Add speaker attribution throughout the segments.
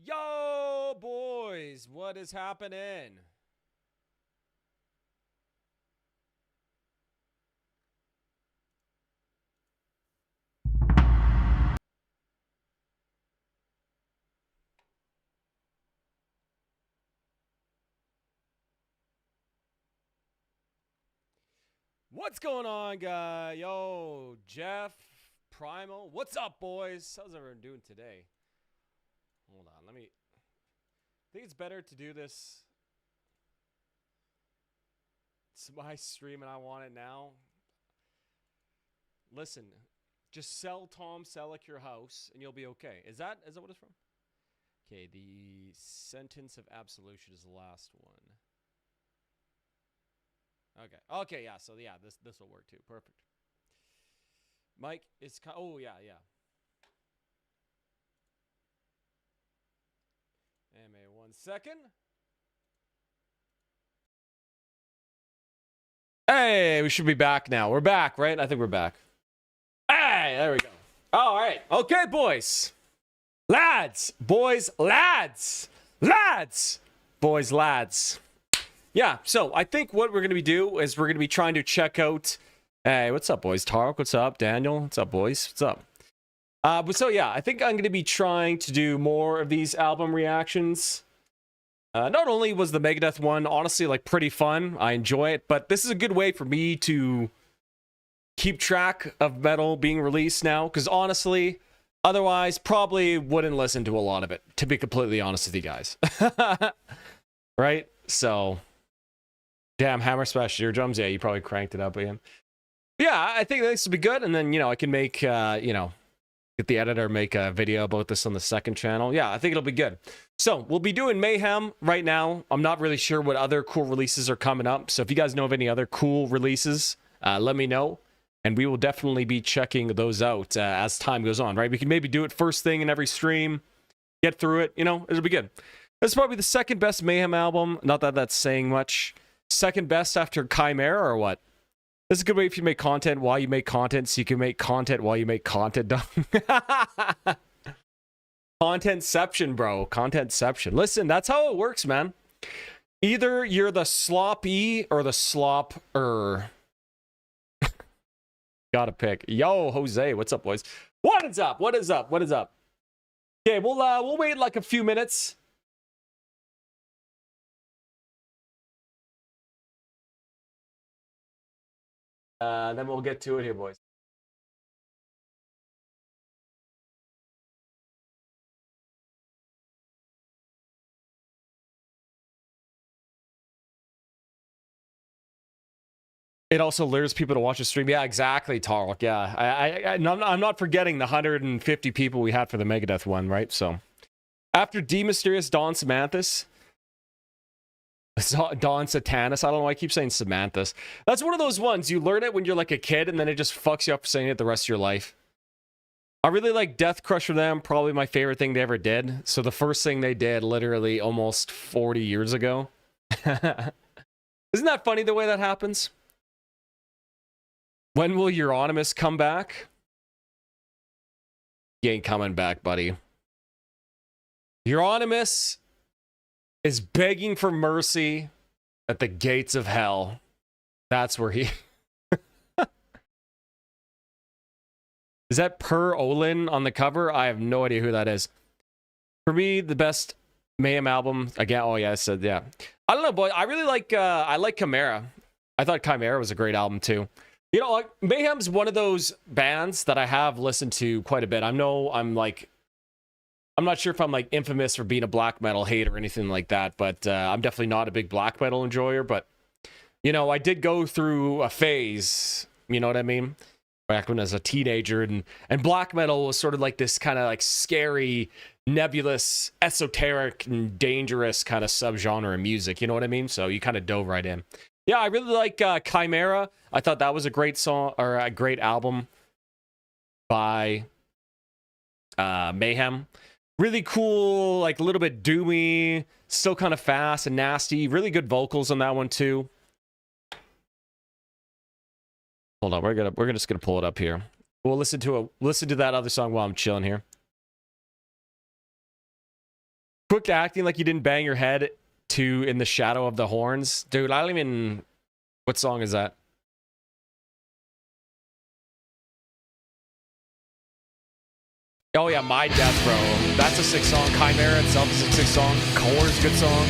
Speaker 1: Yo, boys, what is happening? What's going on, guy? Yo, Jeff, Primal. What's up, boys? How's everyone doing today? Hold on, I think it's better to do this. It's my stream and I want it now. Listen, just sell Tom Selleck your house and you'll be okay. Is that what it's from? Okay, the sentence of absolution is the last one. Okay, yeah, so yeah, this will work too. Perfect. Mike, it's oh yeah. MA 1 second. Hey, we should be back now. We're back, right? I think we're back. Hey, there we go. All right. Okay, boys. Lads. Boys, lads. Lads. Boys, lads. Yeah, so I think what we're going to be doing is we're going to be trying to check out... Hey, what's up, boys? Tarek, what's up? Daniel, what's up, boys? What's up? But so, yeah, I think I'm going to be trying to do more of these album reactions. Not only was the Megadeth one, honestly, like, pretty fun. I enjoy it. But this is a good way for me to keep track of metal being released now. Because, honestly, otherwise, probably wouldn't listen to a lot of it, to be completely honest with you guys. Right? So... Damn, Hammer Smash eardrums. Yeah, you probably cranked it up again. Yeah, I think this will be good. And then, I can make, get the editor, make a video about this on the second channel. Yeah, I think it'll be good. So, we'll be doing Mayhem right now. I'm not really sure what other cool releases are coming up. So, if you guys know of any other cool releases, let me know. And we will definitely be checking those out as time goes on, right? We can maybe do it first thing in every stream, get through it, it'll be good. This is probably the second best Mayhem album. Not that that's saying much. Second best after Chimera or what? This is a good way if you make content while you make content, so you can make content while you make content. Contentception, bro. Contentception. Listen, that's how it works, man. Either you're the sloppy or the slopper. Gotta pick. Yo, Jose, what's up, boys? What is up? What is up? What is up? Okay, we'll wait like a few minutes. Then we'll get to it here, boys. It also lures people to watch the stream. Yeah, exactly, Tarek. Yeah, I'm not forgetting the 150 people we had for the Megadeth one, right? So, after D Mysterious, Don Samanthus. Don Satanus. I don't know why I keep saying Samanthus. That's one of those ones. You learn it when you're like a kid, and then it just fucks you up for saying it the rest of your life. I really like Death Crush for them. Probably my favorite thing they ever did. So the first thing they did literally almost 40 years ago. Isn't that funny the way that happens? When will Euronymous come back? He ain't coming back, buddy. Euronymous is begging for mercy at the gates of hell. That's where he... Is that Per Olin on the cover? I have no idea who that is. For me, the best Mayhem album... Again, oh yeah, I said, yeah. I don't know, boy. I really like... I like Chimera. I thought Chimera was a great album, too. Like, Mayhem's one of those bands that I have listened to quite a bit. I'm not sure if I'm like infamous for being a black metal hater or anything like that, but I'm definitely not a big black metal enjoyer. But, I did go through a phase, you know what I mean? Back when I was a teenager, and black metal was sort of like this kind of like scary, nebulous, esoteric, and dangerous kind of subgenre of music, you know what I mean? So you kind of dove right in. Yeah, I really like Chimera. I thought that was a great song, or a great album by Mayhem. Really cool, like a little bit doomy, still kind of fast and nasty. Really good vocals on that one too. Hold on, we're just gonna pull it up here. We'll listen to that other song while I'm chilling here. Quick acting like you didn't bang your head to In the Shadow of the Horns. Dude, I don't even... What song is that? Oh yeah, My Death, bro. That's a sick song. Chimera itself is a sick song. Core's good song.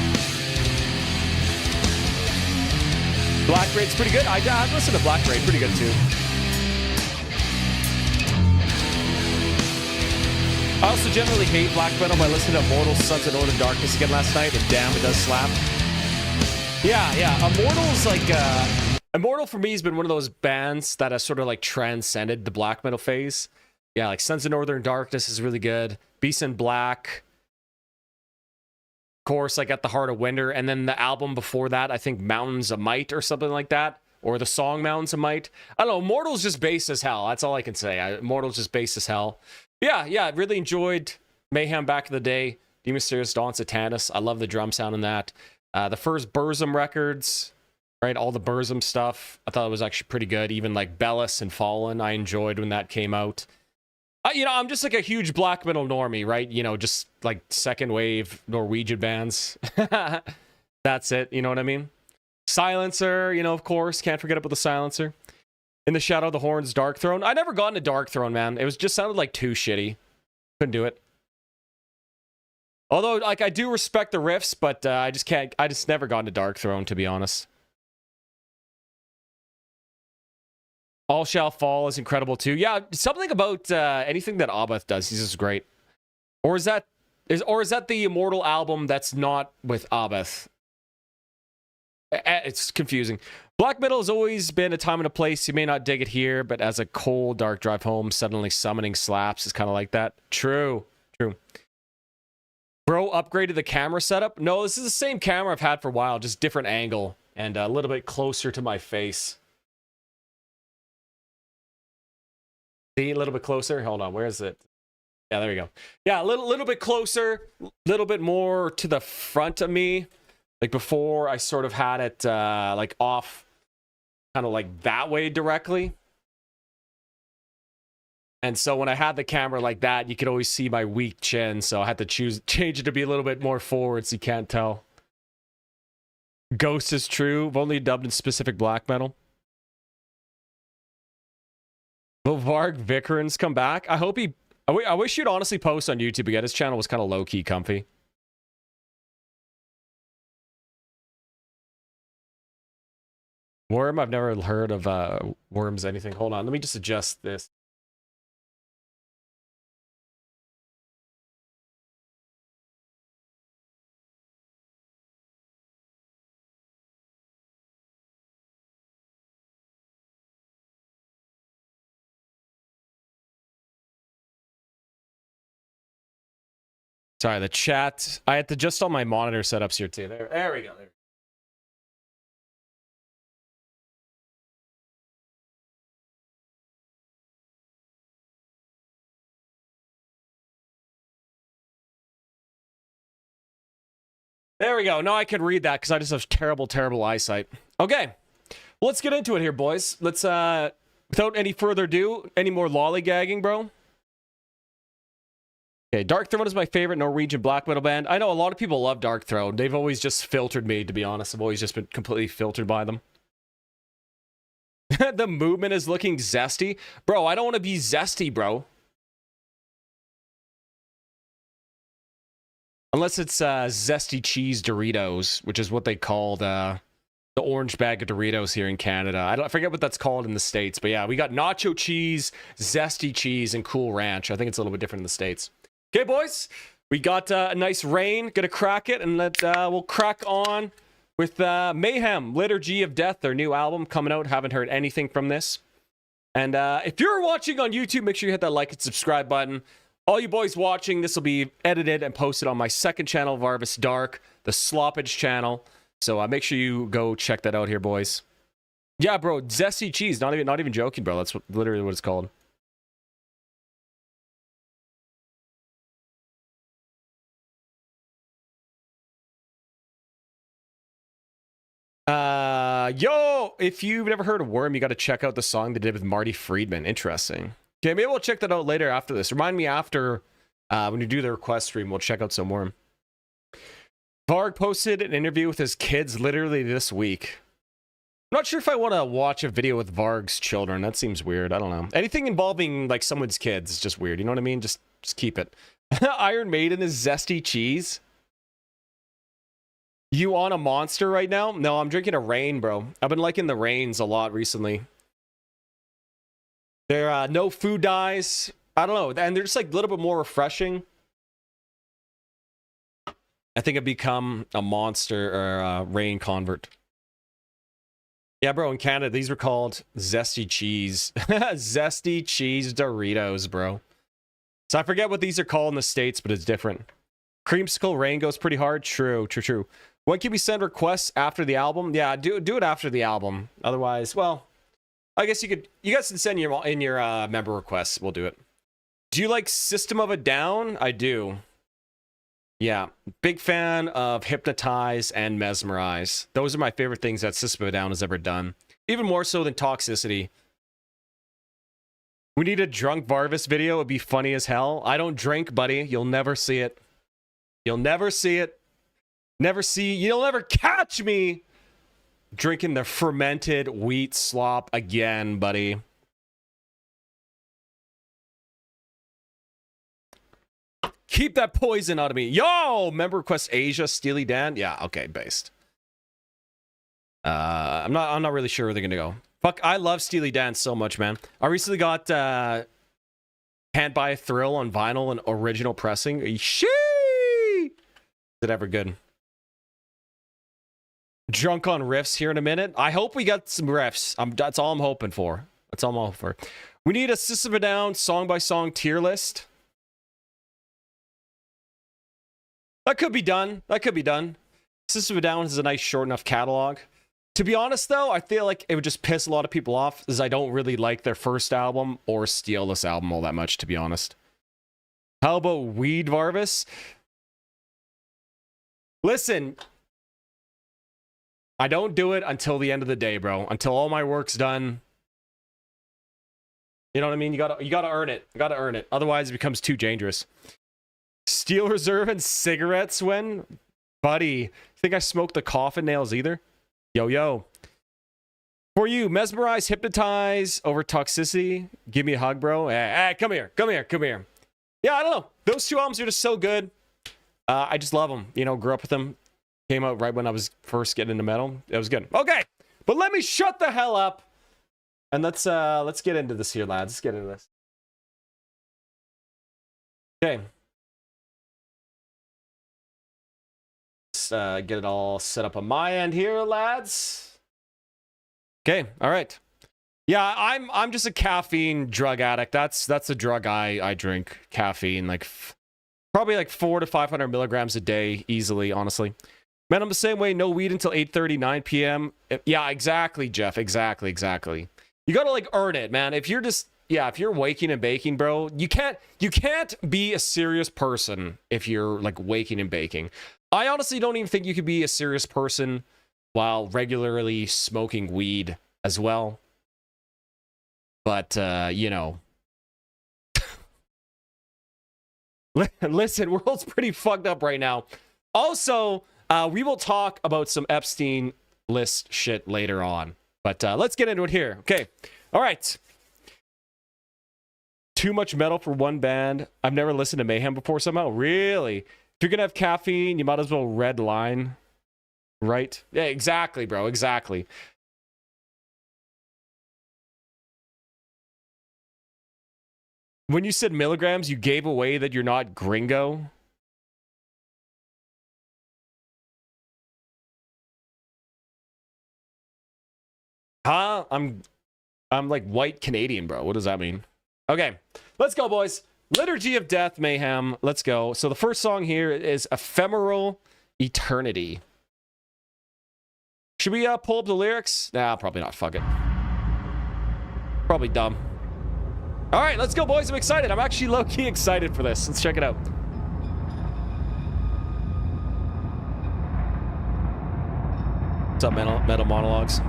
Speaker 1: Black Braid's pretty good. I've listened to Black Braid, pretty good too. I also generally hate black metal, but I listened to Immortals, Sons of Northern Darkness again last night, and damn, it does slap. Yeah. Immortals, like, Immortal for me has been one of those bands that has sort of like transcended the black metal phase. Yeah, like Sons of Northern Darkness is really good. Beast in Black. Of course, like At the Heart of Winter. And then the album before that, I think Mountains of Might or something like that. Or the song Mountains of Might. I don't know, Immortal's just bass as hell. That's all I can say. Immortal's just bass as hell. Yeah, I really enjoyed Mayhem back in the day. The Mysterious Dawn Satanas. I love the drum sound in that. The first Burzum records, right? All the Burzum stuff. I thought it was actually pretty good. Even like Bellis and Fallen, I enjoyed when that came out. I'm just like a huge black metal normie, right? Just like second wave Norwegian bands. That's it. You know what I mean? Silencer, of course. Can't forget about the Silencer. In the Shadow of the Horns, Dark Throne. I never got into Dark Throne, man. It was just sounded like too shitty. Couldn't do it. Although, like, I do respect the riffs, but I just never got into Dark Throne, to be honest. All Shall Fall is incredible, too. Yeah, something about anything that Abbath does, he's just great. Or is that the Immortal album that's not with Abbath? It's confusing. Black metal has always been a time and a place. You may not dig it here, but as a cold, dark drive home, suddenly summoning slaps is kind of like that. True. Bro upgraded the camera setup. No, this is the same camera I've had for a while, just different angle and a little bit closer to my face. See, a little bit closer. Hold on, where is it? Yeah, there we go. Yeah, a little bit closer, a little bit more to the front of me. Like before, I sort of had it like off, kind of like that way directly. And so when I had the camera like that, you could always see my weak chin. So I had to change it to be a little bit more forward so you can't tell. Ghost is true. I've only dubbed in specific black metal. Will Varg Vikernes come back? I hope he... I wish you'd honestly post on YouTube again. His channel was kind of low-key comfy. Worm? I've never heard of Worm's anything. Hold on, let me just adjust this. Sorry, the chat. I had to adjust all my monitor setups here too. There we go. There we go. Now I can read that because I just have terrible eyesight. Okay, well, let's get into it here, boys. Let's, without any further ado, any more lollygagging, bro? Okay, Dark Throne is my favorite Norwegian black metal band. I know a lot of people love Dark Throne. They've always just filtered me, to be honest. I've always just been completely filtered by them. The movement is looking zesty. Bro, I don't want to be zesty, bro. Unless it's zesty cheese Doritos, which is what they call the orange bag of Doritos here in Canada. I forget what that's called in the States, but yeah, we got nacho cheese, zesty cheese, and Cool Ranch. I think it's a little bit different in the States. Okay, boys, we got a nice rain. Gonna crack it, and we'll crack on with Mayhem, Liturgy of Death, their new album coming out. Haven't heard anything from this. And if you're watching on YouTube, make sure you hit that like and subscribe button. All you boys watching, this will be edited and posted on my second channel, Varvis Dark, the Sloppage channel. So make sure you go check that out here, boys. Yeah, bro, zesty cheese. Not even joking, bro. That's literally what it's called. Yo, if you've never heard of Worm, you got to check out the song they did with Marty Friedman. Interesting. Okay, maybe we'll check that out later after this. Remind me after when you do the request stream, we'll check out some Worm. Varg posted an interview with his kids literally this week. I'm not sure if I want to watch a video with Varg's children. That seems weird. I don't know. Anything involving like someone's kids is just weird. You know what I mean? Just keep it. Iron Maiden is zesty cheese. You on a monster right now? No, I'm drinking a Reign, bro. I've been liking the Reigns a lot recently. They're no food dyes. I don't know. And they're just like a little bit more refreshing. I think I've become a monster or a Reign convert. Yeah, bro, in Canada, these were called zesty cheese. Zesty cheese Doritos, bro. So I forget what these are called in the States, but it's different. Creamsicle Reign goes pretty hard. True. When can we send requests after the album? Yeah, do it after the album. Otherwise, well, I guess you guys can send your member requests. We'll do it. Do you like System of a Down? I do. Yeah, big fan of Hypnotize and Mesmerize. Those are my favorite things that System of a Down has ever done. Even more so than Toxicity. We need a drunk Varvis video. It'd be funny as hell. I don't drink, buddy. You'll never see it. You'll never see it. You'll never catch me drinking the fermented wheat slop again, buddy. Keep that poison out of me. Yo, member request Asia, Steely Dan. Yeah, okay, based. I'm not really sure where they're gonna go. Fuck, I love Steely Dan so much, man. I recently got Can't Buy a Thrill on vinyl and original pressing. Sheesh! Is it ever good? Drunk on riffs here in a minute. I hope we got some riffs. That's all I'm hoping for. That's all I'm hoping for. We need a System of a Down song by song tier list. That could be done. System of a Down has a nice short enough catalog. To be honest, though, I feel like it would just piss a lot of people off, as I don't really like their first album or steal this album all that much, to be honest. How about Weed Varvis? Listen, I don't do it until the end of the day, bro. Until all my work's done. You know what I mean? You gotta earn it. Otherwise, it becomes too dangerous. Steel Reserve and cigarettes when? Buddy, think I smoked the coffin nails either? Yo. For you, Mesmerize, Hypnotize over Toxicity. Give me a hug, bro. Hey, come here. Yeah, I don't know. Those two albums are just so good. I just love them. You know, grew up with them. Came out right when I was first getting into metal. It was good. Okay, but let me shut the hell up. And let's get into this here, lads. Let's get into this. Okay. Get it all set up on my end here, lads. Okay, all right. Yeah, I'm just a caffeine drug addict. That's the drug I drink. Caffeine, like probably like 400 to 500 milligrams a day, easily. Honestly, man, I'm the same way. No weed until 8:30, 9 p.m. Yeah, exactly, Jeff. Exactly. You gotta like earn it, man. If you're waking and baking, bro, you can't be a serious person if you're like waking and baking. I honestly don't even think you could be a serious person while regularly smoking weed as well. But, you know. Listen, world's pretty fucked up right now. Also, we will talk about some Epstein list shit later on. But let's get into it here. Okay. All right. Too much metal for one band. I've never listened to Mayhem before somehow. Really? If you're going to have caffeine, you might as well red line. Right? Yeah, exactly, bro. Exactly. When you said milligrams, you gave away that you're not gringo. Huh? I'm like white Canadian, bro. What does that mean? Okay, let's go, boys. Liturgy of Death, Mayhem. Let's go. So the first song here is Ephemeral Eternity. Should we pull up the lyrics? Nah, probably not. Fuck it. Probably dumb. All right, let's go, boys. I'm excited. I'm actually low-key excited for this. Let's check it out. What's up, Metal Monologues?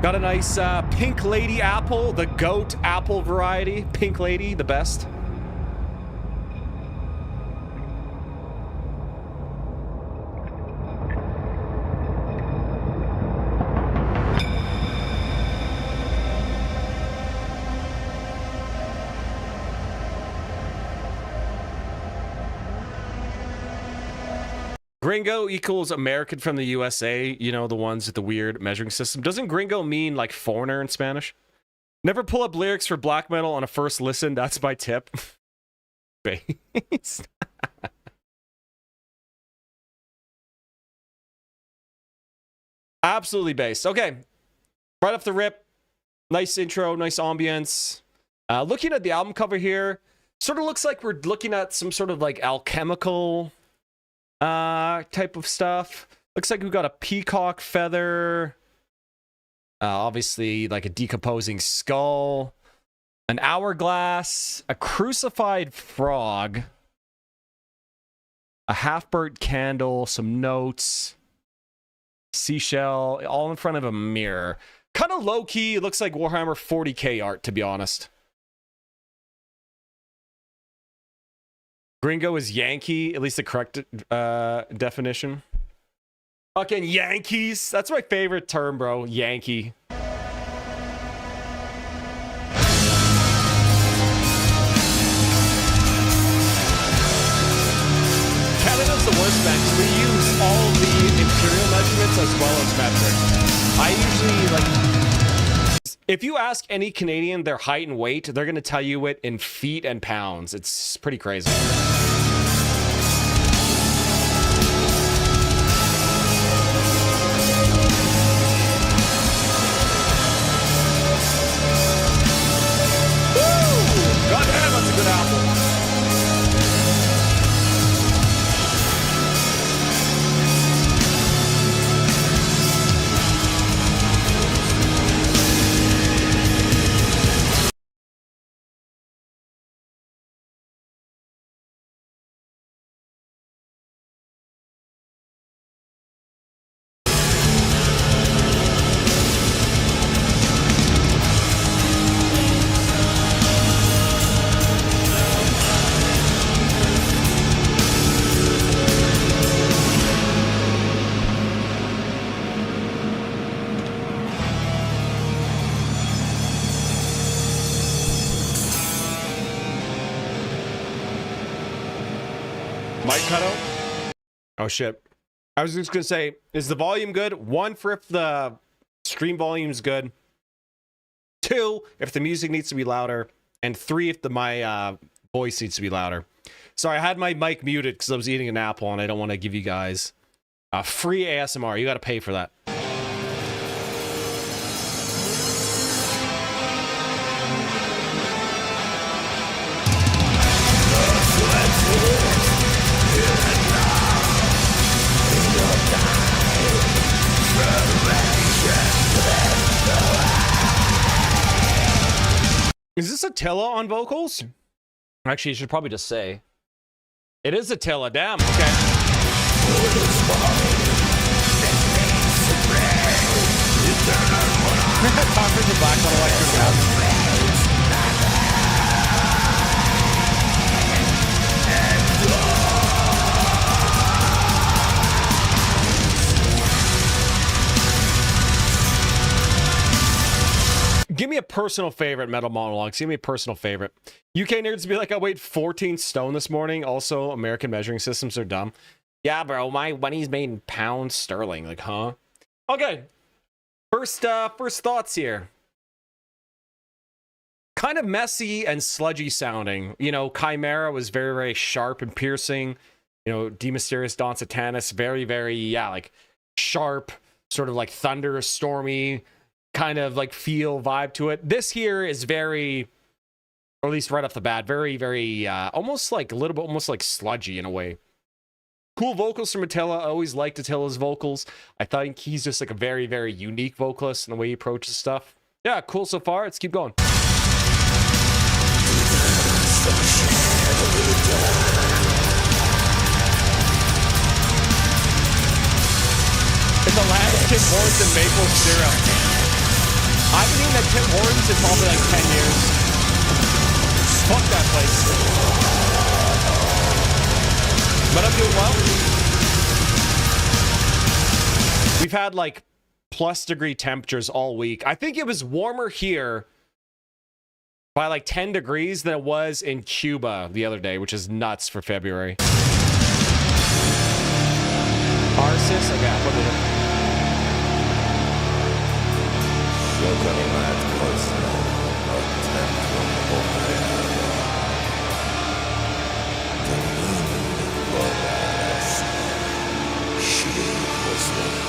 Speaker 1: Got a nice Pink Lady apple, the goat apple variety. Pink Lady, the best. Gringo equals American from the USA. You know, the ones with the weird measuring system. Doesn't gringo mean like foreigner in Spanish? Never pull up lyrics for black metal on a first listen. That's my tip. Based. Absolutely based. Okay. Right off the rip. Nice intro. Nice ambience. Looking at the album cover here, sort of looks like we're looking at some sort of like alchemical type of stuff. Looks like we've got a peacock feather. Obviously, like a decomposing skull. An hourglass. A crucified frog. A half-burnt candle. Some notes. Seashell. All in front of a mirror. Kind of low-key. It looks like Warhammer 40k art, to be honest. Gringo is Yankee, at least the correct definition. Fucking Yankees. That's my favorite term, bro. Yankee. Canada's the worst man because we use all the imperial measurements as well as metric. I usually, like, if you ask any Canadian their height and weight, they're going to tell you it in feet and pounds. It's pretty crazy. Mic cutout? Oh shit. I was just gonna say, is the volume good? 1 for if the stream volume's good. 2 if the music needs to be louder. And 3 if my voice needs to be louder. Sorry, I had my mic muted because I was eating an apple and I don't want to give you guys free ASMR. You gotta pay for that. Is this Attila on vocals? Actually, you should probably just say. It is Attila, damn, okay. Conference of Black Metal Electric. Give me a personal favorite metal monologues. Give me a personal favorite. UK nerds be like, I weighed 14 stone this morning. Also, American measuring systems are dumb. Yeah, bro, my money's made in pounds sterling. Like, huh? Okay. First thoughts here. Kind of messy and sludgy sounding. You know, Chimera was very, very sharp and piercing. You know, De Mysterious Dawn Satanis, very, very, yeah, like sharp, sort of like thunder, stormy, kind of like feel vibe to it. This here is very, or at least right off the bat, very, very, almost like a little bit, almost like sludgy in a way. Cool vocals from Attila. I always liked Attila's vocals. I think he's just like a very, very unique vocalist in the way he approaches stuff. Yeah, cool so far. Let's keep going. It's a land of Tim Hortons and maple syrup. I haven't eaten at Tim Hortons in probably like 10 years. Fuck that place. But I'm doing well. We've had like plus degree temperatures all week. I think it was warmer here by like 10 degrees than it was in Cuba the other day, which is nuts for February. this? Okay, I'll put it in.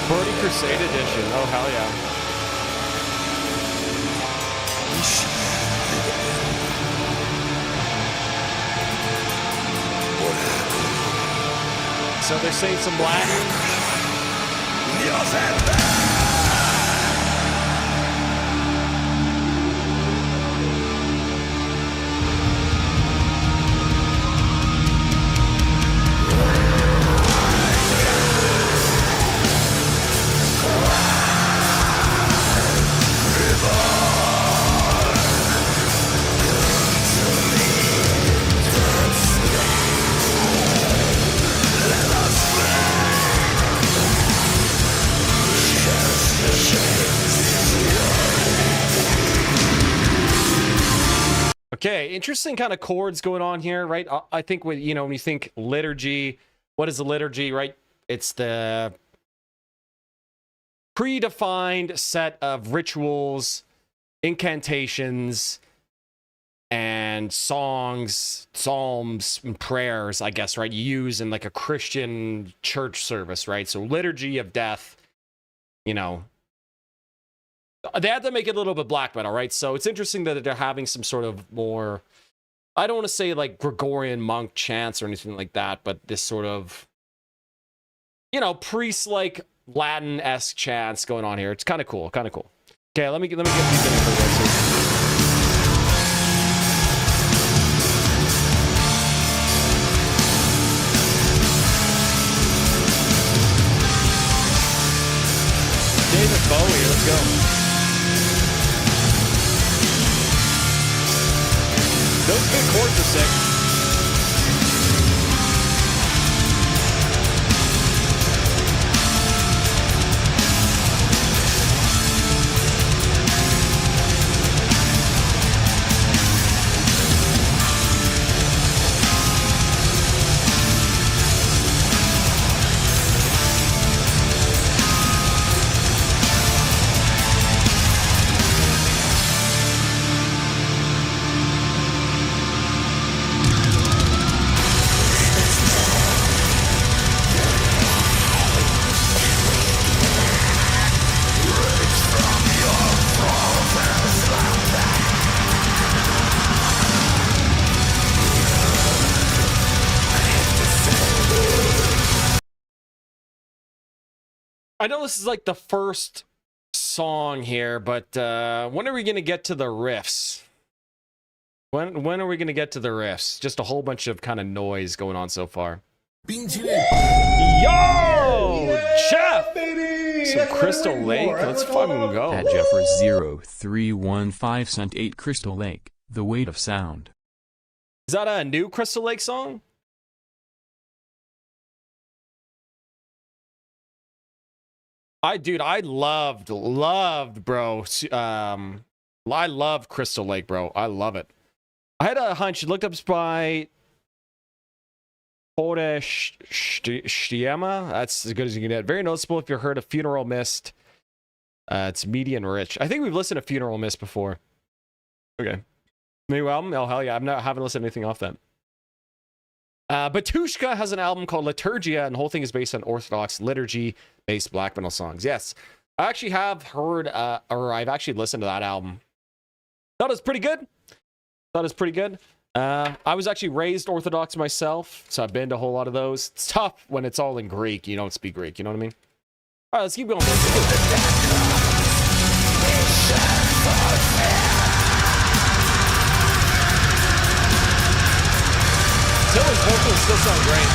Speaker 1: Party Crusade Edition. Oh, hell yeah. So they're saying some Latin. Okay, interesting kind of chords going on here, right? I think when when you think liturgy, what is the liturgy, right? It's the predefined set of rituals, incantations, and songs, psalms, and prayers, I guess, right? You use in like a Christian church service, right? So liturgy of death, they had to make it a little bit black metal, right? So it's interesting that they're having some sort of more, I don't want to say like Gregorian monk chants or anything like that, but this sort of, priest-like Latin-esque chants going on here. It's kind of cool, kind of cool. Okay, let me get these in for this. David Bowie, let's go. Those good chords are sick. I know this is like the first song here, but when are we going to get to the riffs? When are we going to get to the riffs? Just a whole bunch of kind of noise going on so far. Yo! Jeff! Baby! Some Crystal Lake? Let's fucking go.
Speaker 2: At Jeffers0315 sent 8 Crystal Lake, The Weight of Sound.
Speaker 1: Is that a new Crystal Lake song? I loved, bro. I love Crystal Lake, bro. I love it. I had a hunch. Looked up by Shtiema. That's as good as you can get. Very noticeable if you've heard of Funeral Mist. It's median rich. I think we've listened to Funeral Mist before. Okay. New album? Oh, hell yeah. Haven't listened to anything off that. Batushka has an album called Liturgia, and the whole thing is based on Orthodox liturgy-based black metal songs. Yes, I actually have heard, or I've actually listened to that album. Thought it was pretty good. I was actually raised Orthodox myself, so I've been to a whole lot of those. It's tough when it's all in Greek. You don't speak Greek, you know what I mean? All right, let's keep going. Tilly's vocals still sound great.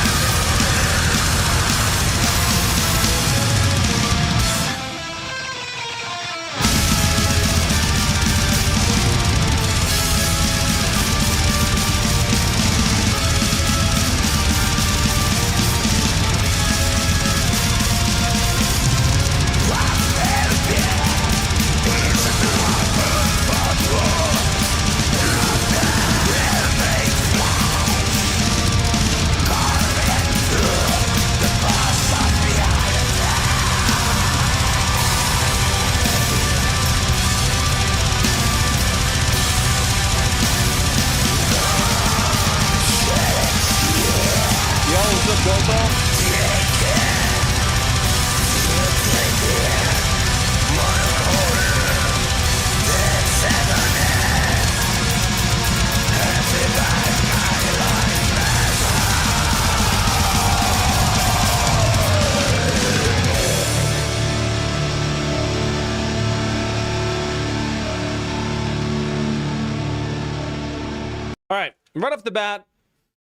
Speaker 1: right off the bat,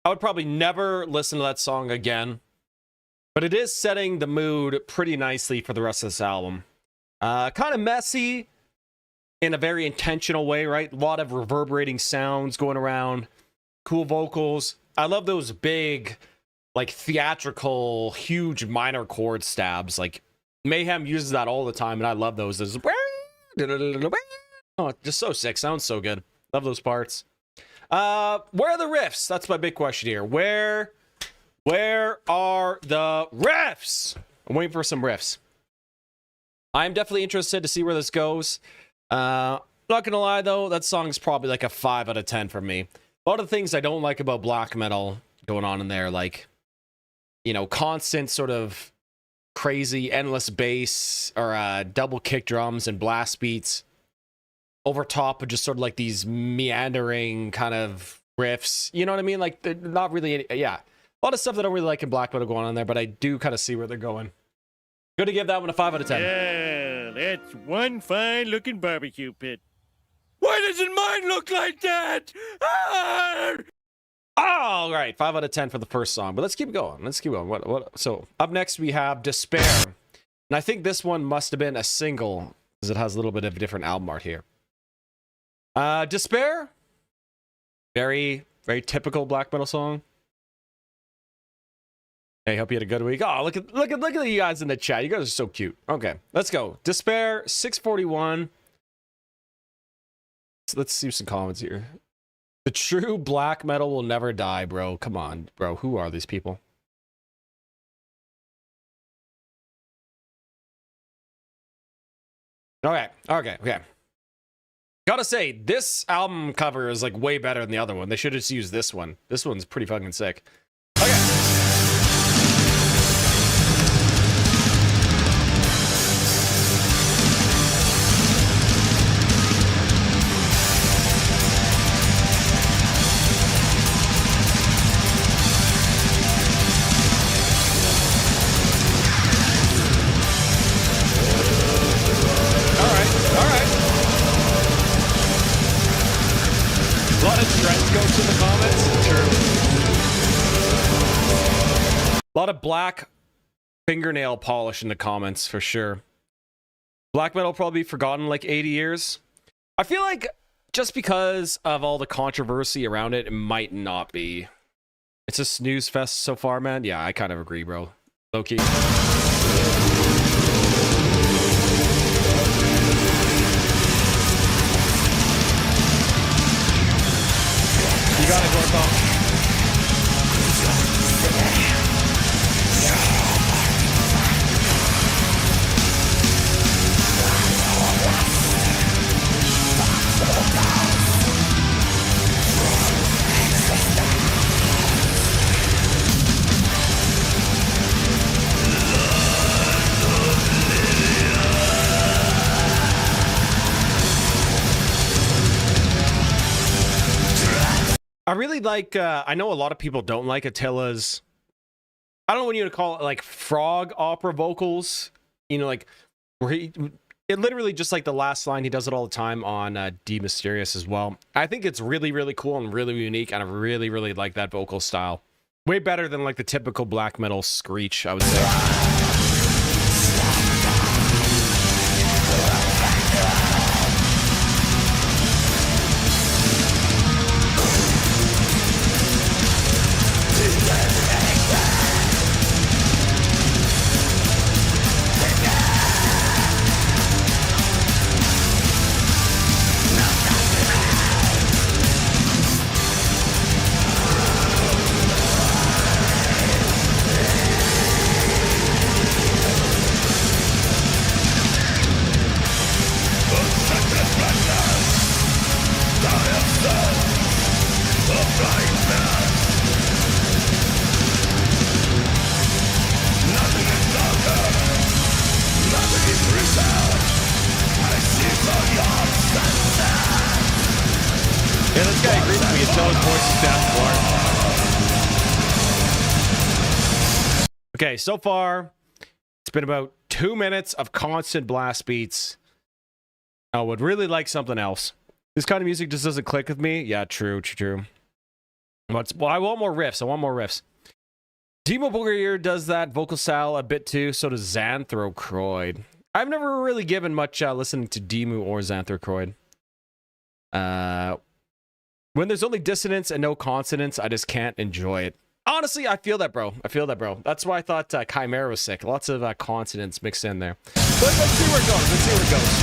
Speaker 1: I would probably never listen to that song again. But it is setting the mood pretty nicely for the rest of this album. Kind of messy in a very intentional way, right? A lot of reverberating sounds going around. Cool vocals. I love those big, like, theatrical, huge minor chord stabs. Like, Mayhem uses that all the time, and I love those. There's... Oh, just so sick. Sounds so good. Love those parts. Where are the riffs? That's my big question here. Where are the riffs? I'm waiting for some riffs. I'm definitely interested to see where this goes. Not gonna lie though, that song's probably like a 5 out of 10 for me. A lot of the things I don't like about black metal going on in there, like, you know, constant sort of crazy endless bass or double kick drums and blast beats over top of just sort of like these meandering kind of riffs. You know what I mean? Like, they're not really yeah. A lot of stuff that I don't really like in black metal going on there, but I do kind of see where they're going. Good to give that one a 5 out of 10.
Speaker 3: Yeah, that's one fine-looking barbecue pit. Why doesn't mine look like that? Ah!
Speaker 1: All right, 5 out of 10 for the first song. But let's keep going. Let's keep going. So up next we have Despair, and I think this one must have been a single because it has a little bit of a different album art here. Despair, very typical black metal song. Hey, hope you had a good week. Oh, look at you guys in the chat. You guys are so cute. Okay, let's go. Despair 641. So let's see some comments here. The true black metal will never die, bro. Come on, bro. Who are these people? Okay. Gotta say, this album cover is like way better than the other one. They should have just used this one. This one's pretty fucking sick. Okay. A lot of trends goes in the comments. True. A lot of black fingernail polish in the comments for sure. Black metal will probably be forgotten in like 80 years. I feel like just because of all the controversy around it, it might not be. It's a snooze fest so far, man. Yeah, I kind of agree, bro. Low key. You got it, Gorko. I really like, I know a lot of people don't like Attila's, I don't know what you would call it, like frog opera vocals, you know, like where it literally just like the last line, he does it all the time on D Mysterious as well. I think it's really, really cool and really unique, and I really, really like that vocal style. Way better than like the typical black metal screech, I would say. Yeah, this guy agrees with me. You can tell his voice is down. Okay, so far, it's been about 2 minutes of constant blast beats. I would really like something else. This kind of music just doesn't click with me. Yeah, true. Well, I want more riffs. I want more riffs. Demo Bulgarier does that vocal style a bit too. So does Xanthocroid. I've never really given much listening to Demu or Xanthocroid. When there's only dissonance and no consonants, I just can't enjoy it. Honestly, I feel that, bro. I feel that, bro. That's why I thought Chimera was sick. Lots of consonants mixed in there. But let's see where it goes. Let's see where it goes.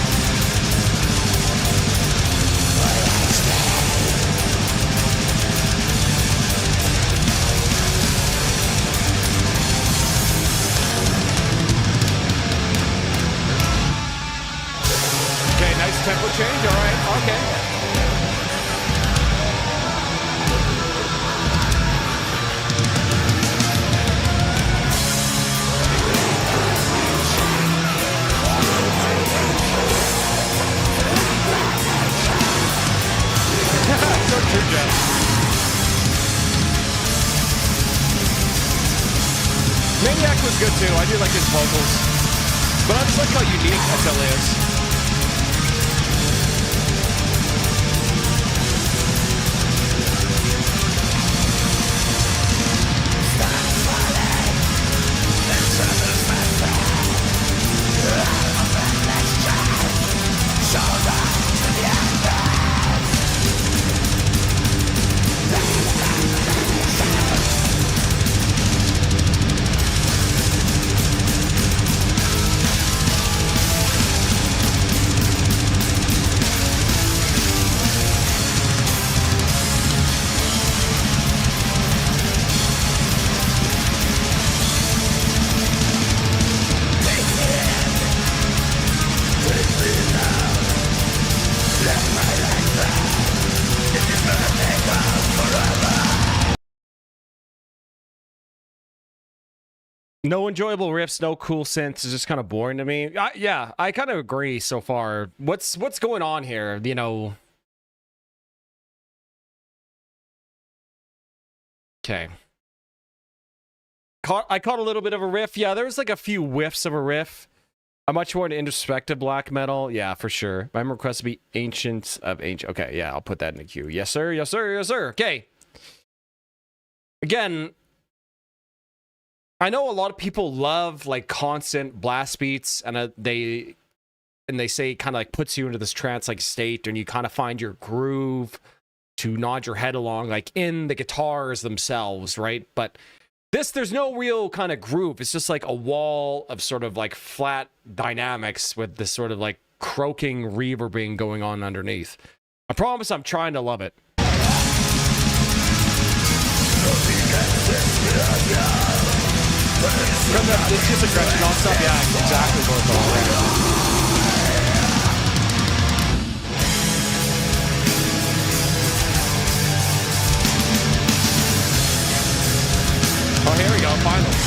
Speaker 1: Okay, nice tempo change. All right, okay. So true, Jeff. Maniac was good too. I do like his vocals. But I just like how unique SL is. No enjoyable riffs, no cool synths. It's just kind of boring to me. Yeah, I kind of agree so far. What's going on here? You know. Okay. I caught a little bit of a riff. Yeah, there was like a few whiffs of a riff. I'm much more into introspective black metal. Yeah, for sure. My request to be Ancient of Ancient. Okay, yeah, I'll put that in the queue. Yes, sir. Yes, sir. Yes, sir. Okay. Again, I know a lot of people love like constant blast beats, and they say kind of like puts you into this trance like state, and you kind of find your groove to nod your head along, like in the guitars themselves, right? But there's no real kind of groove. It's just like a wall of sort of like flat dynamics with this sort of like croaking reverbing going on underneath. I promise I'm trying to love it. It's just aggression nonstop. Yeah, exactly what it's all around. Oh, here we go, finally.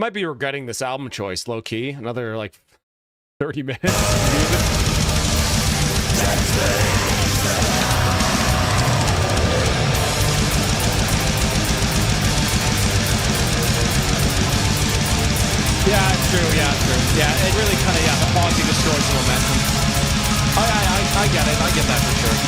Speaker 1: Might be regretting this album choice, low key. Another like 30 minutes. Yeah, it's true. Yeah, it's true. Yeah, it really kind of, yeah, the pausing destroys the momentum. I get it. I get that for sure.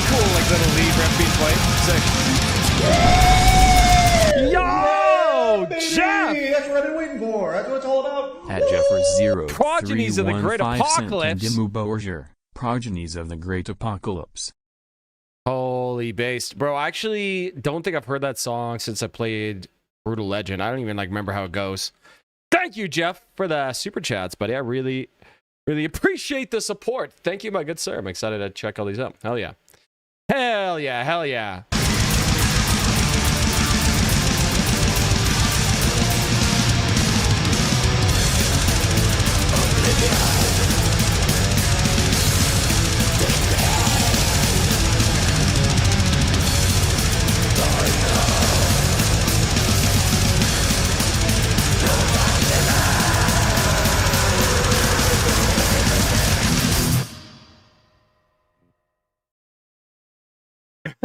Speaker 1: cool, like little lead rep being played. Sick. Yo, Jeff!
Speaker 4: That's what I've been waiting for. That's what it's all about.
Speaker 2: At Jeffers
Speaker 1: Progenies of the Great Apocalypse.
Speaker 2: Progenies of the Great Apocalypse.
Speaker 1: Holy based. Bro, I actually don't think I've heard that song since I played Brutal Legend. I don't even like remember how it goes. Thank you, Jeff, for the super chats, buddy. I really appreciate the support. Thank you, my good sir. I'm excited to check all these out. Hell yeah. Hell yeah, hell yeah.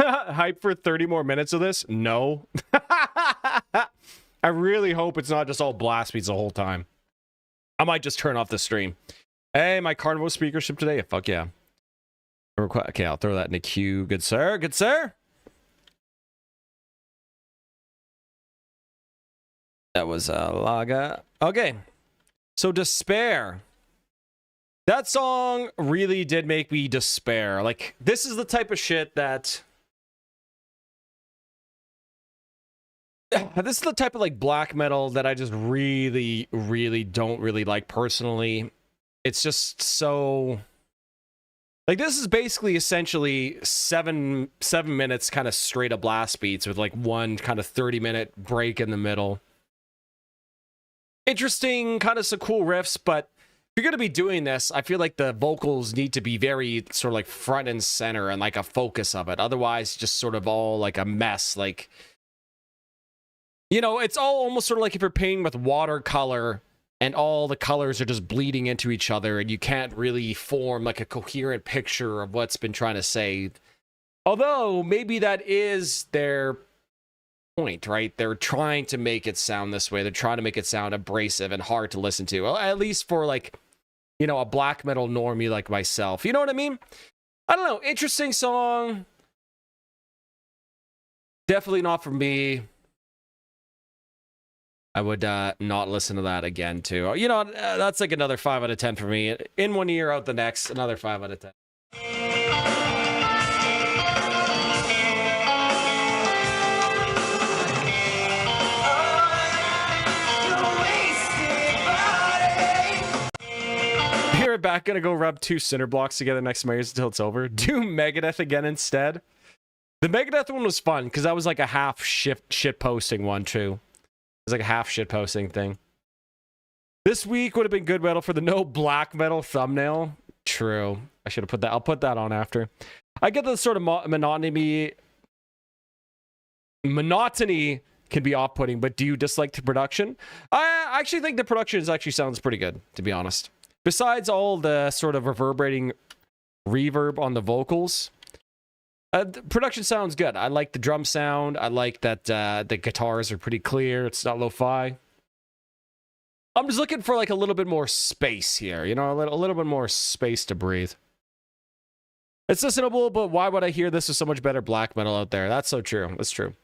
Speaker 1: Hype for 30 more minutes of this? No. I really hope it's not just all blast beats the whole time. I might just turn off the stream. Hey, my Carnival speakership today? Fuck yeah. Okay, I'll throw that in the queue. Good sir, good sir. That was Laga. Okay, so Despair. That song really did make me despair. Like, this is the type of shit that... This is the type of, like, black metal that I just really don't really like personally. It's just so... Like, this is basically essentially seven minutes kind of straight up blast beats with, like, one kind of 30-minute break in the middle. Interesting, kind of some cool riffs, but if you're going to be doing this, I feel like the vocals need to be very sort of like front and center and like a focus of it. Otherwise, just sort of all like a mess. Like, you know, it's all almost sort of like if you're painting with watercolor and all the colors are just bleeding into each other and you can't really form like a coherent picture of what's been trying to say. Although maybe that is their point, right? They're trying to make it sound this way. They're trying to make it sound abrasive and hard to listen to. Well, at least for like, you know, a black metal normie like myself. You know what I mean? I don't know. Interesting song. Definitely not for me. I would not listen to that again too. You know, that's like another 5 out of 10 for me. In one ear, out the next, another 5 out of 10. Here back, gonna go rub 2 cinder blocks together next to my ears until it's over. Do Megadeth again instead. The Megadeth one was fun because that was like a half shit posting one too. It was like a half shit posting thing. This week would have been good metal for the no black metal thumbnail. True. I should have put that. I'll put that on after. I get the sort of monotony can be off-putting, but do you dislike the production? I actually think the production actually sounds pretty good, to be honest. Besides all the sort of reverberating reverb on the vocals, the production sounds good. I like the drum sound. I like that the guitars are pretty clear. It's not lo-fi. I'm just looking for like a little bit more space here. You know, a little bit more space to breathe. It's listenable, but why would I hear this with so much better black metal out there? That's so true. That's true.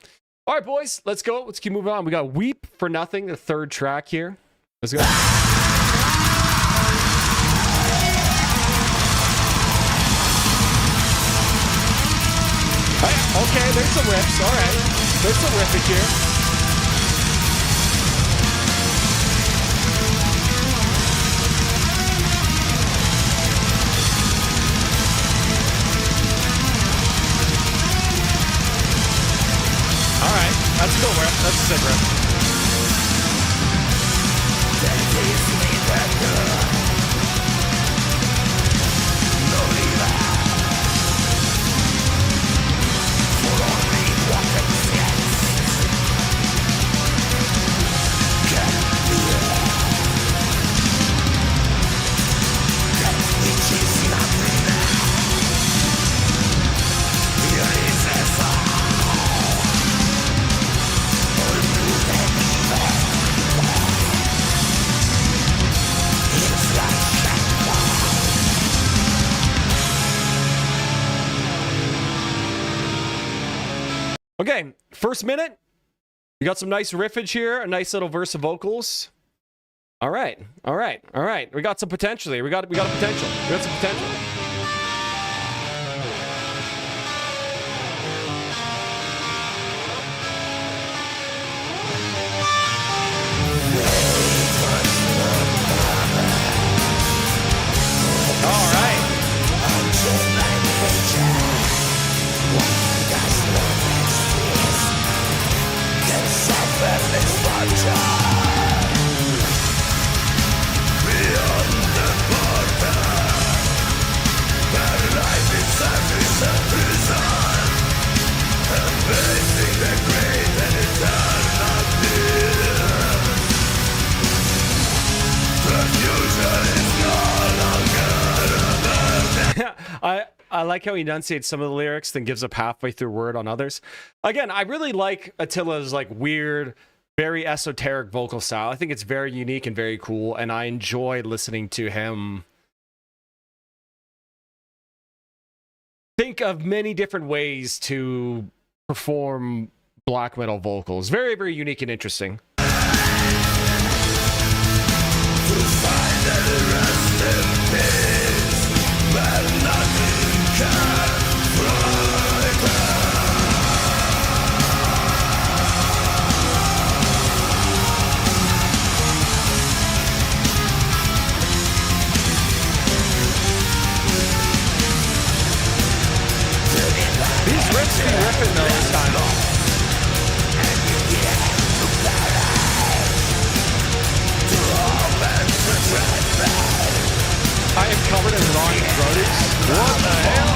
Speaker 1: All right, boys, let's go. Let's keep moving on. We got Weep for Nothing, the 3rd track here. Let's go. Okay, there's some riffs. All right. There's some riffage here. All right. That's a cool riff. That's a sick riff. Okay, first minute. You got some nice riffage here, a nice little verse of vocals. All right, all right, all right. We got some potential here. We got potential. We got some potential. All right. I like how he enunciates some of the lyrics, then gives up halfway through word on others. Again, I really like Attila's like weird, very esoteric vocal style. I think it's very unique and very cool, and I enjoy listening to him think of many different ways to perform black metal vocals. Very, very unique and interesting. Riffing though this time. I am covered in long throaties. What the hell?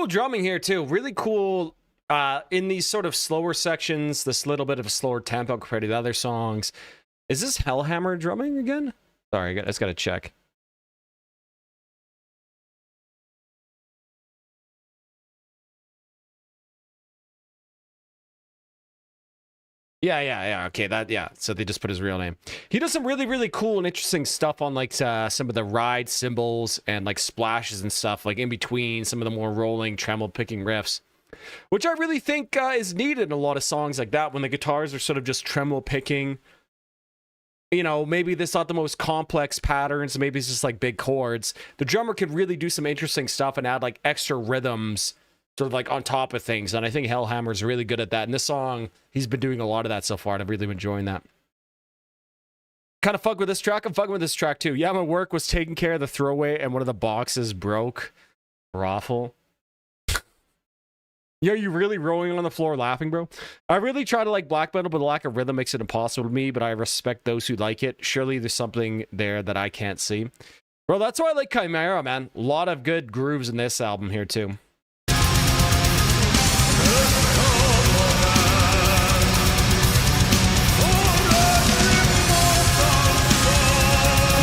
Speaker 1: Drumming here too, really cool in these sort of slower sections, this little bit of a slower tempo compared to the other songs. Is this Hellhammer drumming again? Sorry, I just gotta check. Yeah. Okay, so they just put his real name. He does some really, really cool and interesting stuff on like some of the ride cymbals and like splashes and stuff, like in between some of the more rolling, tremolo picking riffs, which I really think is needed in a lot of songs like that when the guitars are sort of just tremolo picking. You know, maybe this not the most complex patterns, maybe it's just like big chords. The drummer could really do some interesting stuff and add like extra rhythms sort of like on top of things, and I think Hellhammer's really good at that. And this song, he's been doing a lot of that so far, and I've really been enjoying that. Kind of fuck with this track. I'm fucking with this track too. Yeah, my work was taking care of the throwaway, and one of the boxes broke. Raffle. Yo, you really rolling on the floor laughing, bro? I really try to like black metal, but the lack of rhythm makes it impossible to me, but I respect those who like it. Surely there's something there that I can't see. Bro, that's why I like Chimera, man. A lot of good grooves in this album here too.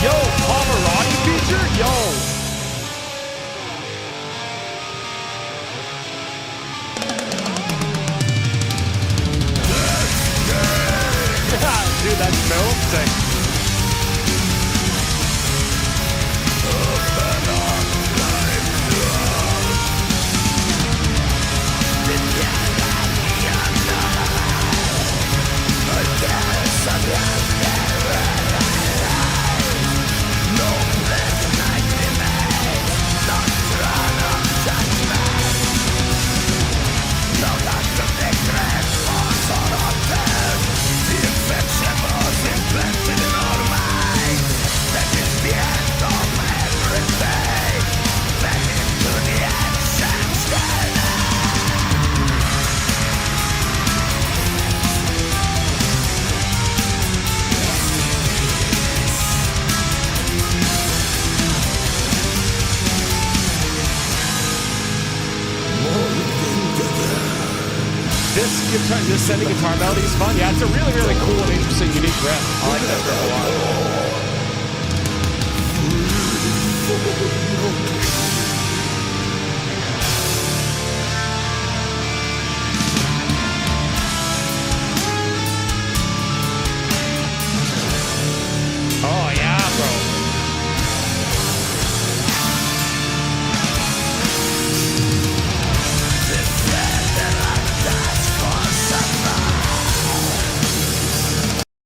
Speaker 1: Yo, Pavarotti feature? Yo. Dude, that's so sick. this sending guitar melody is fun. Yeah, it's a really, really cool and interesting, unique riff. I like that riff a lot. Oh yeah, bro.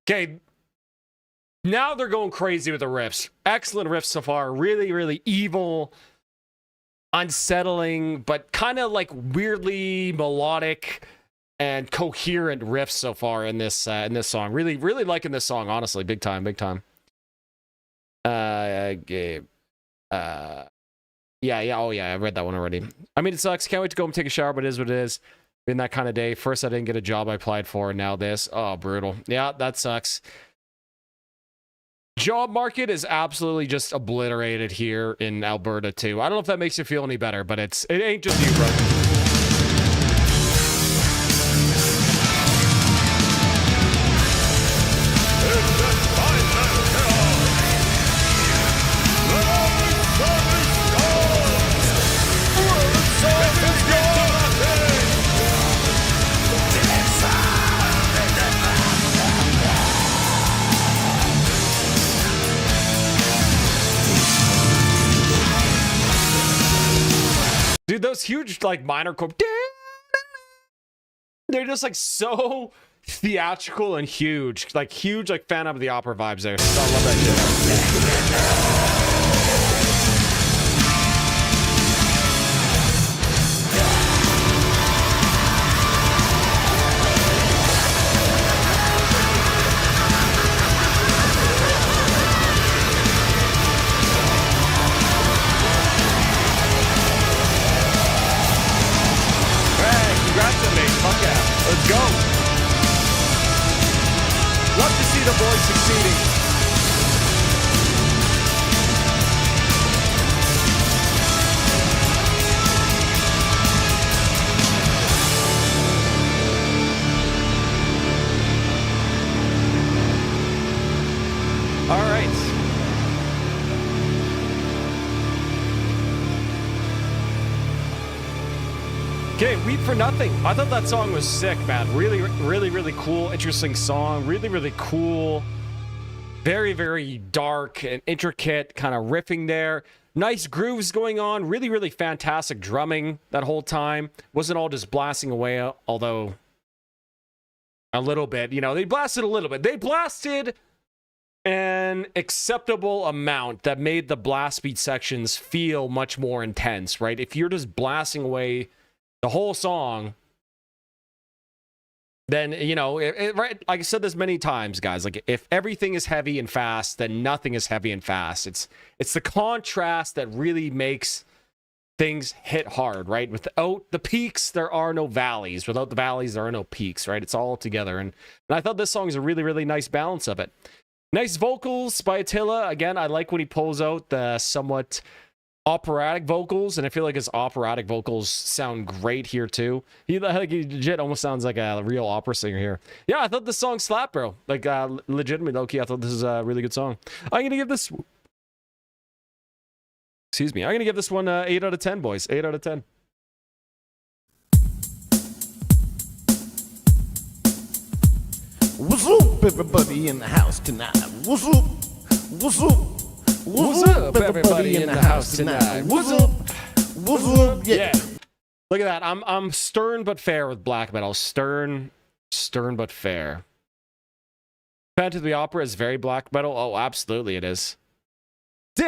Speaker 1: Okay, now they're going crazy with the riffs. Excellent riffs so far. Really, really evil, unsettling, but kind of like weirdly melodic and coherent riffs so far in this song. Really, really liking this song. Honestly, big time, big time. Gabe. Yeah. Oh yeah, I read that one already. I mean, it sucks. Can't wait to go and take a shower, but it is what it is. Been that kind of day. First, I didn't get a job I applied for, and now this. Oh, brutal. Yeah, that sucks. Job market is absolutely just obliterated here in Alberta too. I don't know if that makes you feel any better, but it ain't just you, bro. Dude, those huge, like, minor chord, they're just, like, so theatrical and huge. Like, huge, like, Phantom of the Opera vibes there. So I love that shit. Fuck yeah. Let's go. Love to see the boys succeeding. All right. Okay, Weep for Nothing. I thought that song was sick, man. Really, really, really cool, interesting song. Really, really cool. Very, very dark and intricate kind of riffing there. Nice grooves going on. Really, really fantastic drumming that whole time. Wasn't all just blasting away, although a little bit. You know, they blasted a little bit. They blasted an acceptable amount that made the blast beat sections feel much more intense, right? If you're just blasting away the whole song, then, you know, right, like I said this many times, guys, like if everything is heavy and fast, then nothing is heavy and fast. It's the contrast that really makes things hit hard, right? Without the peaks, there are no valleys. Without the valleys, there are no peaks, right? It's all together. And I thought this song is a really, really nice balance of it. Nice vocals by Attila. Again, I like when he pulls out the somewhat operatic vocals, and I feel like his operatic vocals sound great here too. He legit almost sounds like a real opera singer here. Yeah, I thought this song slapped, bro. Like, legitimately, low-key, I thought this is a really good song. I'm gonna give this... Excuse me. I'm gonna give this one 8 out of 10, boys. 8 out of 10.
Speaker 5: What's up, everybody in the house tonight? What's up? What's up?
Speaker 1: What's up, everybody in the house tonight? What's up?
Speaker 5: What's up?
Speaker 1: Yeah. Look at that. I'm stern but fair with black metal. Stern but fair. Phantom of the Opera is very black metal. Oh, absolutely it is. Like,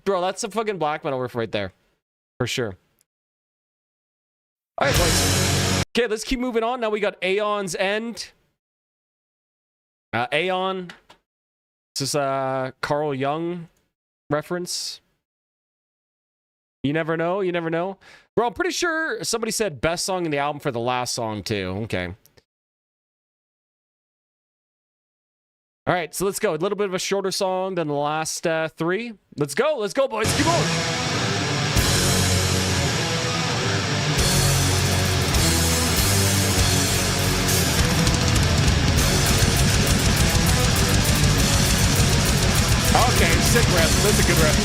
Speaker 1: bro, that's a fucking black metal riff right there. For sure. All right, boys. Okay, let's keep moving on. Now we got Aeon's End. Aeon. Is this a Carl Jung reference? You never know. You never know. Bro, I'm pretty sure somebody said best song in the album for the last song, too. Okay. All right, so let's go. A little bit of a shorter song than the last three. Let's go. Let's go, boys. Keep on. sick riff. That's a good riff.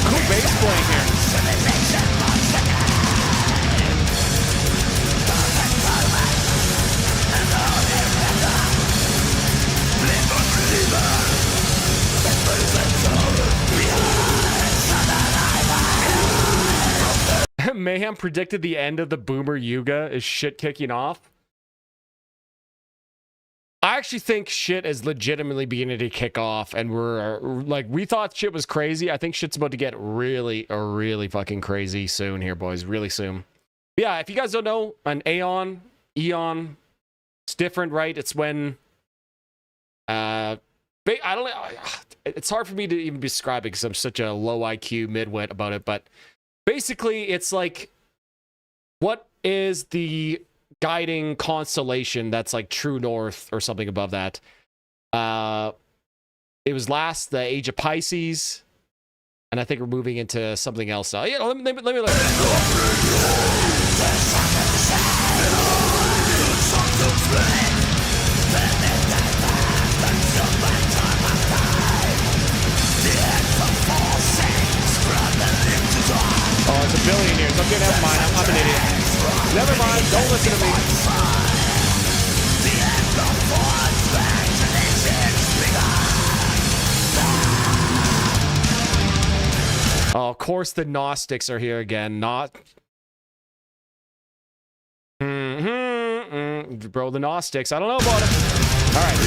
Speaker 1: Cool bass playing here. Mayhem predicted the end of the Boomer Yuga is shit kicking off. I actually think shit is legitimately beginning to kick off, and we're like, we thought shit was crazy. I think shit's about to get really fucking crazy soon here, boys. Really soon. Yeah, if you guys don't know, an eon, it's different, right? It's when, I don't know. It's hard for me to even describe it because I'm such a low IQ midwit about it, but basically it's like, what is the guiding constellation that's like true north or something above that? It was last the age of Pisces, and I think we're moving into something else now. Yeah, let me look. Oh, it's a billion years. Okay, never mind. I'm an idiot. Never mind. Don't listen to me. Oh, of course the Gnostics are here again. Bro, the Gnostics. I don't know about it. All right.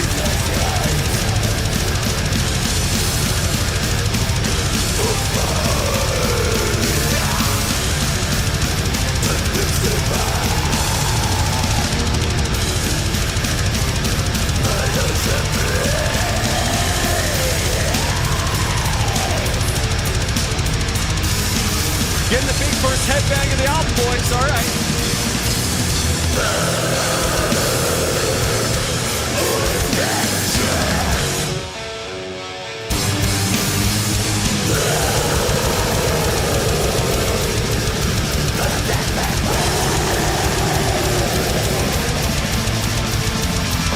Speaker 1: Getting the big first headbang of the album, boys. All right.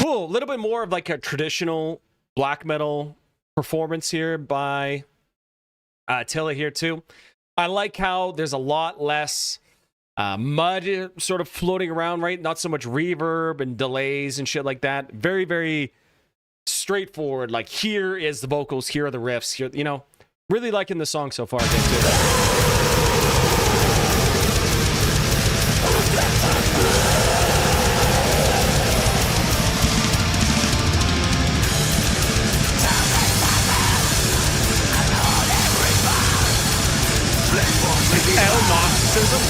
Speaker 1: Cool. A little bit more of like a traditional black metal performance here by Tilla here too. I like how there's a lot less mud sort of floating around, right? Not so much reverb and delays and shit like that. Very, very straightforward. Like, here is the vocals, here are the riffs. Here, you know, really liking the song so far again, too. Gnosticism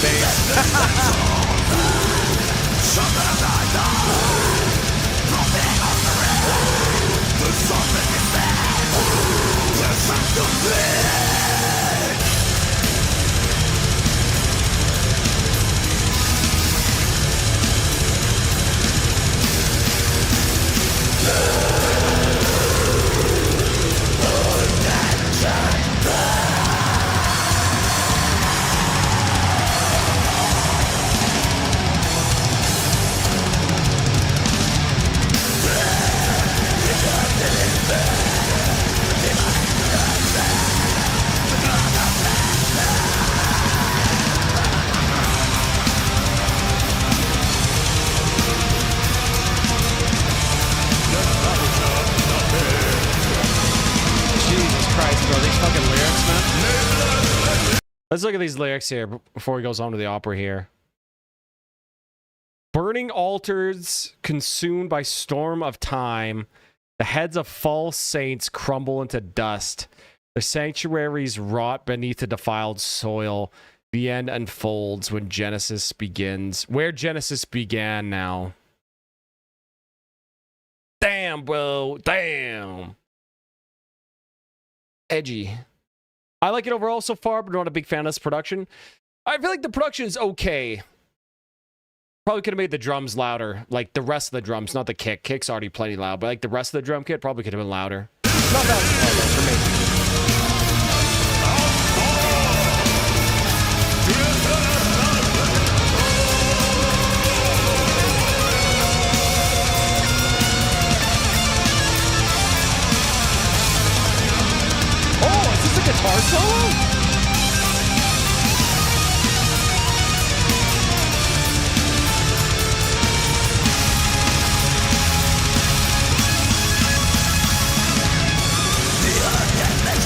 Speaker 1: Let's look at these lyrics here before he goes on to the opera here. Burning altars consumed by storm of time. The heads of false saints crumble into dust. The sanctuaries rot beneath the defiled soil. The end unfolds when Genesis begins. Where Genesis began now. Damn, bro. Damn. Edgy. I like it overall so far, but not a big fan of this production. I feel like the production is okay. Probably could have made the drums louder, like the rest of the drums, not the kick. Kick's already plenty loud, but like the rest of the drum kit probably could have been louder. Not bad for me. Oh, is this a guitar solo?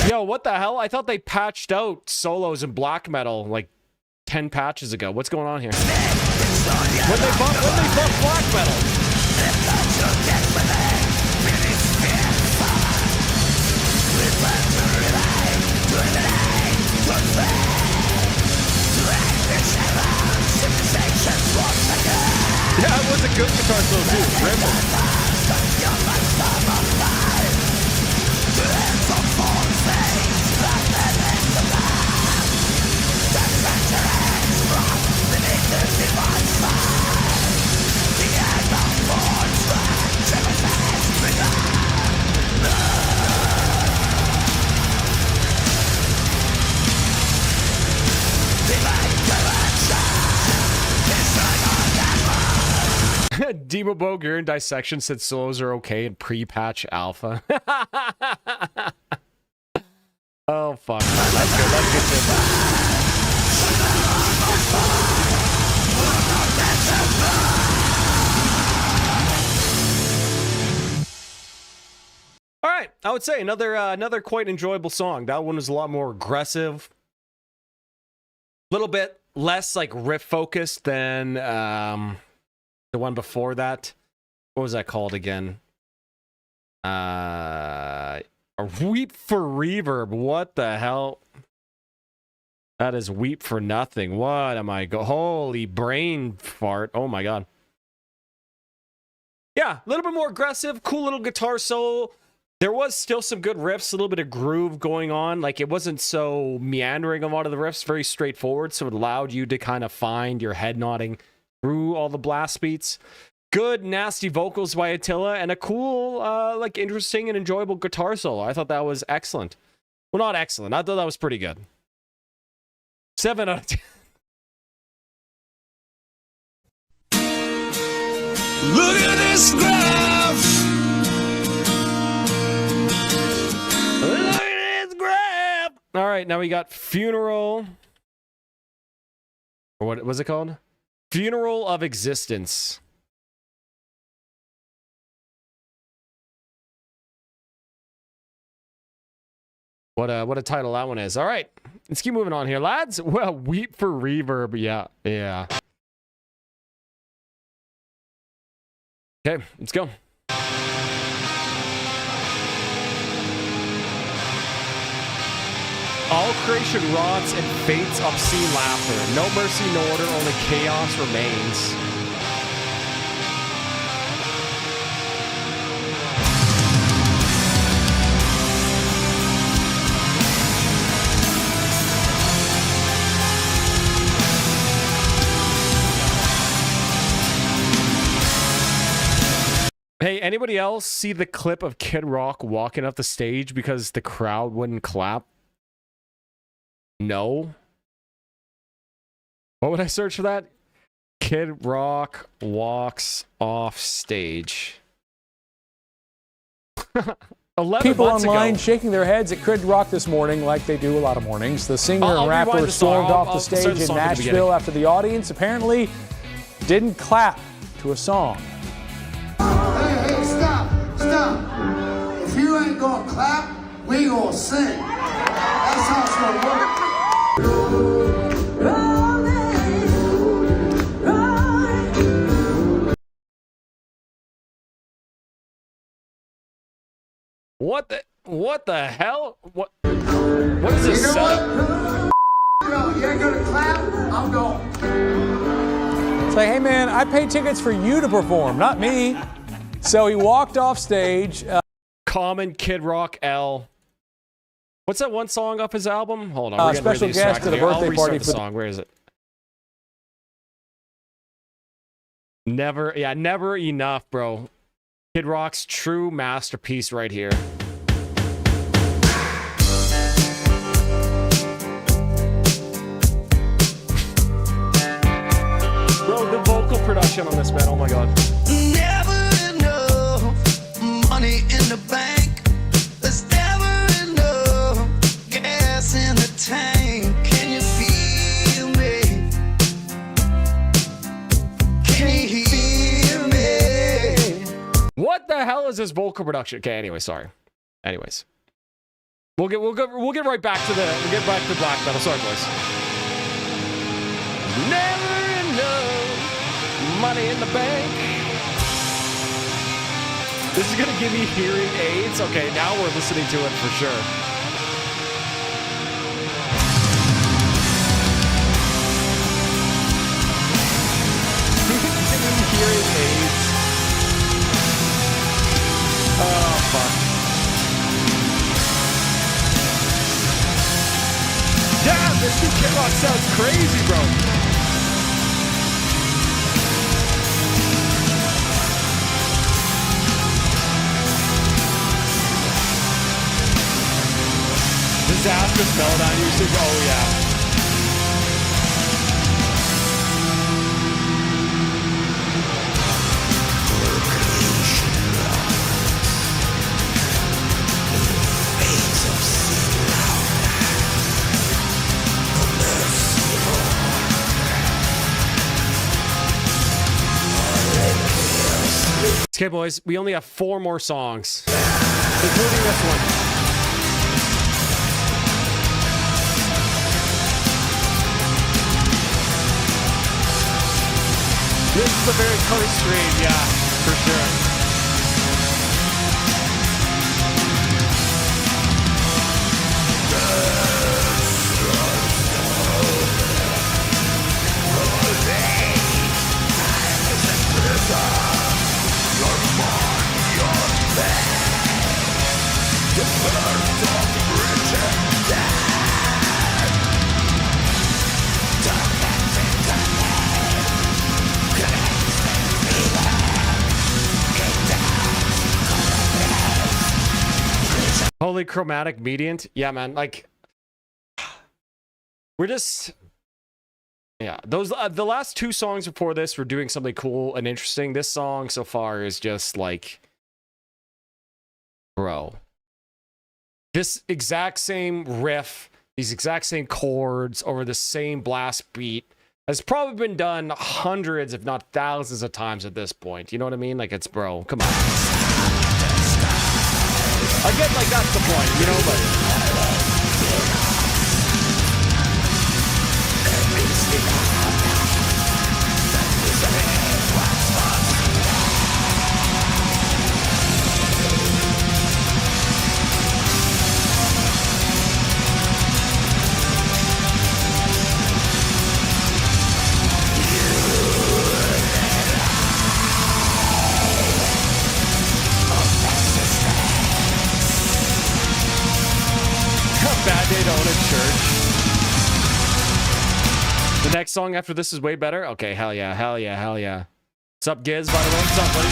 Speaker 1: Yo, what the hell? I thought they patched out solos in black metal like 10 patches ago. What's going on here? When they buff black metal? Yeah, it was a good guitar solo too. Rainbow. Demo Boger in Dissection said solos are okay in pre-patch alpha. Oh, fuck. Let's go. Let's get this. All right. I would say another quite enjoyable song. That one was a lot more aggressive. A little bit less like riff focused than the one before that. What was that called again? A Weep for Reverb. What the hell? That is Weep for Nothing. What am I holy brain fart. Oh my god. Yeah, a little bit more aggressive, cool little guitar solo. There was still some good riffs, a little bit of groove going on. Like, it wasn't so meandering a lot of the riffs, very straightforward, so it allowed you to kind of find your head nodding through all the blast beats. Good, nasty vocals by Attila, and a cool, like, interesting and enjoyable guitar solo. I thought that was excellent. Well, not excellent. I thought that was pretty good. 7 out of 10.
Speaker 5: Look at this graph.
Speaker 1: Look at this graph. All right, now we got Funeral. Or what was it called? Funeral of Existence. What a title that one is. All right, let's keep moving on here, lads. Well, Weep for Reverb. Yeah. Okay, let's go. All creation rots and fate's obscene laughter. No mercy, no order, only chaos remains. Hey, anybody else see the clip of Kid Rock walking up the stage because the crowd wouldn't clap? No? What would I search for that? Kid Rock walks off stage. 11
Speaker 6: People
Speaker 1: months
Speaker 6: online
Speaker 1: ago.
Speaker 6: shaking their heads at Kid Rock this morning like they do a lot of mornings. The singer
Speaker 1: I'll
Speaker 6: and rapper
Speaker 1: rewind the song.
Speaker 6: stormed off
Speaker 1: I'll
Speaker 6: the
Speaker 1: start
Speaker 6: stage
Speaker 1: the
Speaker 6: in
Speaker 1: song at the
Speaker 6: Nashville after the audience apparently didn't clap to a song.
Speaker 7: Hey, stop. If you ain't gonna clap, we gonna sing. That's how it's gonna work.
Speaker 1: What the hell? What is this
Speaker 7: You know
Speaker 1: setup?
Speaker 7: what? You ain't gonna clap, I'm going.
Speaker 6: It's like, hey man, I paid tickets for you to perform, not me. So he walked off stage.
Speaker 1: Common, Kid Rock, L. What's that one song off his album? Hold on. We're getting
Speaker 6: special
Speaker 1: really
Speaker 6: guest
Speaker 1: distracted
Speaker 6: at a
Speaker 1: here. I'll
Speaker 6: birthday
Speaker 1: restart
Speaker 6: party
Speaker 1: the
Speaker 6: for
Speaker 1: song. Where is it? Never, yeah, never enough, bro. Kid Rock's true masterpiece right here. Bro, the vocal production on this, man, oh my god.
Speaker 8: Never enough money in the bank. There's never enough gas in the tank. Can you feel me? Can you hear me?
Speaker 1: What the hell is this vocal production? Okay, anyway, sorry. Anyways. We'll get right back to black metal. Sorry, boys. Never enough money in the bank. This is gonna give me hearing aids. Okay, now we're listening to it for sure. Hearing aids. Oh fuck. Damn, this new Kid Rock sounds crazy, bro. Disastrous Melodyne usage, oh yeah. Okay, boys, we only have 4 more songs, including this one. This is a very close stream, yeah, for sure. Holy chromatic mediant. Yeah, man. Like, we're just, yeah. Those the last 2 songs before this were doing something cool and interesting. This song so far is just like, bro. This exact same riff, these exact same chords over the same blast beat has probably been done hundreds, if not thousands of times at this point. You know what I mean? Like, it's, bro, come on. I get, like, that's the point, you know, but... Bad day to own a church. The next song after this is way better? Okay, hell yeah, hell yeah, hell yeah. What's up, Giz, by the way? What's up, buddy?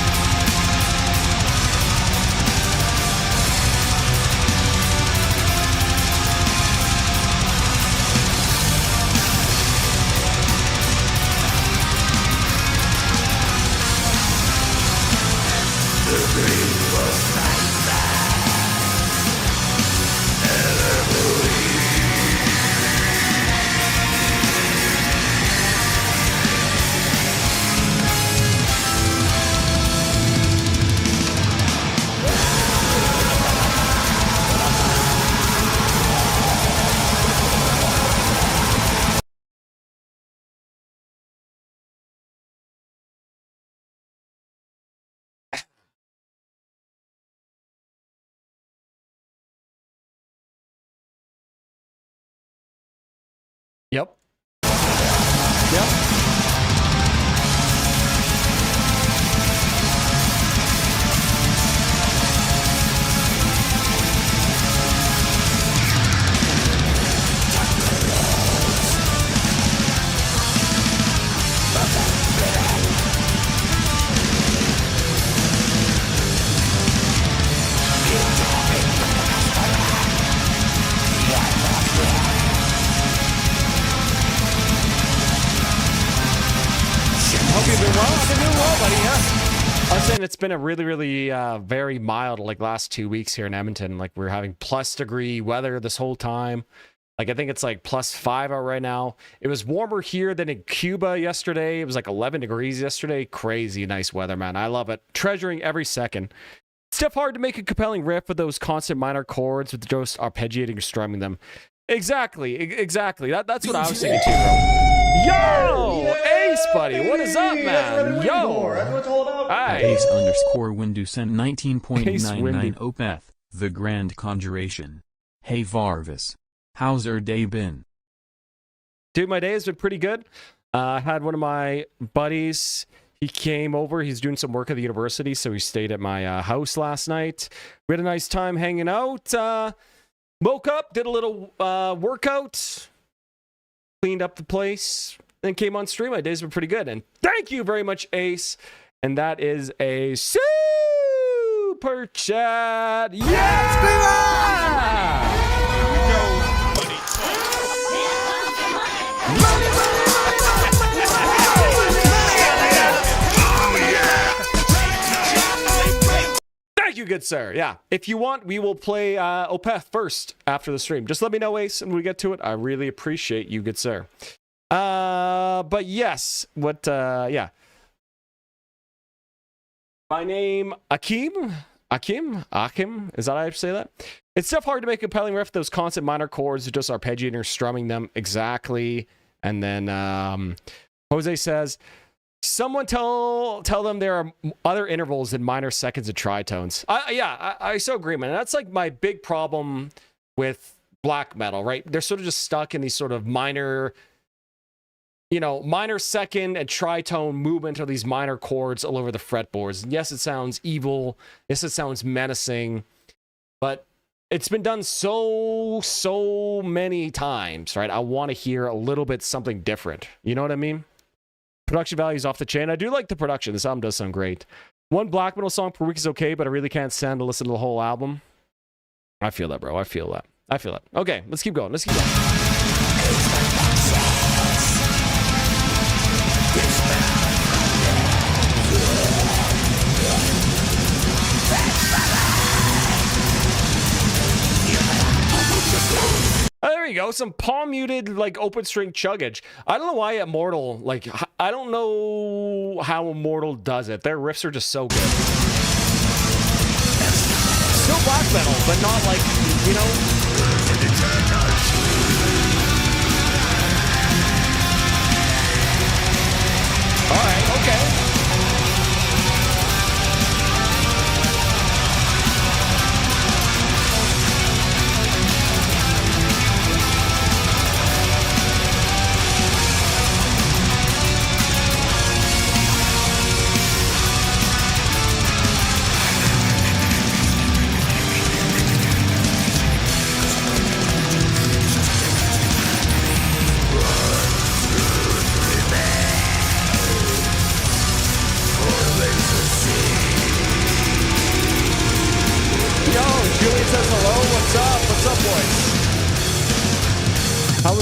Speaker 1: Yep. Yep. well, buddy. Yeah. I was saying it's been a really, very mild, like, last 2 weeks here in Edmonton. Like, we're having +degree weather this whole time. Like, I think it's like +5 out right now. It was warmer here than in Cuba yesterday. It was like 11 degrees yesterday. Crazy nice weather, man. I love it. Treasuring every second. It's tough hard to make a compelling riff with those constant minor chords with just arpeggiating or strumming them. Exactly. That's what I was thinking too, bro. Yo! Ace, buddy. What is up, man? Yo!
Speaker 4: That's what it's all about.
Speaker 1: Hi.
Speaker 2: Ace_Windu sent
Speaker 1: Ace
Speaker 2: 19.99
Speaker 1: Windu.
Speaker 2: Opeth, The Grand Conjuration. Hey Varvis. How's your day been?
Speaker 1: Dude, my day has been pretty good. I had one of my buddies. He came over. He's doing some work at the university, so he stayed at my house last night. We had a nice time hanging out. Woke up, did a little workout, cleaned up the place, then came on stream. My day's been pretty good. And thank you very much, Ace. And that is a super chat. Yes, baby! Thank you, good sir. Yeah, if you want, we will play Opeth first after the stream. Just let me know, Ace, and we get to it. I really appreciate you, good sir. But yes, yeah. My name, Akim, is that how I say that? It's tough hard to make a compelling riff, those constant minor chords, just arpeggiating or strumming them. Exactly. And then Jose says, someone tell them there are other intervals in minor seconds of tritones. I so agree, man. That's like my big problem with black metal, right? They're sort of just stuck in these sort of minor second and tritone movement of these minor chords all over the fretboards. And yes, it sounds evil. Yes, it sounds menacing. But it's been done so many times, right? I want to hear a little bit something different. You know what I mean? Production value is off the chain. I do like the production. This album does sound great. One black metal song per week is okay, but I really can't stand to listen to the whole album. I feel that, bro. I feel that. Okay, let's keep going. Oh, there you go. Some palm muted, like, open string chuggage. I don't know why Immortal, like, I don't know how Immortal does it. Their riffs are just so good. Still black metal, but not like, you know. All right, okay.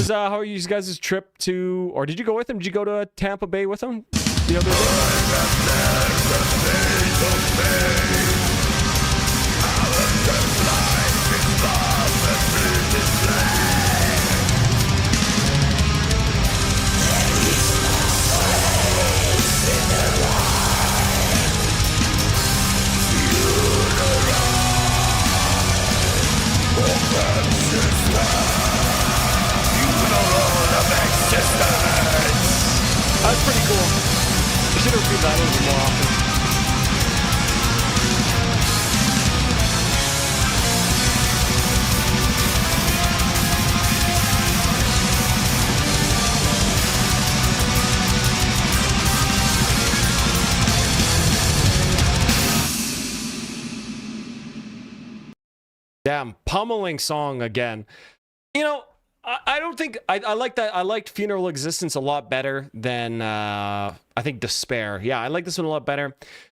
Speaker 1: How are you guys' trip to, or did you go with him? Did you go to Tampa Bay with him the other That's pretty cool. You should repeat that a little bit more often. Damn, pummeling song again. You know, I don't think I like that. I liked Funeral Existence a lot better than I think Despair. Yeah, I like this one a lot better.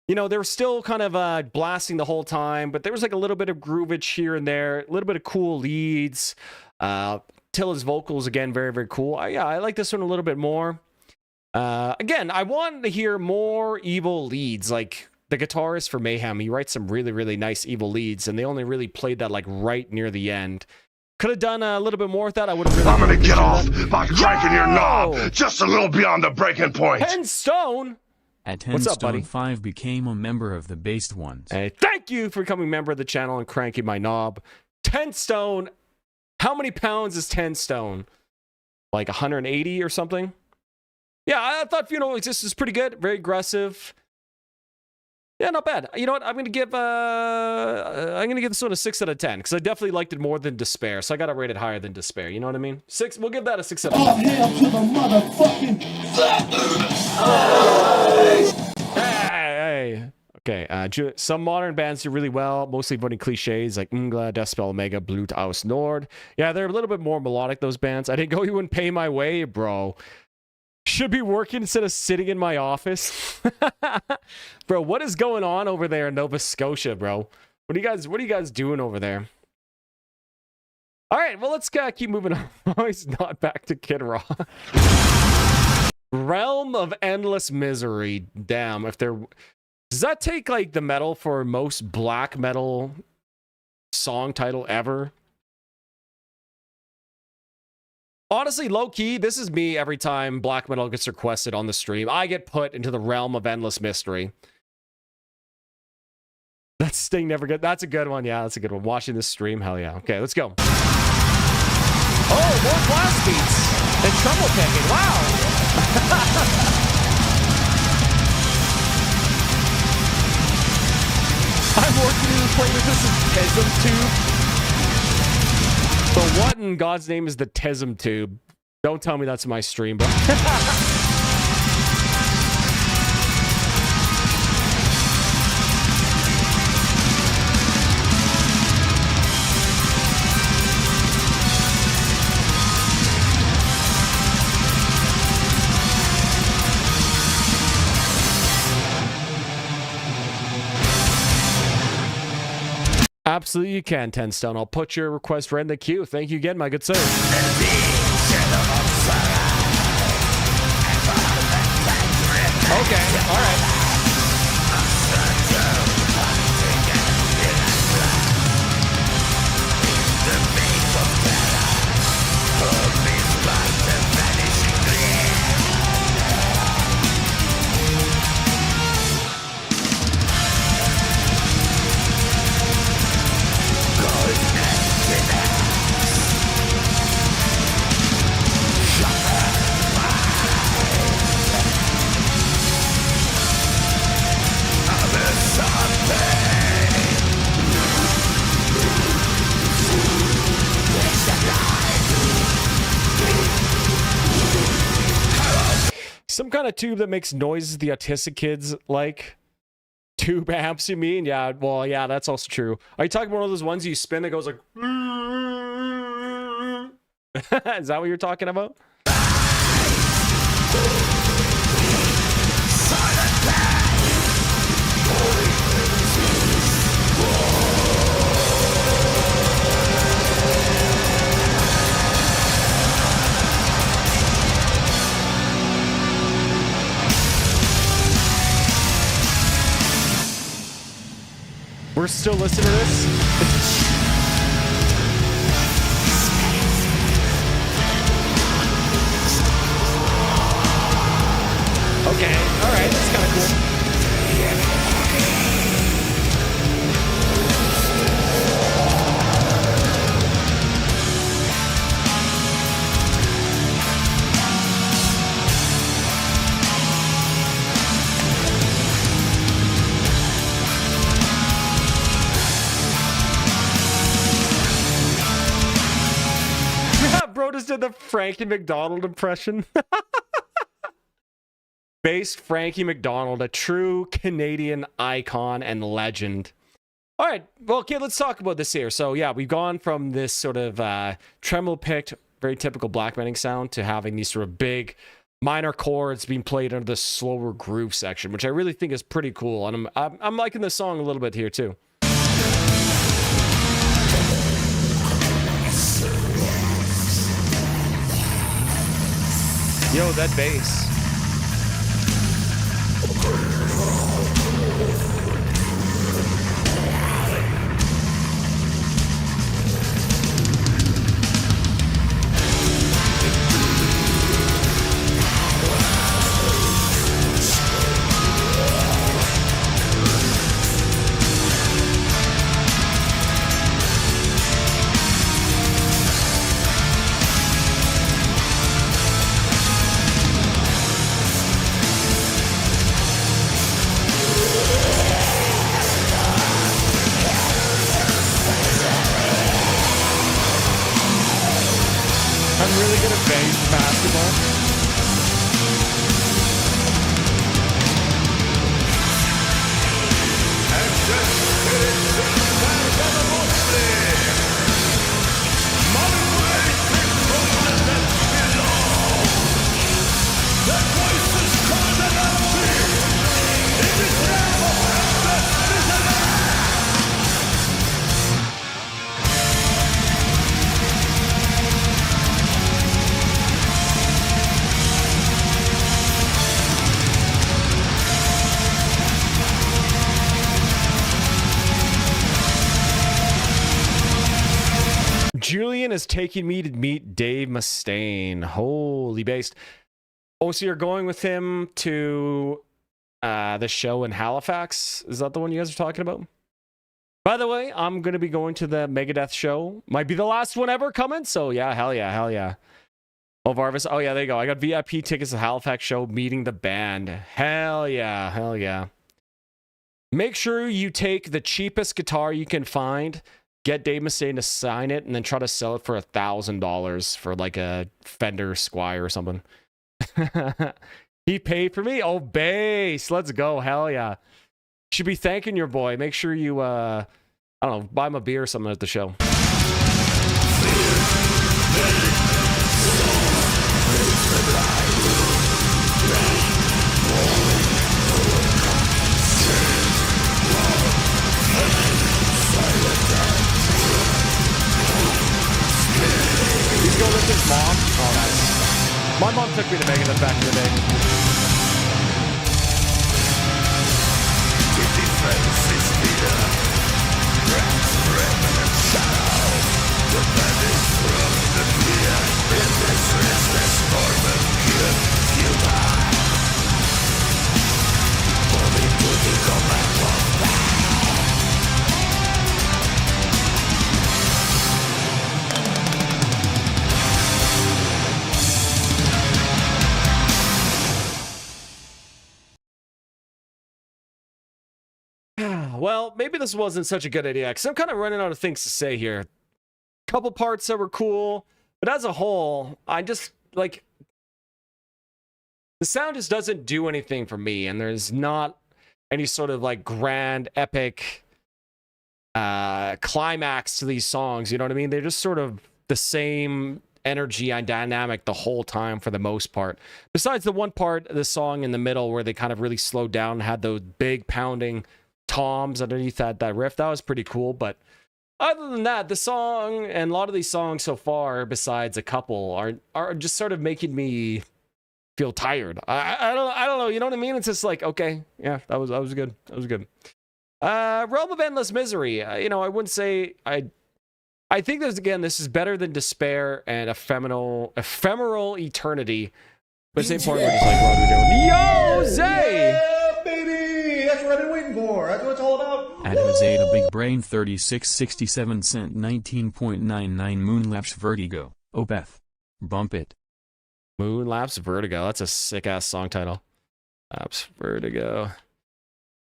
Speaker 1: You know, they were still kind of blasting the whole time, but there was like a little bit of groovage here and there, a little bit of cool leads. Tilla's vocals again, very, very cool. Yeah, I like this one a little bit more. Again, I wanted to hear more evil leads. Like the guitarist for Mayhem, he writes some really, really nice evil leads, and they only really played that like right near the end. Could have done a little bit more with that. I would have really.
Speaker 9: I'm gonna get off by cranking your knob just a little beyond the breaking point.
Speaker 1: 10 Stone.
Speaker 2: At 10
Speaker 1: What's up,
Speaker 2: Stone
Speaker 1: buddy?
Speaker 2: 5 became a member of the Based Ones.
Speaker 1: Hey, thank you for becoming a member of the channel and cranking my knob. 10 Stone. How many pounds is 10 Stone? Like 180 or something? Yeah, I thought Funeral Exists was pretty good. Very aggressive. Yeah, not bad. You know what? I'm gonna give this one a 6 out of 10 because I definitely liked it more than Despair. So I gotta rate it higher than Despair. You know what I mean? 6. We'll give that a 6 out of 10.
Speaker 7: Oh, hell to the motherfucking
Speaker 1: Hey. Okay. Some modern bands do really well, mostly voting cliches like Ngla, Deathspell, Omega, Blut, Aus Nord. Yeah, they're a little bit more melodic. Those bands. I didn't go. You wouldn't pay my way, bro. Should be working instead of sitting in my office. Bro, what is going on over there in Nova Scotia, bro? What are you guys doing over there? All right, well, let's keep moving on. He's not back to Kid Rock. Realm of Endless Misery. Damn, if there... Does that take, like, the medal for most black metal song title ever? Honestly, low-key, this is me every time black metal gets requested on the stream. I get put into the realm of endless mystery. That Sting never good. That's a good one. Yeah, that's a good one. Watching this stream, hell yeah. Okay, let's go. Oh, more blast beats and trouble picking. Wow. I'm working in the play with this Tesm Tube. But what in God's name is the Tesm Tube? Don't tell me that's my stream, bro. Absolutely, you can, 10 Stone. I'll put your request right in the queue. Thank you again, my good sir. Okay, all right. Some kind of tube that makes noises the autistic kids like. Tube amps, you mean? Yeah, well, yeah, that's also true. Are you talking about one of those ones you spin that goes like... Is that what you're talking about? We're still listening to this? Okay, alright, that's kind of cool. Bro just did the Frankie McDonald impression. Bass Frankie McDonald, a true Canadian icon and legend. All right, well, okay, let's talk about this here. So yeah, we've gone from this sort of tremolo picked, very typical black metal sound to having these sort of big minor chords being played under the slower groove section, which I really think is pretty cool. And I'm liking this song a little bit here too. Yo, that bass. basketball. Julian is taking me to meet Dave Mustaine. Holy based. Oh, so you're going with him to the show in Halifax? Is that the one you guys are talking about? By the way, I'm going to be going to the Megadeth show. Might be the last one ever coming. So yeah, hell yeah, hell yeah. Oh, Varvis. Oh yeah, there you go. I got VIP tickets to the Halifax show, meeting the band. Hell yeah, hell yeah. Make sure you take the cheapest guitar you can find. Get Dave Mustaine to sign it and then try to sell it for $1,000 for like a Fender Squire or something. He paid for me? Oh, bass. Let's go. Hell yeah. Should be thanking your boy. Make sure you, I don't know, buy him a beer or something at the show. He's going with his mom. Oh, nice. My mom took me to Megadeth back in the day. Well, maybe this wasn't such a good idea because I'm kind of running out of things to say here. Couple parts that were cool, but as a whole, I just like the sound just doesn't do anything for me, and there's not any sort of like grand epic climax to these songs. You know what I mean? They're just sort of the same energy and dynamic the whole time for the most part. Besides the one part of the song in the middle where they kind of really slowed down and had those big pounding toms underneath that riff. That was pretty cool, but other than that, the song and a lot of these songs so far, besides a couple, are just sort of making me feel tired. I don't know. You know what I mean? It's just like, okay, yeah, that was good. That was good. Realm of Endless Misery. You know, I wouldn't say I think this is better than Despair and Ephemeral Eternity. But same point, we're just like, what are we doing? Yo, Zay!
Speaker 4: Yeah, baby! That's what I've been waiting for. That's what it's all about.
Speaker 2: At Jose the Big Brain 3667 cent 19.99 Moonlapse Vertigo. Oh Beth. Bump it.
Speaker 1: Moonlapse Vertigo. That's a sick-ass song title. Lapse Vertigo.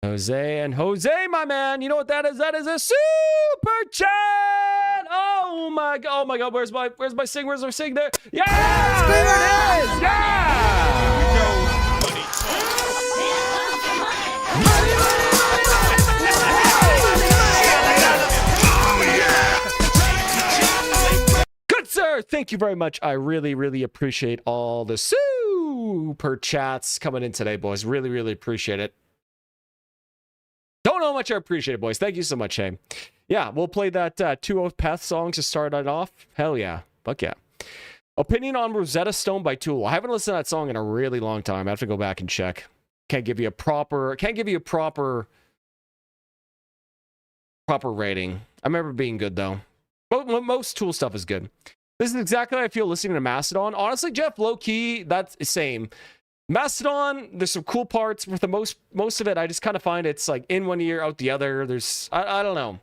Speaker 1: Jose and Jose, my man. You know what that is? That is a super chat! Oh my god. Where's my sing? Where's our sing there? Yeah! There it is! Yeah! Good sir, thank you very much. I really appreciate all the super chats coming in today, boys. Really appreciate it. Don't know how much I appreciate it, boys. Thank you so much, hey. Yeah, we'll play that 2 Oath Path song to start it off. Hell yeah. Fuck yeah. Opinion on Rosetta Stone by Tool. I haven't listened to that song in a really long time. I have to go back and check. Can't give you a proper rating. I remember it being good though. But most Tool stuff is good. This is exactly how I feel listening to Mastodon. Honestly, Jeff, low key, that's the same. Mastodon, there's some cool parts. With the most of it, I just kind of find it's like in one ear, out the other. There's I don't know.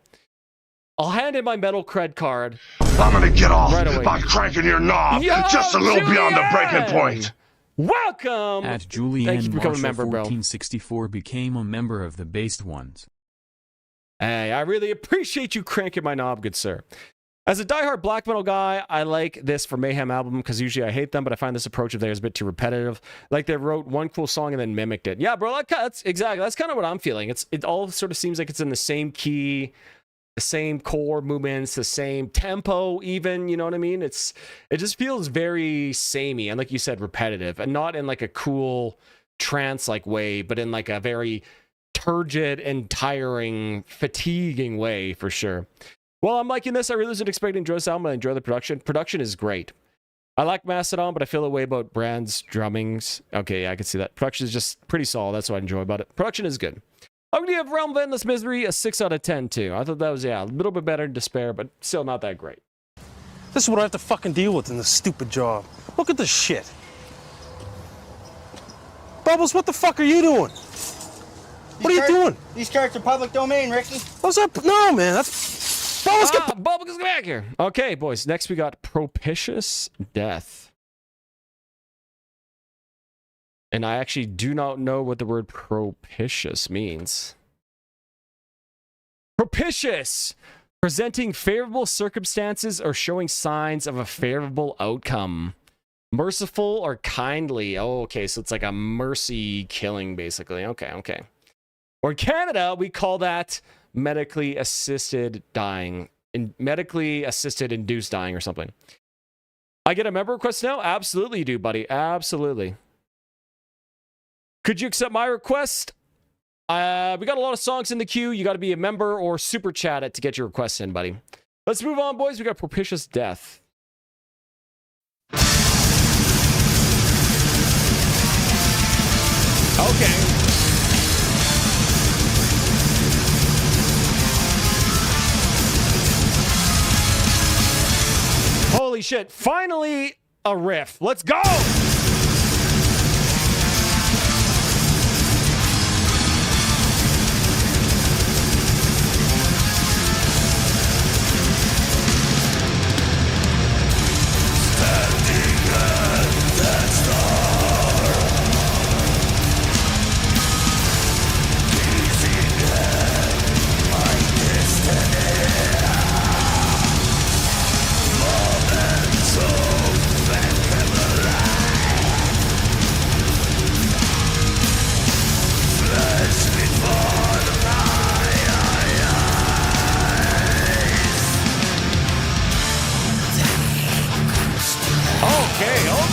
Speaker 1: I'll hand in my metal cred card.
Speaker 9: I'm gonna get off
Speaker 1: right away
Speaker 9: by cranking your knob just a little beyond the breaking point.
Speaker 1: Welcome.
Speaker 2: At Julian
Speaker 1: Thank you for becoming a
Speaker 2: Marshall
Speaker 1: member, bro.
Speaker 2: 1464 became a member of the Based Ones.
Speaker 1: Hey, I really appreciate you cranking my knob, good sir. As a diehard black metal guy, I like this for Mayhem album because usually I hate them, but I find this approach of theirs a bit too repetitive. Like they wrote one cool song and then mimicked it. Yeah, bro, that's exactly. That's kind of what I'm feeling. It all sort of seems like it's in the same key, the same chord movements, the same tempo, even. You know what I mean? It just feels very samey and, like you said, repetitive, and not in like a cool trance-like way, but in like a very turgid and tiring, fatiguing way for sure. Well, I'm liking this. I really wasn't expecting to enjoy this album. I enjoy the production. Production is great. I like Mastodon, but I feel a way about Brand's drummings. Okay, yeah, I can see that. Production is just pretty solid. That's what I enjoy about it. Production is good. I'm going to give Realm of Endless Misery a 6 out of 10, too. I thought that was, yeah, a little bit better than Despair, but still not that great.
Speaker 10: This is what I have to fucking deal with in this stupid job. Look at this shit. Bubbles, what the fuck are you doing? What are you doing?
Speaker 11: These charts are public domain, Ricky.
Speaker 10: What's up? No, man, that's...
Speaker 1: Bubbles, get back here. Okay, boys. Next, we got Propitious Death. And I actually do not know what the word propitious means. Propitious! Presenting favorable circumstances or showing signs of a favorable outcome. Merciful or kindly. Oh, okay, so it's like a mercy killing, basically. Okay. Or in Canada, we call that medically assisted dying, medically assisted induced dying or something. I get a member request now? Absolutely you do, buddy. Absolutely. Could you accept my request? We got a lot of songs in the queue. You got to be a member or super chat it to get your request in, buddy. Let's move on, boys. We got Propitious Death. Okay. Holy shit. Finally, a riff. Let's go!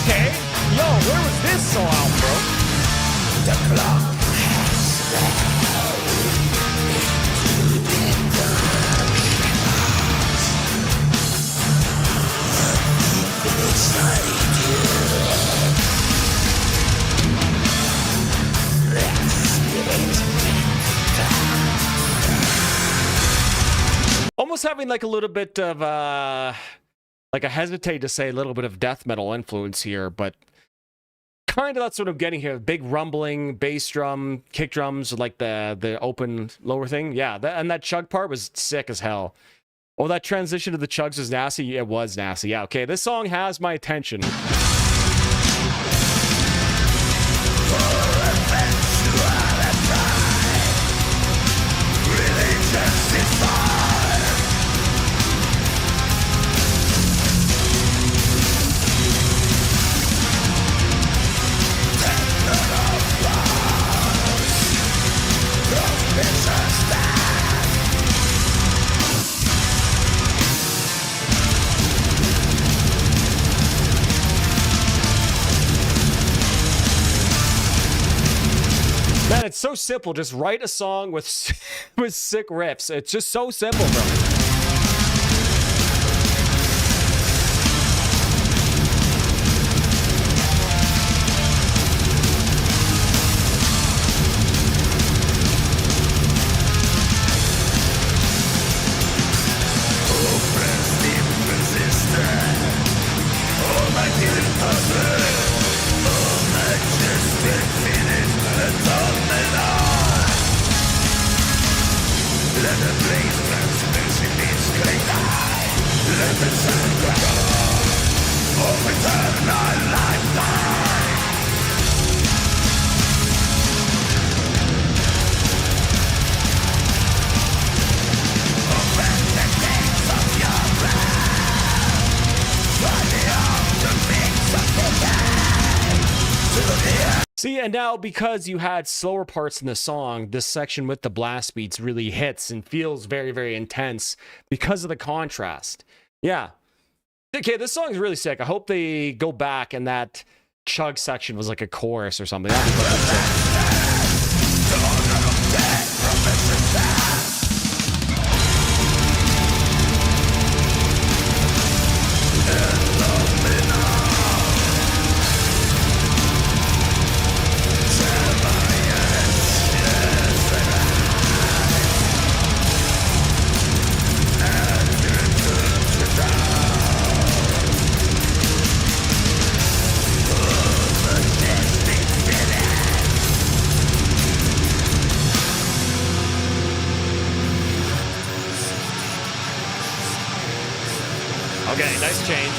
Speaker 1: Okay. Yo, where was this song out, bro? The clock almost having like a little bit of like I hesitate to say a little bit of death metal influence here, but kind of that's what I'm getting here. Big rumbling, bass drum, kick drums, like the open lower thing. Yeah, and that chug part was sick as hell. Oh, that transition to the chugs was nasty. It was nasty. Yeah, okay, this song has my attention. Man, it's so simple. Just write a song with sick riffs. It's just so simple, bro. See, and now because you had slower parts in the song, this section with the blast beats really hits and feels very, very intense because of the contrast. Yeah. Okay, this song is really sick. I hope they go back and that chug section was like a chorus or something. That'd be fucking sick. Okay, nice change.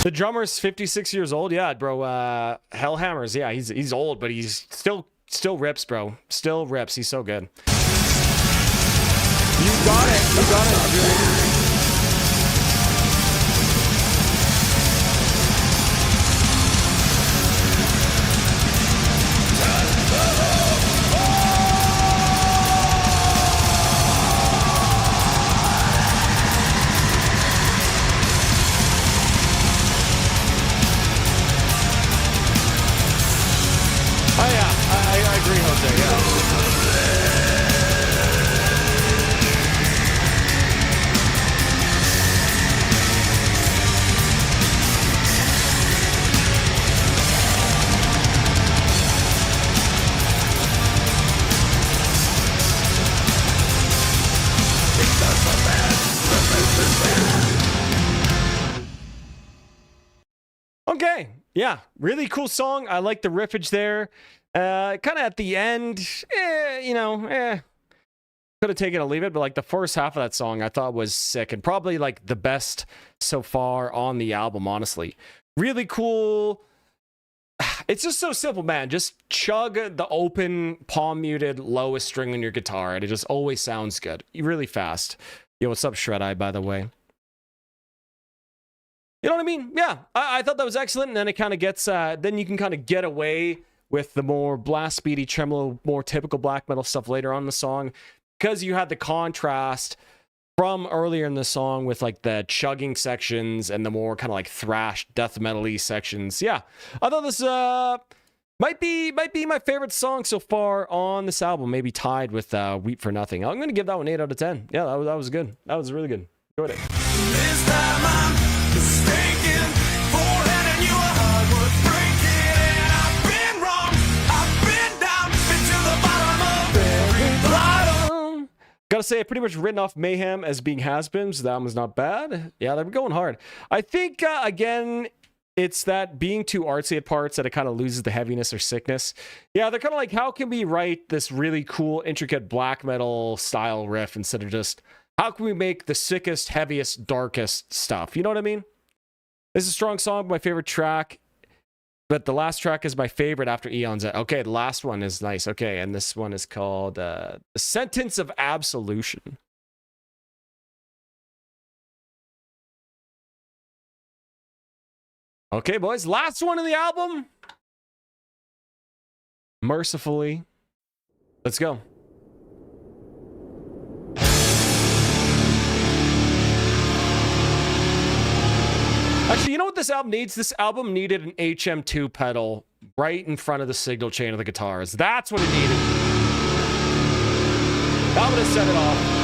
Speaker 1: The drummer's 56 years old. Yeah, bro. Hellhammer's. Yeah, he's old, but he's still rips, bro. Still rips. He's so good. You got it. You got it. Okay, yeah, really cool song. I like the riffage there. Kind of at the end, could have taken a leave it, but like the first half of that song I thought was sick and probably like the best so far on the album, honestly. Really cool. It's just so simple, man. Just chug the open, palm muted, lowest string on your guitar, and it just always sounds good. Really fast. Yo, what's up, Shred-Eye, by the way? You know what I mean? Yeah, I thought that was excellent, and then it kind of gets, then you can kind of get away with the more blast beaty, tremolo, more typical black metal stuff later on in the song, because you had the contrast from earlier in the song with like the chugging sections and the more kind of like thrash, death metal-y sections. Yeah, I thought this might be my favorite song so far on this album, maybe tied with Weep for Nothing. I'm going to give that one 8 out of 10. Yeah, that was good. That was really good. Go with it.
Speaker 8: This time I'm mistaken for handing you a heart worth breaking. And I've been wrong, I've been down, been to the bottom of every bottom.
Speaker 1: Gotta say, I've pretty much written off Mayhem as being has-been, so that one's not bad. Yeah, they're going hard. I think, again, it's that being too artsy at parts that it kind of loses the heaviness or sickness. Yeah, they're kind of like, how can we write this really cool, intricate black metal style riff instead of just, how can we make the sickest, heaviest, darkest stuff? You know what I mean? This is a strong song, my favorite track. But the last track is my favorite after Eon's. Okay, the last one is nice. Okay, and this one is called The Sentence of Absolution. Okay, boys, last one of the album. Mercifully. Let's go. Actually, you know what this album needs? This album needed an HM2 pedal right in front of the signal chain of the guitars. That's what it needed. That would have set it off.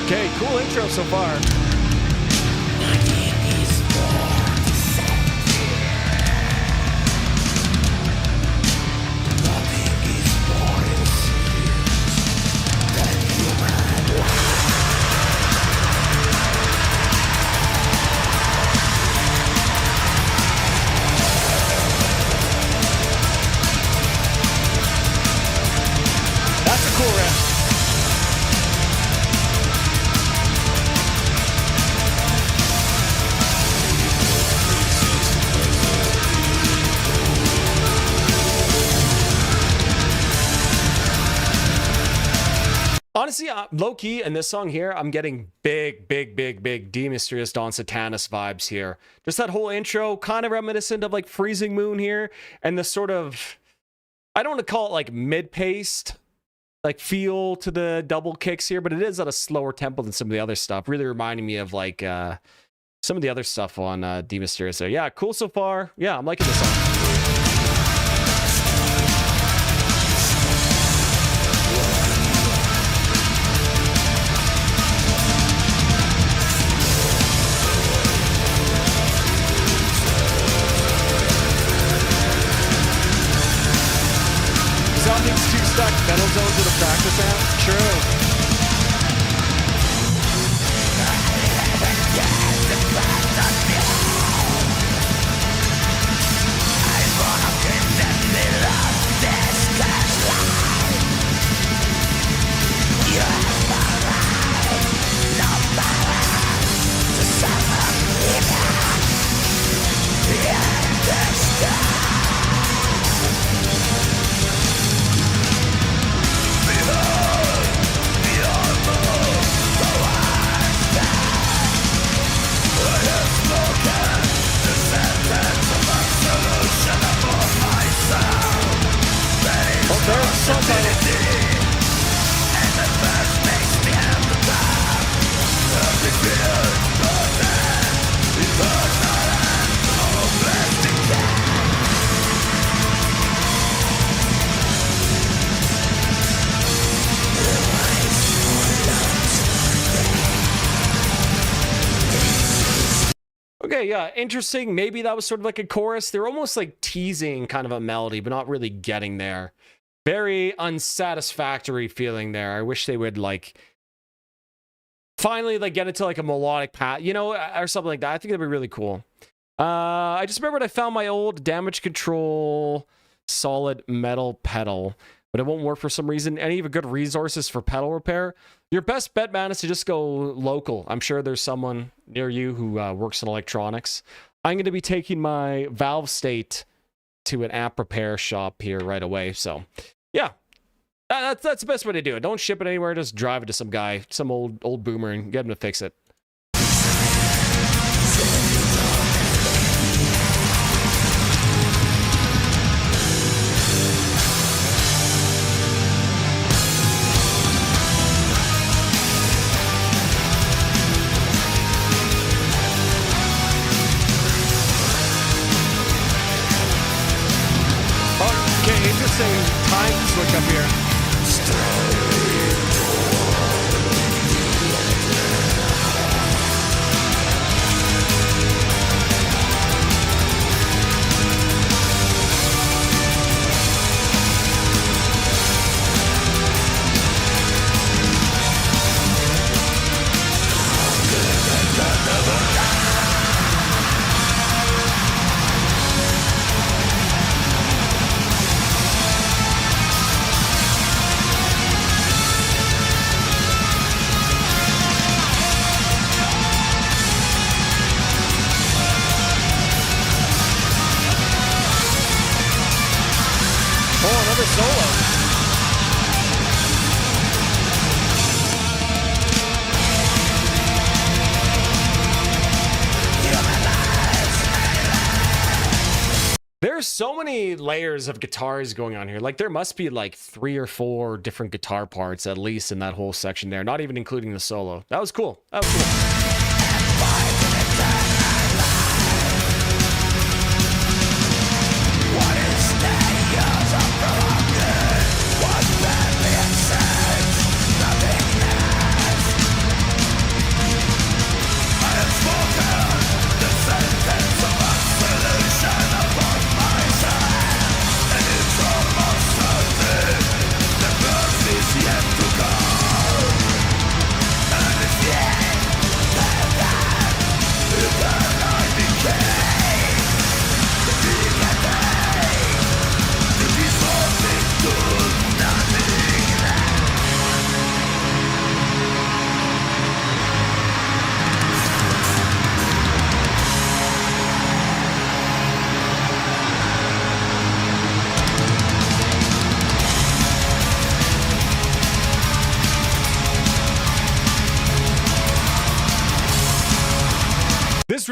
Speaker 1: Okay, cool intro so far. That's a cool riff. Honestly, low-key, in this song here, I'm getting big D Mysterious Dawn Satanas vibes here. Just that whole intro, kind of reminiscent of like Freezing Moon here, and the sort of, I don't want to call it like mid-paced, like feel to the double kicks here, but it is at a slower tempo than some of the other stuff, really reminding me of like some of the other stuff on D Mysterious there. Yeah, cool so far. Yeah, I'm liking this song. Something's too stuck. Metal zones with a practice amp? True. Okay, yeah, interesting. Maybe that was sort of like a chorus. They're almost like teasing kind of a melody, but not really getting there. Very unsatisfactory feeling there. I wish they would like finally like get into like a melodic path, you know, or something like that. I think that'd be really cool. I just remembered I found my old Damage Control solid metal pedal, but it won't work for some reason. Any of good resources for pedal repair? Your best bet, man, is to just go local. I'm sure there's someone near you who works in electronics. I'm going to be taking my valve state to an amp repair shop here right away. So, yeah, that's the best way to do it. Don't ship it anywhere. Just drive it to some guy, some old boomer, and get him to fix it. Interesting time switch up here. There's so many layers of guitars going on here. Like there must be like 3 or 4 different guitar parts at least in that whole section there, not even including the solo. That was cool. That was cool.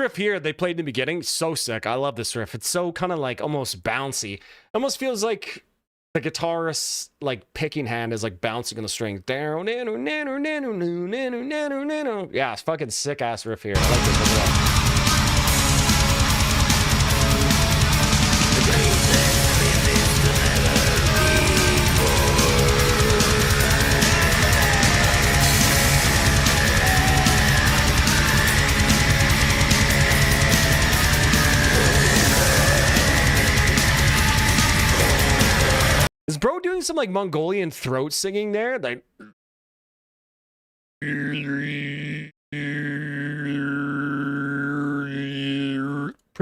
Speaker 1: riff here they played in the beginning, so sick. I love this riff. It's so kind of like almost bouncy. Almost feels like the guitarist's like picking hand is like bouncing on the strings. Down, yeah, it's fucking sick ass riff here. I like this as well. Is bro doing some like Mongolian throat singing there? Like pretty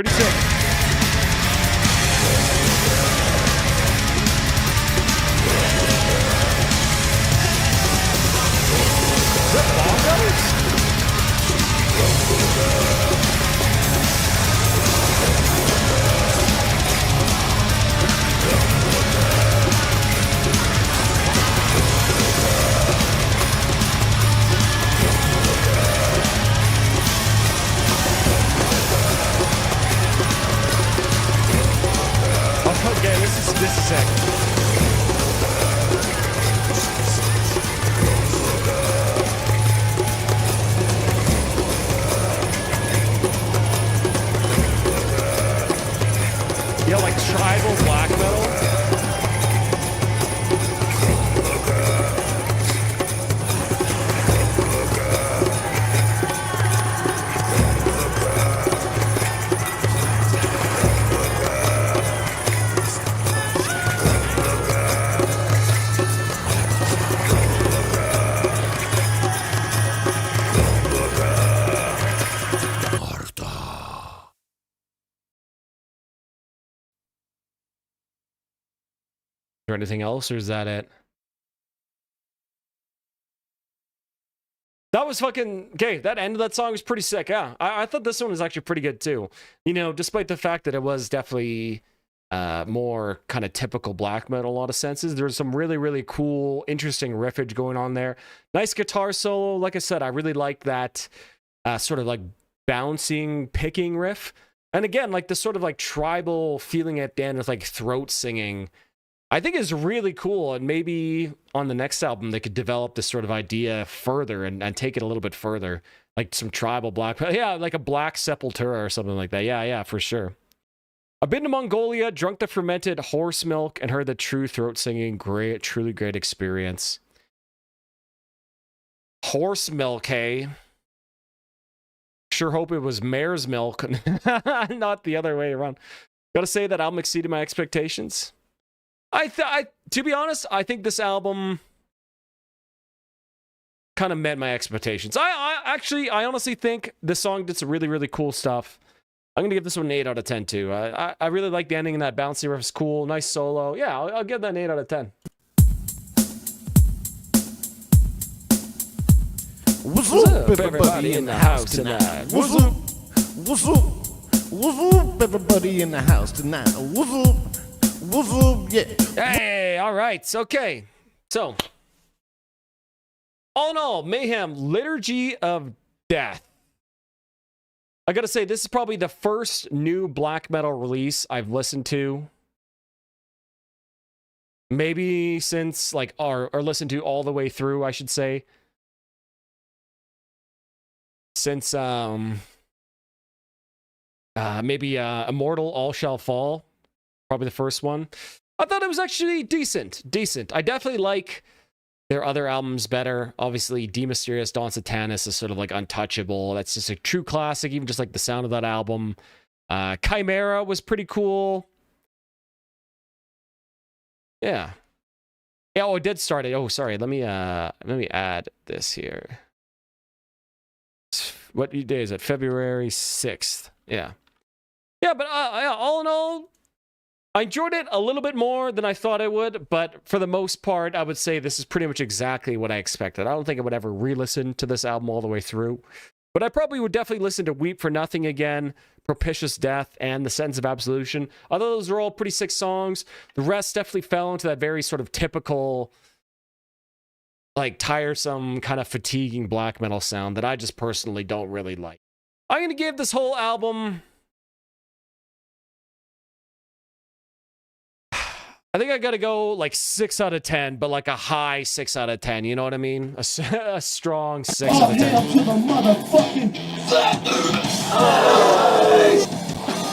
Speaker 1: sick. Is that bongos? Okay, this is sick. You know, like tribal black metal. Or anything else, or is that it? That was fucking okay. That end of that song was pretty sick. Yeah, I thought this one was actually pretty good too. You know, despite the fact that it was definitely more kind of typical black metal in a lot of senses. There's some really, really cool, interesting riffage going on there. Nice guitar solo. Like I said, I really like that sort of like bouncing, picking riff. And again, like the sort of like tribal feeling at the end with like throat singing, I think is really cool. And maybe on the next album, they could develop this sort of idea further and take it a little bit further. Like some tribal black, yeah, like a Black Sepultura or something like that. Yeah, for sure. I've been to Mongolia, drunk the fermented horse milk, and heard the true throat singing. Great, truly great experience. Horse milk, hey? Sure hope it was mare's milk, not the other way around. Gotta say that album exceeded my expectations. To be honest, I think this album kind of met my expectations. I honestly think this song did some really, really cool stuff. I'm gonna give this one an 8 out of 10 too. I really like the ending and that bouncy riff is cool. Nice solo. Yeah, I'll give that an 8 out of 10.
Speaker 5: What's up, everybody in the house tonight? What's up? What's up? What's up, everybody in the house tonight? What's up? What's up? Yeah.
Speaker 1: Hey, all right. Okay. So, all in all, Mayhem, Liturgy of Death. I gotta say, this is probably the first new black metal release I've listened to. Maybe since, like, or listened to all the way through, I should say. Since, maybe Immortal All Shall Fall. Probably the first one. I thought it was actually decent. I definitely like their other albums better. Obviously, De Mysteriis Dawn Satanis is sort of like untouchable. That's just a true classic, even just like the sound of that album. Chimera was pretty cool. Yeah. Yeah, oh, it did start it. Oh, sorry. Let me add this here. What day is it? February 6th. Yeah. Yeah, but yeah, all in all, I enjoyed it a little bit more than I thought I would, but for the most part, I would say this is pretty much exactly what I expected. I don't think I would ever re-listen to this album all the way through, but I probably would definitely listen to Weep for Nothing again, Propitious Death, and The Sentence of Absolution. Although those are all pretty sick songs, the rest definitely fell into that very sort of typical, like tiresome, kind of fatiguing black metal sound that I just personally don't really like. I'm going to give this whole album... I think I got to go like 6 out of 10, but like a high 6 out of 10. You know what I mean? A strong 6 out of 10.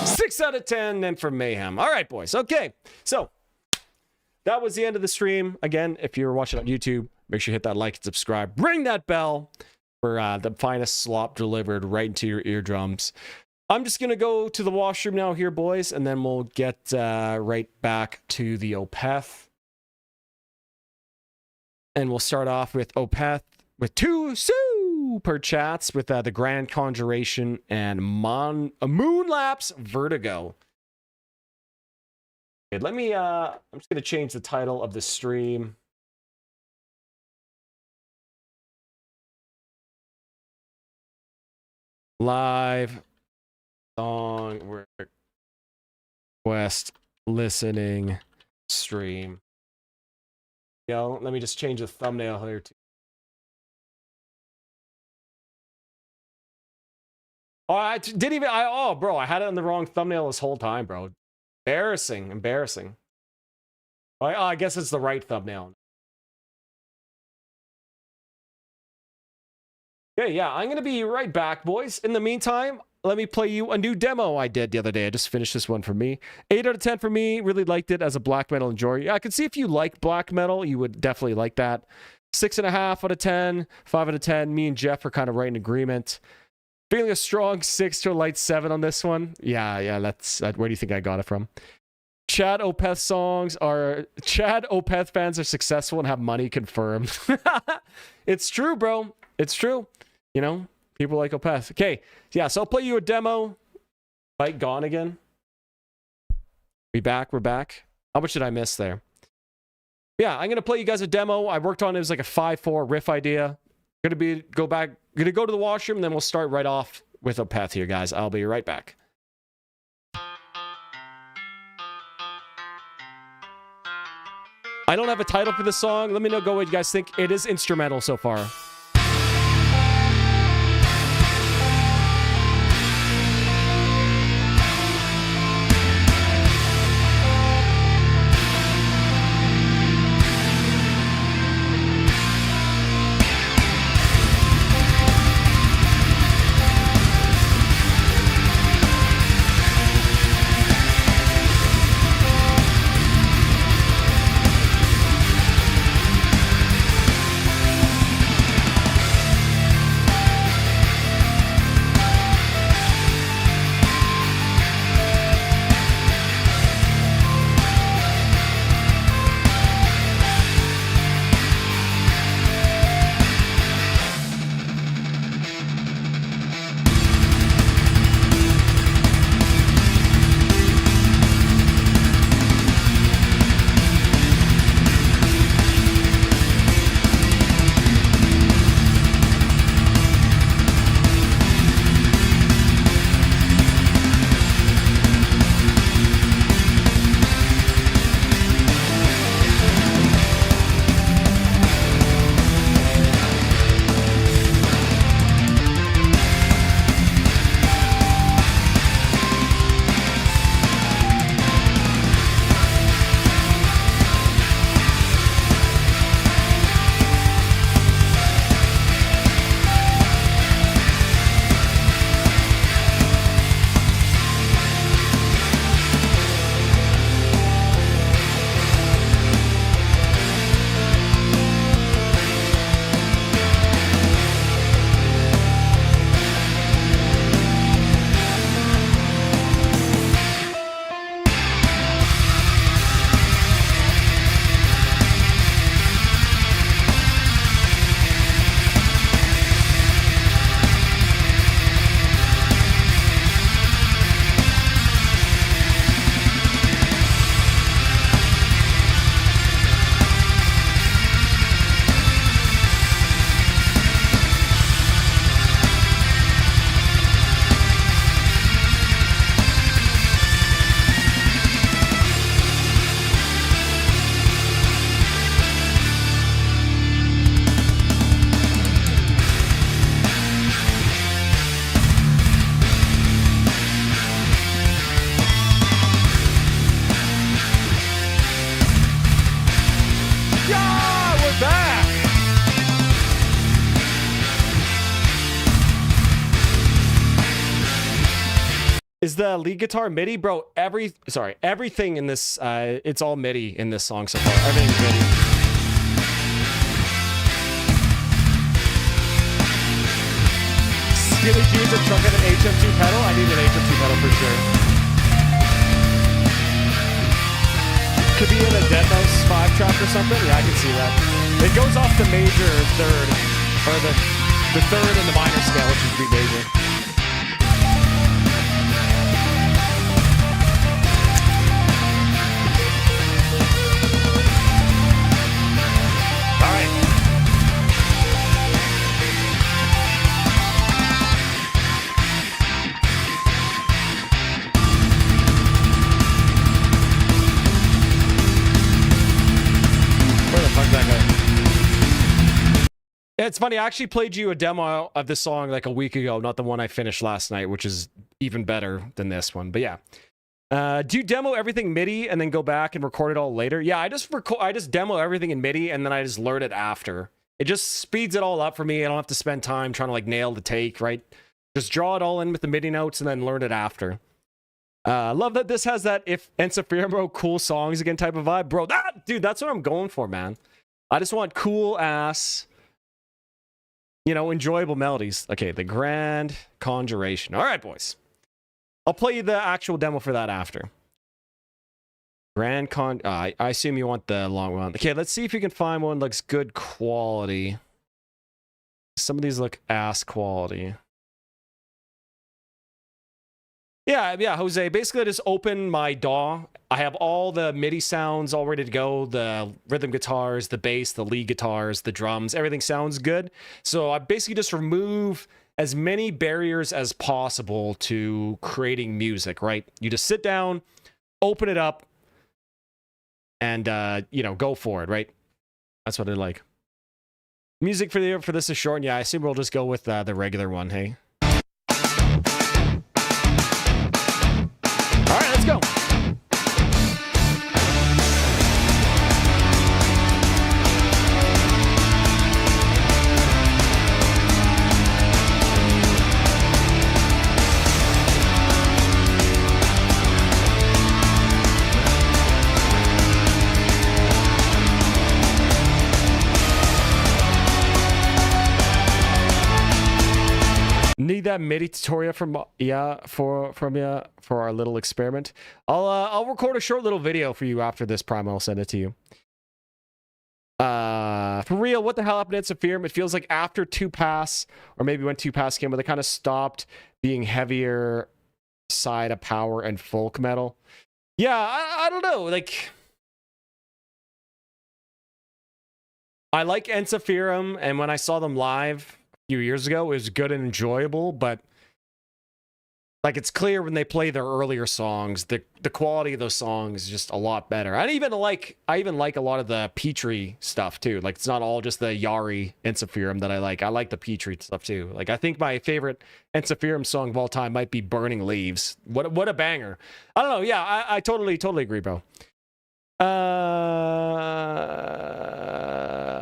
Speaker 1: 6 out of 10 then for Mayhem. All right, boys. Okay. So that was the end of the stream. Again, if you're watching on YouTube, make sure you hit that like and subscribe. Ring that bell for the finest slop delivered right into your eardrums. I'm just going to go to the washroom now here, boys, and then we'll get right back to the Opeth. And we'll start off with Opeth with 2 super chats with the Grand Conjuration and Moonlapse Vertigo. Okay, let me, I'm just going to change the title of the stream. Live song request listening stream. Yo, let me just change the thumbnail here too. Oh, I didn't even. Oh, bro, I had it on the wrong thumbnail this whole time, bro. Embarrassing. I guess it's the right thumbnail. Okay, yeah, I'm gonna be right back, boys. In the meantime, let me play you a new demo I did the other day. I just finished this one for me. 8 out of 10 for me. Really liked it as a black metal enjoyer. Yeah, I can see if you like black metal, you would definitely like that. 6.5 out of 10. 5 out of 10. Me and Jeff are kind of right in agreement. Feeling a strong 6 to a light 7 on this one. Yeah, that's where do you think I got it from? Chad Opeth fans are successful and have money confirmed. It's true, bro. It's true. You know, people like Opeth. Okay, yeah, so I'll play you a demo. Bike gone again. We're back. How much did I miss there? Yeah, I'm gonna play you guys a demo. I worked on it. It was like a 5/4 riff idea. Gonna go to the washroom, and then we'll start right off with Opeth here, guys. I'll be right back. I don't have a title for this song. Let me know what you guys think. It is instrumental so far. Is the lead guitar MIDI, bro? Everything in this, it's all MIDI in this song so far. Everything's MIDI. Skinny jeans and truck at an HM2 pedal. I need an HM2 pedal for sure. Could be in a Deadmau5 5-track or something. Yeah, I can see that. It goes off the major third, or the third and the minor scale, which is B major. It's funny, I actually played you a demo of this song like a week ago, not the one I finished last night, which is even better than this one. But yeah. Do you demo everything MIDI and then go back and record it all later? Yeah, I just demo everything in MIDI and then I just learn it after. It just speeds it all up for me. I don't have to spend time trying to like nail the take, right? Just draw it all in with the MIDI notes and then learn it after. Love that this has that if Encephalmo cool songs again type of vibe. Bro, dude, that's what I'm going for, man. I just want cool ass, you know, enjoyable melodies. Okay, the Grand Conjuration. All right, boys. I'll play you the actual demo for that after. I assume you want the long one. Okay, let's see if you can find one that looks good quality. Some of these look ass quality. Yeah, Jose. Basically, I just open my DAW. I have all the MIDI sounds all ready to go. The rhythm guitars, the bass, the lead guitars, the drums. Everything sounds good. So I basically just remove as many barriers as possible to creating music, right? You just sit down, open it up, and, you know, go for it, right? That's what I like. Music for this is short. And yeah, I assume we'll just go with the regular one, hey? All right, let's go. Need that MIDI tutorial from for our little experiment. I'll record a short little video for you after this, Prime. I'll send it to you. For real, what the hell happened to Encephalmo? It feels like after 2Pass, or maybe when 2Pass came, but they kind of stopped being heavier side of power and folk metal. Yeah, I don't know. Like, I like Encephalmo, and when I saw them live few years ago, it was good and enjoyable, but like it's clear when they play their earlier songs, the quality of those songs is just a lot better. I even like a lot of the Petrie stuff too. Like it's not all just the Yari Encephalmo that I like. I like the Petrie stuff too. Like I think my favorite Encephalmo song of all time might be Burning Leaves. What a banger. I don't know. Yeah, I totally agree, bro.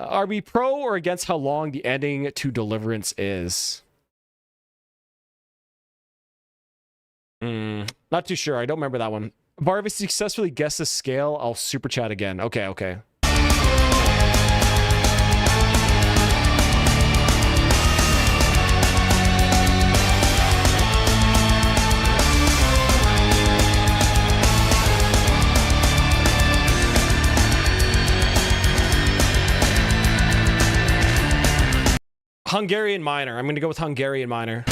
Speaker 1: Are we pro or against how long the ending to Deliverance is? Not too sure. I don't remember that one. Varvis successfully guessed the scale. I'll super chat again. Okay. Hungarian minor. I'm going to go with Hungarian minor.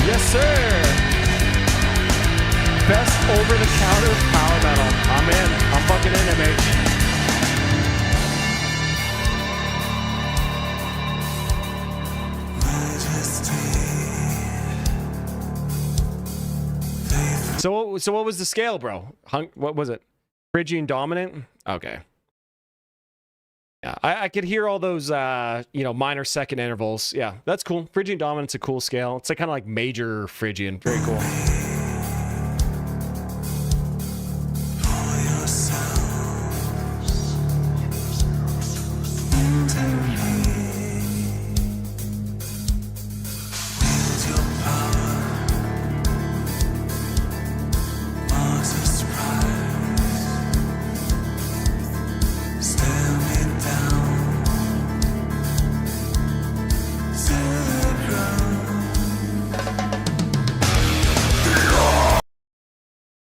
Speaker 1: Yes, sir. Best over-the-counter power metal. I'm in. I'm fucking in, MH. So what was the scale, bro? What was it? Phrygian dominant? Okay. Yeah, I could hear all those, you know, minor second intervals. Yeah, that's cool. Phrygian dominant's a cool scale. It's like kind of like major Phrygian. Very cool.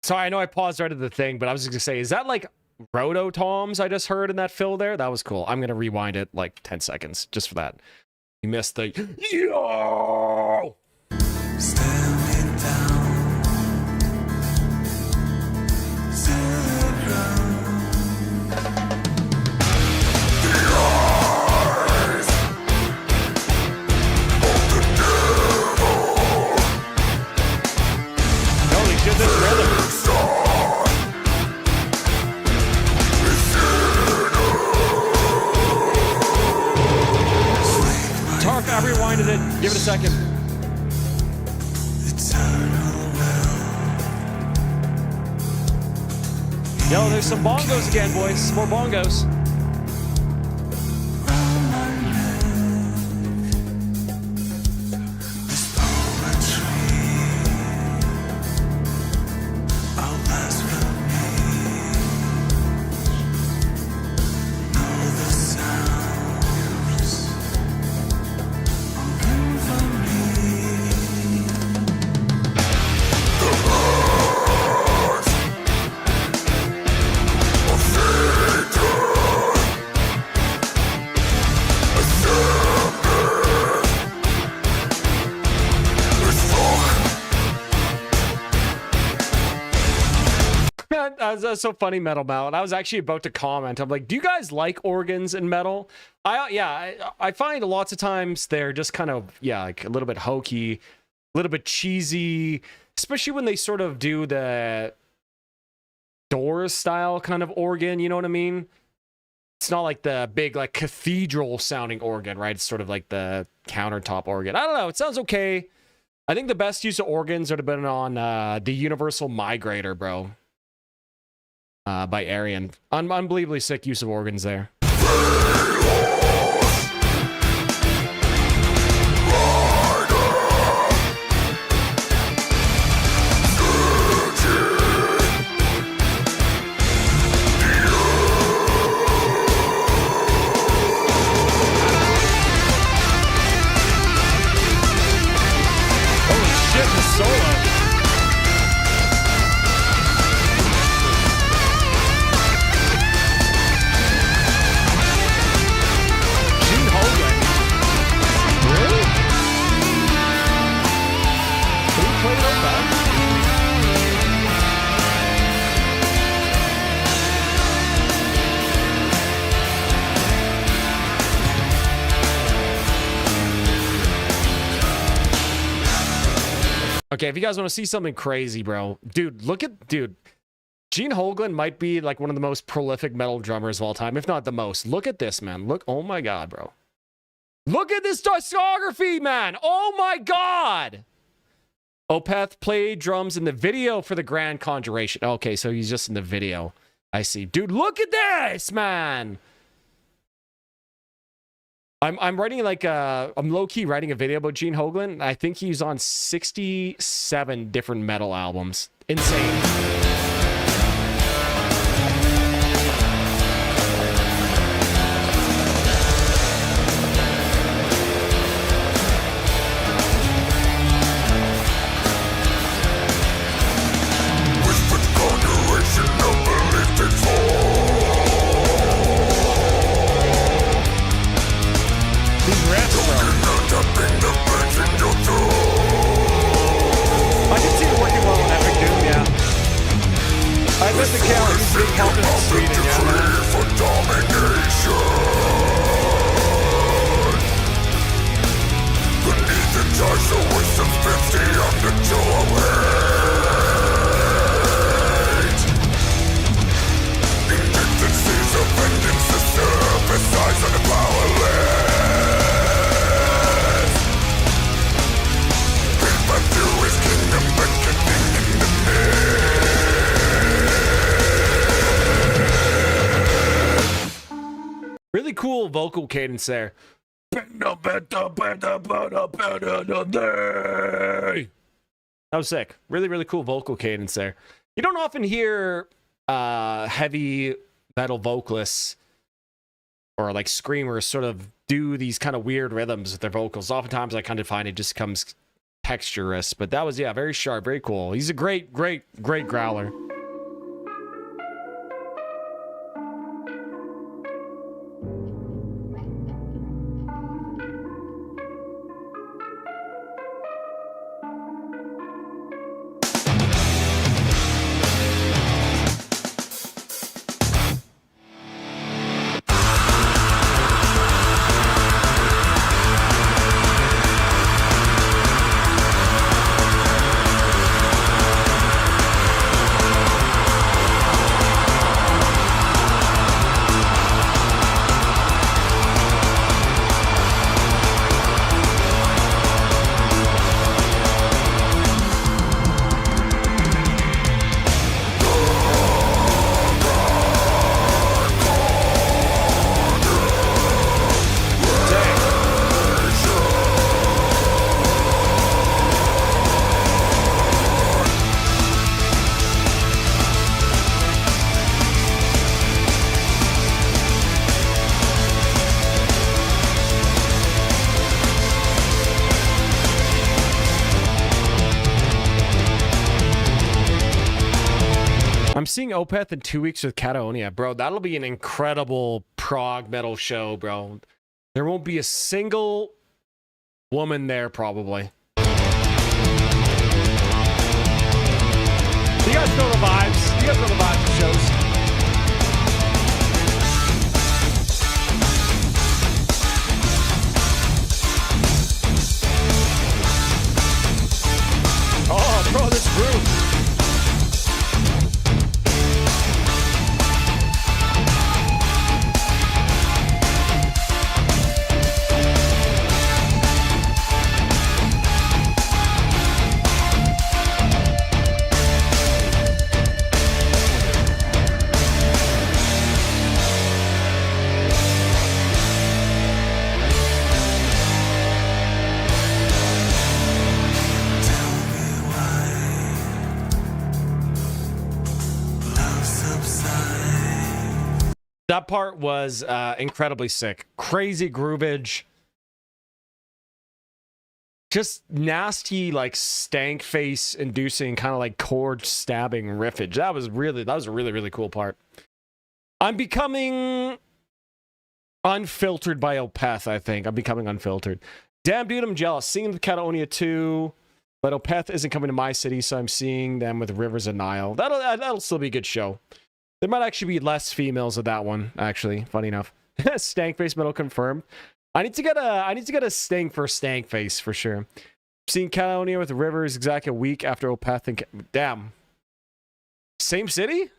Speaker 1: Sorry, I know I paused right at the thing, but I was just gonna say, is that like roto toms I just heard in that fill there? That was cool. I'm gonna rewind it like 10 seconds just for that. You missed the yo. Holy shit, this rhythm. Tark, I rewinded it. Give it a second. Yo, there's some bongos again, boys. Some more bongos. That's so funny, Metal Mount. I was actually about to comment. I'm like, do you guys like organs in metal? I find lots of times they're just kind of, yeah, like a little bit hokey, a little bit cheesy, especially when they sort of do the Doors style kind of organ, you know what I mean? It's not like the big, like, cathedral sounding organ, right? It's sort of like the countertop organ. I don't know. It sounds okay. I think the best use of organs would have been on the Universal Migrator, bro. By Arian. Unbelievably sick use of organs there. Holy shit, the solo. Okay, if you guys want to see something crazy, bro, dude, Gene Hoglan might be like one of the most prolific metal drummers of all time, if not the most. Look at this, man. Look, oh my god, bro. Look at this discography, man. Oh my god. Opeth played drums in the video for the Grand Conjuration. Okay, so he's just in the video. I see. Dude, look at this, man. I'm writing like I'm low-key writing a video about Gene Hoglan. I think he's on 67 different metal albums. Insane.
Speaker 12: Besides
Speaker 1: Really cool vocal cadence there. That was sick. Really, really cool vocal cadence there. You don't often hear heavy metal vocalists or like screamers sort of do these kind of weird rhythms with their vocals. Oftentimes I kind of find it just comes texturous, but that was, yeah, very sharp, very cool. He's a great growler. Seeing Opeth in 2 weeks with Catatonia, bro, that'll be an incredible prog metal show, bro. There won't be a single woman there, probably. You guys know the vibes. You guys know the vibes of shows. Oh, bro, this groove. That part was incredibly sick. Crazy groovage. Just nasty, like stank face inducing kind of like chord stabbing riffage. That was a really, really cool part. I'm becoming unfiltered by Opeth, I think. I'm becoming unfiltered. Damn, dude, I'm jealous. Seeing the Catatonia 2, but Opeth isn't coming to my city, so I'm seeing them with Rivers and Nile. That'll still be a good show. There might actually be less females of that one, actually. Funny enough. Stank face metal confirmed. I need to get a stank face for sure. Seeing Catatonia with Rivers exactly a week after Opeth and damn. Same city?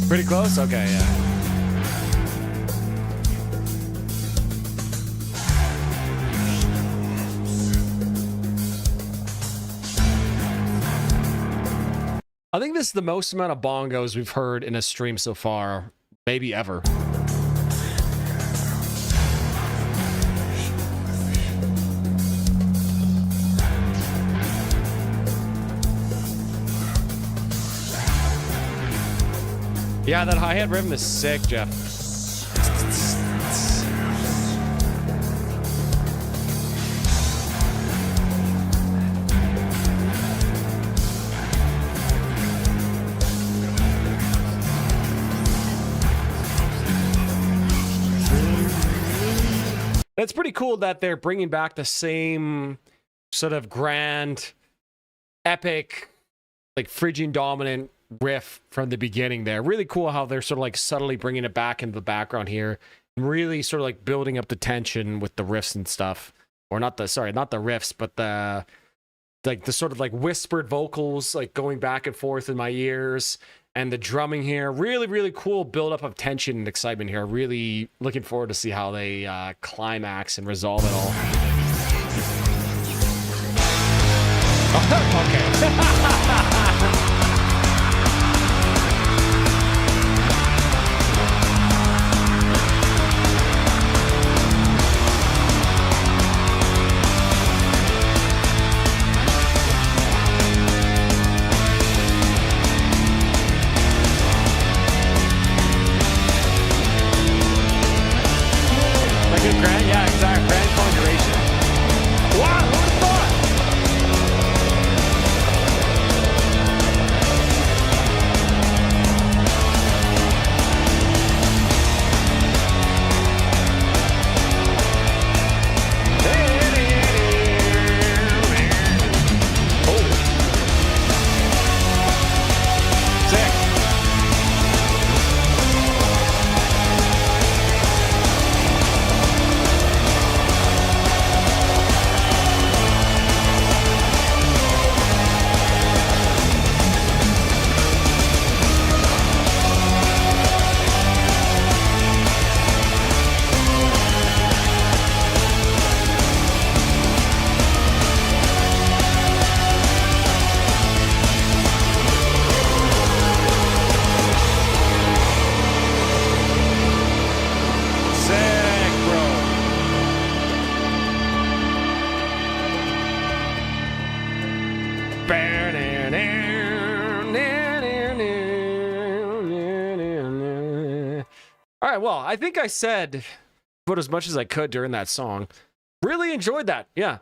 Speaker 1: Pretty close? Okay, yeah. I think this is the most amount of bongos we've heard in a stream so far, maybe ever. Yeah, that hi-hat rhythm is sick, Jeff. It's pretty cool that they're bringing back the same sort of grand, epic, like Phrygian dominant riff from the beginning there. Really cool how they're sort of like subtly bringing it back into the background here. Really sort of like building up the tension with the riffs and stuff. Or not the riffs, but the sort of like whispered vocals like going back and forth in my ears. And the drumming here, really, really cool buildup of tension and excitement here. Really looking forward to see how they climax and resolve it all. Okay. Yeah, exactly. Grand conjuration. Wow, who would have thought? All right, well, I think I said about as much as I could during that song. Really enjoyed that. Yeah.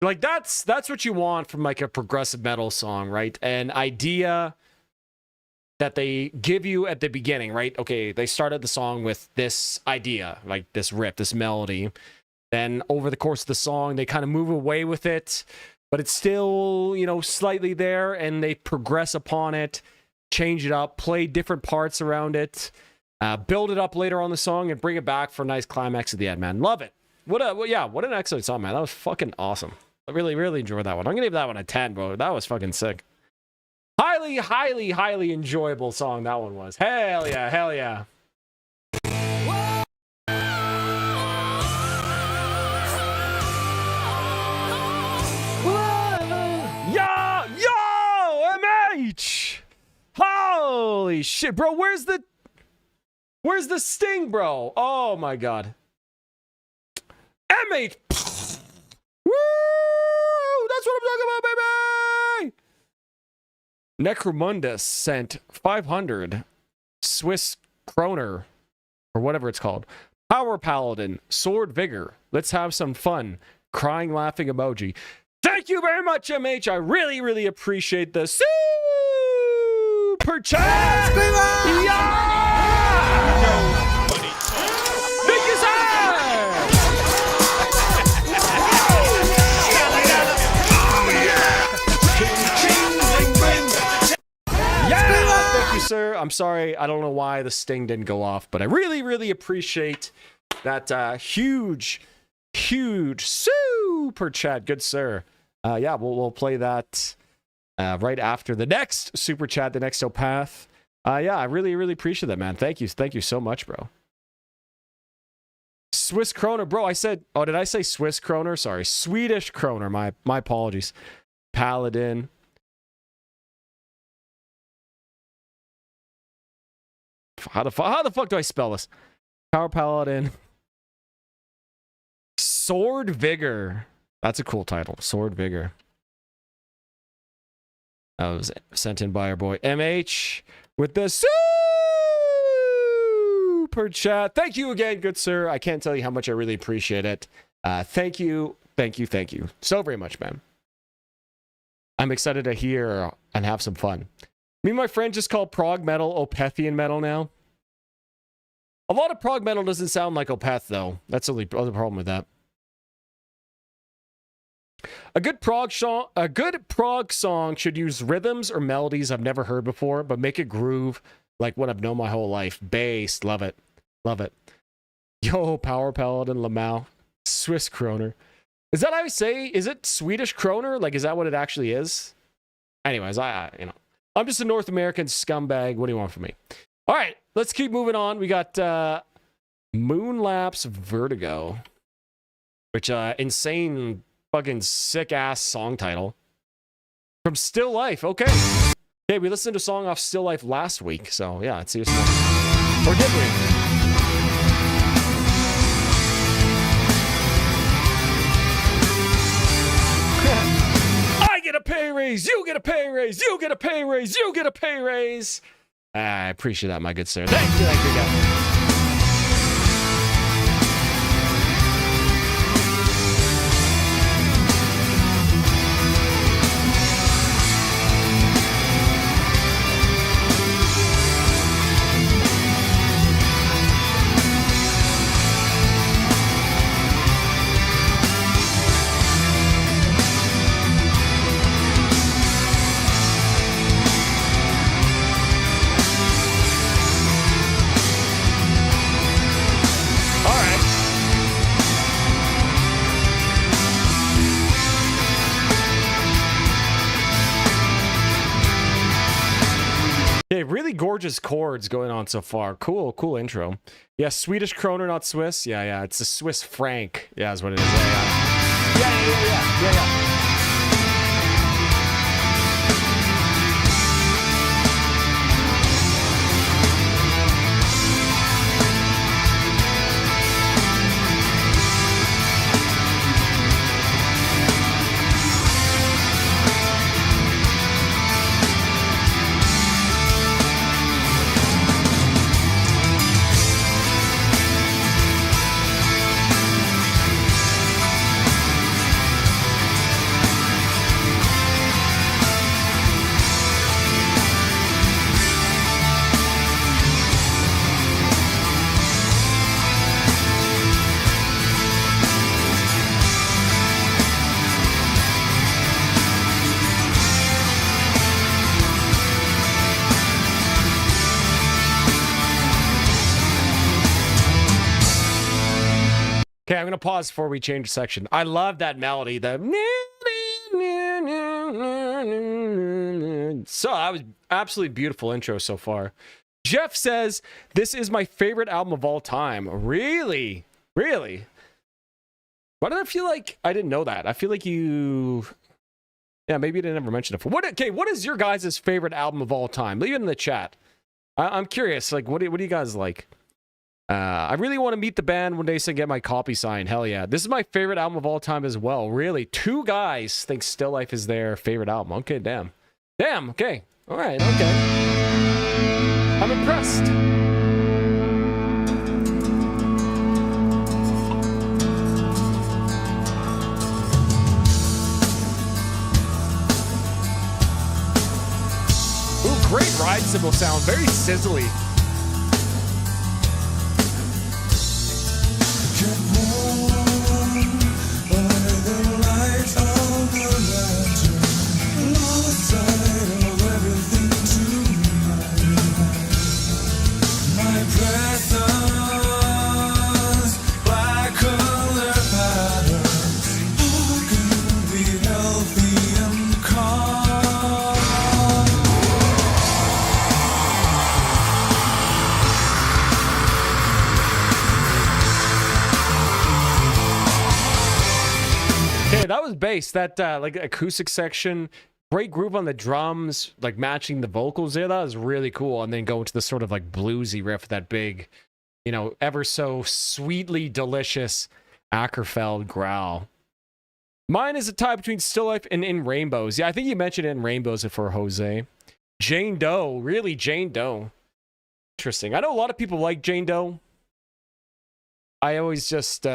Speaker 1: Like that's what you want from like a progressive metal song, right? An idea that they give you at the beginning, right? Okay, they started the song with this idea, like this riff, this melody. Then over the course of the song, they kind of move away with it, but it's still, slightly there, and they progress upon it, change it up, play different parts around it, build it up later on the song, and bring it back for a nice climax at the end, man. Love it. What an excellent song, man. That was fucking awesome. I really, really enjoyed that one. I'm gonna give that one a 10, bro. That was fucking sick. Highly, highly, highly enjoyable song that one was. Hell yeah, hell yeah. Yo, MH! Holy shit, bro, where's the sting, bro? Oh my god. MH! Woo! That's what I'm talking about, baby! Necromundus sent 500 Swiss kroner, or whatever it's called. Power Paladin, Sword Vigor. Let's have some fun. Crying, laughing emoji. Thank you very much, MH. I really, really appreciate the super chat. Yeah! Thank you, sir! Yeah! Thank you, sir. I'm sorry. I don't know why the sting didn't go off, but I really, really appreciate that huge super chat. Good, sir. Yeah, we'll play that right after the next super chat, the next path. Yeah, I really, really appreciate that, man. Thank you so much, bro. Swiss kroner, bro. I said, oh, did I say Swiss kroner? Sorry, Swedish kroner. My apologies. Paladin. How the fuck do I spell this? Power Paladin. Sword Vigor. That's a cool title. Sword Vigor. That was sent in by our boy MH with the super chat. Thank you again, good sir. I can't tell you how much I really appreciate it. Thank you so very much, man. I'm excited to hear and have some fun. Me and my friend just call prog metal Opethian metal now. A lot of prog metal doesn't sound like Opeth, though. That's the only other problem with that. A good prog song should use rhythms or melodies I've never heard before, but make it groove like what I've known my whole life. Bass, love it. Love it. Yo, Power Paladin, LMAO, Swiss Kroner. Is that how you say? Is it Swedish Kroner? Like, is that what it actually is? Anyways, I'm just a North American scumbag. What do you want from me? All right, let's keep moving on. We got Moonlapse Vertigo, which insane fucking sick ass song title from Still Life. Okay, we listened to a song off Still Life last week, so yeah, let's see what's more. Or did we? I get a pay raise, you get a pay raise, you get a pay raise, you get a pay raise. I appreciate that, my good sir. Thank you, guys. Yeah, really gorgeous chords going on so far. Cool intro. Yeah, Swedish kroner, not Swiss. Yeah, it's a Swiss franc. Yeah, is what it is. Yeah. Okay, I'm going to pause before we change section. I love that melody. So that was absolutely beautiful intro so far. Jeff says, this is my favorite album of all time. Really? Really? Why did I feel like I didn't know that? I feel like you... Yeah, maybe you didn't ever mention it before. What is your guys' favorite album of all time? Leave it in the chat. I'm curious. Like, what do you guys like? I really want to meet the band one day so I can get my copy signed. Hell yeah. This is my favorite album of all time as well. Really. 2 guys think Still Life is their favorite album. Okay, damn. Damn, okay. All right, okay. I'm impressed. Ooh, great ride cymbal sound. Very sizzly. That was bass. That like acoustic section, great groove on the drums, like matching the vocals there. That was really cool. And then go into the sort of like bluesy riff, that big, you know, ever so sweetly delicious Ackerfeld growl. Mine is a tie between Still Life and In Rainbows. Yeah, I think you mentioned In Rainbows for Jose. Jane Doe, really, Jane Doe. Interesting. I know a lot of people like Jane Doe. I always just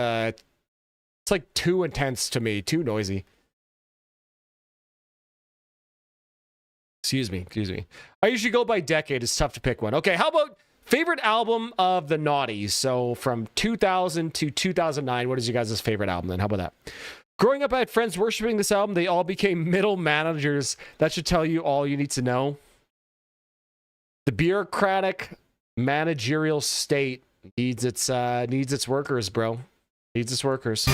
Speaker 1: it's like too intense to me, too noisy. Excuse me. I usually go by decade. It's tough to pick one. Okay, how about favorite album of the noughties? So from 2000 to 2009, what is your guys' favorite album then? How about that? Growing up, I had friends worshiping this album. They all became middle managers. That should tell you all you need to know. The bureaucratic managerial state needs its workers, bro. Needs its workers.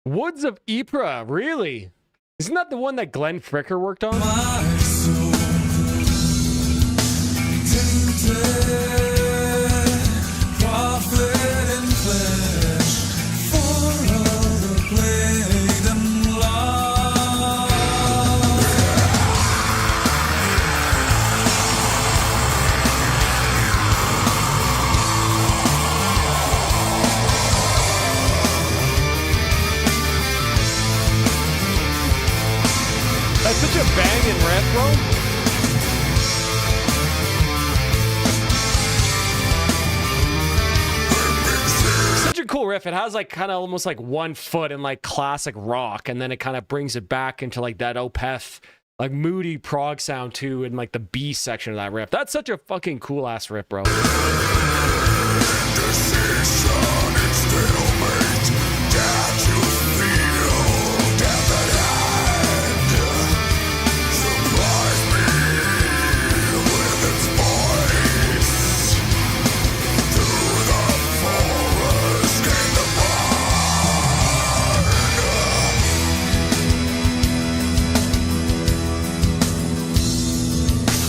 Speaker 1: Woods of Ypres, really? Isn't that the one that Glenn Fricker worked on? That's such a banging riff, bro. Such a cool riff. It has like kind of almost like 1 foot in like classic rock, and then it kind of brings it back into like that Opeth, like moody prog sound too, in like the B section of that riff. That's such a fucking cool ass riff, bro.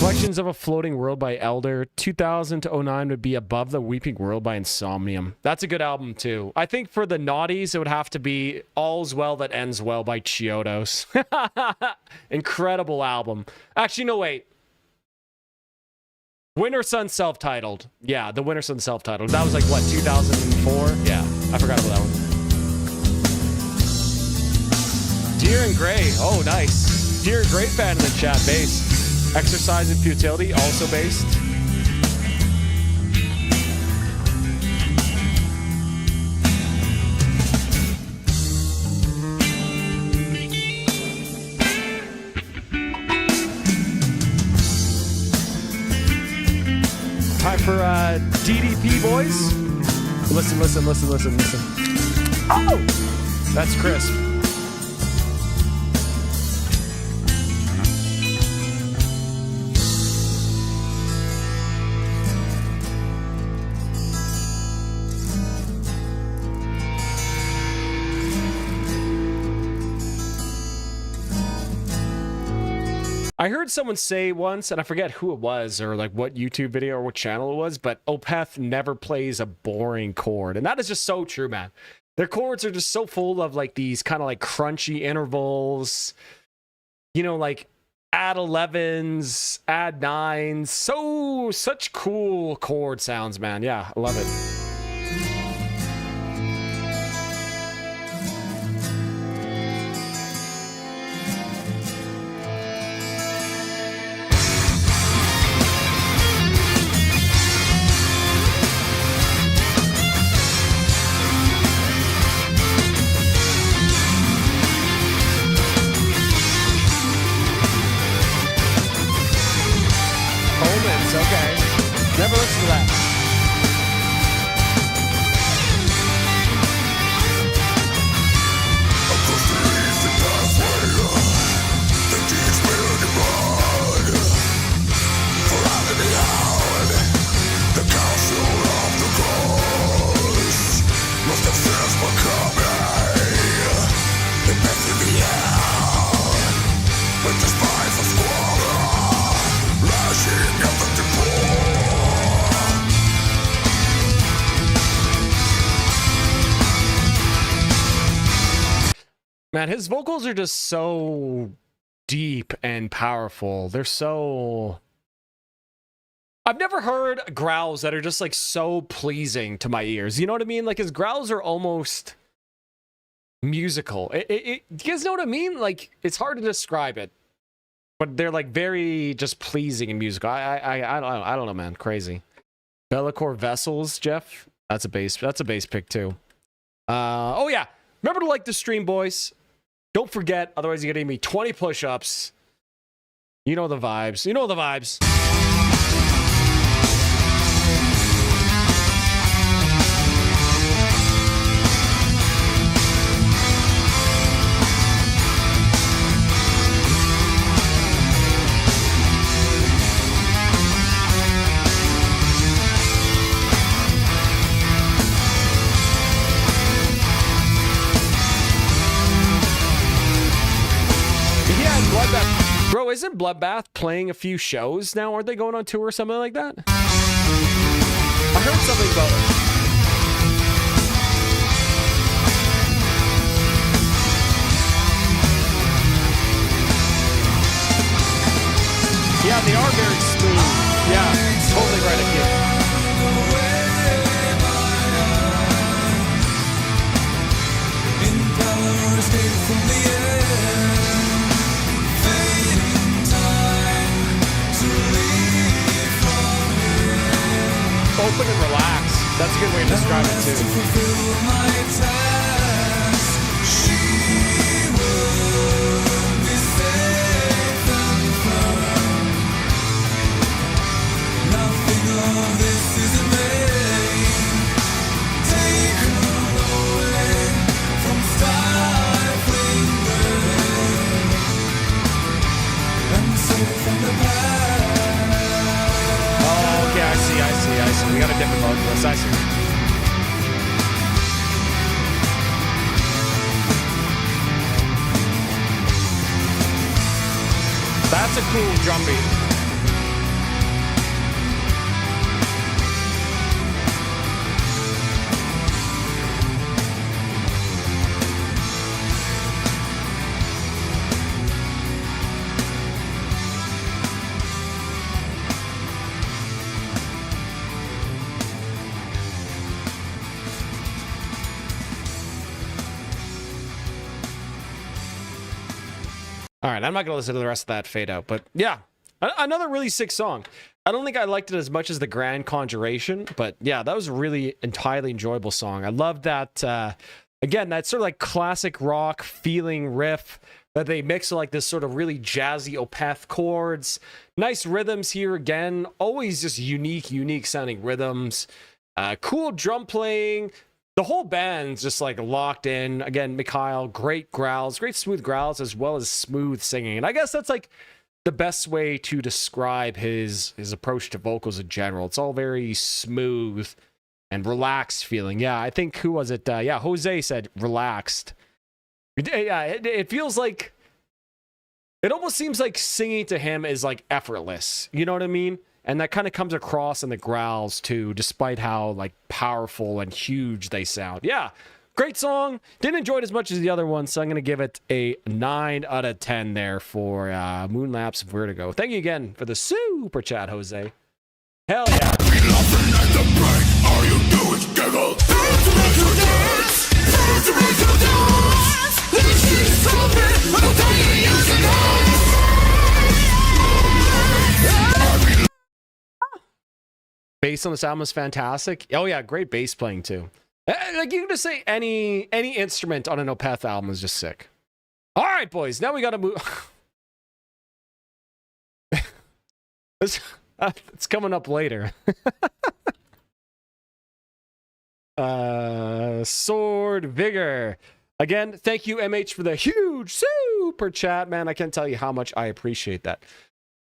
Speaker 1: Reflections of a Floating World by Elder. 2000 to 09 would be Above the Weeping World by Insomnium. That's a good album too. I think for the naughties, it would have to be All's Well That Ends Well by Chiodos. Incredible album. Actually, no, wait. Winter Sun self-titled. Yeah, the Winter Sun self-titled. That was like, what, 2004? Yeah, I forgot about that one. Deer and Grey. Oh, nice. Deer and Grey fan in the chat. Bass. Exercise and Futility, also based. Time for DDP, boys. Listen. Oh! That's crisp. I heard someone say once, and I forget who it was or like what YouTube video or what channel it was, but Opeth never plays a boring chord. And that is just so true, man. Their chords are just so full of like these kind of like crunchy intervals, you know, like add 11s, add 9s. Such cool chord sounds, man. Yeah, I love it. Okay. Never listened to that. Man, his vocals are just so deep and powerful. They're so... I've never heard growls that are just like so pleasing to my ears. You know what I mean? Like his growls are almost musical. Do you guys know what I mean? Like it's hard to describe it, but they're like very just pleasing and musical. I don't know, man. Crazy. Bellicor Vessels, Jeff. That's a bass pick too. Oh yeah. Remember to like the stream, boys. Don't forget, otherwise you're gonna give me 20 push-ups. You know the vibes. You know the vibes. Bloodbath. Bro, isn't Bloodbath playing a few shows now? Aren't they going on tour or something like that? I heard something about it. Yeah, they are very smooth. Yeah, totally right again. Open and relax. That's a good way to describe it too. I see. We got a different vocalist. I see. That's a cool drum beat. All right, I'm not going to listen to the rest of that fade out, but yeah, another really sick song. I don't think I liked it as much as the Grand Conjuration, but yeah, that was a really entirely enjoyable song. I love that, again, that sort of like classic rock feeling riff that they mix with like this sort of really jazzy Opeth chords. Nice rhythms here again, always just unique sounding rhythms. Cool drum playing. The whole band's just like locked in. Again, Mikhail, great growls, great smooth growls, as well as smooth singing. And I guess that's like the best way to describe his approach to vocals in general. It's all very smooth and relaxed feeling. Yeah, I think, who was it? Yeah, Jose said relaxed. Yeah, it feels like, it almost seems like singing to him is like effortless. You know what I mean? And that kind of comes across in the growls too, despite how like powerful and huge they sound. Yeah, great song. Didn't enjoy it as much as the other one, so I'm going to give it a 9 out of 10 there for Moonlapse Vertigo. Thank you again for the super chat, Jose. Hell yeah. Bass on this album is fantastic. Oh yeah, great bass playing too. Like you can just say any instrument on an Opeth album is just sick. All right, boys. Now we got to move. It's coming up later. Sword Vigor. Again, thank you, MH, for the huge super chat, man. I can't tell you how much I appreciate that.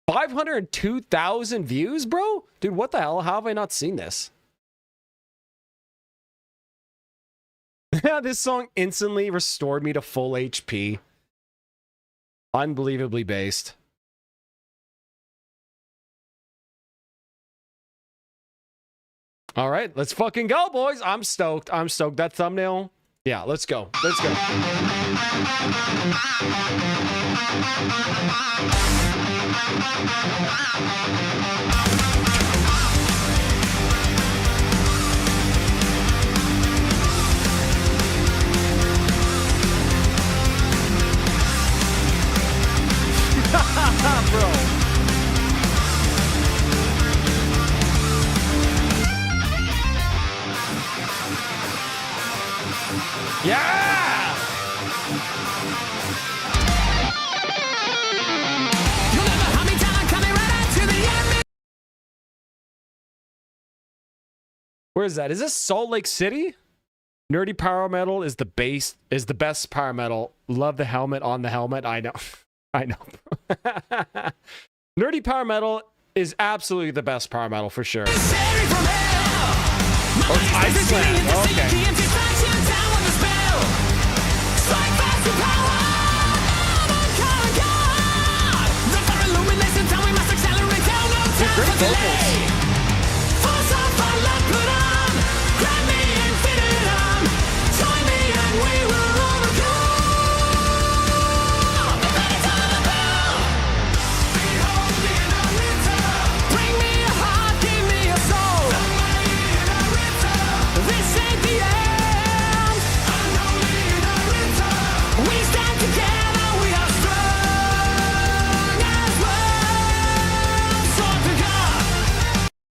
Speaker 1: 502,000 views, bro? Dude, what the hell? How have I not seen this? Yeah, this song instantly restored me to full HP. Unbelievably based. All right, let's fucking go, boys. I'm stoked. I'm stoked. That thumbnail Yeah, let's go. Let's go. Bro. Yeah! Where is that? Is this Salt Lake City? Nerdy power metal is the best power metal. Love the helmet on the helmet. I know. I know. Nerdy power metal is absolutely the best power metal for sure. Oh, it's Iceland. Okay. Dude, great vocals.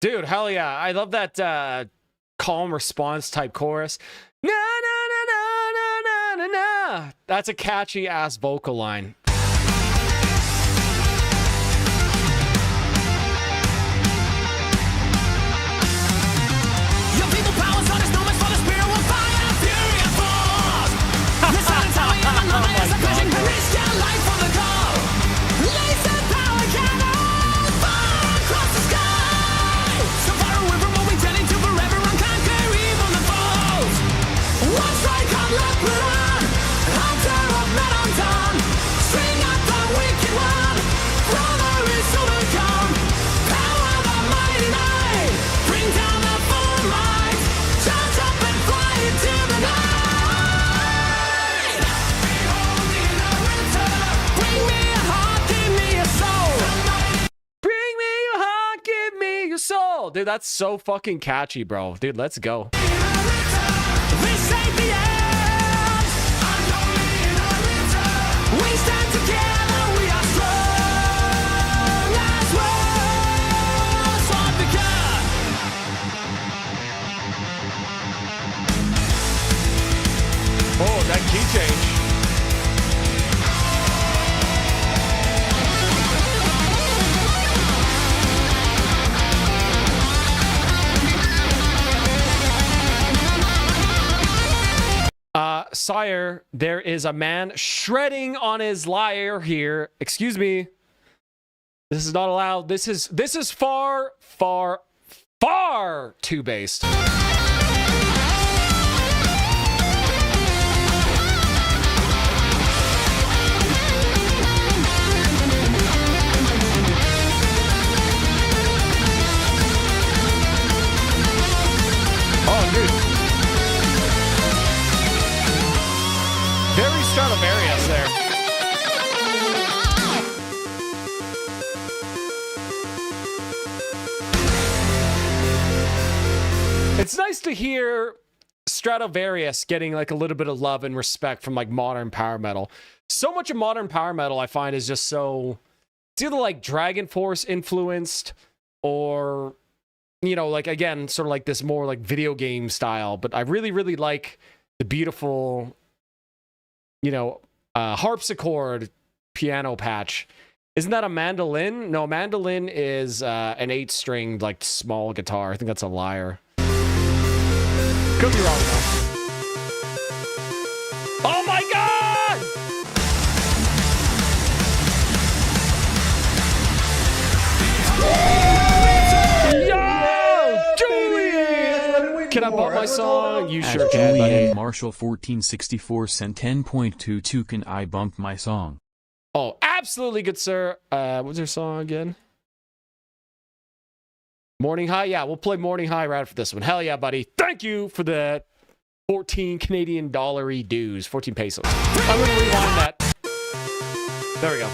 Speaker 1: Dude, hell yeah. I love that calm response type chorus. Na na na na na na na na. That's a catchy ass vocal line. Your people powers on his numbers for the spirit will fire fury and force. This is how we am and is a crashing risk your life for the goal. Laser power cannon fire across the sky. So far away from what we turning to forever and conquer evil and foes. One strike on left put on. Hunter of men undone. String up the wicked one. Brother is overcome. Power the mighty night. Bring down the full might. Charge up and fly into the night. Behold the winter. Bring me a heart, give me a soul. Bring me your heart, give me your soul. Dude, that's so fucking catchy, bro. Dude, let's go. This ain't the end. We stand together, we are strong as one. Sword the gun. Oh, that key change. Sire, there is a man shredding on his lyre here. Excuse me. This is not allowed. This is far, far, far too based. Oh, dude. Very Stradivarius there. It's nice to hear Stradivarius getting like a little bit of love and respect from like modern power metal. So much of modern power metal I find is just so, it's either like Dragon Force influenced or, you know, like again, sort of like this more like video game style. But I really, really like the beautiful, you know, harpsichord piano patch. Isn't that a mandolin? No, mandolin is an 8-stringed like small guitar. I think that's a lyre. Could be wrong though. Oh my god! Yo, Julian! Can I bump my song? You sure can, buddy.
Speaker 2: Julian Marshall 1464 sent 10.22. Can I bump my song?
Speaker 1: Oh, absolutely, good sir. What's your song again? Morning High? Yeah, we'll play Morning High right after this one. Hell yeah, buddy. Thank you for that. 14 Canadian dollar-y dues. 14 pesos. I'm going to rewind that. There we go.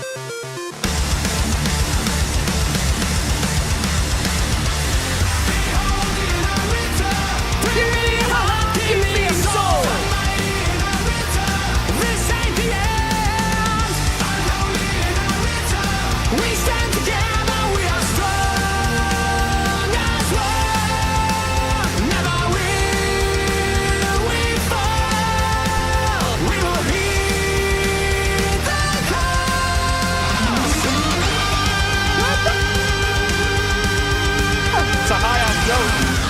Speaker 1: It's a high-ass note.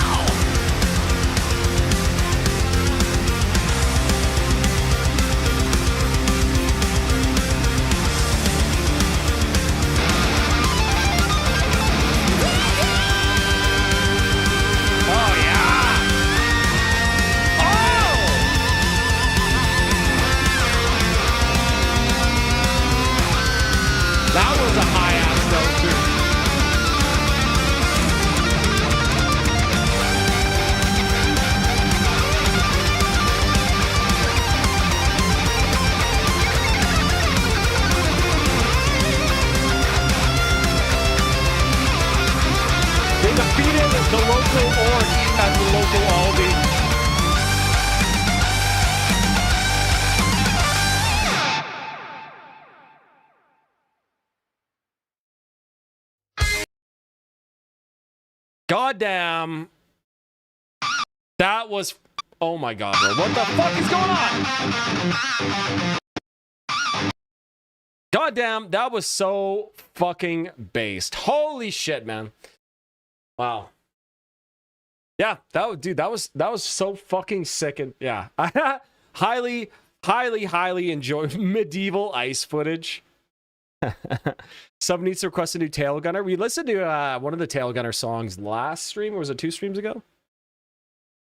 Speaker 1: That was a high-ass note, too. They defeated the local orc at the local Aldi. Goddamn. That was... Oh my god, bro. What the fuck is going on? Goddamn, that was so fucking based. Holy shit, man. Wow. Yeah, that was so fucking sick. And yeah, I highly enjoy medieval ice footage. Sub needs to request a new Tail Gunner. We listened to one of the Tail Gunner songs last stream, or was it 2 streams ago?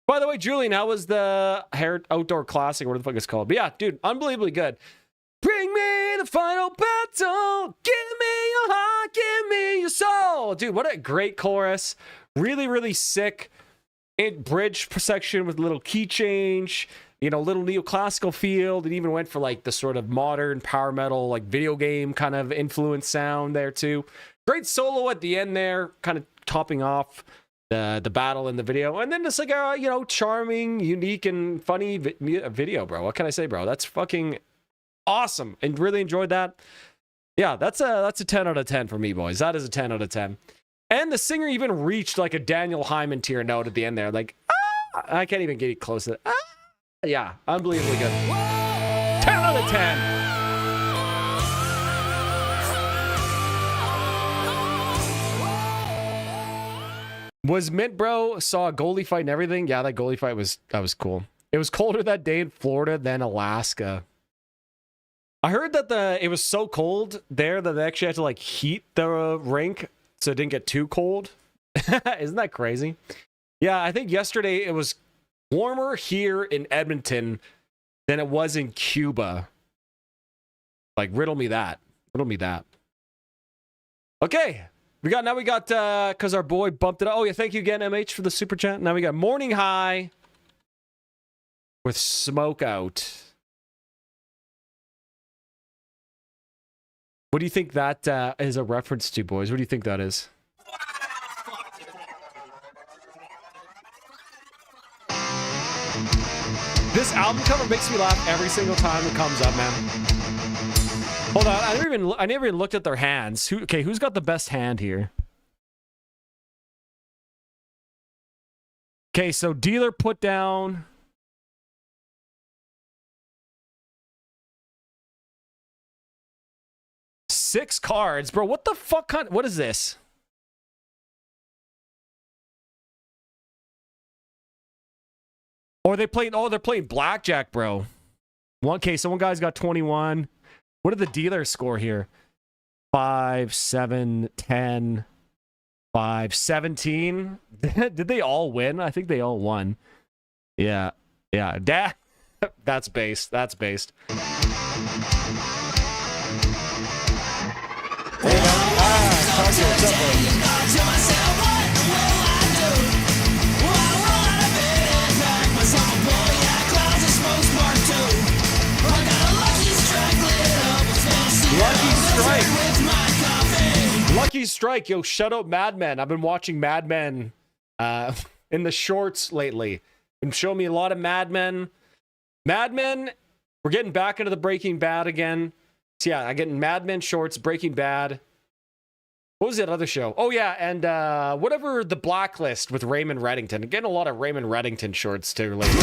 Speaker 1: By the way, Julian, how was the Outdoor Classic, or what the fuck it's called? But yeah, dude, unbelievably good. Bring me the final battle. Give me your heart, give me your soul. Dude, what a great chorus. Really, really sick. Bridge section with a little key change. You know, little neoclassical feel. It even went for like the sort of modern power metal, like video game kind of influence sound there too. Great solo at the end there, kind of topping off the battle in the video. And then just like a, you know, charming, unique, and funny video, bro. What can I say, bro? That's fucking awesome. And really enjoyed that. Yeah, that's a 10 out of 10 for me, boys. That is a 10 out of 10. And the singer even reached like a Daniel Hyman tier note at the end there. Like, I can't even get close to that. Yeah, unbelievably good. 10 out of 10. Was Mint Bro saw a goalie fight and everything? Yeah, that goalie fight was cool. It was colder that day in Florida than Alaska. I heard that it was so cold there that they actually had to like heat the rink so it didn't get too cold. Isn't that crazy? Yeah, I think yesterday it was warmer here in Edmonton than it was in Cuba. Like, riddle me that. Riddle me that. Okay. We got, because our boy bumped it up. Oh, yeah, thank you again, MH, for the super chat. Now we got Morning High with Smoke Out. What do you think that is a reference to, boys? What do you think that is? This album cover makes me laugh every single time it comes up, man. Hold on, I never even looked at their hands. Who's got the best hand here? Okay, so dealer put down. Six cards, bro. What the fuck? What is this? Or they're playing blackjack, bro. So one guy's got 21. What did the dealer score here? 5, 7, 10, 5, 17. Did they all win? I think they all won. Yeah. That's based. That's based. strike. Yo, shout out Mad Men. I've been watching Mad Men in the shorts lately. Been showing me a lot of Mad Men. Mad Men, we're getting back into the Breaking Bad again. So yeah, I get Mad Men shorts, Breaking Bad. What was that other show? Oh yeah, and whatever, The Blacklist with Raymond Reddington. Getting a lot of Raymond Reddington shorts too lately.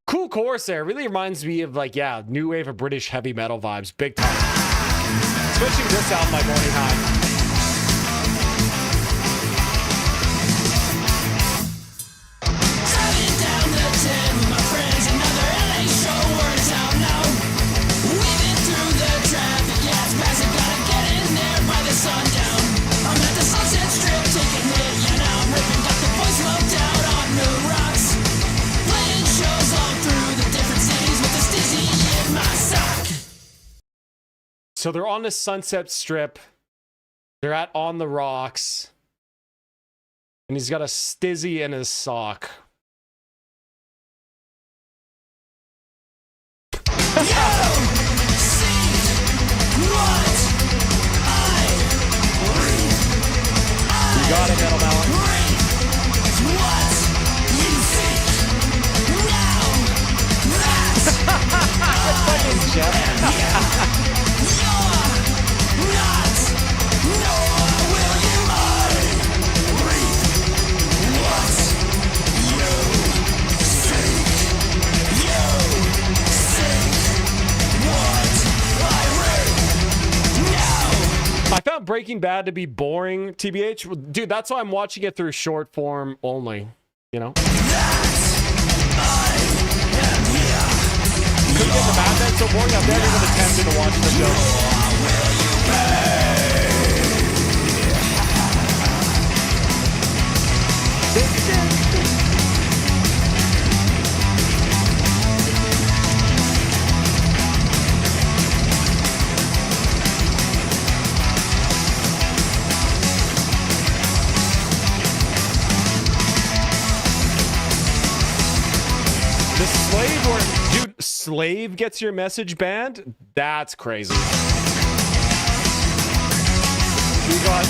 Speaker 1: Cool chorus there. Really reminds me of, like, yeah, new wave of British heavy metal vibes. Big time. Especially this album, My Morning High. So they're on the Sunset Strip. They're at On the Rocks. And he's got a stizzy in his sock. You got it, Metal Melon. Fucking Jeff. I found Breaking Bad to be boring, TBH. Dude, that's why I'm watching it through short form only, you know? Couldn't get the Mad Men so boring, I've never even attempted to watch the show. The Slave, or dude, Slave gets your message banned? That's crazy. You got it,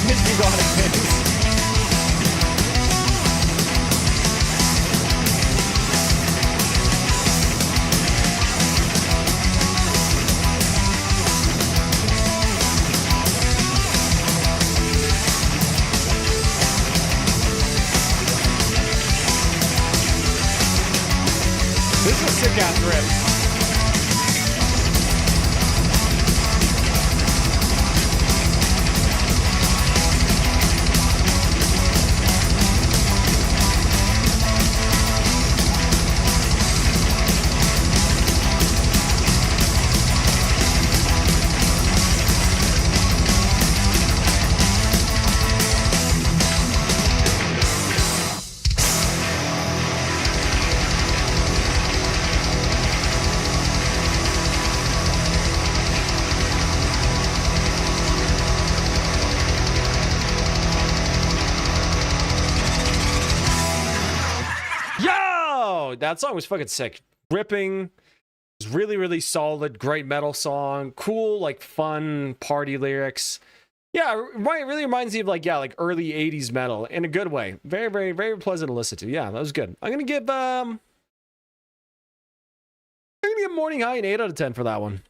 Speaker 1: This is a sick ass rip. That song was fucking sick. Ripping. It was really, really solid. Great metal song. Cool, like, fun party lyrics. Yeah, it really reminds me of, like, yeah, like early 80s metal in a good way. Very, very, very pleasant to listen to. Yeah, that was good. I'm gonna give Morning High an 8 out of 10 for that one.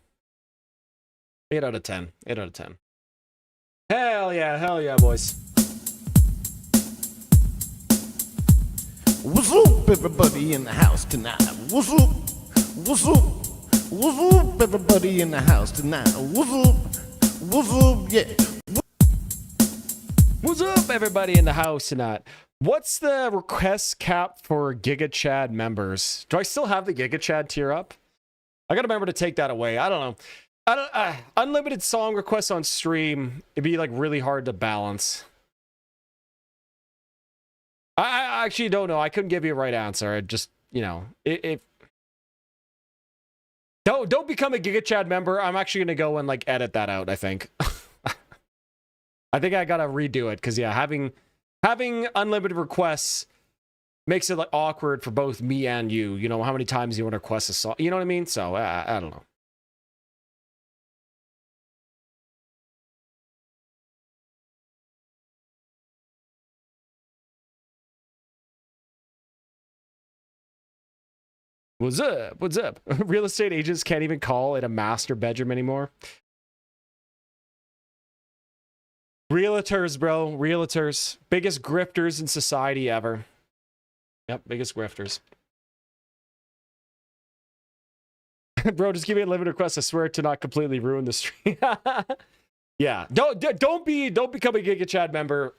Speaker 1: 8 out of 10. 8 out of 10. Hell yeah, boys.
Speaker 5: What's up, everybody in the house tonight? What's up? What's up? What's up, everybody in the house tonight? What's up? What's up? Yeah.
Speaker 1: What's up, everybody in the house tonight? What's the request cap for Giga Chad members? Do I still have the Giga Chad tier up? I gotta remember to take that away. I don't know. Unlimited song requests on stream, it'd be like really hard to balance. I actually don't know. I couldn't give you a right answer. I just, you know, if don't become a GigaChad member. I'm actually gonna go and like edit that out. I think. I think I gotta redo it because yeah, having unlimited requests makes it like awkward for both me and you. You know how many times you want to request a song. You know what I mean? So I don't know. What's up? What's up? Real estate agents can't even call it a master bedroom anymore. Realtors, bro. Realtors. Biggest grifters in society ever. Yep, biggest grifters. Bro, just give me a limited request. I swear to not completely ruin the stream. Yeah. Don't become a GigaChad member.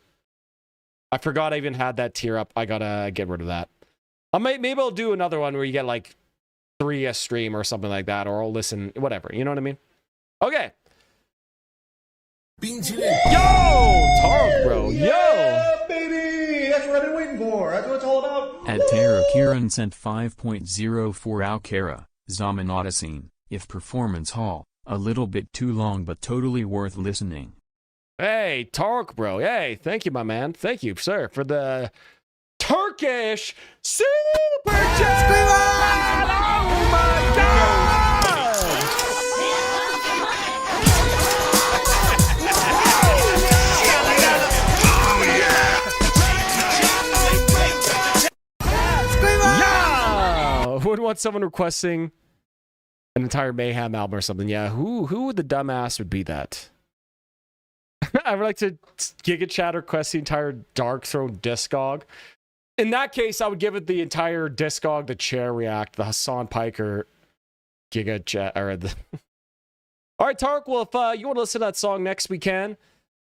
Speaker 1: I forgot I even had that tier up. I gotta get rid of that. Maybe I'll do another one where you get like 3 a stream or something like that, or I'll listen, whatever. You know what I mean? Okay. Yo, Tark, bro. Yo.
Speaker 4: Yeah, baby. That's what I've been waiting for. That's what it's all about.
Speaker 2: At Terra Kieran sent 5.04 Alcara, Zaman Odyssey, if performance hall, a little bit too long but totally worth listening.
Speaker 1: Hey, Tark, bro. Hey, thank you, my man. Thank you, sir, for the Turkish super chat. Oh my God! Yeah! Who would want someone requesting an entire Mayhem album or something? Yeah, who would the dumbass would be that? I would like to GigaChad request the entire Dark Throne discog. In that case, I would give it the entire discog, the Chair React, the Hassan Piker GigaChad, or the... All right, Tark, well, if you want to listen to that song next, we can.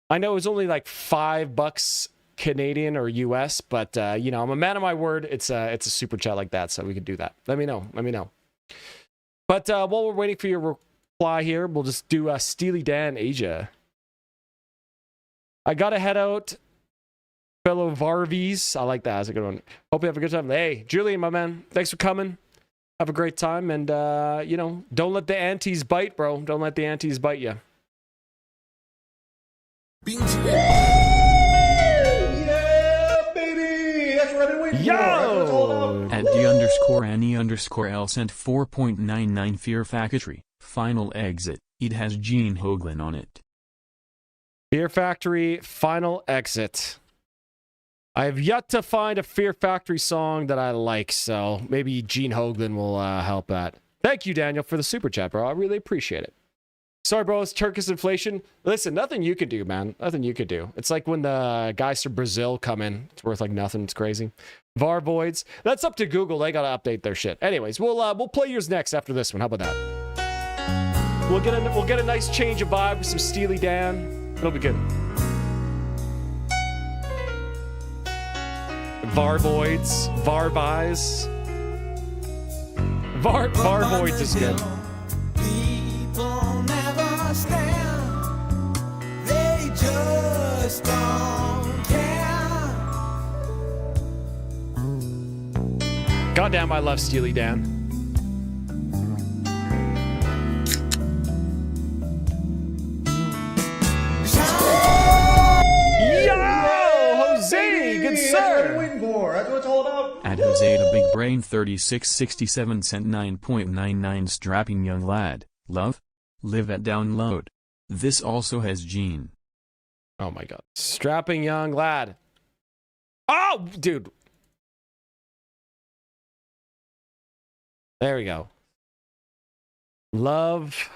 Speaker 1: I know it was only like $5 Canadian or US, but, you know, I'm a man of my word. It's a super chat like that, so we could do that. Let me know. Let me know. But while we're waiting for your reply here, we'll just do Steely Dan Asia. I gotta head out. Fellow Varvis. I like that. That's a good one. Hope you have a good time. Hey, Julian, my man. Thanks for coming. Have a great time. And, you know, don't let the antis bite, bro. Don't let the antis bite you.
Speaker 4: Yeah, baby. That's what I've been waiting for. That's what it's all about.
Speaker 2: At D_Annie_L sent 4.99 Fear Factory. Final exit. It has Gene Hoglan on it.
Speaker 1: Fear Factory, Final Exit. I have yet to find a Fear Factory song that I like, so maybe Gene Hoglan will help that. Thank you, Daniel, for the super chat, bro. I really appreciate it. Sorry, bro, it's Turkish inflation. Listen, nothing you could do, man. Nothing you could do. It's like when the guys from Brazil come in. It's worth like nothing. It's crazy. Varvoids. That's up to Google. They gotta update their shit. Anyways, we'll play yours next after this one. How about that? We'll get a nice change of vibe with some Steely Dan. It'll be good. Varvoids. Varvise. Varvoids is good.
Speaker 8: People never stand. They just don't care.
Speaker 1: Goddamn, I love Steely Dan. Good sir.
Speaker 4: That's what it's all about.
Speaker 2: At Jose the Big Brain 3667 sent 9.99 strapping young lad. Love? Live at download. This also has Gene.
Speaker 1: Oh my god. Strapping young lad. Oh, dude. There we go. Love.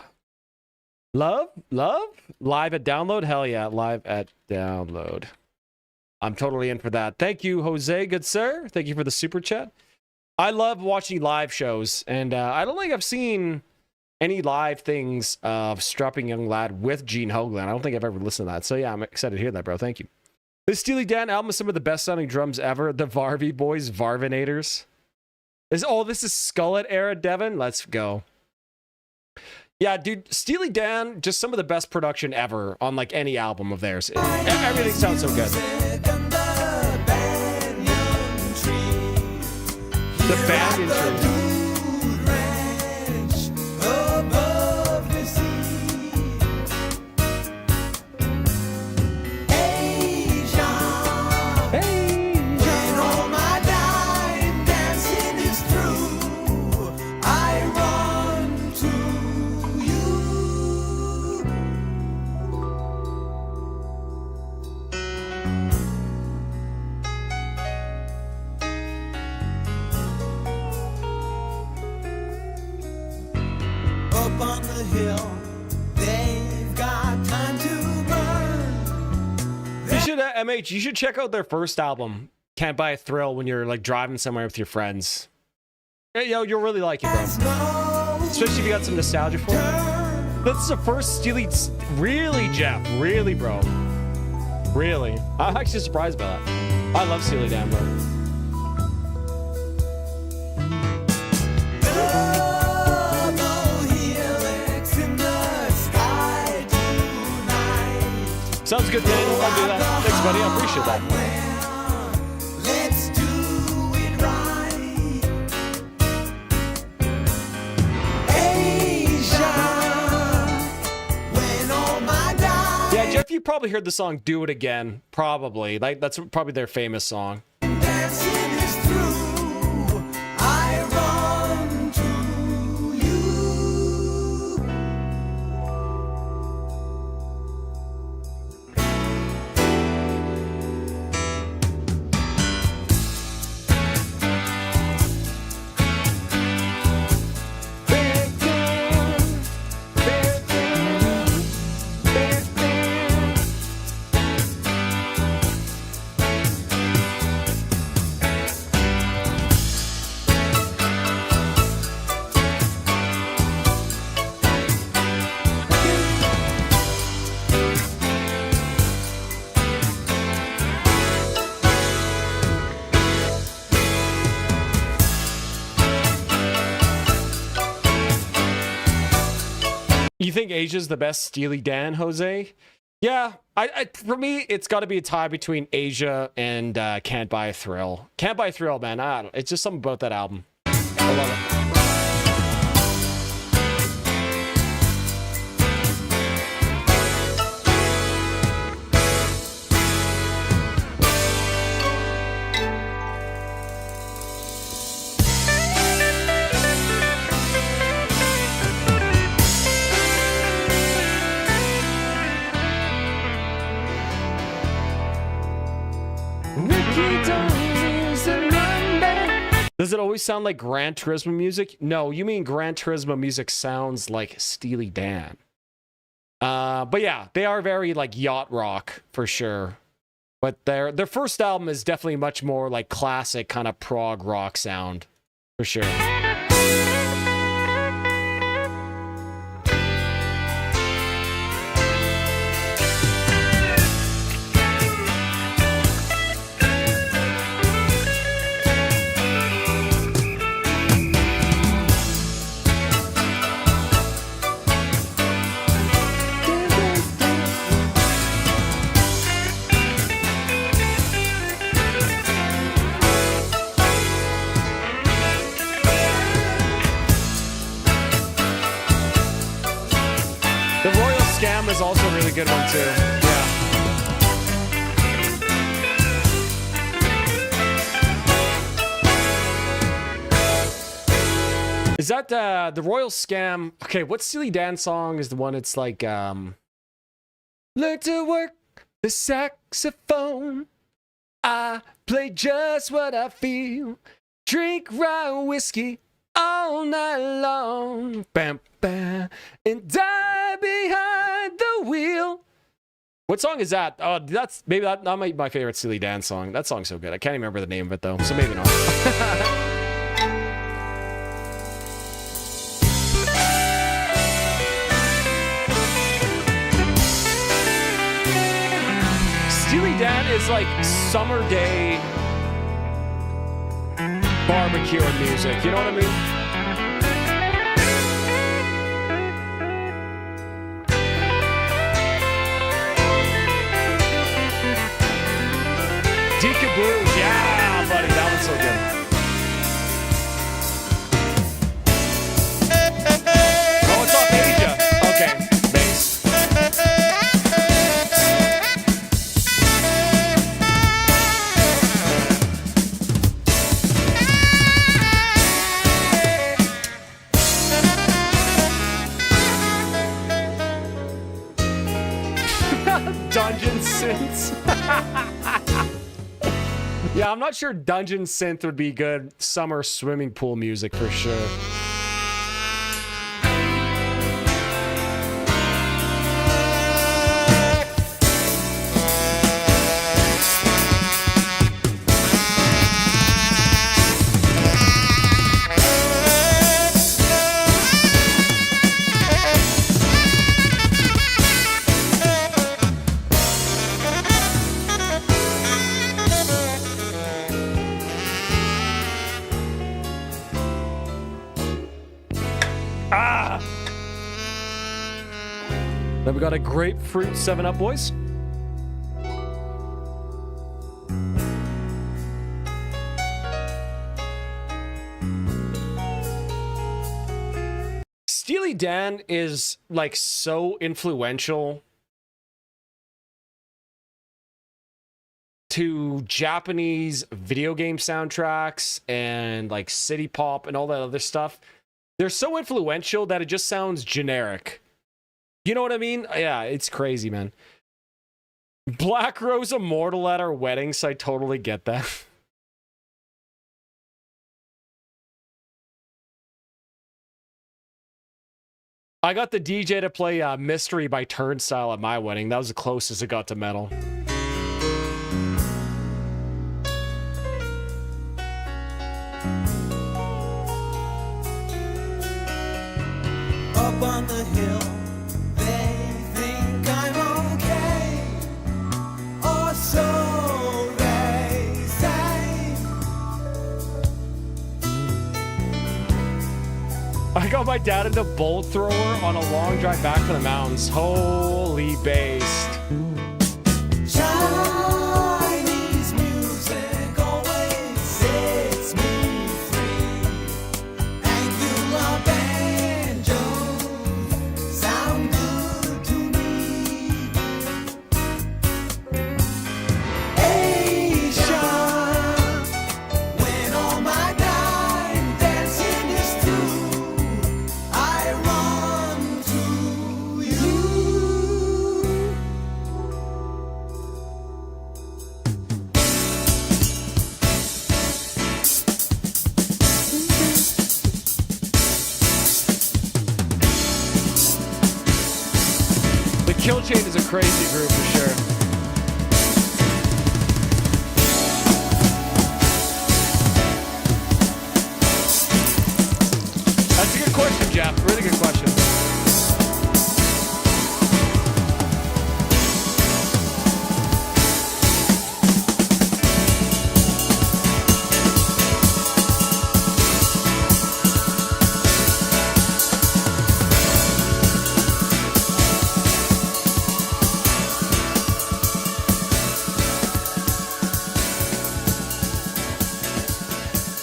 Speaker 1: Live at download? Hell yeah, live at download. I'm totally in for that. Thank you, Jose, good sir. Thank you for the super chat. I love watching live shows, and I don't think I've seen any live things of Strapping Young Lad with Gene Hoglan. I don't think I've ever listened to that. So yeah, I'm excited to hear that, bro. Thank you. This Steely Dan album is some of the best sounding drums ever. The Varvy Boys, Varvinators. This is Skullet era, Devin. Let's go. Yeah, dude, Steely Dan, just some of the best production ever on like any album of theirs. Everything sounds so good. The band intro.
Speaker 8: Up on the hill, they've got time to burn.
Speaker 1: You should, MH, you should check out their first album, Can't Buy a Thrill, when you're like driving somewhere with your friends. Hey, yo, you'll really like it, bro. Especially if you got some nostalgia for it. That's the first Steely, really, Jeff, really, bro. Really. I'm actually surprised by that. I love Steely Dan, bro. Sounds good, Daniel. I'll do that. Thanks, buddy. I appreciate that.
Speaker 8: Let's do it right. Asia, when all my days.
Speaker 1: Yeah, Jeff, you probably heard the song "Do It Again." Probably. Like that's probably their famous song.
Speaker 8: Dancing is through. I run to you.
Speaker 1: You think Asia's the best Steely Dan, Jose? Yeah, for me, it's got to be a tie between Asia and Can't Buy a Thrill. Can't Buy a Thrill, man. I don't, it's just something about that album. I love it. Does it always sound like Gran Turismo music? No, you mean Gran Turismo music sounds like Steely Dan. But yeah, they are very like yacht rock for sure. But their first album is definitely much more like classic kind of prog rock sound for sure. Is also a really good one too. Yeah. Is that the Royal Scam? Okay, what Steely Dan song is the one? It's like learn to work the saxophone. I play just what I feel. Drink rye whiskey all night long. Bam, bam, and die behind the wheel. What song is that? Oh, that's maybe that might be my favorite Steely Dan song. That song's so good. I can't even remember the name of it though, so maybe not. Steely Dan is like summer day barbecue music. You know what I mean? Deacon Blues, yeah, buddy, that one's so good. Yeah, I'm not sure Dungeon Synth would be good summer swimming pool music for sure. Then we got a grapefruit 7-Up, boys. Steely Dan is like so influential to Japanese video game soundtracks and like city pop and all that other stuff. They're so influential that it just sounds generic. You know what I mean? Yeah, it's crazy, man. Black Rose Immortal at our wedding, so I totally get that. I got the DJ to play Mystery by Turnstile at my wedding. That was the closest it got to metal.
Speaker 8: Up on the hill, they think I'm okay, or so they say.
Speaker 1: I got my dad into bolt thrower on a long drive back from the mountains. Holy based.
Speaker 8: Chinese music always sets me free. Angular banjos sound good to me. Asia, when all my time dancing is through, I run to you.
Speaker 1: The Kill Chain is a crazy group for sure. That's a good question, Jeff. Really good question.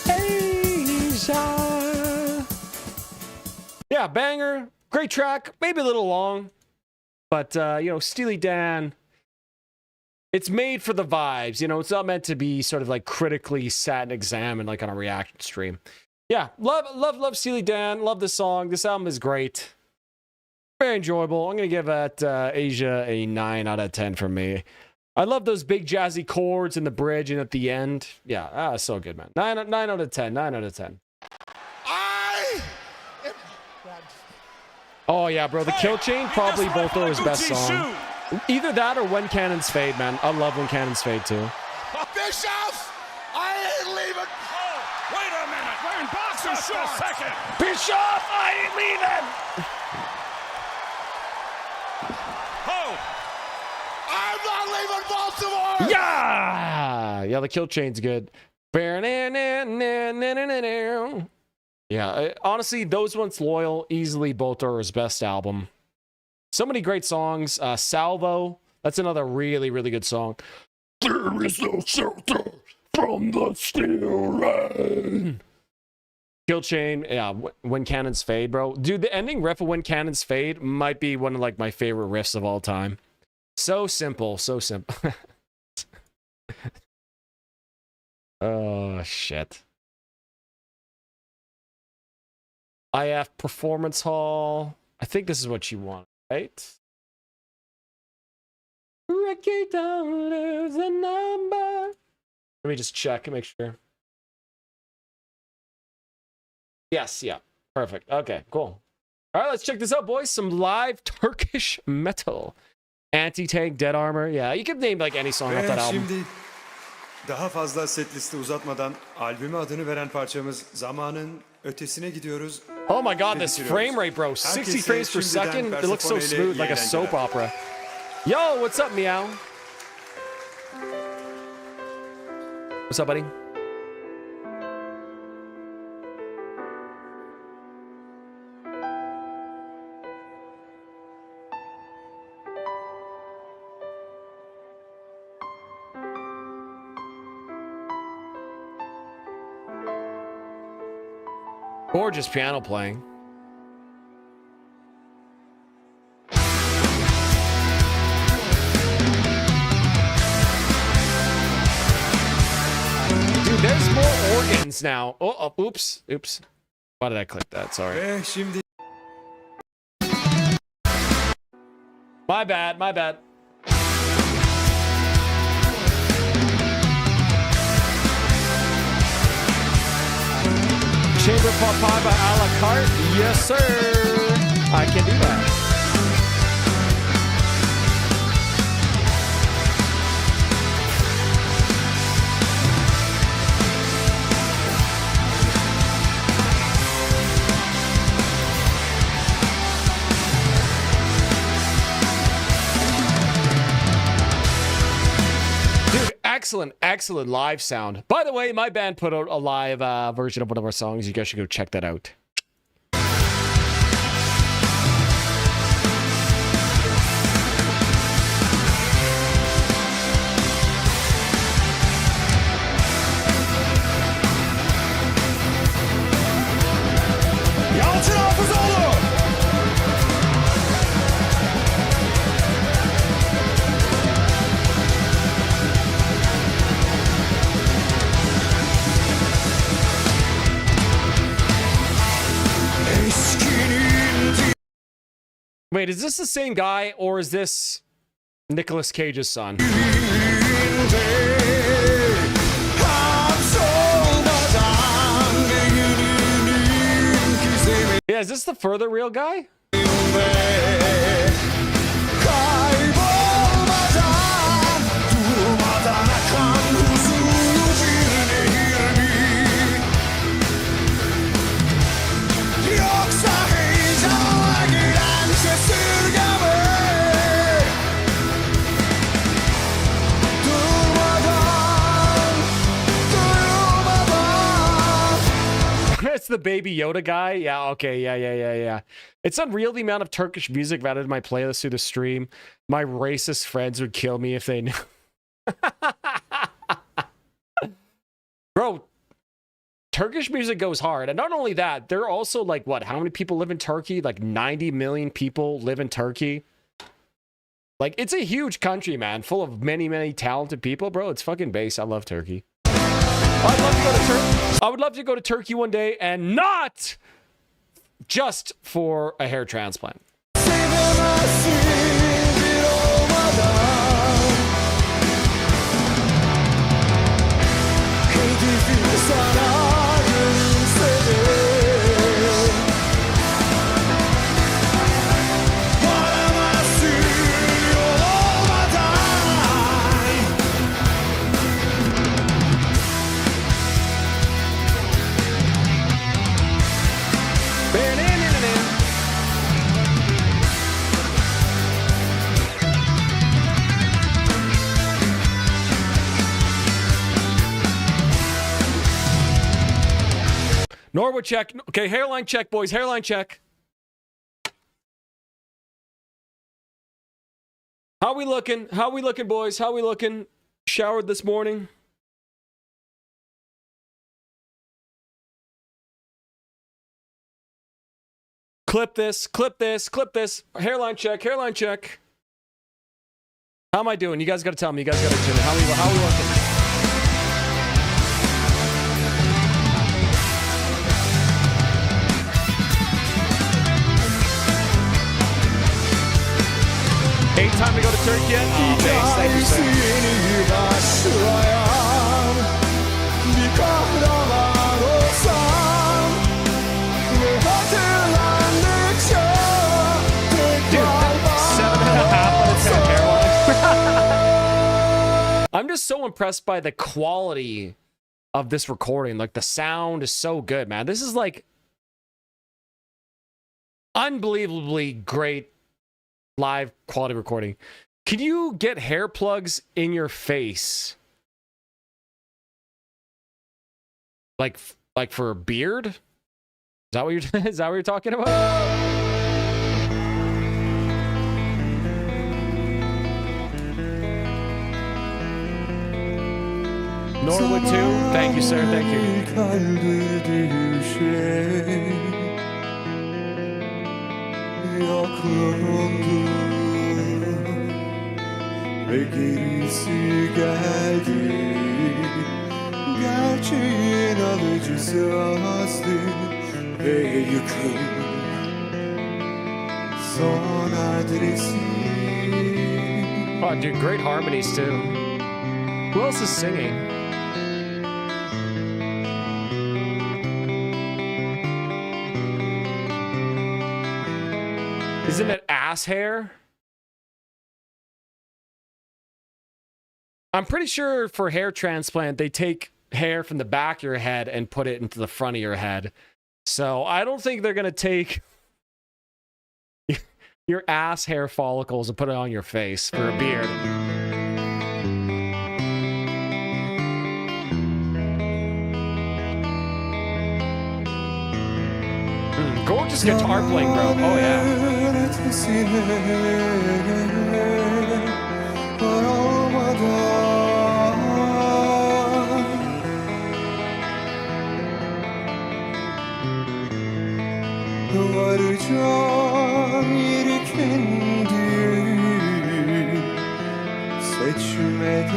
Speaker 1: Asia. Yeah, banger. Great track. Maybe a little long. But, you know, Steely Dan, it's made for the vibes. You know, it's not meant to be sort of like critically sat and examined like on a reaction stream. Yeah, love Steely Dan. Love this song. This album is great. Very enjoyable. I'm going to give that Asia a 9 out of 10 from me. I love those big jazzy chords in the bridge and at the end. Yeah, so good, man. 9 out of 10. 9 out of 10. Oh, yeah, bro. The Kill Chain, probably both are his best song. Either that or When Cannons Fade, man. I love When Cannons Fade, too.
Speaker 8: Bischoff, I ain't leaving.
Speaker 3: Oh, wait a minute. We're in boxer shorts. Second.
Speaker 1: Bischoff, I ain't leaving!
Speaker 3: Oh,
Speaker 8: I'm not leaving Baltimore.
Speaker 1: Yeah, the Kill Chain's good. Yeah, honestly, those ones loyal. Easily both are his best album. So many great songs. Salvo, that's another really, really good song. There is no shelter from the steel rain. Kill Chain, yeah, When Cannons Fade, bro. Dude, the ending riff of When Cannons Fade might be one of like my favorite riffs of all time. So simple, so simple. Oh, shit. IF Performance Hall. I think this is what you want, right? Ricky, don't lose the number. Let me just check and make sure. Yes, yeah. Perfect. Okay, cool. All right, let's check this out, boys. Some live Turkish metal. Anti-tank, Dead Armor. Yeah, you can name like any song off that album.
Speaker 12: Şimdi daha fazla set listi uzatmadan albüme adını veren parçamız Zamanın Ötesine gidiyoruz.
Speaker 1: Oh my god, this frame rate, bro. 60 frames per second. It looks so smooth, like a soap opera. Yo, what's up, Meow? What's up, buddy? Gorgeous piano playing. Dude, there's more organs now. Oh, oops. Why did I click that? Sorry. My bad. Chamber pot pie by a la carte? Yes, sir. I can do that. Excellent live sound. By the way, my band put out a live version of one of our songs. You guys should go check that out. Wait, is this the same guy, or is this Nicolas Cage's son? Yeah, is this the further real guy? It's the Baby Yoda guy? Yeah, okay, yeah. It's unreal the amount of Turkish music I've added to my playlist through the stream. My racist friends would kill me if they knew. Bro, Turkish music goes hard. And not only that, they're also like, what, how many people live in Turkey? Like 90 million people live in Turkey. Like, it's a huge country, man, full of many talented people, bro. It's fucking base. I love Turkey. I'd love to go to Turkey. I would love to go to Turkey one day, and not just for a hair transplant. Norwood check. Okay, hairline check, boys. Hairline check. How we looking? How we looking, boys? How we looking? Showered this morning. Clip this. Hairline check. How am I doing? You guys got to tell me. You guys got to tell me. How we looking? Ain't time to go to Turkey yet? Oh, thanks. Thank you, sir. I'm just so impressed by the quality of this recording. Like, the sound is so good, man. This is like unbelievably great live quality recording. Can you get hair plugs in your face? Like for a beard? Is that what you're talking about? Norwood 2, thank you, sir, thank you.
Speaker 5: Ve gerisi geldi. Gerçeğin alıcısı aslı ve yıkım. Son adresi.
Speaker 1: Oh, dude, great harmonies too. Who else is singing? Isn't it ass hair? I'm pretty sure for hair transplant, they take hair from the back of your head and put it into the front of your head. So I don't think they're going to take your ass hair follicles and put it on your face for a beard. Gorgeous guitar playing, bro. Oh, yeah.
Speaker 5: Varacağım yeri kendim seçmeden.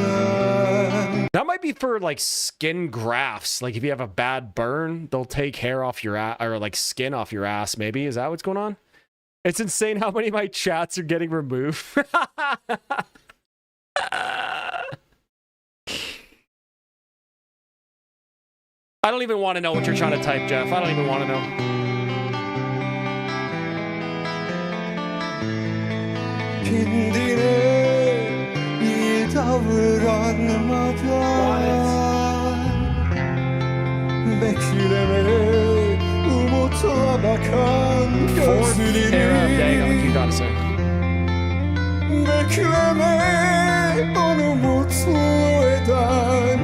Speaker 1: That might be for like skin grafts. Like if you have a bad burn, they'll take hair off your ass or like skin off your ass. Maybe is that what's going on? It's insane how many of my chats are getting removed. I don't even want to know what you're trying to type, Jeff. I don't even want to know.
Speaker 5: Kendine iyi davranmadan bekleme umutla bakan gözlerini bekleme onu mutlu eden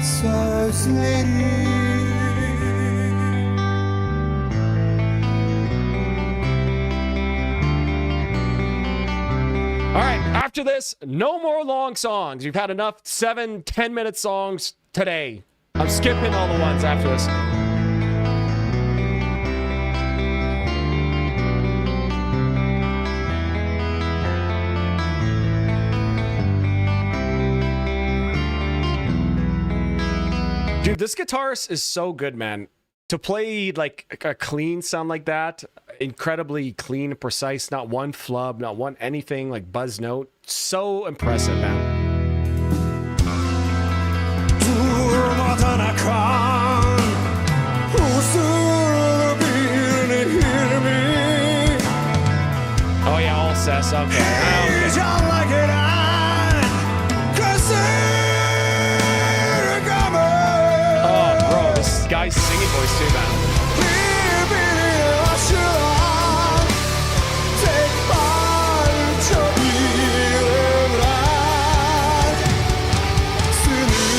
Speaker 5: sözleri.
Speaker 1: All right, after this, no more long songs. You've had enough 7-10 minute songs today. I'm skipping all the ones after this. Dude, this guitarist is so good, man. To play like a clean sound like that, incredibly clean and precise, not one flub, not one anything like buzz note. So impressive, man.
Speaker 5: Durmadan akan huzurlu bir nehir mi?
Speaker 1: Oh yeah, all says okay.
Speaker 5: Heyecanla gelen gözler gamı.
Speaker 1: Oh, bro, this guy's singing voice too, man.
Speaker 5: Birbirine aşılan tek parça bir evren. Sınırlarımıza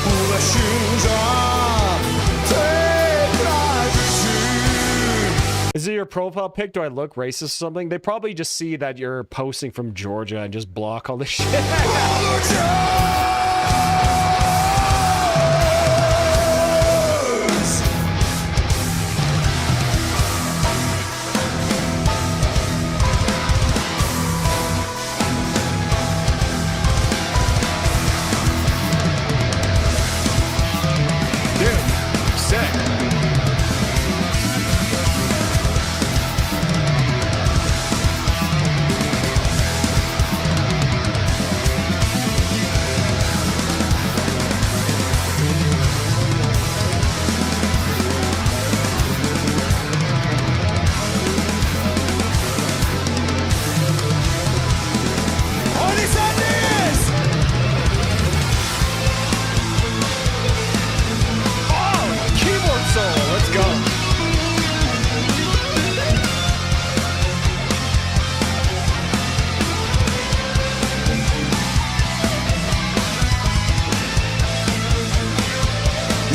Speaker 5: ulaşınca tekrar düşün.
Speaker 1: Is it your profile pic? Do I look racist or something? They probably just see that you're posting from Georgia and just block all this shit. Dude, sick.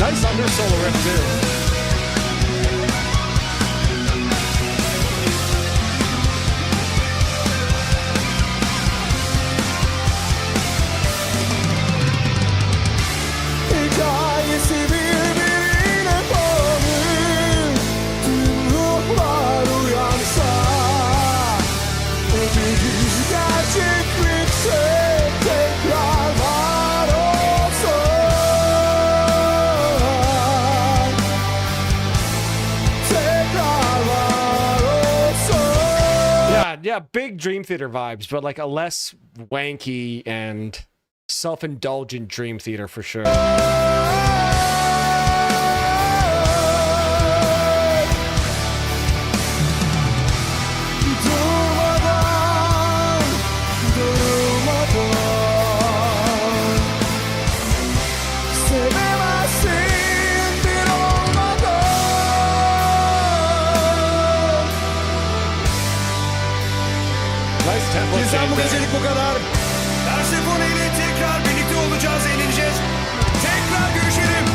Speaker 1: Nice under solo riff too.
Speaker 5: Hikayesi birbirine bağlı. Tüm ruhlar uyansa, öbürü gerçeklikse tekrar var olsa. Tekrar var olsa.
Speaker 1: Yeah, big Dream Theater vibes, but like a less wanky and self-indulgent Dream Theater for sure.
Speaker 5: Durmadan, durmadan sevemezsin bir olmadan.
Speaker 1: Nice tempo
Speaker 12: Bizden bu
Speaker 1: change there.
Speaker 12: gecelik bu kadar. Persefone ile tekrar birlikte olacağız, eğleneceğiz. Tekrar görüşelim.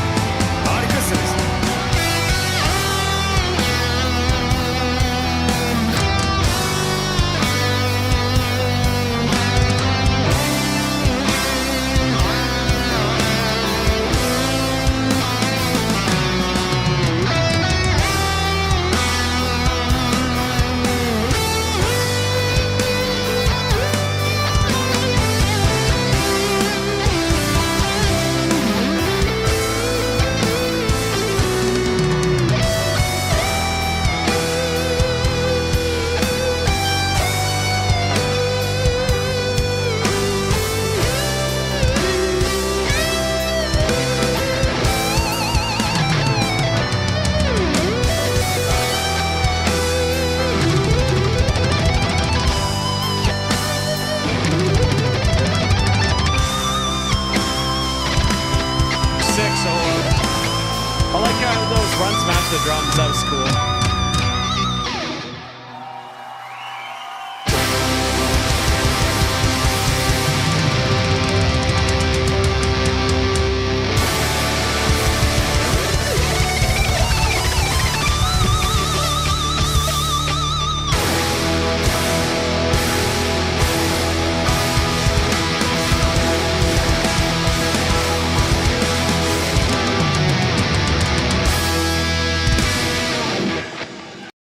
Speaker 12: Harikasınız.
Speaker 1: Sick solo. I like how those runs match the drums. That was cool.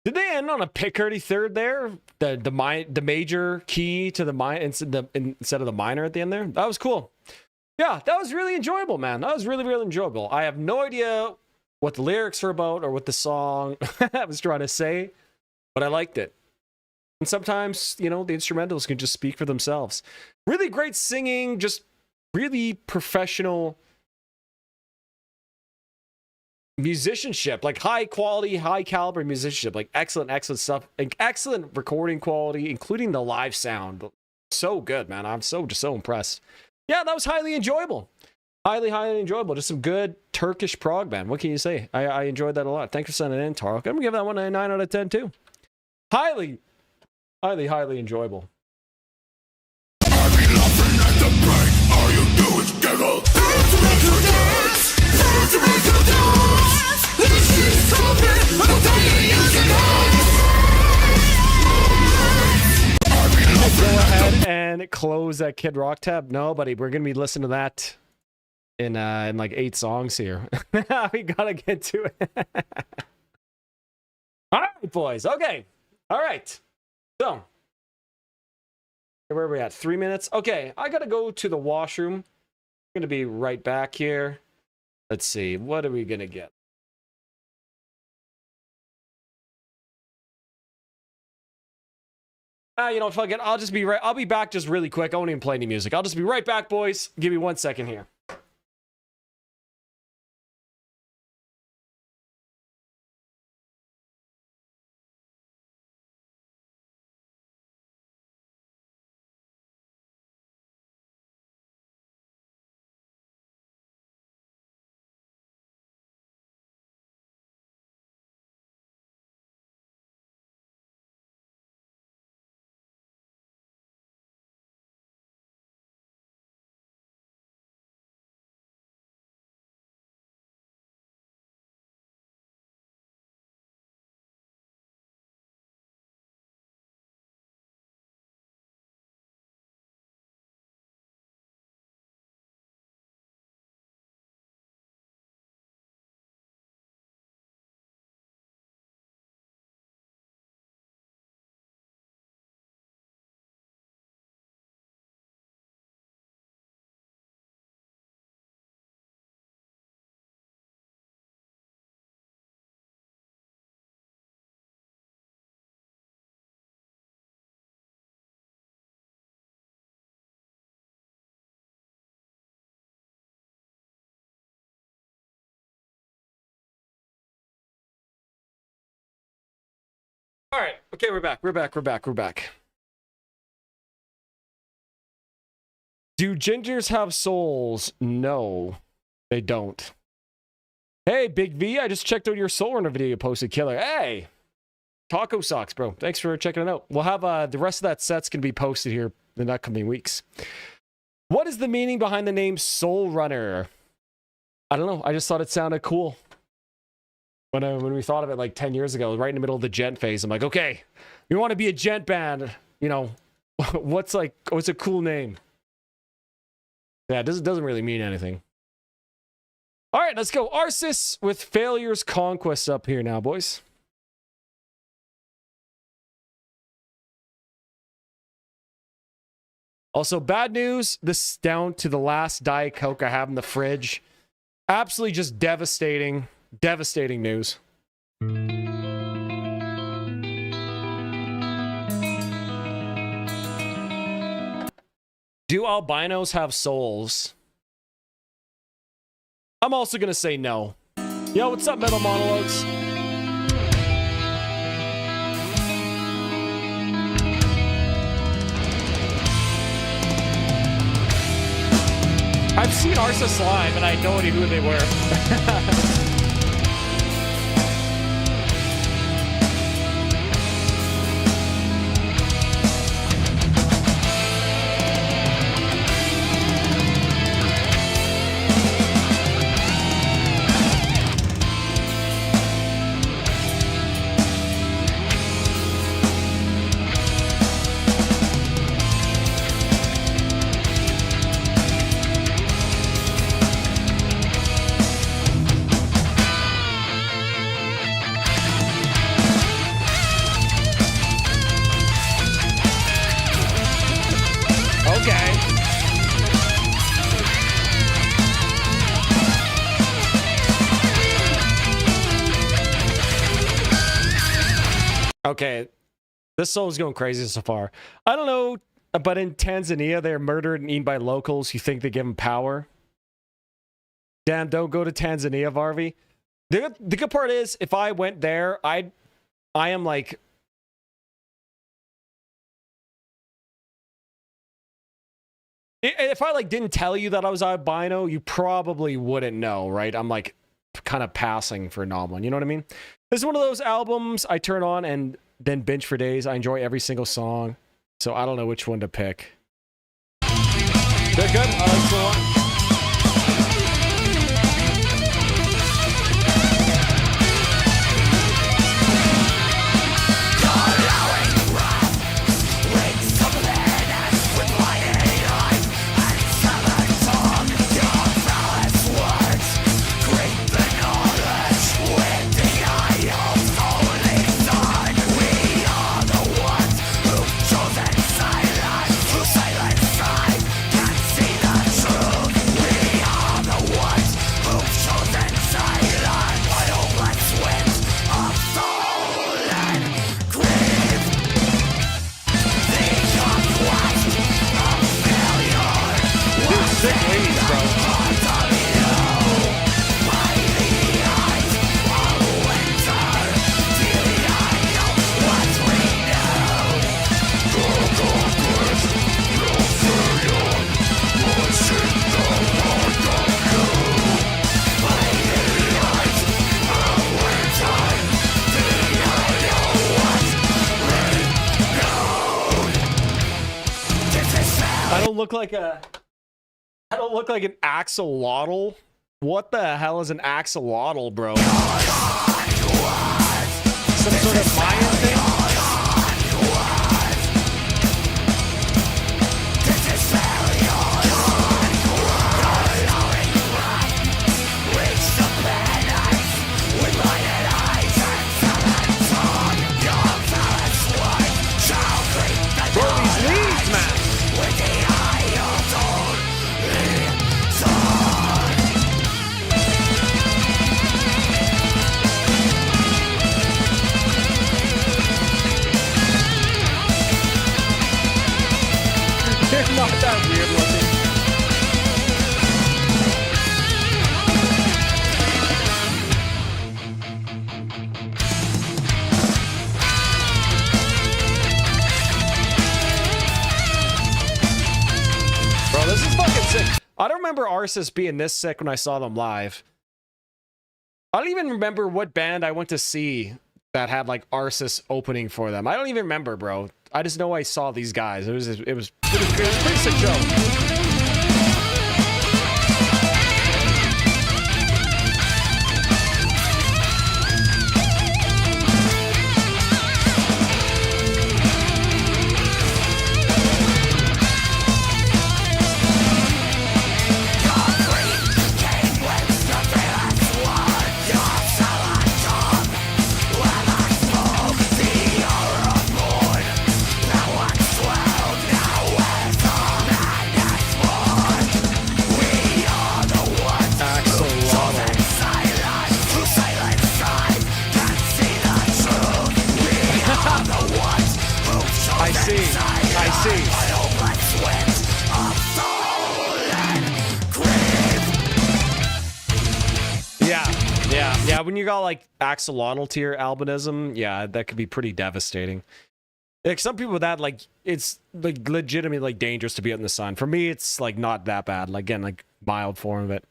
Speaker 1: Did they end on a Picardy third there? The major key to the minor instead of the minor at the end there? That was cool. Yeah, that was really enjoyable, man. That was really, really enjoyable. I have no idea what the lyrics are about or what the song I was trying to say, but I liked it. And sometimes, you know, the instrumentals can just speak for themselves. Really great singing, just really professional musicianship, like high quality, high caliber musicianship, like excellent stuff, like excellent recording quality, including the live sound. So good, man. I'm just so impressed. Yeah, that was highly enjoyable. Highly enjoyable. Just some good Turkish prog band. What can you say? I enjoyed that a lot. Thanks for sending it in, Tarek. I'm gonna give that one a 9 out of 10 too. Highly enjoyable. Go ahead and close that Kid Rock tab. No, buddy, we're gonna be listening to that in like 8 songs here. We gotta get to it. All right, boys. Okay. All right. So, where are we at? 3 minutes. Okay, I gotta go to the washroom. I'm gonna be right back here. Let's see. What are we gonna get? You know, fuck it. I'll be back just really quick. I won't even play any music. I'll just be right back, boys. Give me 1 second here. All right. Okay, we're back. We're back. Do gingers have souls? No, they don't. Hey, Big V, I just checked out your Soul Runner video you posted. Killer. Hey, taco socks, bro. Thanks for checking it out. We'll have the rest of that set's going to be posted here in the upcoming weeks. What is the meaning behind the name Soul Runner? I don't know. I just thought it sounded cool. When we thought of it like 10 years ago, right in the middle of the gent phase, I'm like, okay, you want to be a gent band, you know, what's a cool name? Yeah, it doesn't really mean anything. All right, let's go. Arsis with Failure's Conquest up here now, boys. Also, bad news. This is down to the last Diet Coke I have in the fridge. Absolutely just devastating. Devastating news. Do albinos have souls? I'm also going to say no. Yo, what's up, Metal Monologues? I've seen Arsis live, and I had no idea who they were. Okay, this song's going crazy so far. I don't know, but in Tanzania, they're murdered and eaten by locals who think they give them power. Damn, don't go to Tanzania, Varvy. The good part is, if I went there, I am like... If I like didn't tell you that I was albino, you probably wouldn't know, right? I'm like kind of passing for Noblin, you know what I mean? This is one of those albums I turn on and then binge for days. I enjoy every single song, so I don't know which one to pick. They're good. I like the one. I don't look like an axolotl. What the hell is an axolotl, bro? Some sort of Mayan thing? Bro, these leaves, man! remember Arsis being this sick when I saw them live. I don't even remember what band I went to see that had like Arsis opening for them. I don't even remember, bro. I just know I saw these guys. It was a pretty sick show. I see. Yeah, when you got like axolotl tier albinism, yeah, that could be pretty devastating. Like some people with that, like it's like legitimately like dangerous to be out in the sun. For me, it's like not that bad. Like again, like mild form of it.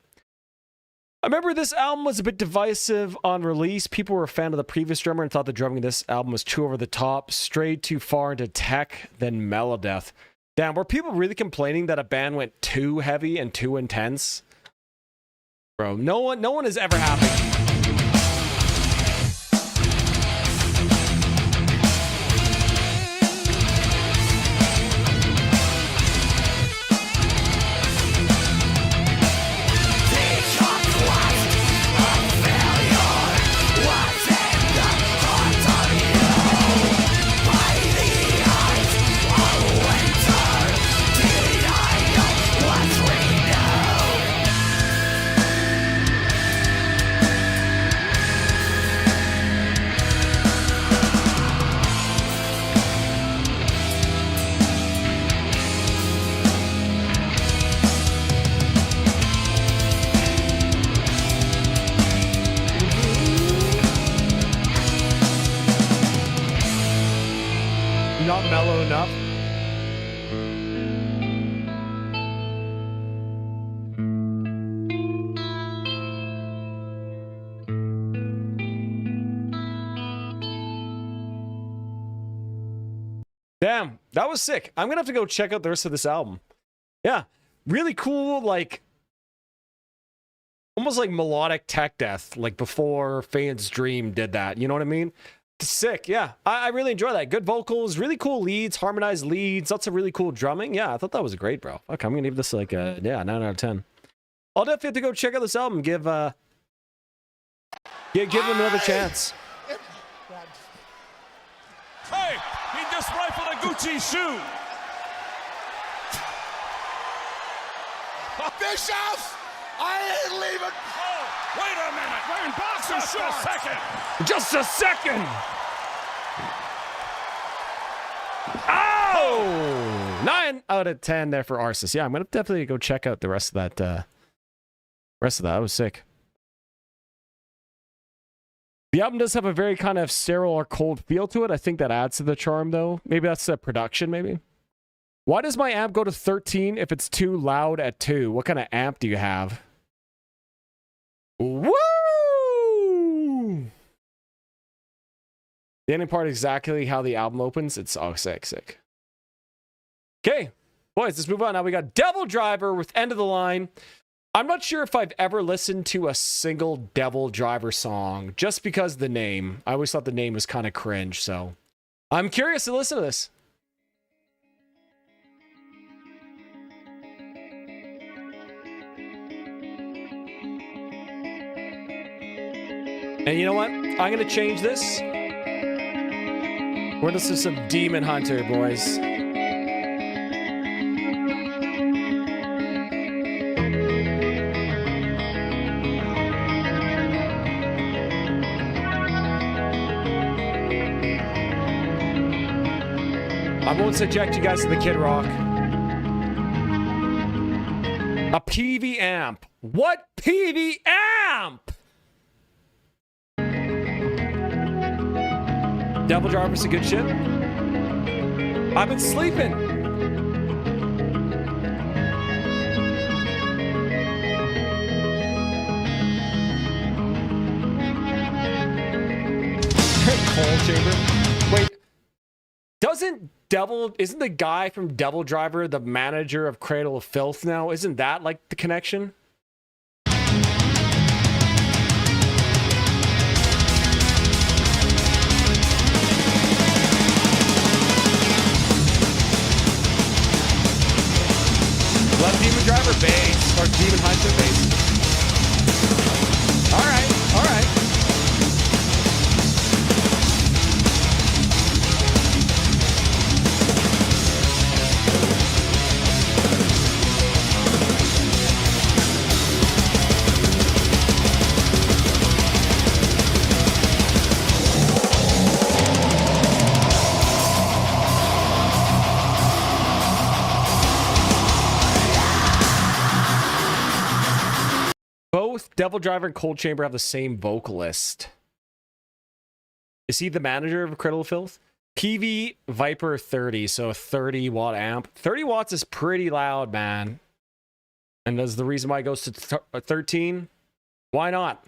Speaker 1: I remember this album was a bit divisive on release. People were a fan of the previous drummer and thought the drumming of this album was too over the top, strayed too far into tech, then melodeath. Damn, were people really complaining that a band went too heavy and too intense? Bro, no one is ever happy. Not mellow enough. Damn, that was sick. I'm gonna have to go check out the rest of this album. Yeah, really cool, like almost like melodic tech death, like before Fane's Dream did that. You know what I mean? Sick, yeah. I really enjoy that. Good vocals, really cool leads, harmonized leads, lots of really cool drumming. Yeah, I thought that was great, bro. Okay, I'm gonna give this like a 9 out of 10. I'll definitely have to go check out this album. Give him another chance.
Speaker 12: Hey, he just rifled a Gucci shoe.
Speaker 7: Bischoff, I ain't leaving.
Speaker 12: Oh, wait a minute. Wearing boxer shorts.
Speaker 1: Just a second. Oh! 9 out of 10 there for Arsis. Yeah, I'm gonna definitely go check out the rest of that. That was sick. The album does have a very kind of sterile or cold feel to it. I think that adds to the charm, though. Maybe that's the production, maybe. Why does my amp go to 13 if it's too loud at 2? What kind of amp do you have? Woo! The ending part is exactly how the album opens. It's all sick. Okay, boys, let's move on. Now we got Devil Driver with End of the Line. I'm not sure if I've ever listened to a single Devil Driver song just because the name. I always thought the name was kind of cringe, so I'm curious to listen to this. And you know what? I'm going to change this. We're going to listen to some Demon Hunter, boys. I won't subject you guys to the Kid Rock. A PV amp. What PV amp? Devil Driver's a good shit. I've been sleeping. coal chamber. Wait, isn't the guy from Devil Driver the manager of Cradle of Filth now? Isn't that like the connection? Left Demon Driver base, or Demon Hunter base. Alright, alright. Both Devil Driver and Cold Chamber have the same vocalist. Is he the manager of Cradle of Filth? PV Viper 30, so a 30 watt amp. 30 watts is pretty loud, man. And that's the reason why it goes to 13. Why not?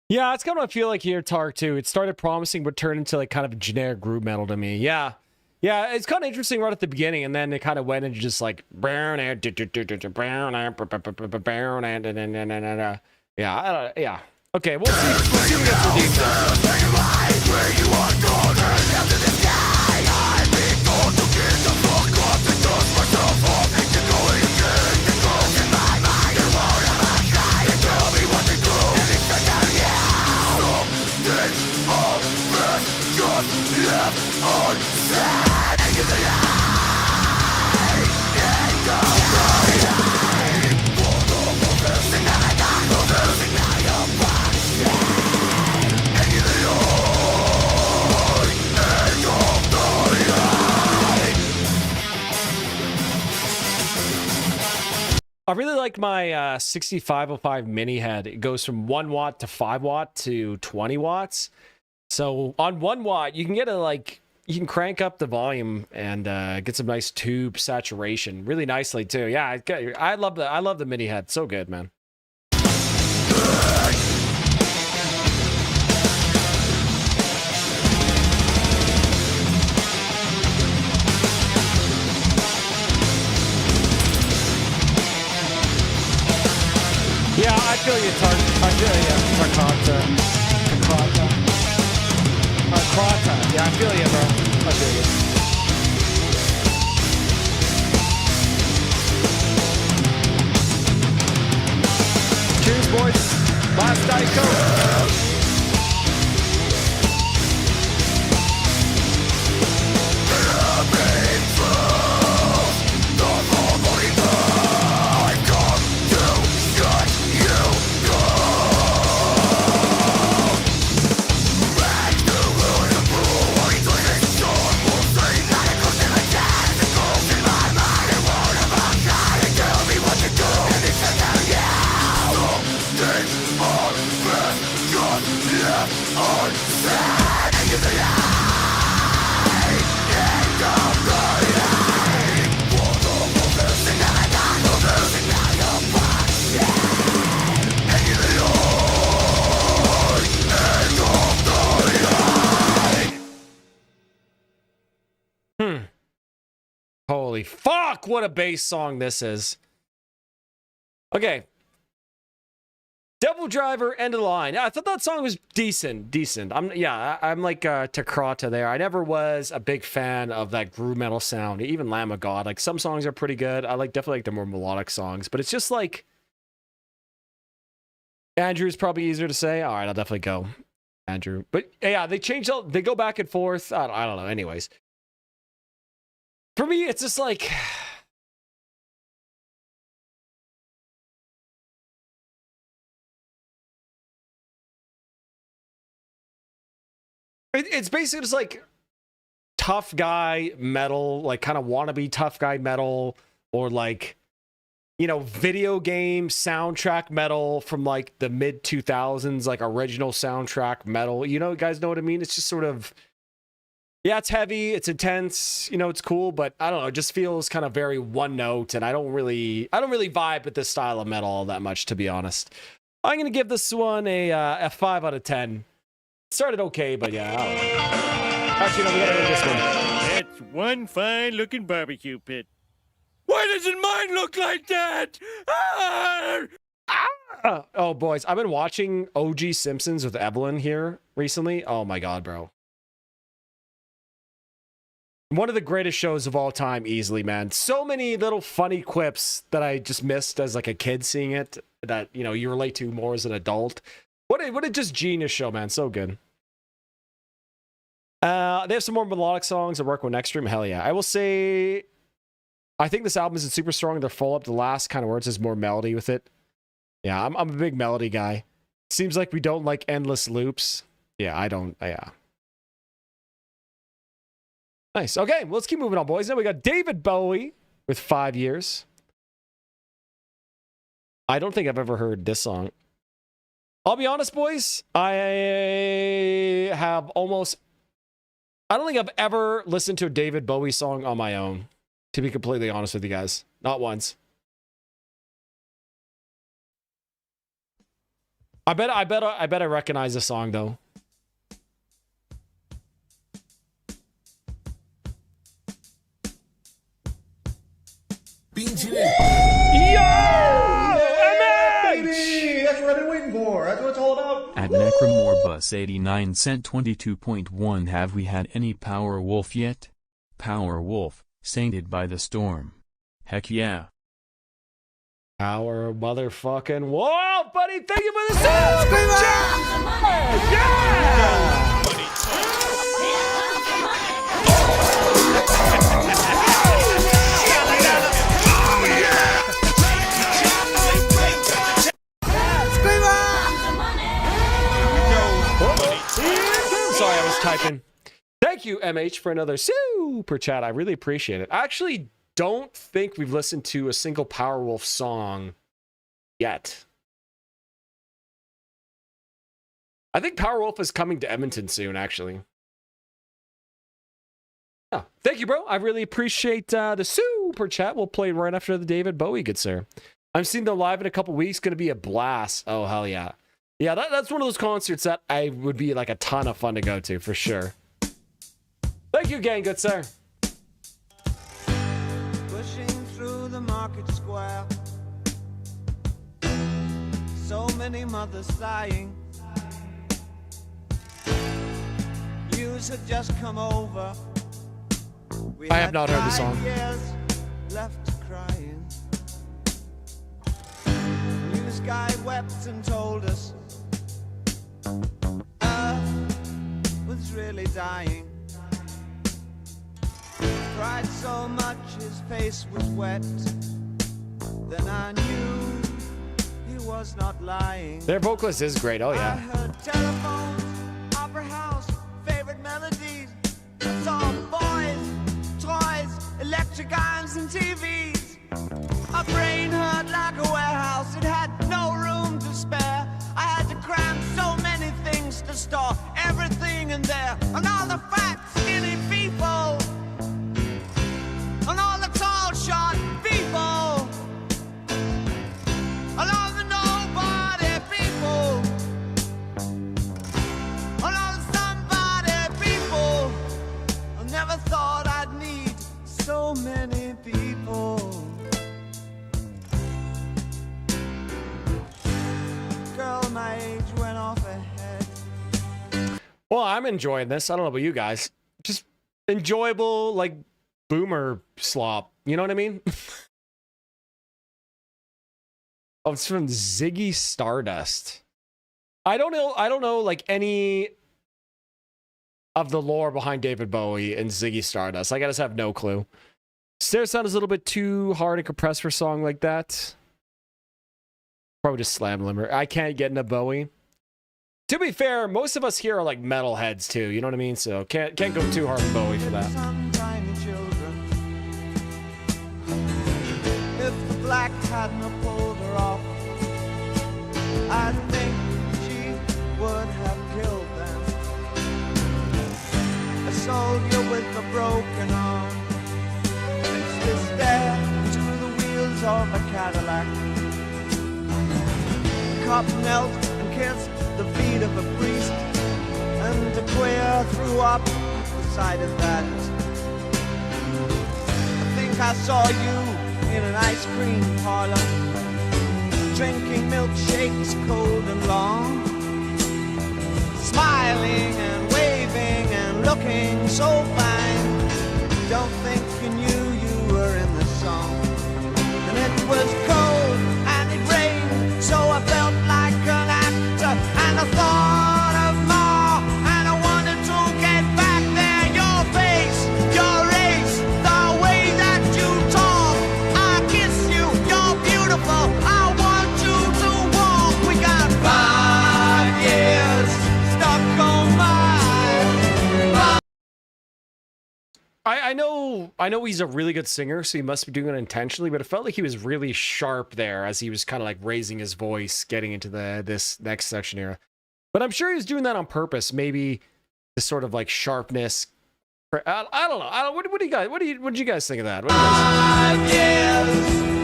Speaker 1: Yeah, it's kind of what I feel like here, Tark, too. It started promising, but turned into like kind of generic groove metal to me. Yeah. Yeah, it's kind of interesting right at the beginning, and then it kind of went into just like... Yeah, yeah. Okay, we'll see what gets redeemed. I really like my 6505 mini head. It goes from 1 watt to 5 watt to 20 watts. So on 1 watt, you can get you can crank up the volume and get some nice tube saturation really nicely too. Yeah, I love the mini head. So good, man. Yeah, I feel you, Tarkata. Yeah, I feel you, bro. I feel you. Cheers, boys. Last Diet Coke. Holy fuck, what a bass song this is. Okay. Devil Driver, End of the Line. Yeah, I thought that song was decent. I'm like Takrata there. I never was a big fan of that groove metal sound. Even Lamb of God. Like, some songs are pretty good. I definitely like the more melodic songs. But it's just like... Andrew's probably easier to say. All right, I'll definitely go Andrew. But yeah, they go back and forth. I don't know. Anyways. For me, it's just like... It's basically just like tough guy metal, like kind of wannabe tough guy metal, or like, you know, video game soundtrack metal from like the mid 2000s, like original soundtrack metal. You know, guys know what I mean? It's just sort of, yeah, it's heavy, it's intense, you know, it's cool, but I don't know, it just feels kind of very one note, and I don't really vibe with this style of metal all that much, to be honest. I'm gonna give this one a 5 out of 10. Started okay, but yeah, I don't know. Actually, no, we gotta go this one.
Speaker 3: That's one fine-looking barbecue pit. Why doesn't mine look like that?
Speaker 1: Oh, boys, I've been watching OG Simpsons with Evelyn here recently. Oh my god, bro. One of the greatest shows of all time, easily, man. So many little funny quips that I just missed as like a kid seeing it that, you know, you relate to more as an adult. What a just genius show, man. So good. They have some more melodic songs that work with next stream. Hell yeah. I will say, I think this album isn't super strong. They're full up. The last kind of words is more melody with it. Yeah, I'm a big melody guy. Seems like we don't like endless loops. Yeah, I don't. Yeah. Nice. Okay, well, let's keep moving on, boys. Now we got David Bowie with 5 years. I don't think I've ever heard this song. I'll be honest, boys. I don't think I've ever listened to a David Bowie song on my own, to be completely honest with you guys. Not once. I bet I recognize the song, though.
Speaker 4: That's what I've been waiting for. That's what it's all about.
Speaker 2: At Necromorbus89 sent 22.1. Have we had any Power Wolf yet? Power Wolf, Sainted by the Storm. Heck yeah.
Speaker 1: Power motherfucking Wolf, buddy. Thank you for the super chat. Yeah. Sorry, I was typing. Thank you, MH, for another super chat. I really appreciate it. I actually don't think we've listened to a single Powerwolf song yet. I think Powerwolf is coming to Edmonton soon, actually. Yeah, thank you, bro. I really appreciate the super chat. We'll play right after the David Bowie, good sir. I'm seeing them live in a couple weeks. Going to be a blast. Oh, hell yeah. Yeah, that's one of those concerts that I would be like a ton of fun to go to, for sure. Thank you again, good sir.
Speaker 8: Pushing through the market square, so many mothers sighing. News had just come over.
Speaker 1: I have not heard the song.
Speaker 8: Years left crying. News guy wept and told us Earth was really dying. Cried so much his face was wet. Then I knew he was not lying.
Speaker 1: Their vocalist is great. Oh yeah.
Speaker 8: I heard telephones, opera house, favorite melodies. I saw boys, toys, electric irons and TVs. My brain hurt like a warehouse. It had no room to spare. I had to cram so many things to store everything in there. And all the fat, skinny people. And all the tall, short people. And all the nobody people. And all the somebody people. I never thought I'd need so many
Speaker 1: Well, I'm enjoying this. I don't know about you guys. Just enjoyable, like, boomer slop. You know what I mean? Oh, it's from Ziggy Stardust. I don't know, like, any of the lore behind David Bowie and Ziggy Stardust. Like, I just have no clue. Stair sound is a little bit too hard and compressed for a song like that. Probably just slam limber. I can't get into Bowie. To be fair, most of us here are like metalheads too. You know what I mean? So can't go too hard on Bowie for that.
Speaker 8: If the black hadn't pulled her off, I think she would have killed them. A soldier with a broken arm fixed his stare to the wheels of a Cadillac. The cop knelt and kissed the feet of a priest, and a queer threw up the sight of that. I think I saw you in an ice cream parlor, drinking milkshakes cold and long, smiling and waving and looking so fine. Don't think you knew you were in the song. And it was cold and it rained, so I felt like an actor, and I thought of more, and I wanted to get back there. Your face, your race, the way that you talk, I kiss you, you're beautiful, I want you to walk. We got 5 years stuck on my...
Speaker 1: I know he's a really good singer, so he must be doing it intentionally, but it felt like he was really sharp there as he was kind of like raising his voice, getting into this next section here. But I'm sure he was doing that on purpose. Maybe this sort of like sharpness. I don't know. What do you guys? What did you guys think of that? What do you guys think?
Speaker 8: 5 years,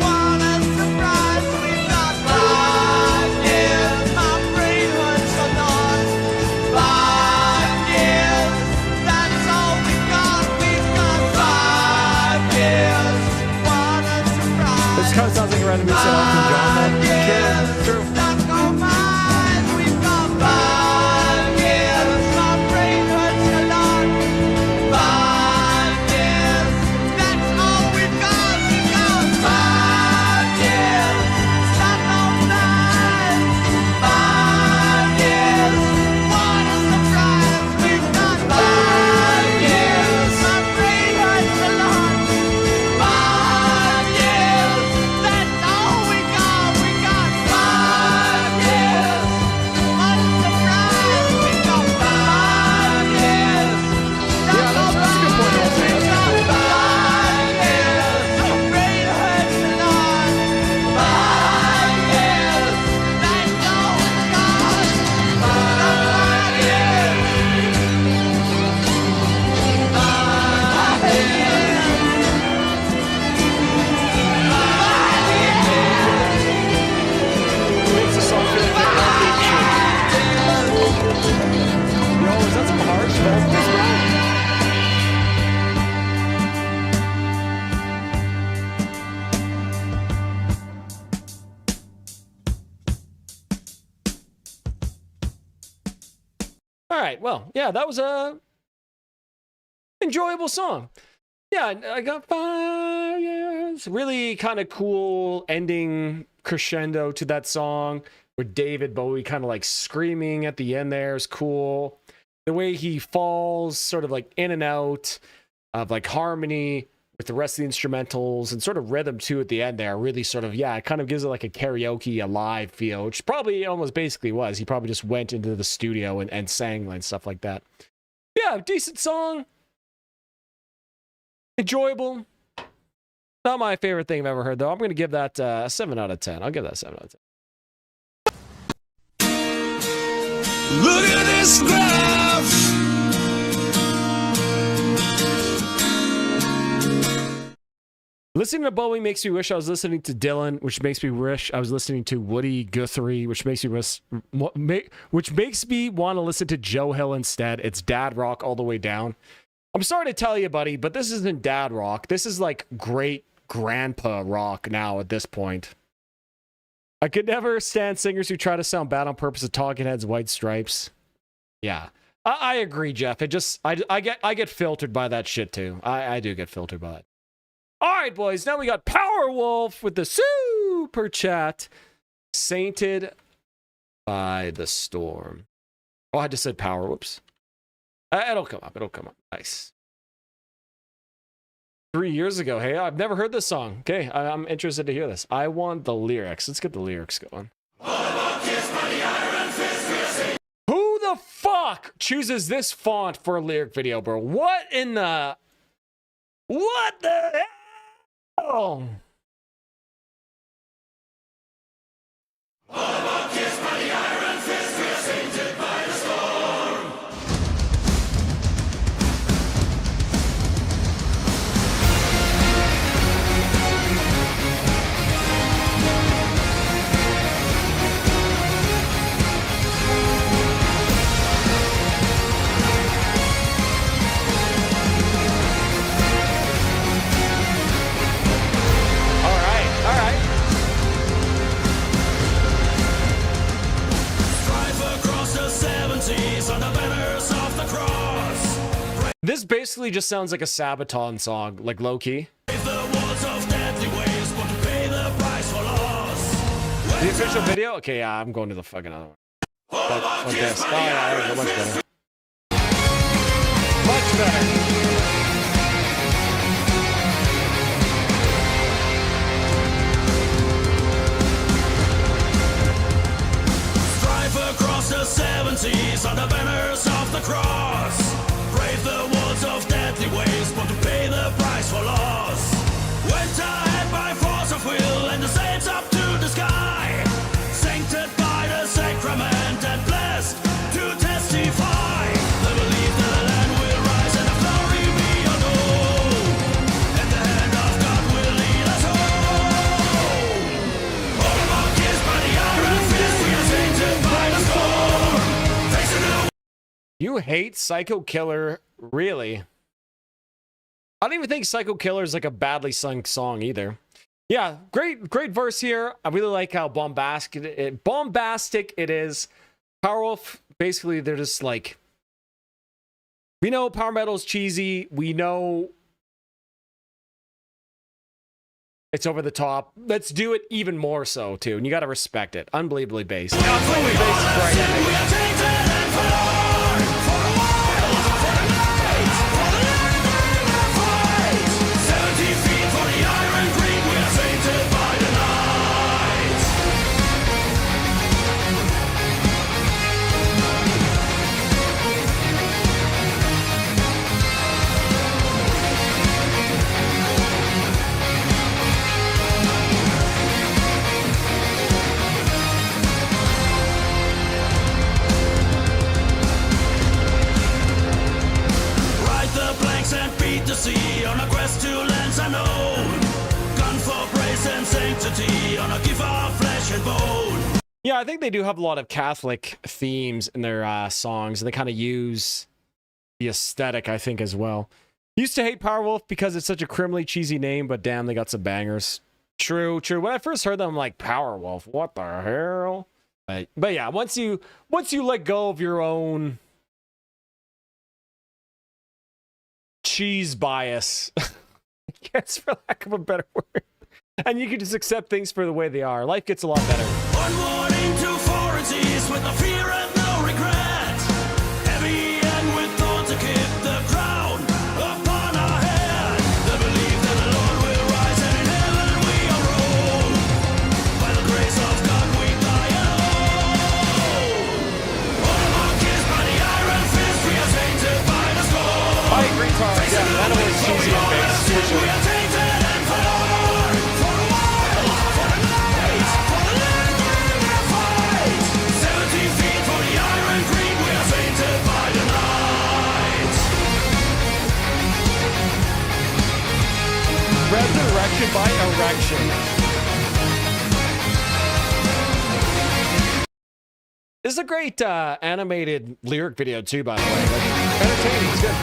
Speaker 8: what a surprise. We've got 5 years. My brain hurts a lot. 5 years, that's all we got. We've got 5 years. What a surprise.
Speaker 1: This kind of sounds like a random mix of Elton John. True.
Speaker 8: Stuck on mine. We've got 5 years. My brain hurts a lot. 5 years, that's all we've got. We've got 5 years. Stuck on mine. 5 years. What a surprise. We've got 5 years. My brain hurts a lot. 5 years. That's all we got. We got 5 years. What a surprise. We've got 5 years.
Speaker 1: Yeah, that's a good point, also.
Speaker 8: We've got 5 years. My brain hurts a lot. 5 years. That's all we've got. 5 years. 5 years.
Speaker 1: Makes the song feel like Yo, is that some harsh vocals, bro? All right, well, yeah, that was a enjoyable song. Yeah, I got 5 years. Really kind of cool ending crescendo to that song where David Bowie kind of like screaming at the end there is cool. The way he falls sort of like in and out of like harmony with the rest of the instrumentals and sort of rhythm too at the end there really sort of, yeah, it kind of gives it like a karaoke, a live feel, which probably almost basically was. He probably just went into the studio and sang and stuff like that. Yeah, decent song. Enjoyable. Not my favorite thing I've ever heard, though. I'm going to give that a 7 out of 10. I'll give that a 7 out of 10.
Speaker 12: Look at this graph.
Speaker 1: Listening to Bowie makes me wish I was listening to Dylan, which makes me wish I was listening to Woody Guthrie, which makes me want to listen to Joe Hill instead. It's dad rock all the way down. I'm sorry to tell you, buddy, but this isn't dad rock. This is like great grandpa rock now at this point. I could never stand singers who try to sound bad on purpose of Talking Heads, White Stripes. Yeah. I agree, Jeff. It just I get filtered by that shit too. I do get filtered by it. All right, boys. Now we got Powerwolf with the super chat. Sainted by the storm. Oh, I just said power. Whoops. It'll come up. It'll come up. Nice. 3 years ago. Hey, I've never heard this song. Okay, I'm interested to hear this. I want the lyrics. Let's get the lyrics going. Who the fuck chooses this font for a lyric video, bro? What in the... What the hell? This basically just sounds like a Sabaton song, like low-key. The official video? Okay, yeah, I'm going to the fucking other one. Like this. Oh, yeah, there we go. Much better. Much better.
Speaker 8: Across the 70s under banners of the cross. Brave the walls of deadly ways, but to pay the price for loss. Went ahead by force of will and the saints up to the sky. Sancted by the sacrament and blessed to testify. The belief that the land will rise and the glory be unknown. And the hand of God will lead us home. All of our kids by the iron fist, we are sainted by the storm. Facing the...
Speaker 1: You hate Psycho Killer, really? I don't even think Psycho Killer is like a badly sung song either. Yeah, great verse here. I really like how bombastic it is. Powerwolf, basically, they're just like, we know power metal's cheesy. We know it's over the top. Let's do it even more so too, and you got to respect it. Unbelievably based. Unbelievably based is right.
Speaker 8: And beat the sea on a quest to lands unknown. Gun for praise and sanctity on a gift of flesh and bone.
Speaker 1: Yeah, I think they do have a lot of Catholic themes in their songs, and they kind of use the aesthetic, I think, as well. Used to hate Powerwolf because it's such a criminally cheesy name, but damn, they got some bangers. True. When I first heard them, I'm like, Powerwolf, what the hell? But yeah, once you let go of your own cheese bias, I guess, for lack of a better word, and you can just accept things for the way they are, life gets a lot better.
Speaker 8: One morning to foreignties with no fear and no regret. Heavy and with thought to keep the crown upon our head. The belief that the Lord will rise and in heaven we are ruled. By the grace of God we die alone. All of our kids by the iron fist, we are tainted by the storm.
Speaker 1: I agree, Carl. Yeah, that was cheesy and based, for sure.
Speaker 8: We are tainted and for a while, for the night, for the land that we will fight. 70 feet for the iron creed, we are tainted by the night.
Speaker 1: Resurrection by erection. This is a great animated lyric video too, by the way. Like, entertaining, it's good.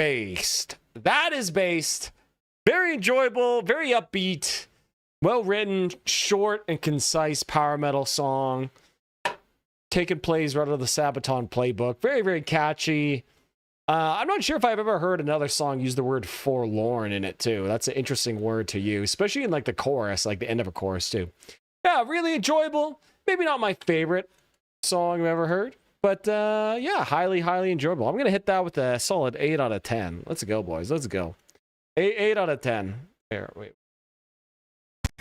Speaker 1: Based. That is Based. Very enjoyable, very upbeat, well written, short and concise power metal song. Taking plays right out of the Sabaton playbook. Very, very catchy. I'm not sure if I've ever heard another song use the word forlorn in it too. That's an interesting word to use, especially in like the chorus, like the end of a chorus too. Yeah, really enjoyable. Maybe not my favorite song I've ever heard, but yeah, highly, highly enjoyable. I'm going to hit that with a solid 8 out of 10. Let's go, boys. Let's go. 8 out of 10. Here, wait.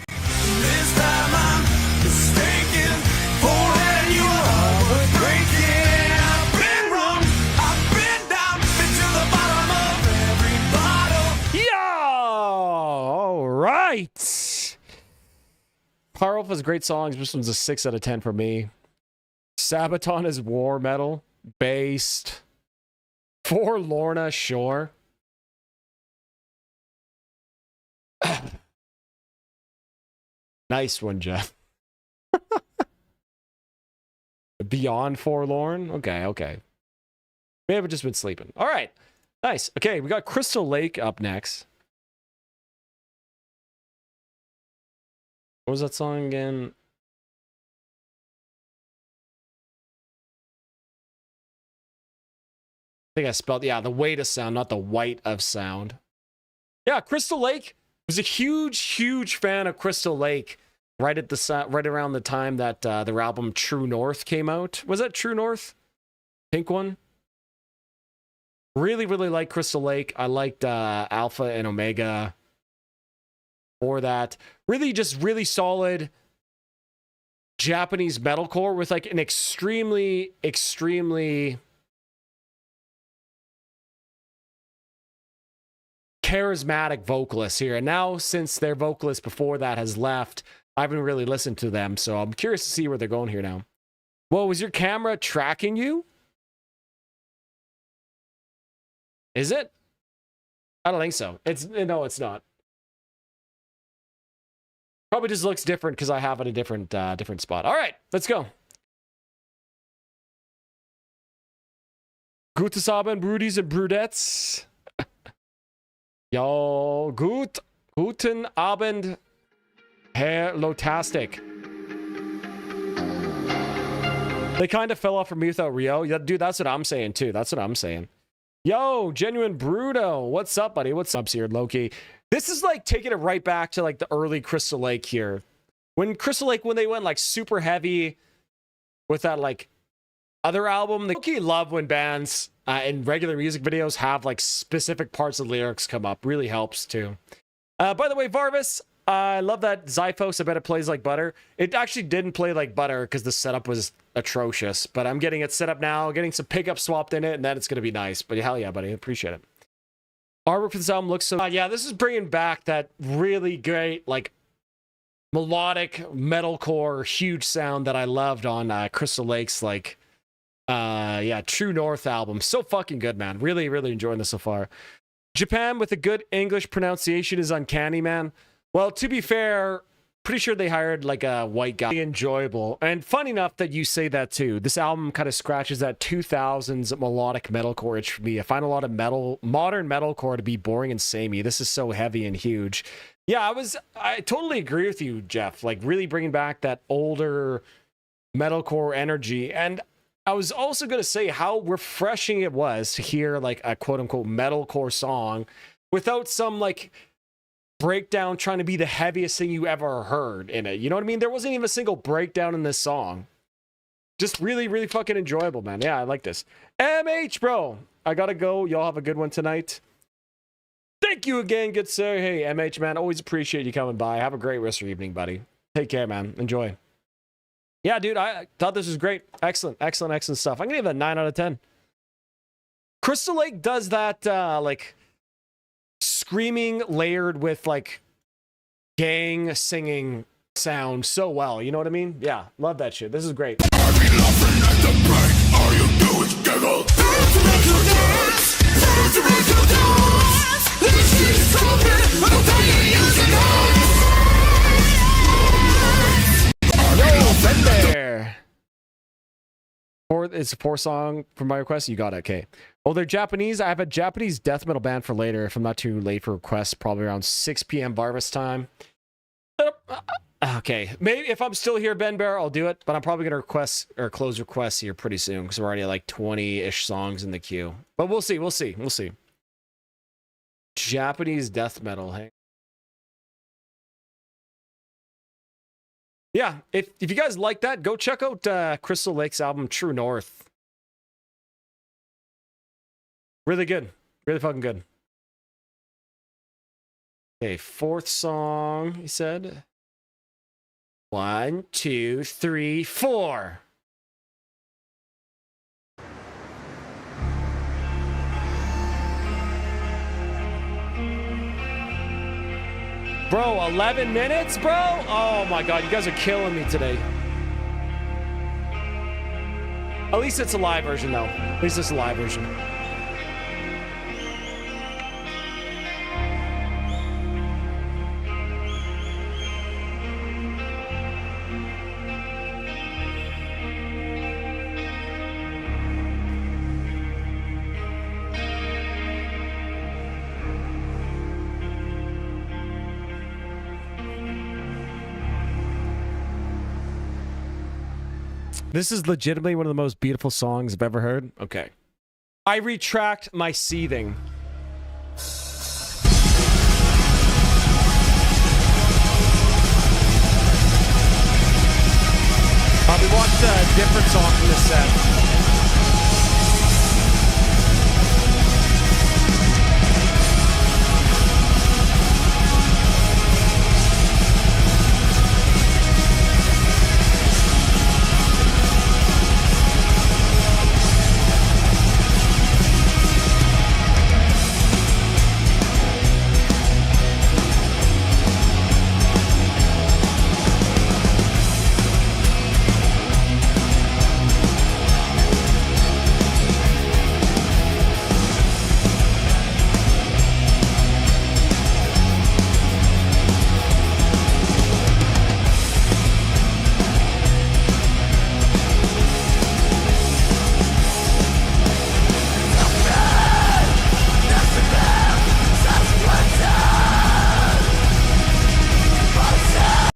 Speaker 12: This time I'm mistaken for letting you all but breaking. I've been wrong, I've been down, been to the bottom of every bottle.
Speaker 1: Yo! All right. Powerwolf has great songs. This one's a 6 out of 10 for me. Sabaton is war metal. Based. Forlorna, sure. Nice one, Jeff. Beyond Forlorn? Okay, okay. May have just been sleeping. All right. Nice. Okay, we got Crystal Lake up next. What was that song again? I think I spelled, yeah, the weight of sound, not the white of sound. Yeah, Crystal Lake. Was a huge fan of Crystal Lake right around the time that their album True North came out. Was that True North? Pink one? Really liked Crystal Lake. I liked Alpha and Omega for that. Really solid Japanese metalcore with like an extremely charismatic vocalist here. And now, since their vocalist before that has left, I haven't really listened to them, so I'm curious to see where they're going here now. Whoa, was your camera tracking you? Is it? I don't think so. No, it's not. Probably just looks different because I have it a different spot. All right, let's go. Gutes Abend, Brudis and Brudettes. Yo, guten Abend, Herr Lotastic. They kind of fell off from me without Rio. Yeah, dude, that's what I'm saying too. That's what I'm saying. Yo, Genuine Bruto. What's up, buddy? What's up here, Loki? This is like taking it right back to like the early Crystal Lake here. When Crystal Lake, when they went like super heavy with that like other album, they Loki love when bands in regular music videos have like specific parts of lyrics come up. Really helps too. By the way, Varvis, I love that Zyphos. I bet it plays like butter. It actually didn't play like butter because the setup was atrocious, but I'm getting it set up now, getting some pickups swapped in it, and then it's going to be nice. But hell yeah, buddy. Appreciate it. Artwork for this album looks so... yeah, this is bringing back that really great, like, melodic, metalcore, huge sound that I loved on Crystal Lake's, like, yeah, True North album. So fucking good, man. Really enjoying this so far. Japan with a good English pronunciation is uncanny, man. Well, to be fair, pretty sure they hired like a white guy. Enjoyable. And fun enough that you say that too. This album kind of scratches that 2000s melodic metalcore itch for me. I find a lot of modern metalcore to be boring and samey. This is so heavy and huge. Yeah, I totally agree with you, Jeff. Like really bringing back that older metalcore energy. And I was also going to say how refreshing it was to hear like a quote unquote metalcore song without some like breakdown trying to be the heaviest thing you ever heard in it. You know what I mean? There wasn't even a single breakdown in this song. Just really fucking enjoyable, man. Yeah, I like this. MH, bro. I gotta go. Y'all have a good one tonight. Thank you again, good sir. Hey, MH, man. Always appreciate you coming by. Have a great rest of your evening, buddy. Take care, man. Enjoy. Yeah, dude, I thought this was great. Excellent stuff. I'm gonna give it a 9 out of 10. Crystal Lake does that, like, screaming layered with like gang singing sound so well. You know what I mean? Yeah, love that shit. This is great. Yo, Fender. Or it's a poor song from my request. You got it. Okay. Oh, they're Japanese. I have a Japanese death metal band for later. If I'm not too late for requests, probably around 6 p.m. Varvis time. Okay. Maybe if I'm still here, Ben Bear, I'll do it. But I'm probably going to request or close requests here pretty soon because we're already at like 20-ish songs in the queue. But we'll see. We'll see. We'll see. Japanese death metal. Hey. Yeah. If you guys like that, go check out Crystal Lake's album, True North. Really good. Really fucking good. Okay, 4th song, he said. 1, 2, 3, 4. Bro, 11 minutes, bro? Oh my god, you guys are killing me today. At least it's a live version, though. At least it's a live version. This is legitimately one of the most beautiful songs I've ever heard. Okay. I retract my seething. We watched a different song from this set.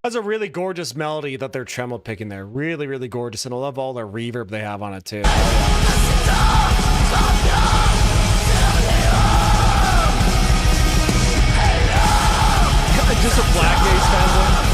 Speaker 1: That's a really gorgeous melody that they're tremolo picking there. Really, really gorgeous. And I love all the reverb they have on it too. Just a Black Ace fanboy.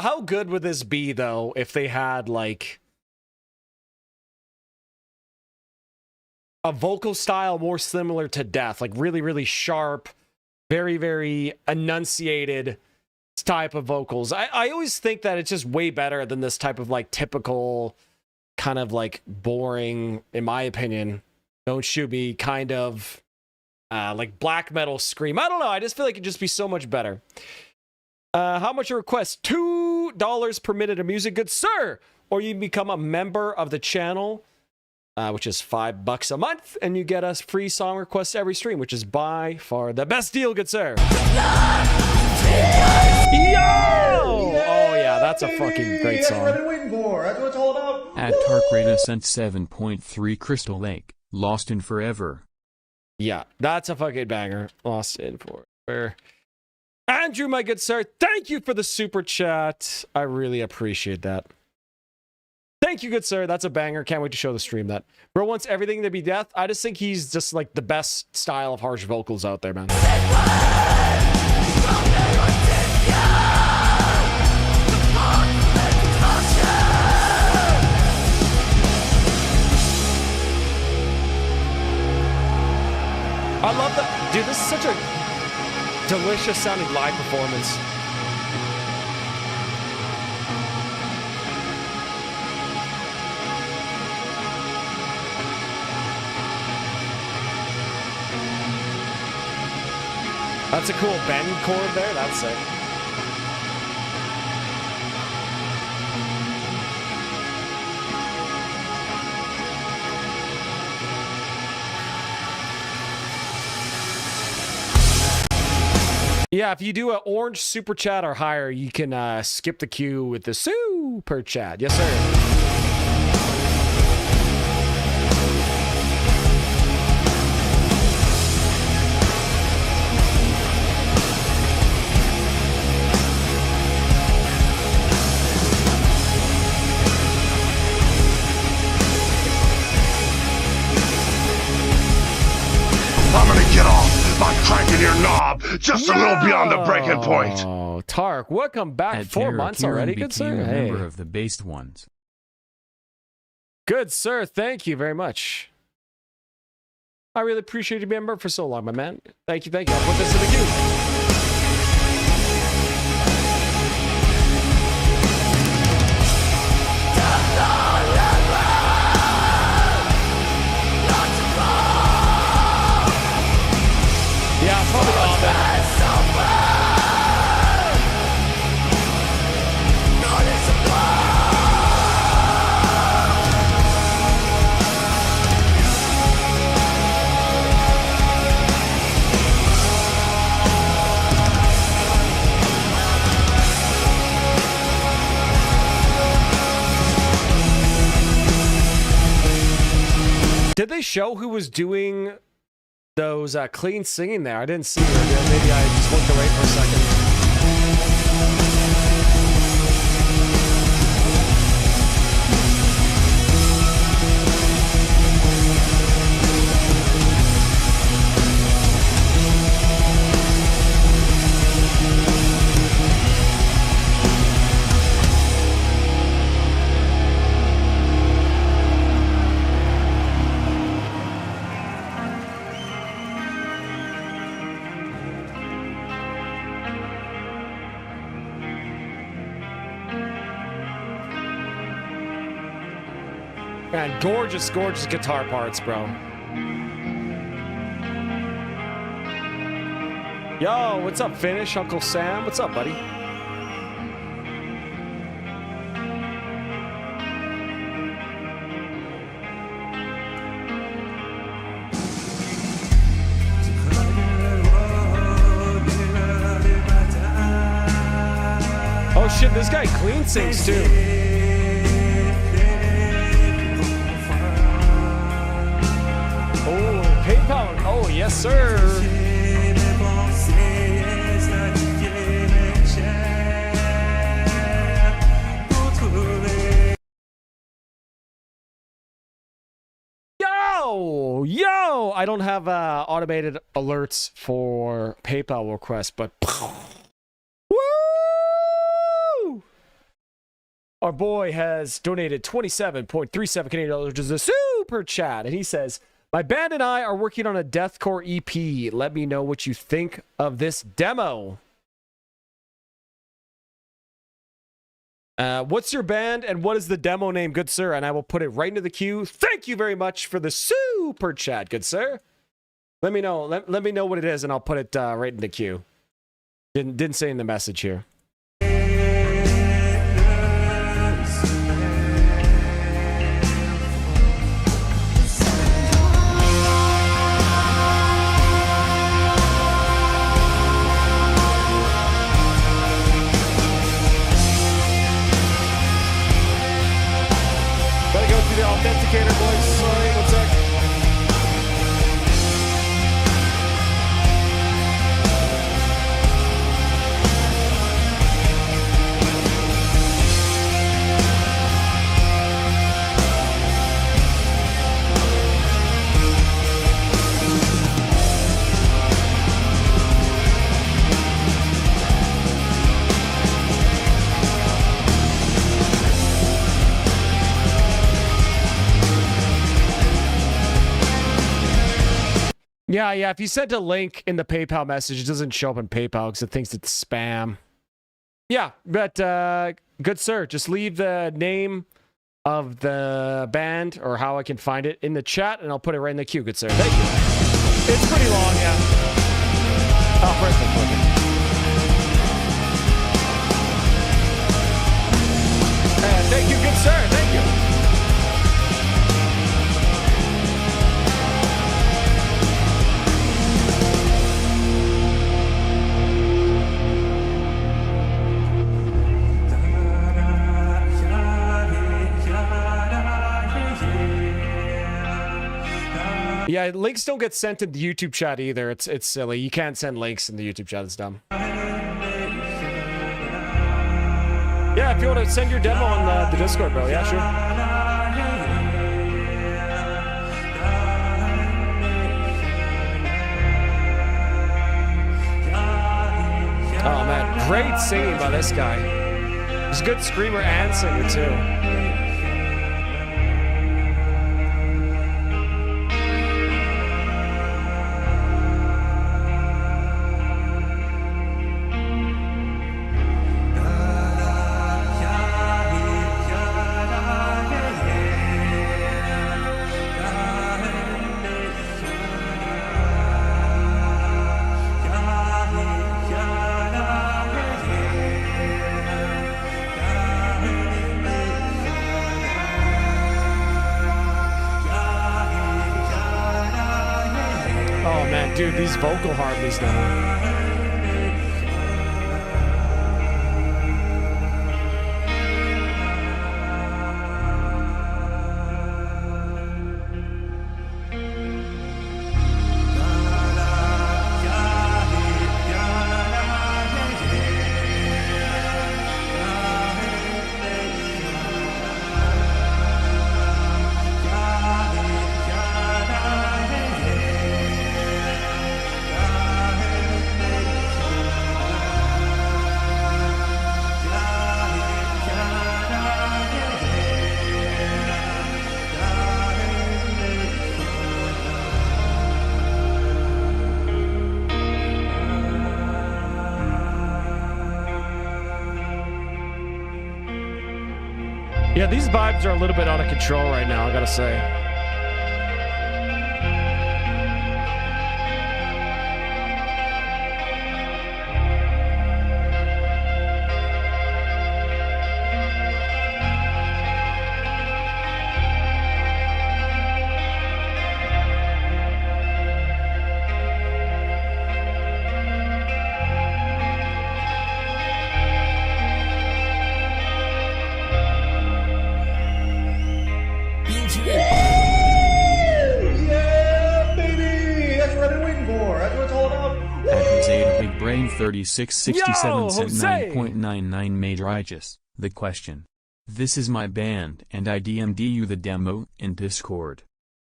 Speaker 1: How good would this be, though, if they had, like, a vocal style more similar to Death? Like, really, really sharp, very, very enunciated type of vocals. I always think that it's just way better than this type of, like, typical kind of, like, boring, in my opinion, don't shoot me, kind of, like, black metal scream. I don't know. I just feel like it'd just be so much better. How much a request? $2 per minute of music, good sir. Or you become a member of the channel, which is $5 a month, and you get us free song requests every stream, which is by far the best deal, good sir. Yo! Oh yeah, that's a fucking great song.
Speaker 4: That's what I've been waiting for. That's what it's all about.
Speaker 2: At Tarkrata sent 7.3 Crystal Lake, Lost in Forever.
Speaker 1: Yeah, that's a fucking banger. Lost in Forever. Andrew, my good sir, thank you for the super chat. I really appreciate that. Thank you, good sir. That's a banger. Can't wait to show the stream that. Bro wants everything to be Death. I just think he's just like the best style of harsh vocals out there, man. I love that. Dude, this is such a delicious sounding live performance. That's a cool bend chord there. That's sick. Yeah, if you do an orange super chat or higher, you can skip the queue with the super chat. Yes, sir.
Speaker 9: I'm gonna get off by cranking your knob just a little beyond the breaking point.
Speaker 1: Oh, Tark, welcome back. 4 months already, good sir.
Speaker 2: A
Speaker 1: Hey.
Speaker 2: member of the based ones.
Speaker 1: Good sir, thank you very much. I really appreciate you being a member for so long, my man. Thank you, thank you. I'll put this in the queue. Yeah, probably all that. Did they show who was doing those clean singing there? I didn't see it. Maybe I just looked away for a second. Man, gorgeous, gorgeous guitar parts, bro. Yo, what's up, Finish? Uncle Sam? What's up, buddy? Oh shit, this guy clean sings too. Oh, PayPal. Oh, yes, sir. Yo, I don't have automated alerts for PayPal requests, but woo! Our boy has donated 27.37 Canadian dollars to the super chat, and he says, "My band and I are working on a deathcore EP. Let me know what you think of this demo." What's your band and what is the demo name, good sir? And I will put it right into the queue. Thank you very much for the super chat, good sir. Let me know. Let me know what it is, and I'll put it right in the queue. Didn't say in the message here. Gotta go through the authenticator, boys. Sorry, one sec. Yeah. If you sent a link in the PayPal message, it doesn't show up in PayPal because it thinks it's spam. Yeah, but good sir, just leave the name of the band or how I can find it in the chat, and I'll put it right in the queue, good sir. Thank you. It's pretty long, yeah. Oh, perfect. Thank you, good sir. Thank you. Yeah, links don't get sent in the YouTube chat either. It's silly. You can't send links in the YouTube chat. It's dumb. Yeah, if you want to send your demo on the Discord, bro. Yeah, sure. Oh, man. Great singing by this guy. He's a good screamer and singer, too. Dude, these vocal harmonies now. Yeah, these vibes are a little bit out of control right now, I gotta say.
Speaker 4: Yeah, baby! That's what I've been waiting for. That's what it's all about.
Speaker 2: At Jose Big Brain 3667
Speaker 1: Yo,
Speaker 2: cent
Speaker 1: Jose!
Speaker 2: 9.99 made righteous. The question. This is my band and I DM'd you the demo in Discord.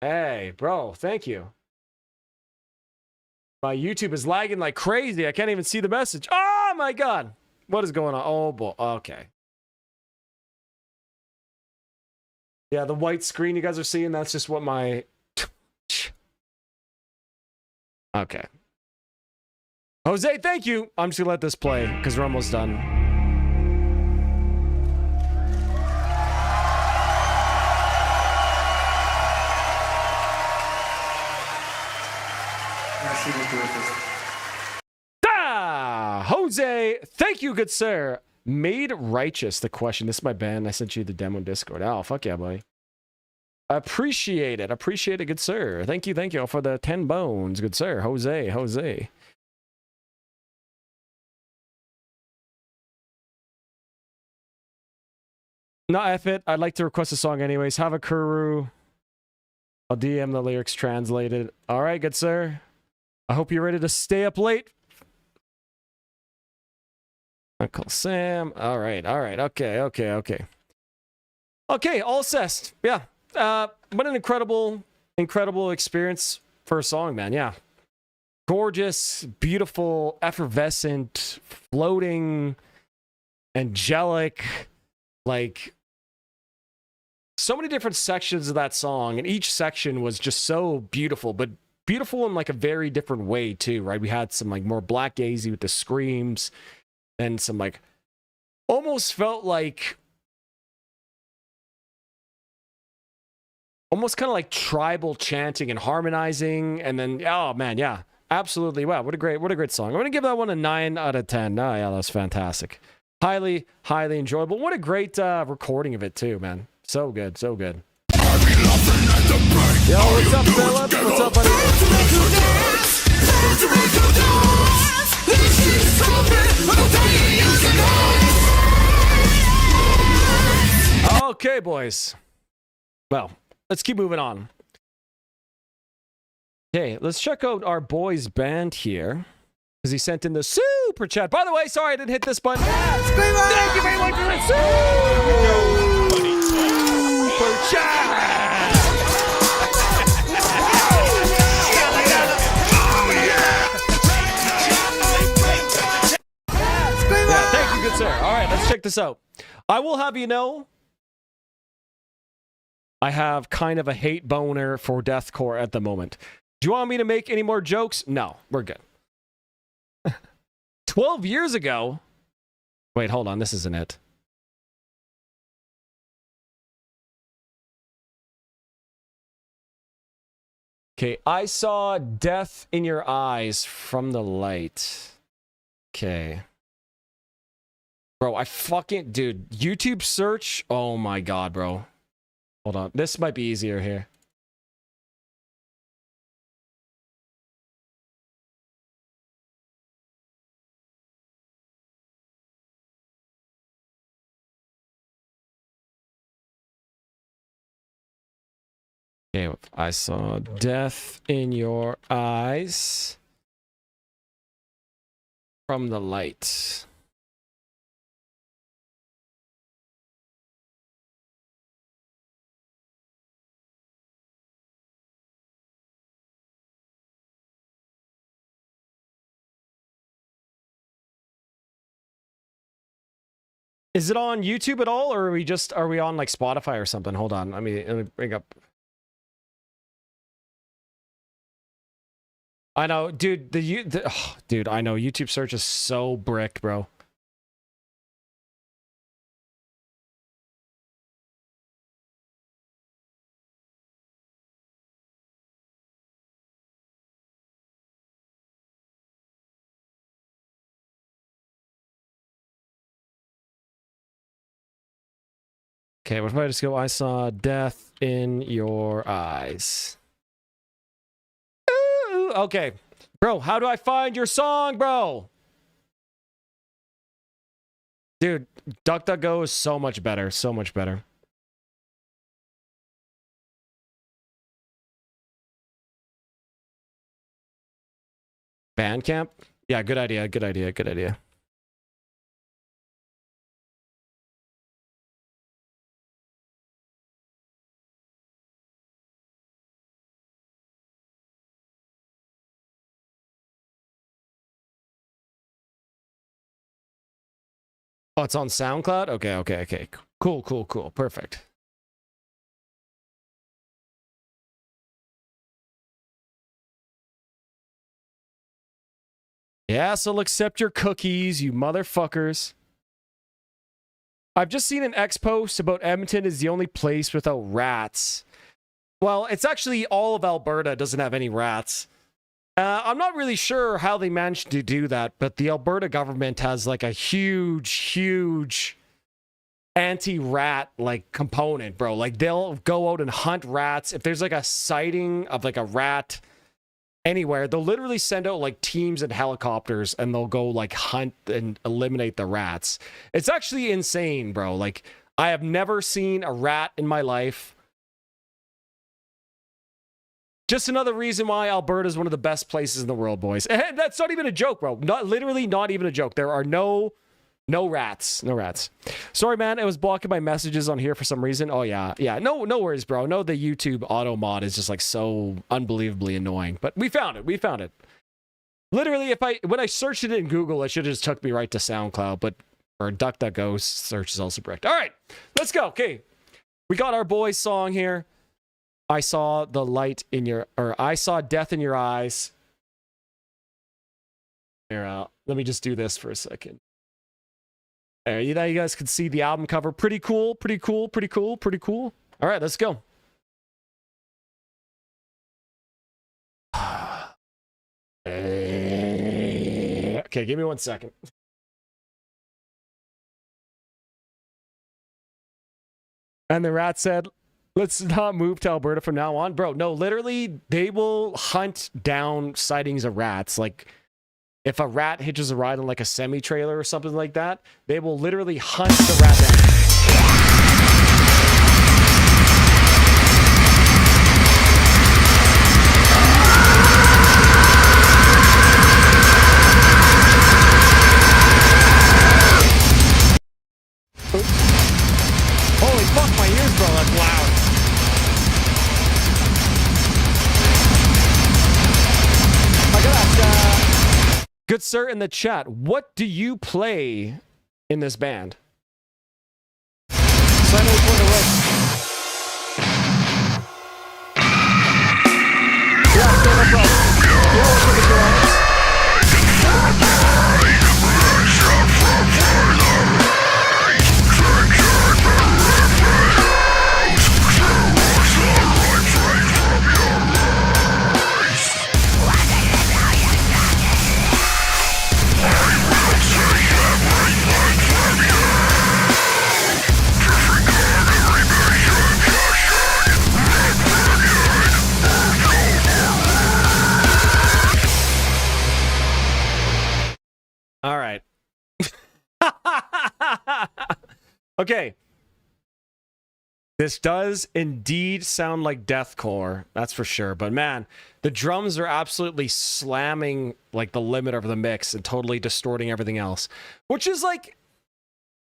Speaker 1: Hey, bro, thank you. My YouTube is lagging like crazy. I can't even see the message. Oh my god. What is going on? Oh boy. Okay. Yeah, the white screen you guys are seeing, that's just what my... Okay. Jose, thank you. I'm just gonna let this play because we're almost done. Ah, Jose, thank you, good sir. Made righteous, the question. This is my band. I sent you the demo in Discord. Oh, fuck yeah, buddy. Appreciate it. Appreciate it, good sir. Thank you for the 10 bones, good sir. Jose. No, F it. I'd like to request a song anyways. Have a Kuru. I'll DM the lyrics translated. All right, good sir. I hope you're ready to stay up late. Uncle Sam. All right. Okay, all set. Yeah. What an incredible experience for a song, man. Yeah. Gorgeous, beautiful, effervescent, floating, angelic, like so many different sections of that song, and each section was just so beautiful, but beautiful in like a very different way too, right? We had some like more black gazy with the screams, and some like almost felt like almost kind of like tribal chanting and harmonizing, and then oh man, yeah, Absolutely. Wow, what a great song. I'm gonna give that one a 9 out of 10. Oh yeah, that was fantastic. Highly enjoyable. What a great recording of it too, man. So good, so good. Yo, what's up, Philip? What's up, buddy? Okay, boys. Well, let's keep moving on. Okay, let's check out our boys band here. Because he sent in the super chat. By the way, sorry I didn't hit this button. Thank you very much for the super chat. Yeah, thank you, good sir. All right, let's check this out. I will have you know, I have kind of a hate boner for deathcore at the moment. Do you want me to make any more jokes? No, we're good. 12 years ago. Wait, hold on. This isn't it. Okay, I saw death in your eyes from the light. Okay. Bro, I fucking... Dude, YouTube search? Oh my god, bro. Hold on. This might be easier here. Okay, I saw death in your eyes from the light. Is it on YouTube at all, or are we on like Spotify or something? Hold on, let me bring up. I know, dude. Dude, I know YouTube search is so brick, bro. Okay, what if I just go? I saw death in your eyes. Ooh, okay, bro. How do I find your song, bro? Dude, DuckDuckGo is so much better. So much better. Bandcamp? Yeah, good idea. Good idea. Good idea. Oh, it's on SoundCloud? Okay. Cool. Perfect. Yes, I'll accept your cookies, you motherfuckers. I've just seen an X post about Edmonton is the only place without rats. Well, it's actually all of Alberta doesn't have any rats. I'm not really sure how they managed to do that, but the Alberta government has like a huge anti-rat like component, bro. Like they'll go out and hunt rats. If there's like a sighting of like a rat anywhere, they'll literally send out like teams and helicopters and they'll go like hunt and eliminate the rats. It's actually insane, bro. Like I have never seen a rat in my life. Just another reason why Alberta is one of the best places in the world, boys. And that's not even a joke, bro. Literally not even a joke. There are no rats. No rats. Sorry, man. It was blocking my messages on here for some reason. Oh, yeah. Yeah, no worries, bro. No, the YouTube auto mod is just like so unbelievably annoying. But we found it. We found it. Literally, when I searched it in Google, it should have just took me right to SoundCloud. But or DuckDuckGo search is also correct. All right, let's go. Okay, we got our boys' song here. I saw the light in your, or I saw death in your eyes. Here, let me just do this for a second. There, you guys can see the album cover. Pretty cool, pretty cool, pretty cool, pretty cool. All right, let's go. Okay, give me 1 second. And the rat said, let's not move to Alberta from now on. Bro, no, literally, they will hunt down sightings of rats. Like, if a rat hitches a ride on like a semi-trailer or something like that, they will literally hunt the rat down. Holy fuck, my ears, bro, that's loud. I got good sir in the chat. What do you play in this band? So I know which one to roast. Yeah, no problem. You know what's with the drums? All right. Okay. This does indeed sound like deathcore, that's for sure. But man, the drums are absolutely slamming like the limit of the mix and totally distorting everything else, which is like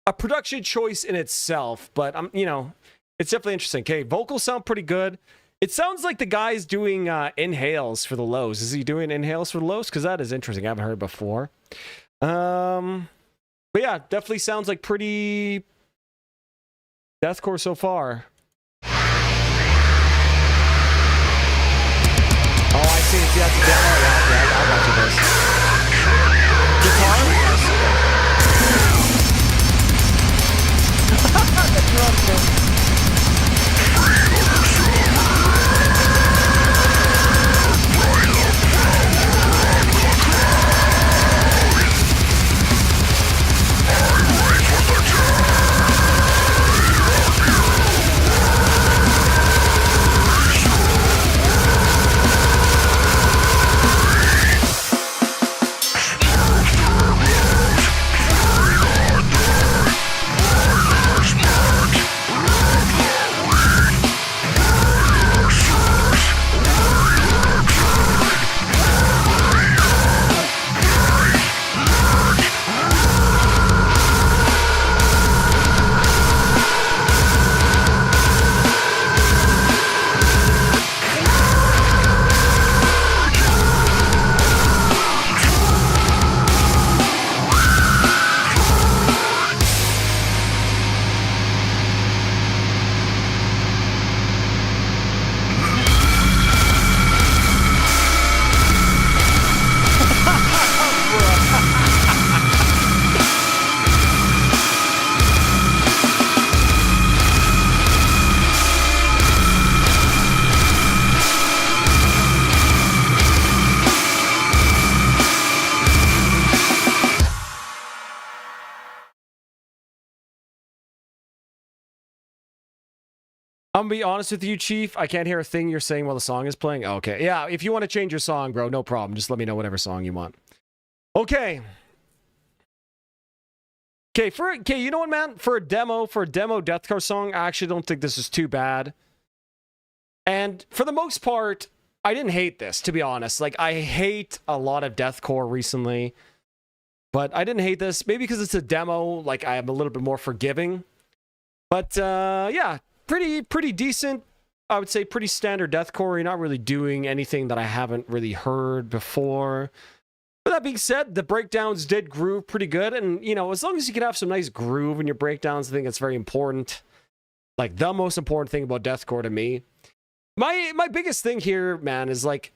Speaker 1: a production choice in itself. But you know, it's definitely interesting. Okay, vocals sound pretty good. It sounds like the guy's doing inhales for the lows. Is he doing inhales for the lows? Because that is interesting. I haven't heard it before. But yeah, definitely sounds like pretty deathcore so far. Oh, I see. Yeah, I got you this. Guitar? The drums, bro. I'm gonna be honest with you, Chief. I can't hear a thing you're saying while the song is playing. Okay. Yeah, if you want to change your song, bro, no problem. Just let me know whatever song you want. Okay. Okay, you know what, man? For a demo deathcore song, I actually don't think this is too bad. And for the most part, I didn't hate this, to be honest. Like, I hate a lot of deathcore recently. But I didn't hate this. Maybe because it's a demo, like, I am a little bit more forgiving. But, yeah. Pretty decent. I would say pretty standard deathcore. You're not really doing anything that I haven't really heard before. But that being said, the breakdowns did groove pretty good. And, you know, as long as you can have some nice groove in your breakdowns, I think it's very important. Like, the most important thing about deathcore to me. My biggest thing here, man, is like,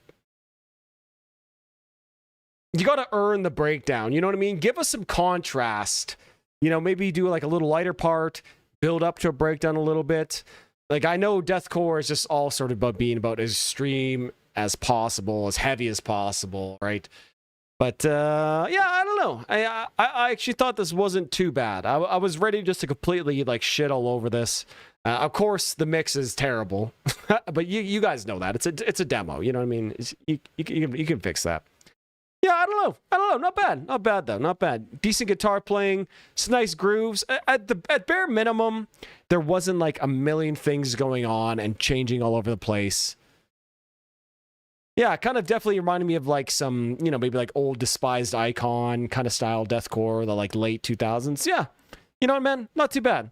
Speaker 1: you got to earn the breakdown. You know what I mean? Give us some contrast. You know, maybe do like a little lighter part. Build up to a breakdown a little bit. Like, I know deathcore is just all sort of about being about as extreme as possible, as heavy as possible, right? But yeah, I don't know. I actually thought this wasn't too bad. I was ready just to completely like shit all over this. Of course, the mix is terrible, but you guys know that it's a demo. You know what I mean? You can fix that. Yeah, I don't know. Not bad though. Not bad. Decent guitar playing. Some nice grooves. At bare minimum, there wasn't like a million things going on and changing all over the place. Yeah, kind of definitely reminded me of like some, you know, maybe like old despised Icon kind of style deathcore, the like late 2000s. Yeah, you know what, man? Not too bad.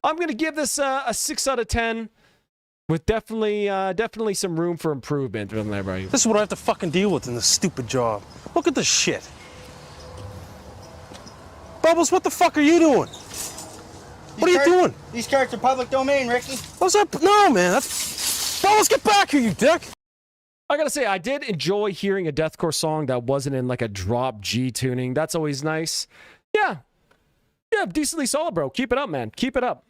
Speaker 1: I'm gonna give this a 6 out of 10, with definitely some room for improvement from everybody.
Speaker 10: This is what I have to fucking deal with in this stupid job. Look at this shit. Bubbles, what the fuck are you doing? What are you doing?
Speaker 11: These cards are public domain, Ricky.
Speaker 10: What's up? No, man. That's... Bubbles, get back here, you dick.
Speaker 1: I gotta say, I did enjoy hearing a deathcore song that wasn't in like a drop G tuning. That's always nice. Yeah, decently solid, bro. Keep it up, man. Keep it up.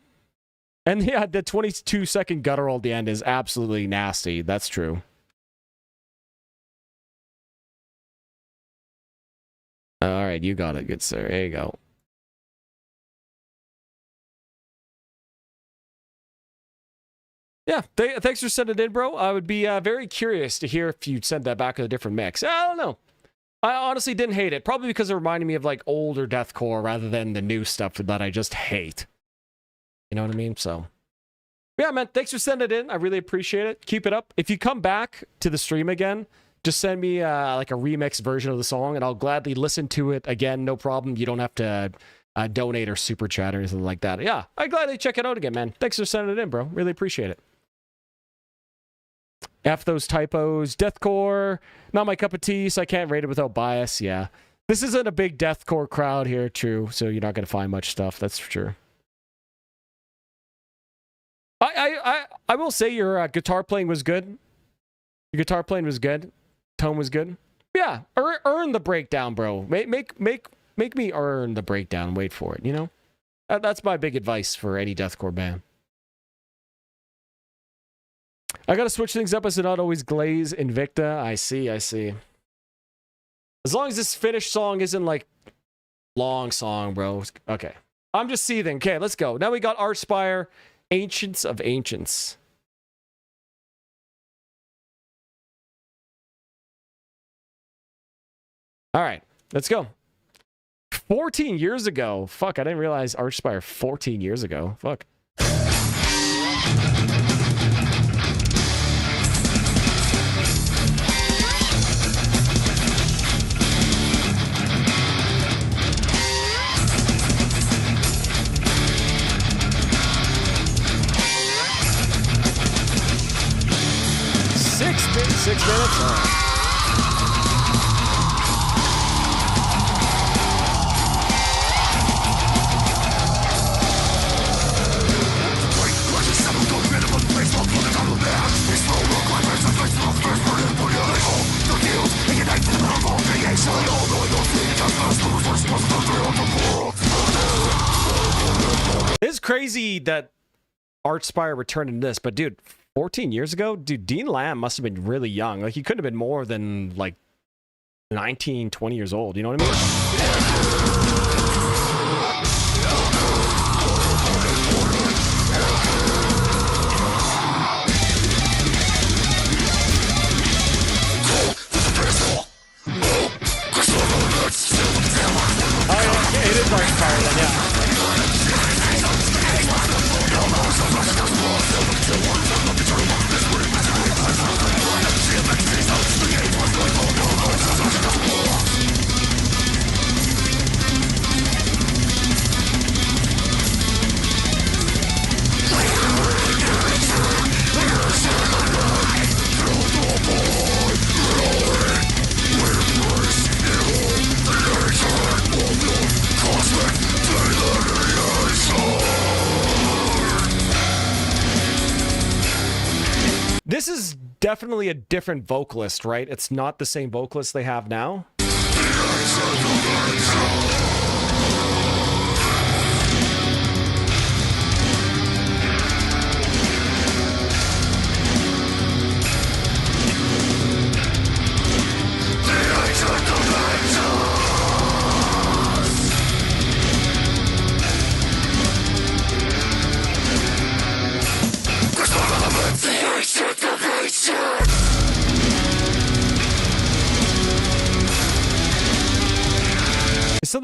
Speaker 1: And yeah, the 22-second guttural at the end is absolutely nasty. That's true. All right, you got it, good sir. There you go. Yeah, thanks for sending it in, bro. I would be very curious to hear if you'd send that back with a different mix. I don't know. I honestly didn't hate it. Probably because it reminded me of like older deathcore rather than the new stuff that I just hate. You know what I mean? So, yeah, man, thanks for sending it in. I really appreciate it. Keep it up. If you come back to the stream again, just send me like a remix version of the song, and I'll gladly listen to it again. No problem. You don't have to donate or super chat or anything like that. Yeah, I'd gladly check it out again, man. Thanks for sending it in, bro. Really appreciate it. F those typos. Deathcore, not my cup of tea, so I can't rate it without bias. Yeah. This isn't a big deathcore crowd here, true, so you're not going to find much stuff, that's for sure. I will say your guitar playing was good. Your guitar playing was good. Tone was good. Yeah, earn the breakdown, bro. Make me earn the breakdown. Wait for it, you know? That's my big advice for any deathcore band. I gotta switch things up as to not always glaze Invicta. I see. As long as this finished song isn't like long song, bro. Okay. I'm just seething. Okay, let's go. Now we got Archspire, Ancients of Ancients. All right, let's go. 14 years ago. Fuck, I didn't realize Archspire 14 years ago. Fuck. Six minutes? All right. It's crazy that Archspire returned in this, but dude, 14 years ago? Dude, Dean Lamb must have been really young. Like, he couldn't have been more than, like, 19, 20 years old. You know what I mean? Oh, yeah, it is Archspire then, yeah. This is definitely a different vocalist, right? It's not the same vocalist they have now.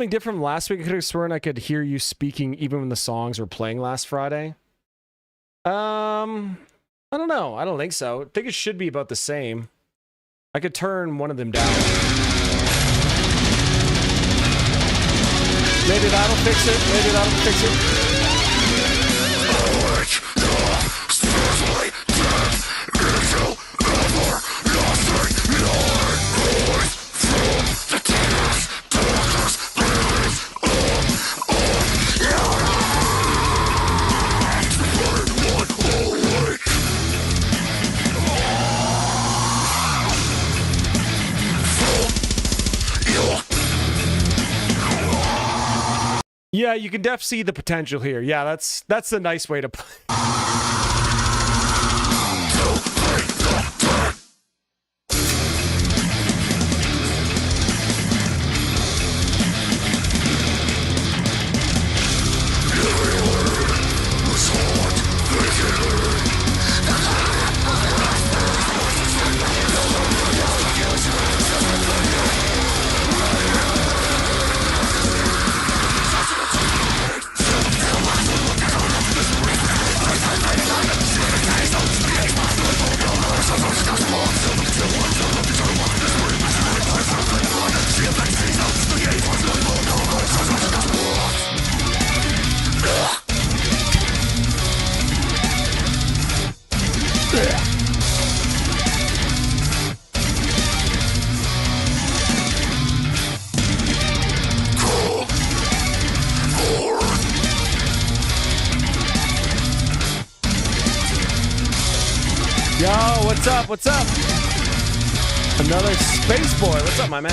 Speaker 1: something different from last week? I could have sworn I could hear you speaking even when the songs were playing last Friday. I don't know. I don't think so. I think it should be about the same. I could turn one of them down. Maybe that'll fix it. Maybe that'll fix it. Yeah, you can definitely see the potential here. Yeah, that's a nice way to put it. Yo, what's up? What's up? Another space boy. What's up, my man?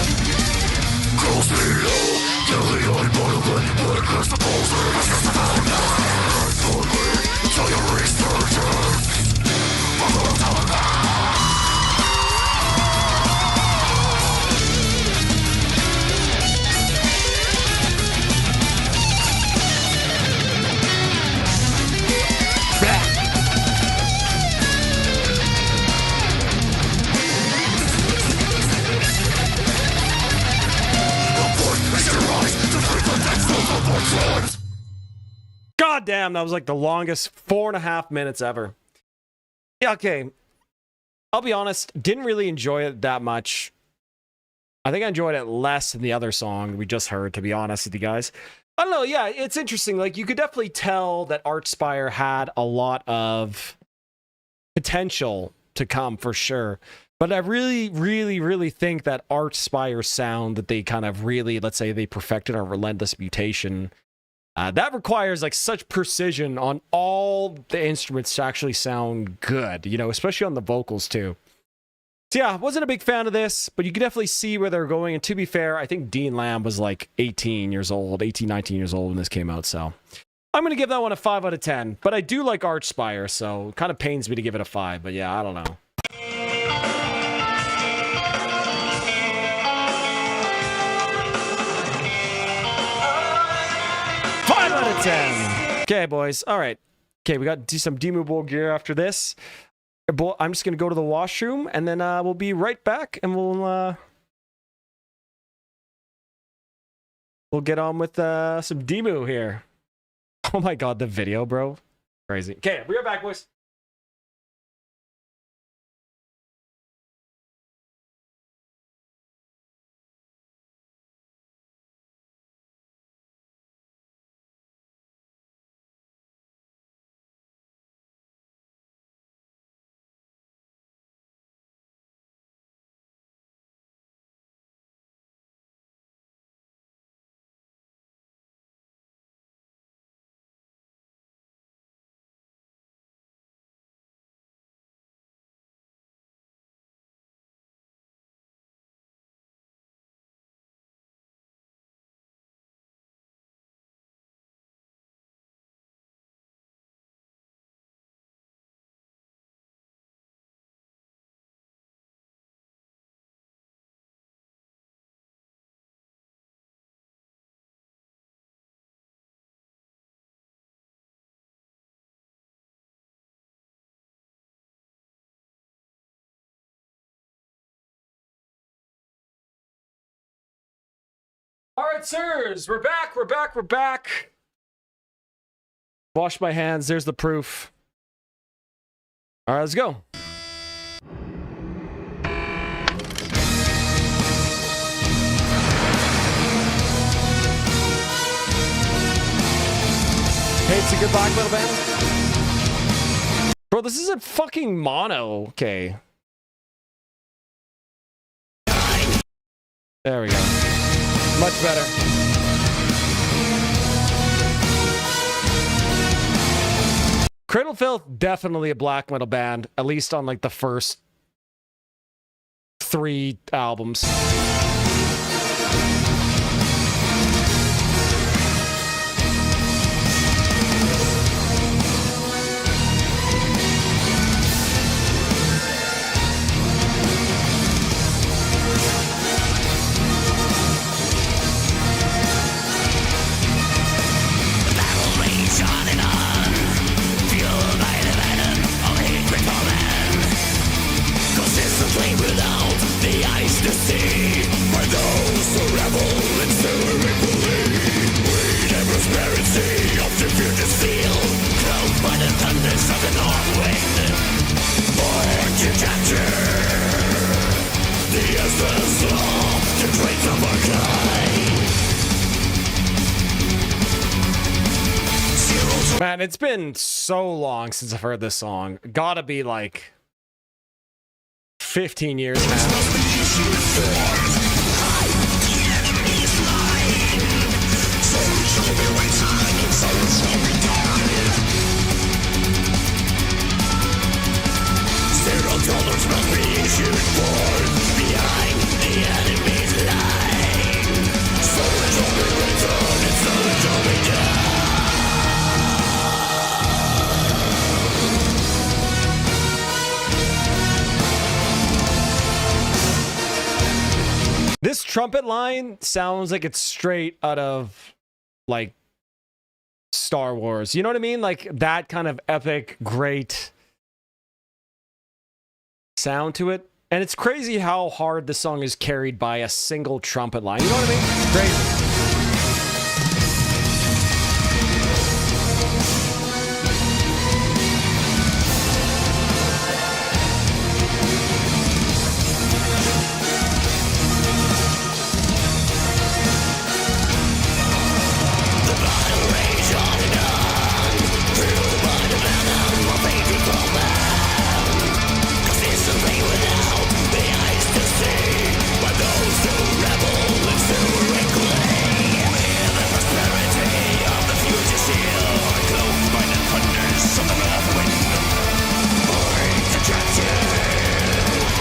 Speaker 1: God damn, that was like the longest 4.5 minutes ever. Yeah, okay. I'll be honest, didn't really enjoy it that much. I think I enjoyed it less than the other song we just heard, to be honest with you guys. I don't know, yeah, it's interesting. Like, you could definitely tell that Archspire had a lot of potential to come, for sure. But I really think that Archspire's sound that they kind of really, let's say they perfected our Relentless Mutation, that requires like such precision on all the instruments to actually sound good, you know, especially on the vocals too. So yeah, wasn't a big fan of this, but you can definitely see where they're going. And to be fair, I think Dean Lamb was like 18, 19 years old when this came out. So I'm going to give that one a 5 out of 10, but I do like Archspire. So it kind of pains me to give it a 5, but yeah, I don't know. Out of 10. Okay, boys. All right. Okay, we got to do some Timebolt gear after this. I'm just gonna go to the washroom, and then we'll be right back, and we'll get on with some Demu here. Oh my god, the video, bro, crazy. Okay, we're back, boys. All right, sirs, we're back, we're back, we're back. Wash my hands, there's the proof. All right, let's go. Hey, it's a good black metal band. Bro, this isn't fucking mono. Okay. There we go. Much better. Cradle Filth, definitely a black metal band, at least on like the first 3 albums.
Speaker 12: Without the eyes to see, for those who revel in equally, greed and prosperity of the future steel, cloaked by the thunders of the north wind, born to capture the essence of the traits of our kind.
Speaker 1: Man, it's been so long since I've heard this song. Gotta be like 15 years now.
Speaker 12: Zero dollars must be issued for behind the enemy's line. Souls will be returned and souls will be done.
Speaker 1: This trumpet line sounds like it's straight out of, like, Star Wars. You know what I mean? Like, that kind of epic, great sound to it. And it's crazy how hard the song is carried by a single trumpet line. You know what I mean? It's crazy.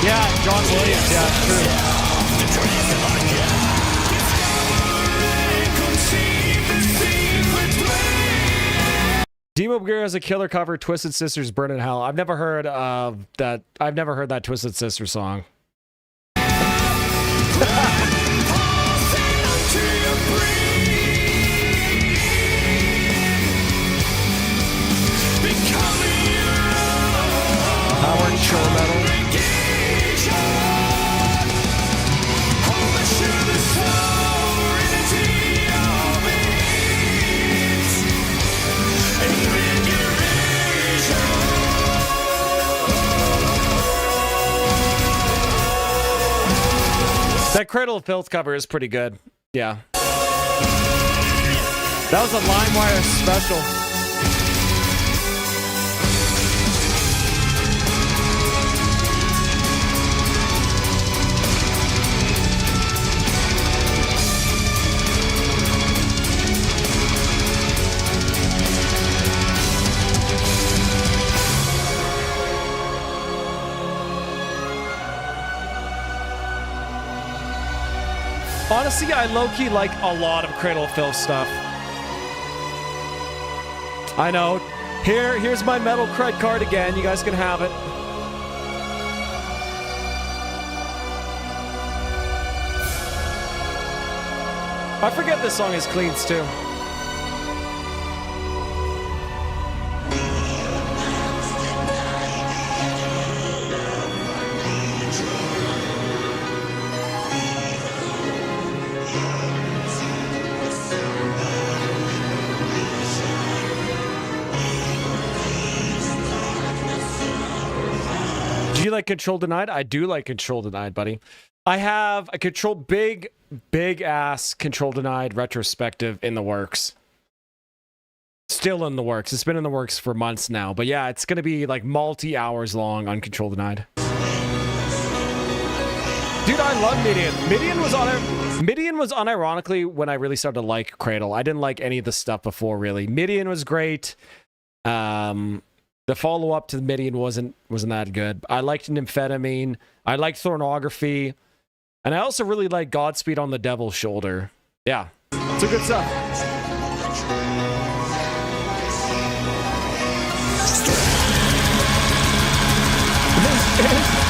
Speaker 1: Yeah, John Williams, yeah, it's true. Demo Gear has a killer cover, Twisted Sisters Burn in Hell. I've never heard of that. I've never heard that Twisted Sister song. Howard Shore Metal. That Cradle of Filth cover is pretty good. Yeah. That was a LimeWire special. Honestly, I low-key like a lot of Cradle of Filth stuff. I know. Here's my metal cred card again. You guys can have it. I forget this song is cleans too. Do you like Control Denied? I do like Control Denied, buddy. I have a big ass Control Denied retrospective in the works. Still in the works. It's been in the works for months now. But yeah, it's going to be like multi-hours long on Control Denied. Dude, I love Midian. Midian was unironically when I really started to like Cradle. I didn't like any of the stuff before, really. Midian was great. The follow-up to Midian wasn't that good. I liked Nymphetamine. I liked Thornography. And I also really like Godspeed on the Devil's Shoulder. Yeah, it's a good stuff.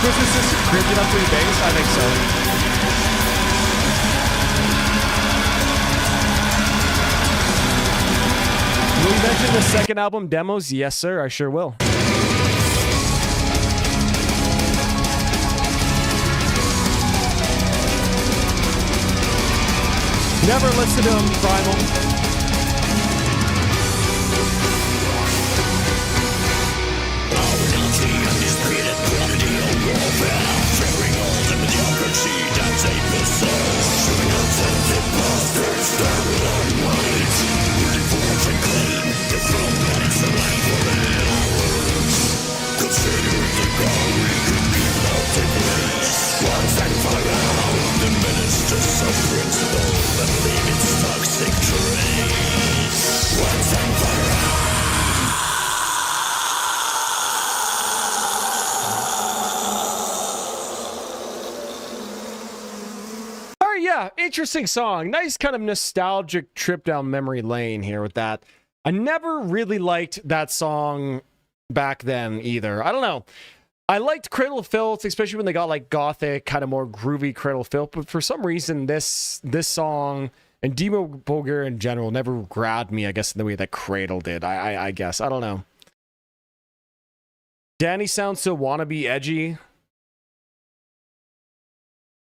Speaker 1: Was this just cringing up 3 days? I think so. Will you mention the second album demos? Yes, sir. I sure will. Never listen to him, Primal. Yeah, interesting song. Nice kind of nostalgic trip down memory lane here with that. I never really liked that song back then either. I don't know. I liked Cradle of Filth, especially when they got like gothic, kind of more groovy Cradle of Filth, but for some reason this song and Demo Boger in general never grabbed me, I guess, in the way that Cradle did. I guess. I don't know. Danny sounds so wannabe edgy.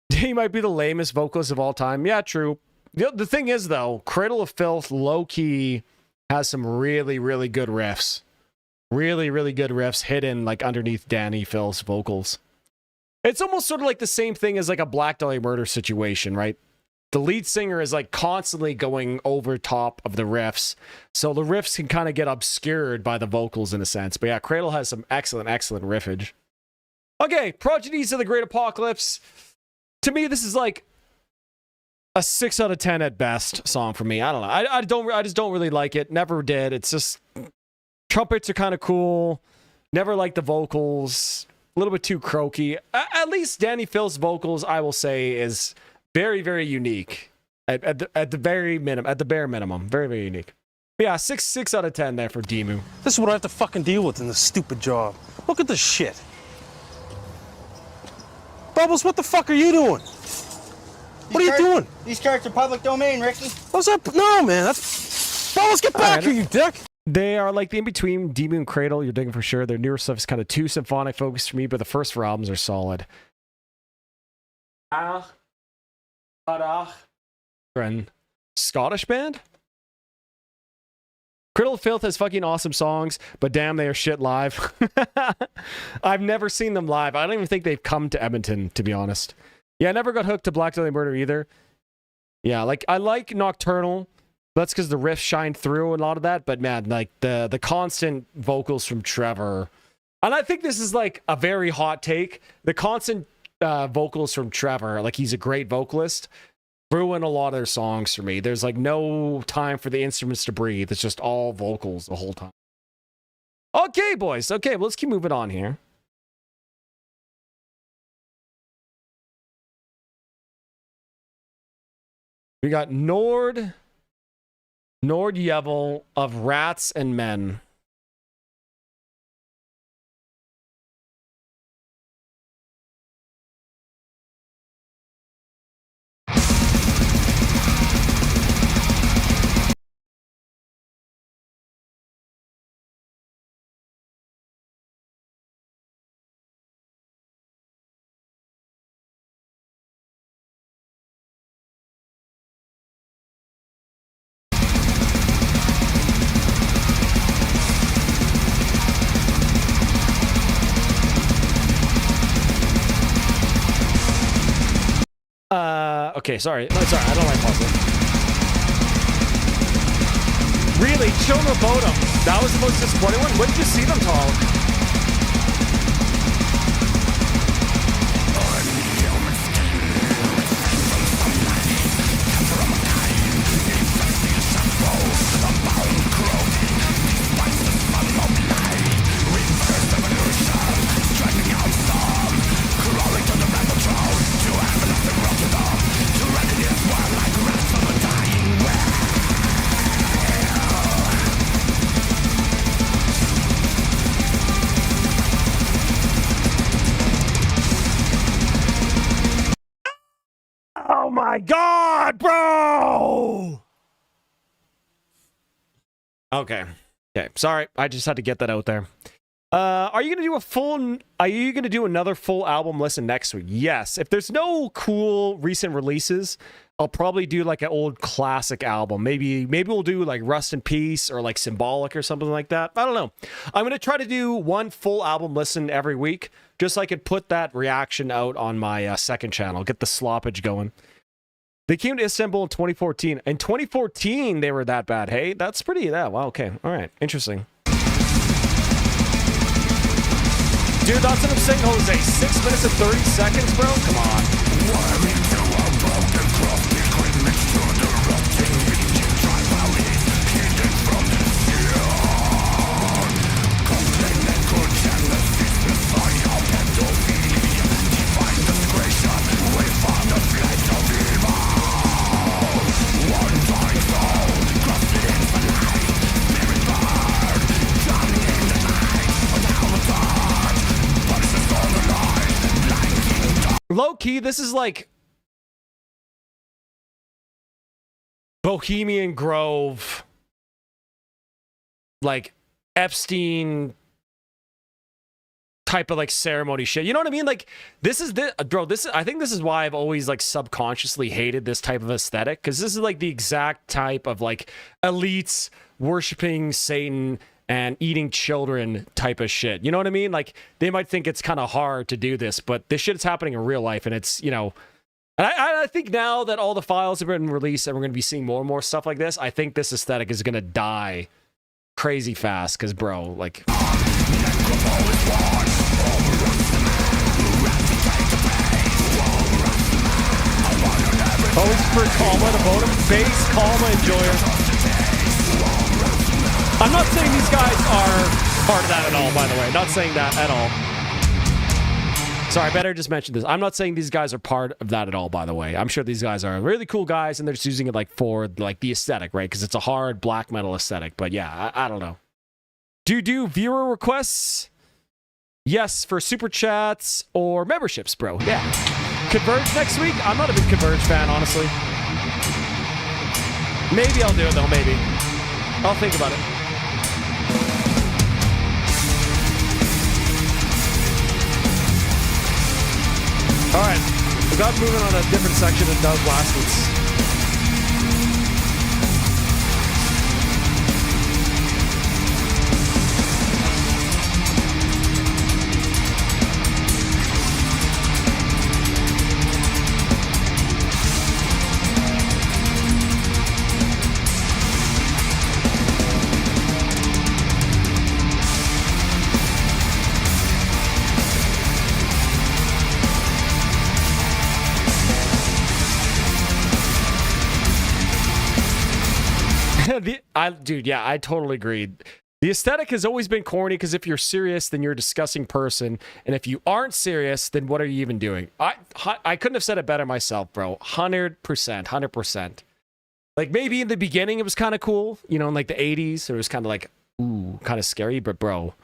Speaker 1: He might be the lamest vocalist of all time. Yeah, true. The thing is, though, Cradle of Filth, low-key, has some really, really good riffs. Really, really good riffs hidden, like, underneath Danny Phil's vocals. It's almost sort of like the same thing as, like, a Black Dahlia Murder situation, right? The lead singer is, like, constantly going over top of the riffs, so the riffs can kind of get obscured by the vocals in a sense. But yeah, Cradle has some excellent, excellent riffage. Okay, Progenies of the Great Apocalypse. To me, this is like a 6 out of 10 at best song for me. I don't know. I just don't really like it. Never did. It's just trumpets are kind of cool. Never liked the vocals. A little bit too croaky. At least Danny Phil's vocals, I will say, is very, very unique. At the bare minimum, very, very unique. But yeah, 6 out of 10 there for Demu.
Speaker 10: This is what I have to fucking deal with in this stupid job. Look at this shit. Bubbles, what the fuck are you doing? What are you doing?
Speaker 11: These charts are public domain, Ricky.
Speaker 10: What's that? No, man. That's... Bubbles, get back here, you dick.
Speaker 1: They are like the in-between Demu and Cradle. You're digging for sure. Their newer stuff is kind of too symphonic focused for me, but the first 4 albums are solid. Scottish band? Cradle of Filth has fucking awesome songs, but damn, they are shit live. I've never seen them live. I don't even think they've come to Edmonton, to be honest. Yeah, I never got hooked to Black Dahlia Murder either. Yeah, like, I like Nocturnal. That's because the riffs shine through and a lot of that, but man, like, the constant vocals from Trevor. And I think this is, like, a very hot take. The constant vocals from Trevor, like, he's a great vocalist, ruin a lot of their songs for me. There's like no time for the instruments to breathe. It's just all vocals the whole time. Okay, boys. Okay, well, let's keep moving on here. We got Nord Yevel of Rats and Men. Okay, sorry. No, sorry, I don't like puzzle. Really, Children of Bodom. That was the most disappointing one. When did you see them talk? Oh my god, bro! Okay. Okay, sorry. I just had to get that out there. Are you gonna do another full album listen next week? Yes. If there's no cool recent releases, I'll probably do like an old classic album. Maybe we'll do like Rust in Peace or like Symbolic or something like that. I don't know. I'm gonna try to do one full album listen every week, just so I could put that reaction out on my second channel. Get the sloppage going. They came to Istanbul in 2014. In 2014, they were that bad. Hey, that's pretty. Yeah. Wow. Okay. All right. Interesting. Dude, that's what I'm saying, Jose. 6 minutes and 30 seconds, bro? Come on. Low-key, this is like Bohemian Grove, like Epstein type of like ceremony shit. You know what I mean? Like this is the bro. I think this is why I've always like subconsciously hated this type of aesthetic, because this is like the exact type of like elites worshiping Satan and eating children type of shit. You know what I mean? Like, they might think it's kind of hard to do this, but this shit is happening in real life, and it's, you know... And I think now that all the files have been released and we're going to be seeing more and more stuff like this, I think this aesthetic is going to die crazy fast, because, bro, like... Always for Kalma to vote him. Base, Kalma, Enjoyer. I'm not saying these guys are part of that at all, by the way. Not saying that at all. Sorry, I better just mention this. I'm not saying these guys are part of that at all, by the way. I'm sure these guys are really cool guys, and they're just using it like for like the aesthetic, right? Because it's a hard black metal aesthetic. But yeah, I don't know. Do you do viewer requests? Yes, for super chats or memberships, bro. Yeah. Converge next week? I'm not a big Converge fan, honestly. Maybe I'll do it, though. Maybe. I'll think about it. All right, we got moving on a different section than Doug last week's. Dude, yeah, I totally agree. The aesthetic has always been corny, because if you're serious, then you're a disgusting person. And if you aren't serious, then what are you even doing? I couldn't have said it better myself, bro. 100%, 100%. Like, maybe in the beginning it was kind of cool, you know, in like the 80s. It was kind of like, ooh, kind of scary. But, bro,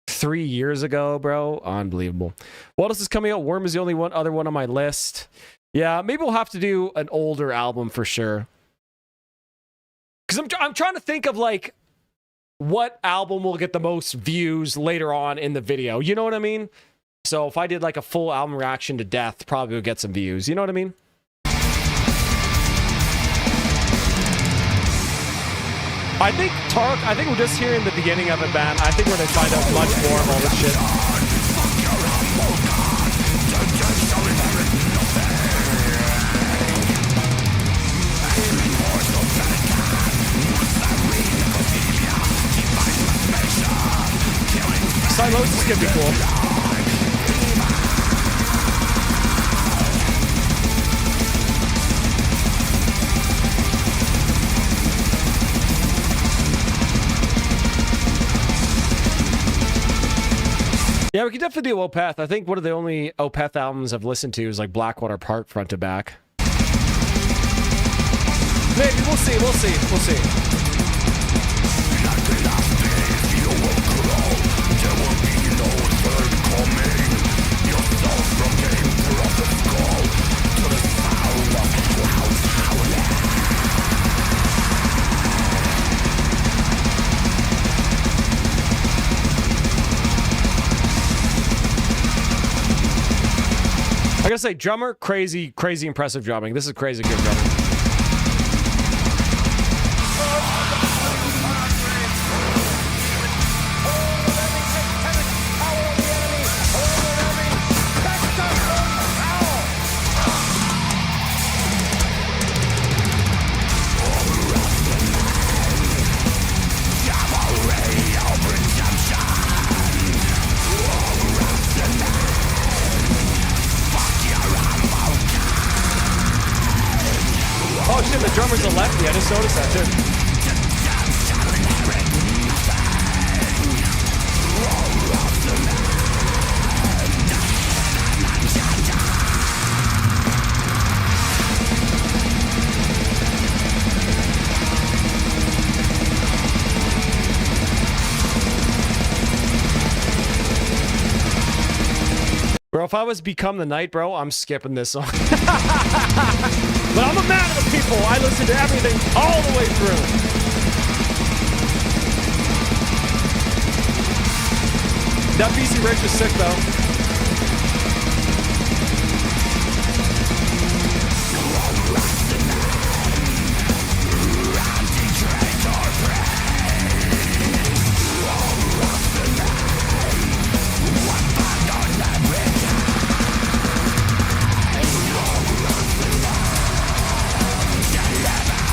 Speaker 1: 3 years ago, bro, unbelievable. What else is coming out? Worm is the only other one on my list. Yeah, maybe we'll have to do an older album for sure. Because I'm trying to think of, like, what album will get the most views later on in the video. You know what I mean? So if I did, like, a full album reaction to Death, probably would get some views. You know what I mean? I think, Tark, I think we're just hearing the beginning of it, man. I think we're going to find out much more of all this shit. Silosis could be cool. Yeah, we could definitely do Opeth. I think one of the only Opeth albums I've listened to is like Blackwater Park front to back. Maybe, we'll see, we'll see, we'll see. I gotta say, drummer, crazy impressive drumming. This is crazy good drumming. Oh shit, the drummer's a lefty. I just noticed that too. Bro, if I was Become the Night, bro, I'm skipping this song. But I'm a man of the people. I listen to everything all the way through. That BC Rich is sick, though.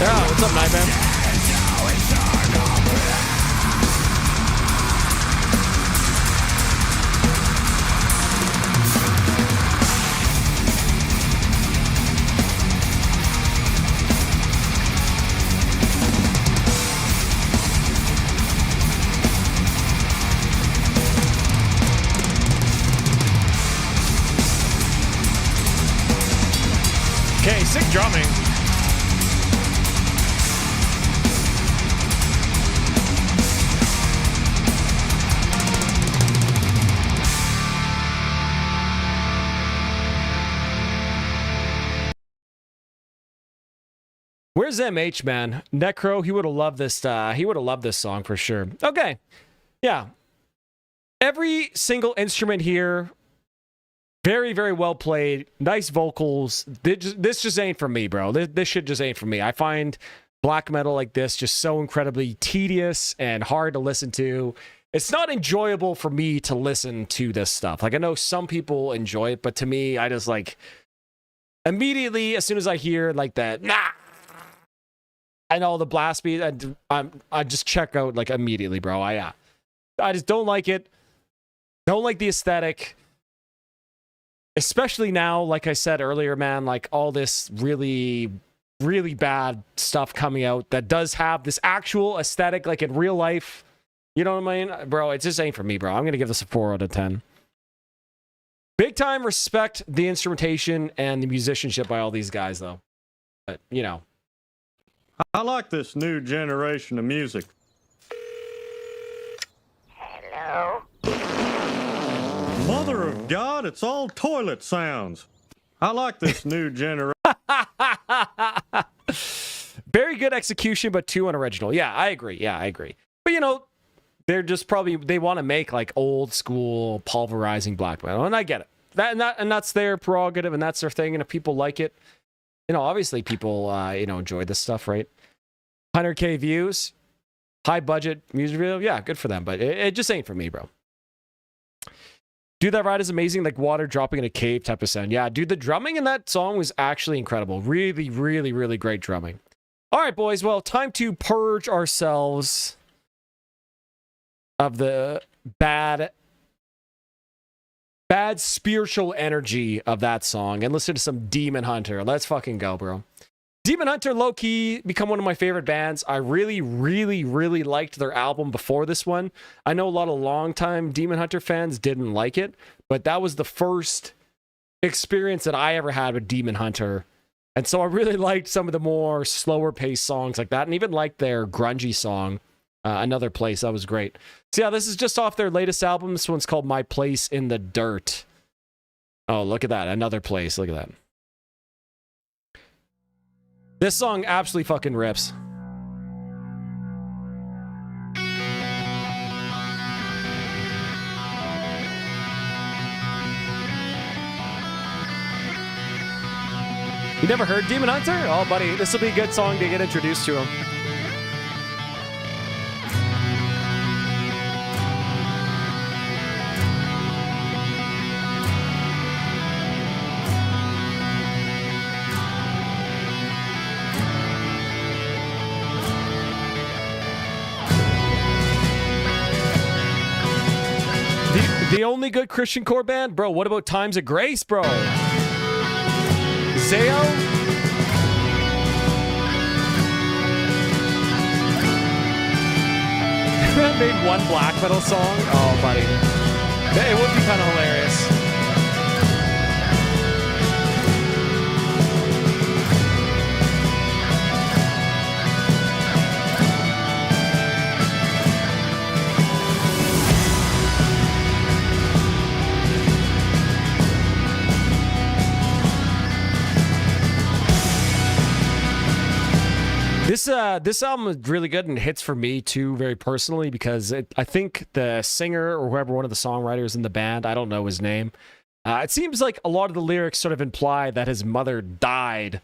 Speaker 1: Yeah, what's up, Nightman? Okay, sick drumming. Where's MH, man? Necro, he would have loved this. He would have loved this song for sure. Okay, yeah. Every single instrument here, very, very well played. Nice vocals. This just ain't for me, bro. This shit just ain't for me. I find black metal like this just so incredibly tedious and hard to listen to. It's not enjoyable for me to listen to this stuff. Like, I know some people enjoy it, but to me, I just like immediately as soon as I hear like that, nah. I know the blast beat. I just check out like immediately, bro. I just don't like it. Don't like the aesthetic, especially now. Like I said earlier, man, like all this really, really bad stuff coming out that does have this actual aesthetic, like in real life. You know what I mean, bro? It just ain't for me, bro. I'm gonna give this a 4 out of 10. Big time respect the instrumentation and the musicianship by all these guys, though. But you know.
Speaker 3: I like this new generation of music.
Speaker 13: Hello?
Speaker 3: Mother of God, it's all toilet sounds. I like this new generation.
Speaker 1: Very good execution, but too unoriginal. Yeah, I agree. Yeah, I agree. But you know, they're just probably, they want to make like old school pulverizing black metal, and I get it. And that's their prerogative, and that's their thing. And if people like it, you know, obviously people, you know, enjoy this stuff, right? 100K views, high budget music video. Yeah, good for them, but it just ain't for me, bro. Dude, that ride is amazing, like water dropping in a cave type of sound. Yeah, dude, the drumming in that song was actually incredible. Really, really, really great drumming. All right, boys. Well, time to purge ourselves of the bad bad spiritual energy of that song and listen to some Demon Hunter. Let's fucking go, bro. Demon Hunter, low-key, become one of my favorite bands. I really, really, really liked their album before this one. I know a lot of longtime Demon Hunter fans didn't like it, but that was the first experience that I ever had with Demon Hunter. And so I really liked some of the more slower-paced songs like that, and even liked their grungy song, Another Place. That was great. So yeah, this is just off their latest album. This one's called My Place in the Dirt. Oh, look at that. Another Place. Look at that. This song absolutely fucking rips. You never heard Demon Hunter? Oh, buddy, this will be a good song to get introduced to him. The only good Christian core band? Bro, what about Times of Grace, bro? Zao? Made one black metal song? Oh, buddy. It would be kind of hilarious. This album is really good and hits for me too, very personally, because I think the singer or whoever, one of the songwriters in the band, I don't know his name, it seems like a lot of the lyrics sort of imply that his mother died,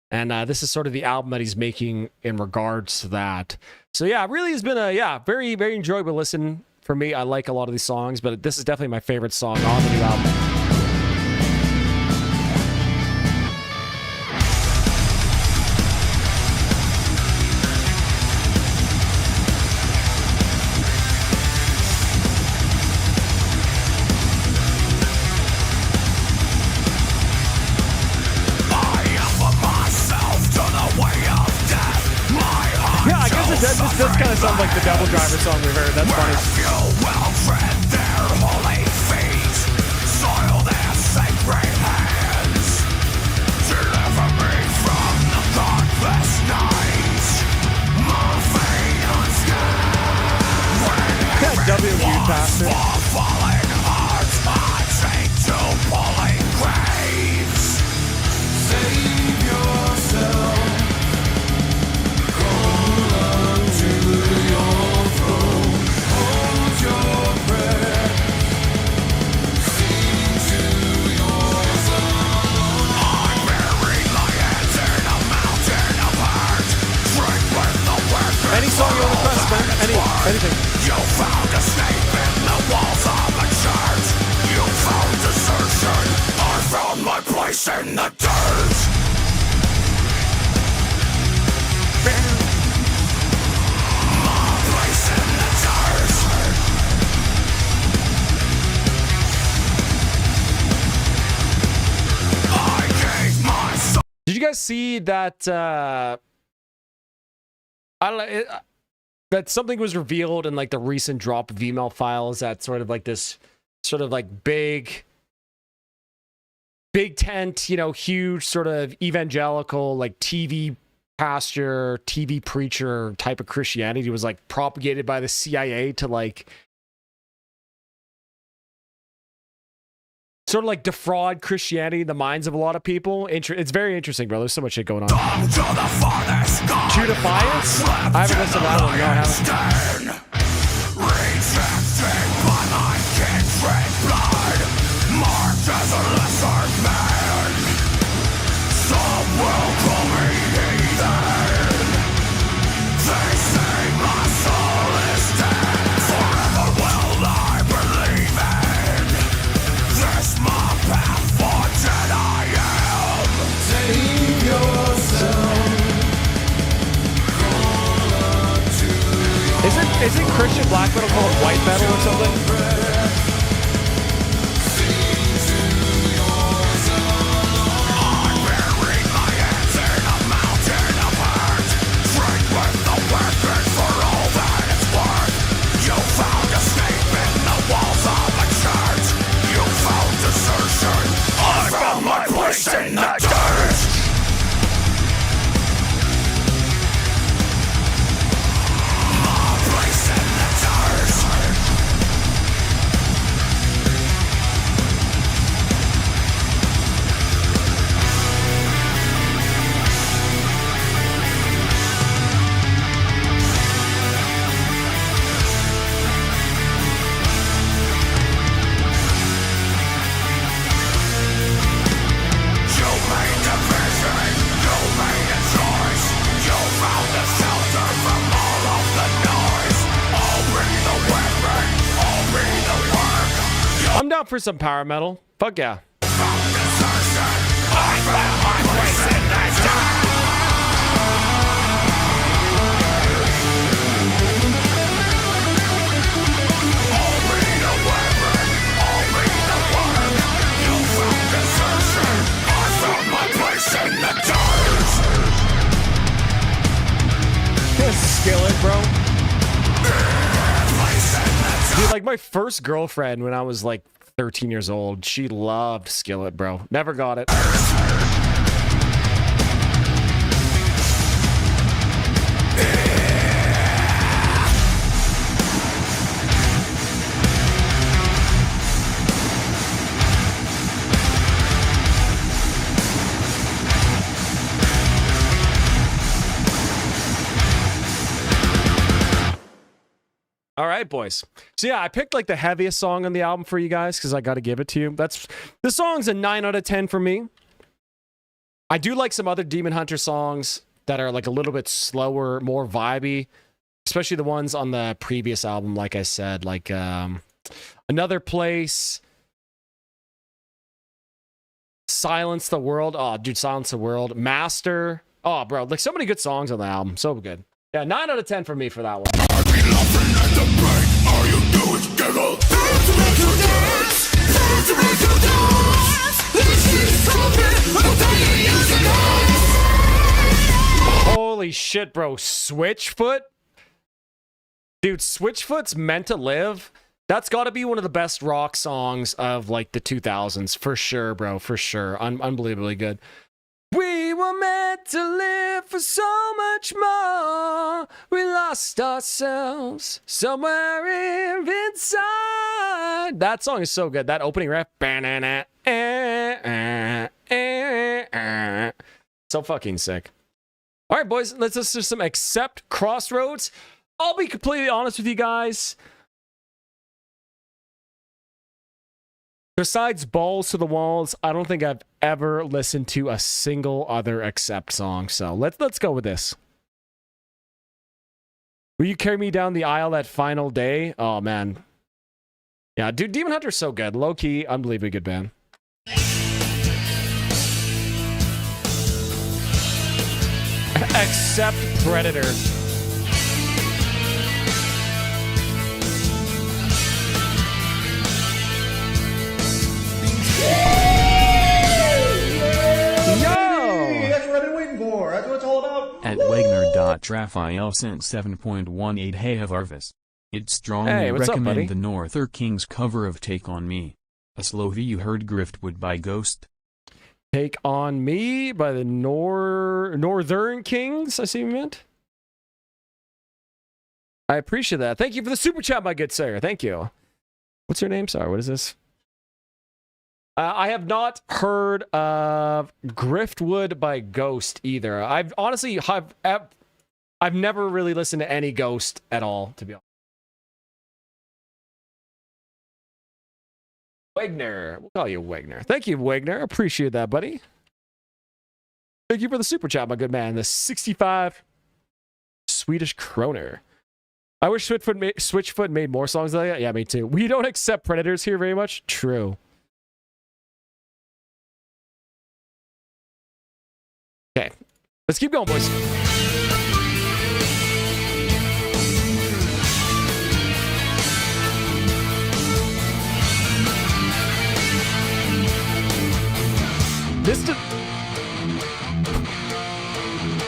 Speaker 1: and this is sort of the album that he's making in regards to that. So yeah, it really has been a very, very enjoyable listen for me. I like a lot of these songs, but this is definitely my favorite song on the new album. This kind of sounds like the Devil Driver song we've heard. That's funny. W pastor. Save yourself. Any song you want to press, man. Anything. You found a snake in the walls of a church. You found desertion. I found my place in the dirt. My place in the dirt. I gave my soul. Did you guys see that? I don't know, that something was revealed in like the recent drop of email files that sort of like this sort of like big tent, you know, huge sort of evangelical like TV pastor, TV preacher type of Christianity was like propagated by the CIA to like sort of like defraud Christianity in the minds of a lot of people. It's very interesting, bro. There's so much shit going on. True Defiance? I haven't listened to that one. No, I haven't. Rejected by my kindred blood, marked as a lesser man. Some will call me heathen. They say my soul is dead. Forever will I believe in this my path, fortunate I am. Save yourself. Isn't Christian black metal called white metal or something? I'm down for some power metal. Fuck yeah. Skillet, bro. Dude, like my first girlfriend when I was like 13 years old, she loved Skillet, bro. Never got it. All right, boys. So yeah, I picked like the heaviest song on the album for you guys because I got to give it to you. This song's a 9 out of 10 for me. I do like some other Demon Hunter songs that are like a little bit slower, more vibey, especially the ones on the previous album. Like I said, like Another Place, Silence the World. Oh, dude, Silence the World, Master. Oh, bro, like so many good songs on the album. So good. Yeah, 9 out of 10 for me for that one. Holy shit, bro. Switchfoot? Dude, Switchfoot's Meant to Live. That's got to be one of the best rock songs of like the 2000s. For sure, bro. For sure. Unbelievably good. We were meant to live for so much more. We lost ourselves somewhere inside. That song is so good. That opening riff. So fucking sick. All right, boys. Let's listen to some Accept Crossroads. I'll be completely honest with you guys. Besides Balls to the Walls, I don't think I've ever listened to a single other Accept song. So let's go with this. Will you carry me down the aisle that final day? Oh man. Yeah, dude, Demon Hunter's so good. Low key, unbelievably good band. Accept Predator.
Speaker 2: At Wagner.Raphael sent 7.18. Hey Varvis. It strongly recommend
Speaker 1: buddy?
Speaker 2: the Norther Kings cover of Take On Me. A Slovy you heard Griftwood by Ghost.
Speaker 1: Take On Me by the Northern Kings, I see you meant. I appreciate that. Thank you for the super chat, my good sir. Thank you. What's your name? Sorry, what is this? I have not heard of Griftwood by Ghost either. I've honestly I've never really listened to any Ghost at all, to be honest. Wagner. We'll call you Wagner. Thank you, Wagner. Appreciate that, buddy. Thank you for the super chat, my good man. The 65 Swedish kroner. I wish Switchfoot made more songs like that. Yeah, me too. We don't accept Predators here very much. True. Okay, let's keep going, boys.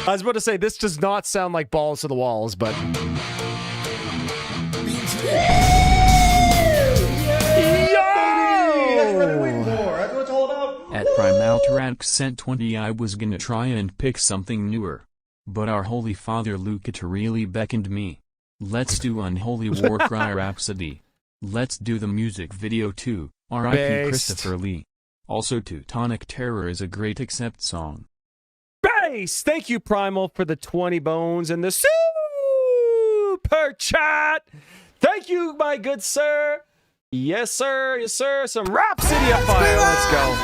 Speaker 1: I was about to say, this does not sound like Balls to the Walls, but...
Speaker 2: At Primalteranx sent 20. I was gonna try and pick something newer, but our Holy Father Luca really beckoned me. Let's do Unholy War Cry Rhapsody. Let's do the music video too. R.I.P. Christopher Lee. Also Teutonic Terror is a great Accept song.
Speaker 1: Base! Thank you, Primal, for the 20 bones and the super chat. Thank you, my good sir. Yes, sir. Yes, sir. Some Rhapsody of Fire. Let's go.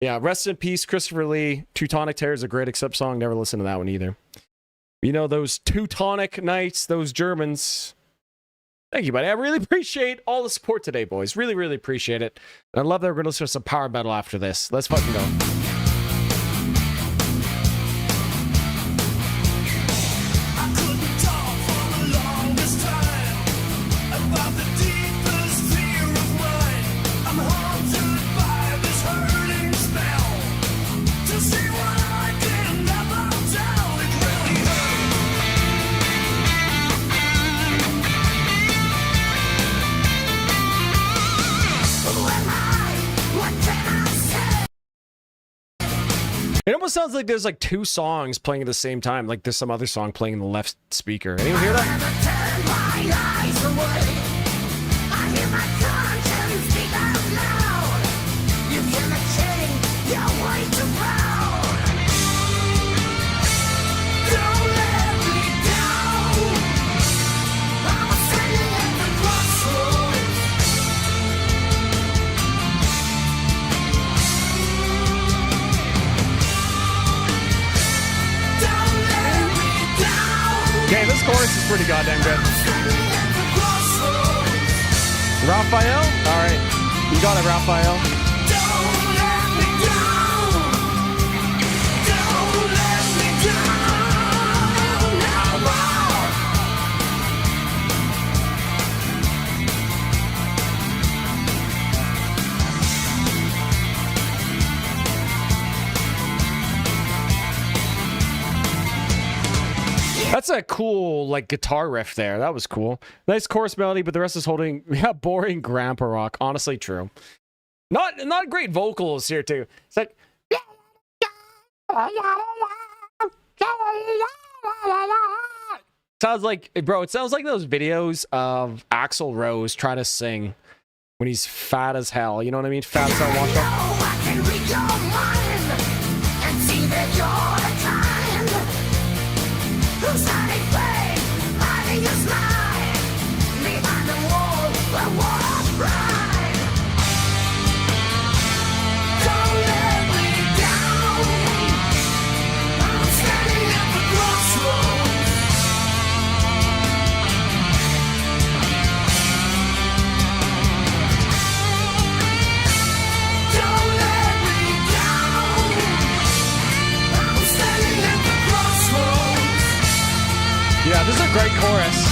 Speaker 1: Yeah, rest in peace, Christopher Lee. Teutonic Terror is a great Accept song. Never listened to that one either. You know, those Teutonic Knights, those Germans. Thank you, buddy. I really appreciate all the support today, boys. Really, really appreciate it. And I love that we're going to listen to some power metal after this. Let's fucking go. It almost sounds like there's like two songs playing at the same time. Like there's some other song playing in the left speaker. Anyone hear that? Okay, this chorus is pretty goddamn good. Raphael? Alright. You got it, Raphael. That's a cool, like, guitar riff there. That was cool. Nice chorus melody, but the rest is holding, yeah, boring grandpa rock. Honestly, true. Not great vocals here, too. It's like... Sounds like, bro, it sounds like those videos of Axl Rose trying to sing when he's fat as hell. You know what I mean? Fat as hell, washed up. Yeah, this is a great chorus.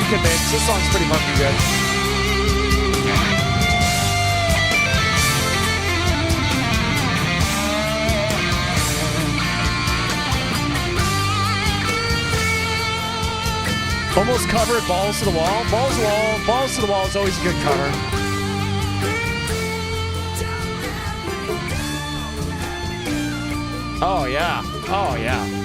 Speaker 1: Convinced. This song's pretty fucking good. Almost covered, balls to the wall. Balls to the wall. Balls to the wall is always a good cover. Oh yeah. Oh yeah.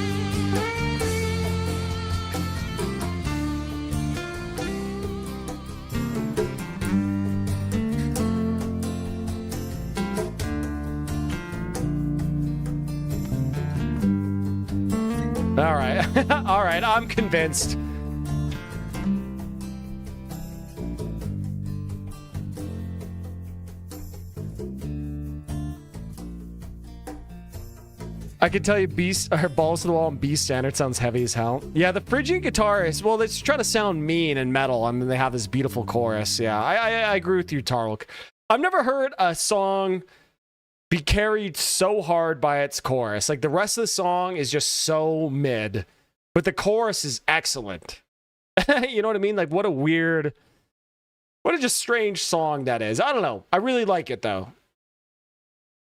Speaker 1: All right. All right, I'm convinced. can tell you beast or balls to the wall and B standard sounds heavy as hell. Yeah, the Phrygian guitar is, well, it's trying to sound mean and metal. I mean, they have this beautiful chorus. Yeah, I agree with you, Tarlok. I've never heard a song be carried so hard by its chorus. Like, the rest of the song is just so mid, but the chorus is excellent. You know what I mean? Like, what a just strange song that is. I don't know. I really like it though.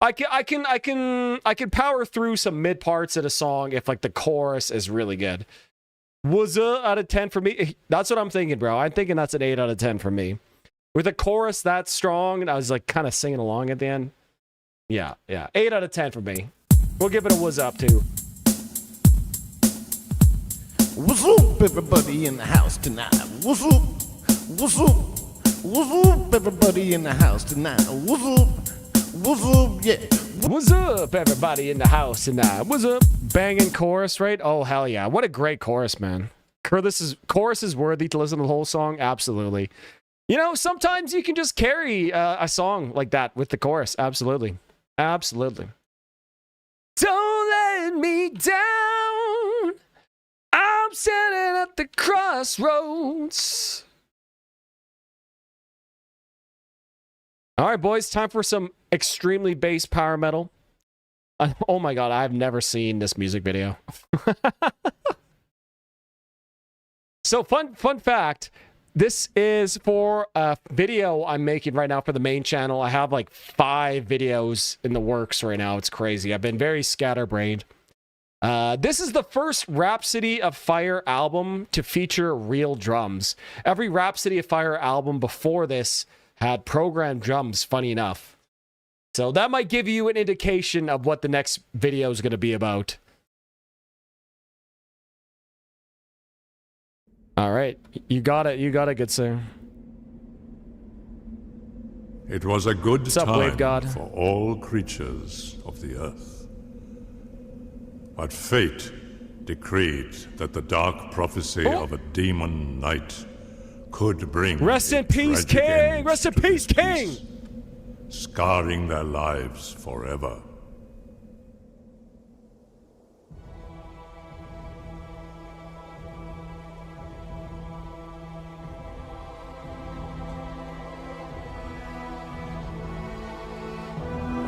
Speaker 1: I can power through some mid parts of a song if like the chorus is really good. Was out of 10 for me? That's what I'm thinking, bro. I'm thinking that's an 8 out of 10 for me. With a chorus that strong, and I was like kind of singing along at the end. Yeah. 8 out of 10 for me. We'll give it a was up too.
Speaker 5: What's up, everybody in the house tonight? What's up? What's up? What's up, everybody in the house tonight? What's up? What's up? Yeah.
Speaker 1: What's up, everybody in the house tonight? What's up? Banging chorus, right? Oh, hell yeah. What a great chorus, man. Chorus is worthy to listen to the whole song? Absolutely. You know, sometimes you can just carry a song like that with the chorus. Absolutely. Absolutely. Don't let me down. I'm standing at the crossroads. All right, boys, time for some extremely bass power metal. Oh my god, I've never seen this music video. So fun fact, this is for a video I'm making right now for the main channel. I have like 5 videos in the works right now. It's crazy. I've been very scatterbrained. This is the first Rhapsody of Fire album to feature real drums. Every Rhapsody of Fire album before this had programmed drums, funny enough. So that might give you an indication of what the next video is going to be about. All right. You got it, good sir.
Speaker 13: It was a good
Speaker 1: What's up,
Speaker 13: time
Speaker 1: Wave God?
Speaker 13: for all creatures of the earth. But fate decreed that the dark prophecy of a demon knight could bring
Speaker 1: Rest in peace, King! Rest in peace, King!
Speaker 13: Scarring their lives forever.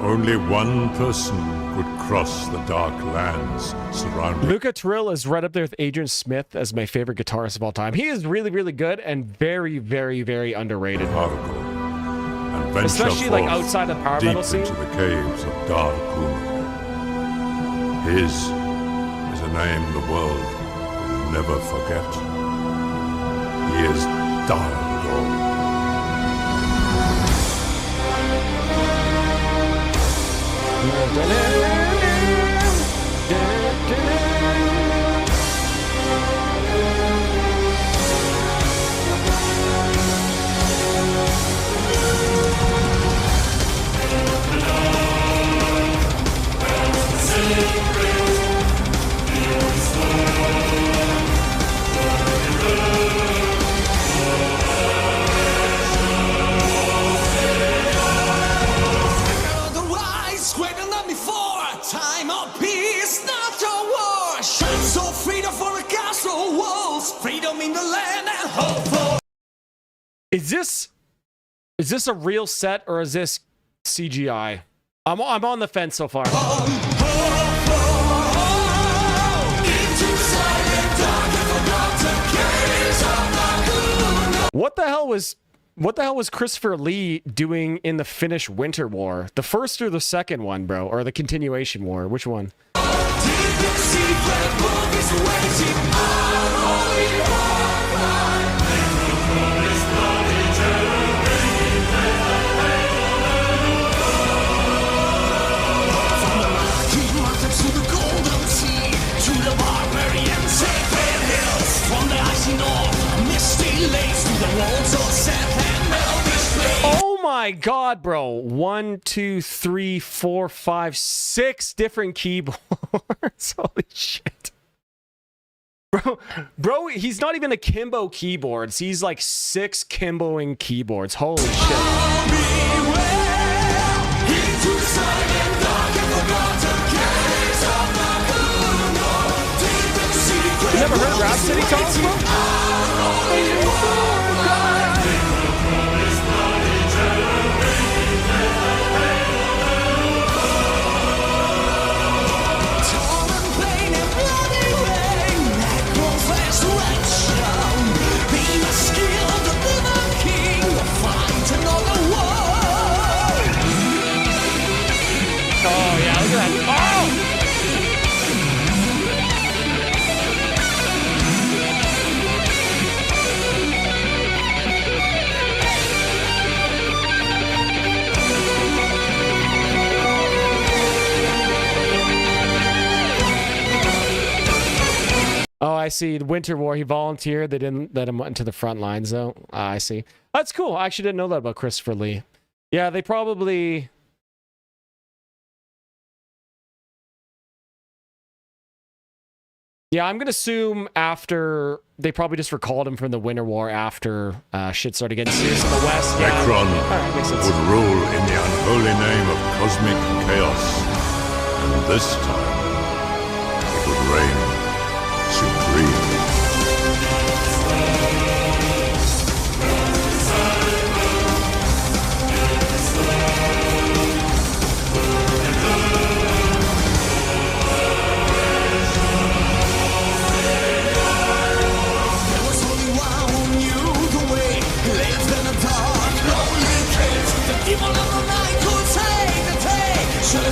Speaker 13: Only one person could cross the dark lands surrounding.
Speaker 1: Luca Trill is right up there with Adrian Smith as my favorite guitarist of all time. He is really, really good and very, very, very underrated.
Speaker 13: And
Speaker 1: especially like outside the power metal scene.
Speaker 13: Into the caves of Darkuna. His is a name the world will never forget. He is Dargo. Is this a real set or is this CGI? I'm on the fence so far. What the hell was Christopher Lee doing in the Finnish Winter War? The first or the second one, bro? Or the continuation war? Which one? Oh my god, bro. 1, 2, 3, 4, 5, 6 different keyboards. Holy shit. Bro, he's not even a Kimbo keyboards. He's like 6 Kimboing keyboards. Holy shit.
Speaker 1: never heard Rhapsody songs, bro? Oh, yeah, look at that. Oh, I see. Winter War, he volunteered. They didn't let him into the front lines, though. I see. That's cool. I actually didn't know that about Christopher Lee. Yeah, they probably... Yeah, I'm going to assume after... They probably just recalled him from the Winter War after shit started getting serious in the West. Yeah.
Speaker 13: Necron
Speaker 1: Alright, makes sense.
Speaker 13: would rule in the unholy name of cosmic chaos. And this time, it would reign supreme.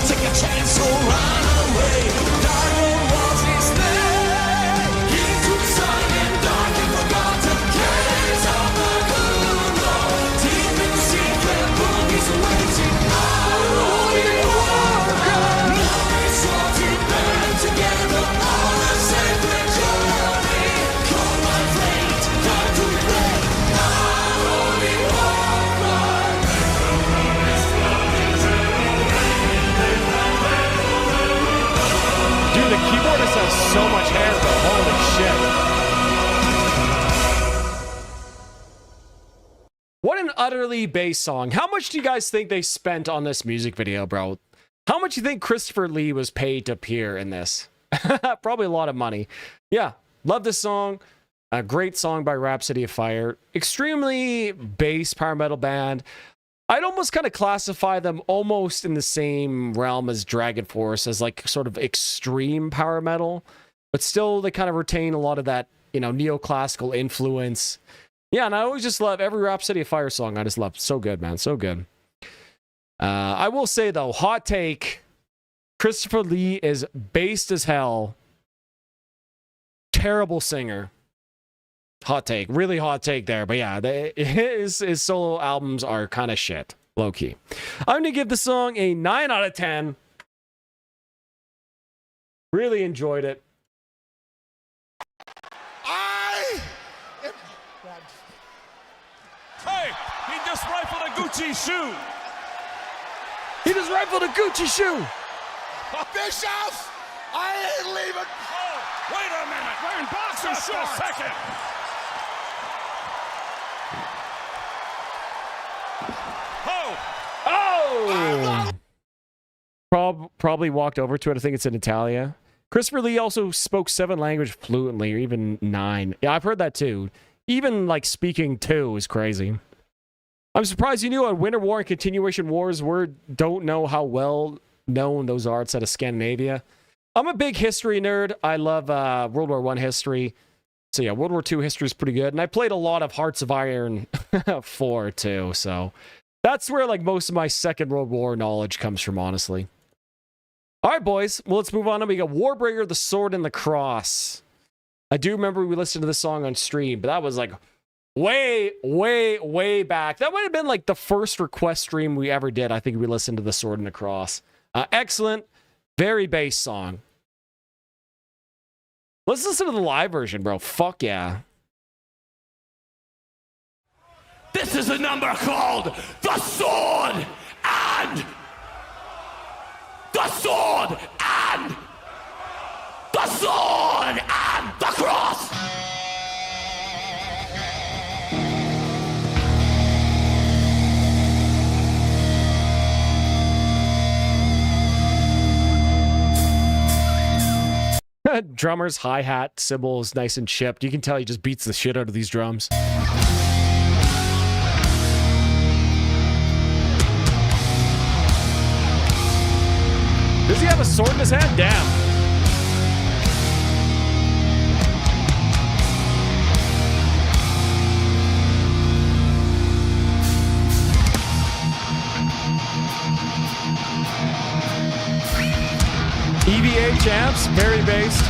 Speaker 12: Take a chance or run away. Dark was his name. Into the sun and dark and forgotten caves of the moon. Deep in the secret room is waiting. Holy war. Now it's sorted band together on a sacred journey. Call my fate, time to play. Holy war.
Speaker 1: Dude, the keyboardist has so much hair, bro. Holy shit. What an utterly bass song. How much do you guys think they spent on this music video, bro? How much do you think Christopher Lee was paid to appear in this? Probably a lot of money. Yeah, love this song. A great song by Rhapsody of Fire. Extremely bass power metal band. I'd almost kind of classify them almost in the same realm as Dragon Force, as like sort of extreme power metal, but still they kind of retain a lot of that, you know, neoclassical influence. Yeah, and I always just love every Rhapsody of Fire song. I just love. So good, man. So good. I will say, though, hot take, Christopher Lee is based as hell. Terrible singer. Hot take. Really hot take there. But yeah, his solo albums are kind of shit. Low key. I'm going to give the song a 9 out of 10. Really enjoyed it.
Speaker 12: Hey, he just rifled a Gucci shoe.
Speaker 1: He just rifled a Gucci shoe.
Speaker 12: Bischoff, I ain't leaving. Oh, wait a minute. Wearing boxer shorts. A second.
Speaker 1: Oh! Probably walked over to it. I think it's in Italia. Christopher Lee also spoke 7 languages fluently, or even 9. Yeah, I've heard that too. Even like speaking 2 is crazy. I'm surprised you knew what Winter War and Continuation Wars were. Don't know how well known those are outside of Scandinavia. I'm a big history nerd. I love World War I history. So yeah, World War II history is pretty good. And I played a lot of Hearts of Iron 4 too. So that's where like most of my Second World War knowledge comes from, honestly. All right, boys. Well, let's move on. We got Warbringer, the Sword, and the Cross. I do remember we listened to this song on stream, but that was like way back. That might have been like the first request stream we ever did. I think we listened to the Sword and the Cross. Excellent. Very bass song. Let's listen to the live version, bro. Fuck yeah.
Speaker 12: This is a number called The Sword and the Sword and the Sword and the Cross.
Speaker 1: Drummer's hi-hat cymbal is nice and chipped. You can tell he just beats the shit out of these drums. Does he have a sword in his hand? Damn. EVA champs, very based.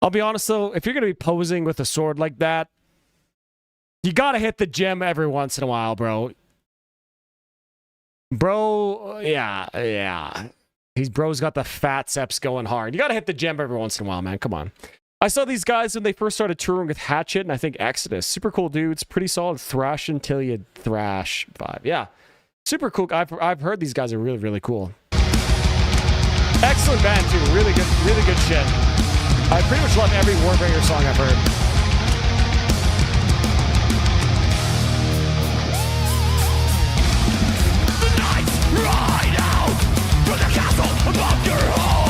Speaker 1: I'll be honest though, if you're going to be posing with a sword like that, you got to hit the gym every once in a while, bro. Bro, yeah. Bro's got the fat seps going hard. You got to hit the gym every once in a while, man. Come on. I saw these guys when they first started touring with Hatchet and I think Exodus. Super cool dudes, pretty solid thrash until you thrash vibe. Yeah, super cool. I've heard these guys are really, really cool. Excellent band too. Really good shit. I pretty much love every Warbringer song I've heard.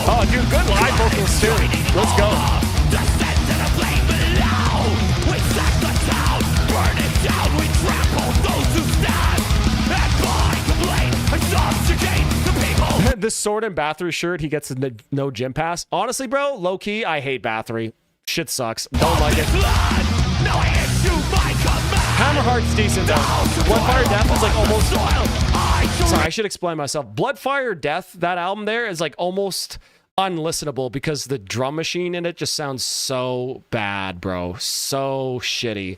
Speaker 1: Oh, dude, good live vocals too. Let's go. This sword and Bathory shirt, he gets a no gym pass. Honestly, bro, low key, I hate Bathory. Shit sucks. Don't like it. Hammerheart's decent though. Bloodfire Death is like almost. Sorry, I should explain myself. Bloodfire Death, that album there is like almost unlistenable because the drum machine in it just sounds so bad, bro. So shitty.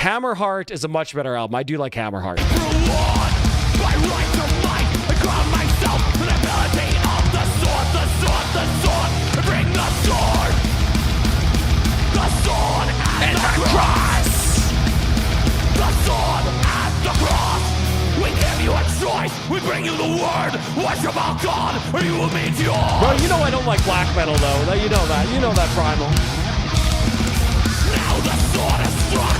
Speaker 1: Hammerheart is a much better album. I do like Hammerheart.
Speaker 12: Bring the sword and the cross. The sword and the cross. We give you a choice. We bring you the word. Worship our God, or you will meet yours.
Speaker 1: Bro, you know I don't like black metal though. You know that. You know that, Primal.
Speaker 12: Now the sword is struck.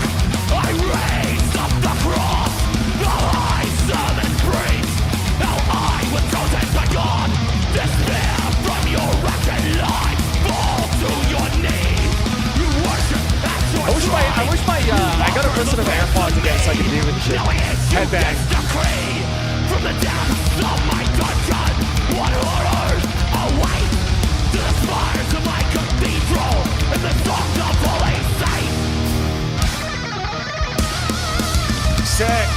Speaker 12: I raise up the cross. The high servant preach. Now I was chosen by God. Despair from your wretched life. Fall to your knees. You worship at your
Speaker 1: I wish my I gotta listen to AirPods again so I can do with shit. Headbang.
Speaker 12: From the depths of my dungeon, what horrors await to the spires of my cathedral and the songs of holy saints.
Speaker 1: Sick.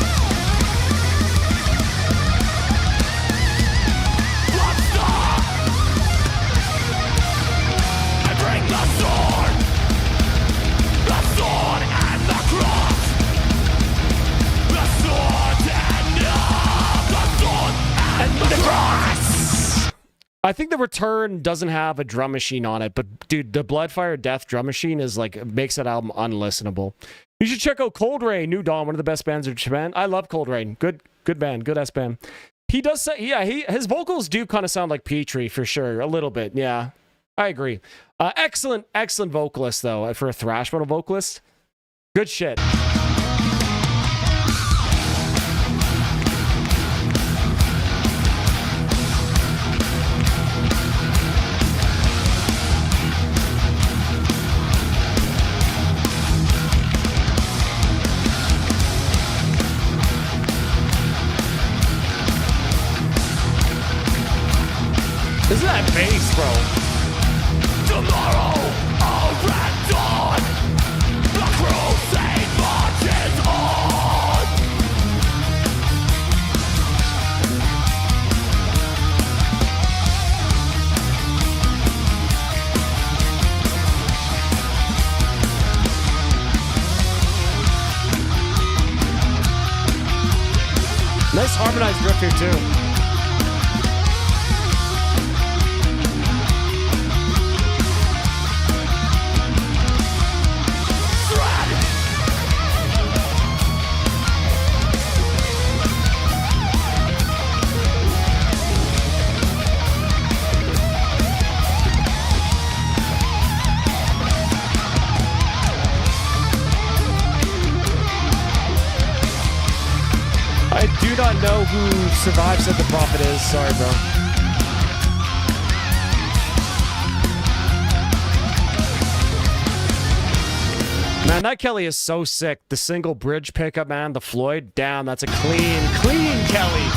Speaker 1: I think the Return doesn't have a drum machine on it, but dude, the Bloodfire Death drum machine is like makes that album unlistenable. You should check out Cold Rain, New Dawn, one of the best bands in Japan. I love Cold Rain. Good band, good ass band. He does say, yeah, his vocals do kind of sound like Petrie for sure, a little bit. Yeah, I agree. Excellent vocalist though for a thrash metal vocalist. Good shit. Isn't that bass, bro?
Speaker 12: Tomorrow, all red dawn. The crusade marches on.
Speaker 1: Nice harmonized riff here too.
Speaker 12: Shred
Speaker 1: not know who Survive Said the Prophet is. Sorry, bro. Man, that Kelly is so sick. The single bridge pickup, man. The Floyd, damn, that's a clean Kelly.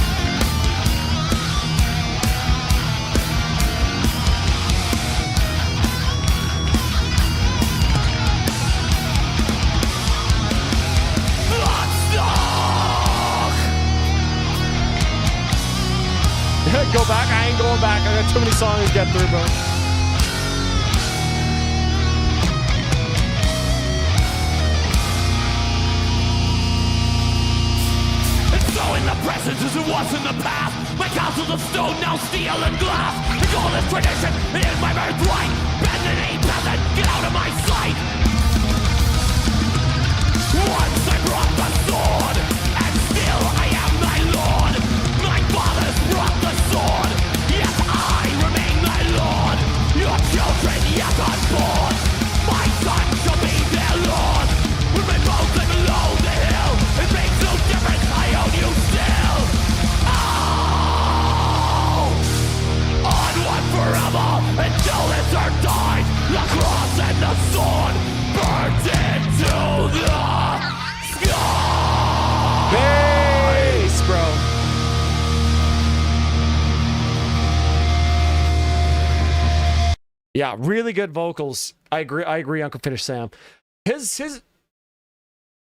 Speaker 1: Go back. I ain't going back. I got too many songs to get through, bro.
Speaker 12: In the present as it was in the past. My castles of stone, now steel and glass. The golden tradition is my birthright. Bend the knee, peasant, get out of my sight. Once I brought the sword, and still I am thy lord. My fathers brought the sword, yet I remain thy lord. Your children yet unborn, my son shall be their lord. When my bones lay below the hill, it makes no difference, I own you still. Oh! Onward forever, until it's our dies. The cross and the sword burned into the sky.
Speaker 1: Bass, bro. Yeah, really good vocals. I agree, Uncle Finish Sam. His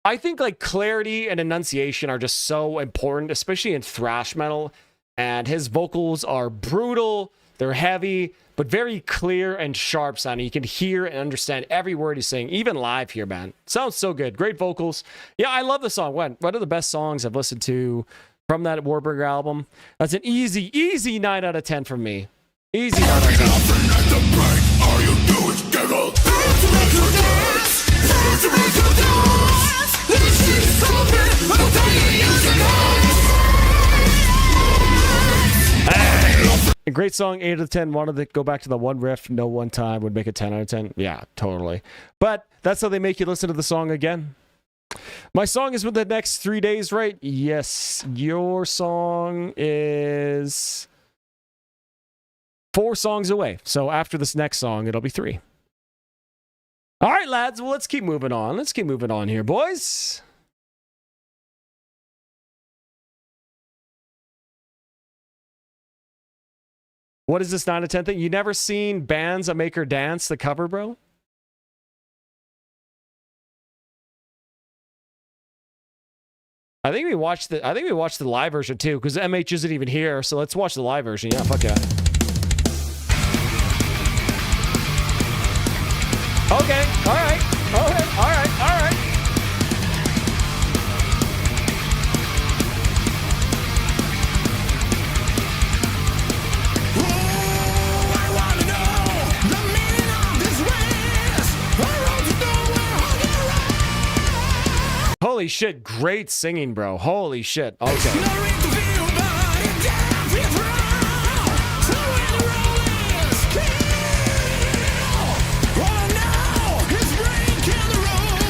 Speaker 1: I think like clarity and enunciation are just so important, especially in thrash metal. And his vocals are brutal, they're heavy, but very clear and sharp sounding. You can hear and understand every word he's saying, even live here, man. Sounds so good. Great vocals. Yeah, I love the song. One of the best songs I've listened to from that Warburger album. That's an easy 9 out of 10 from me. Easy 9 out of 10. A great song, 8 out of 10. Wanted to go back to the one riff, no one time, would make it 10 out of 10. Yeah, totally. But that's how they make you listen to the song again. My song is within the next 3 days, right? Yes. Your song is 4 songs away. So after this next song, it'll be 3. All right, lads. Well, let's keep moving on. Let's keep moving on here, boys. What is this 9 out of 10 thing? You never seen Bands That Make Her Dance, the cover, bro? I think we watched the live version too, because MH isn't even here, so let's watch the live version. Yeah, fuck yeah. Okay, alright. Okay, alright. Holy shit, great singing, bro. Holy shit. Okay.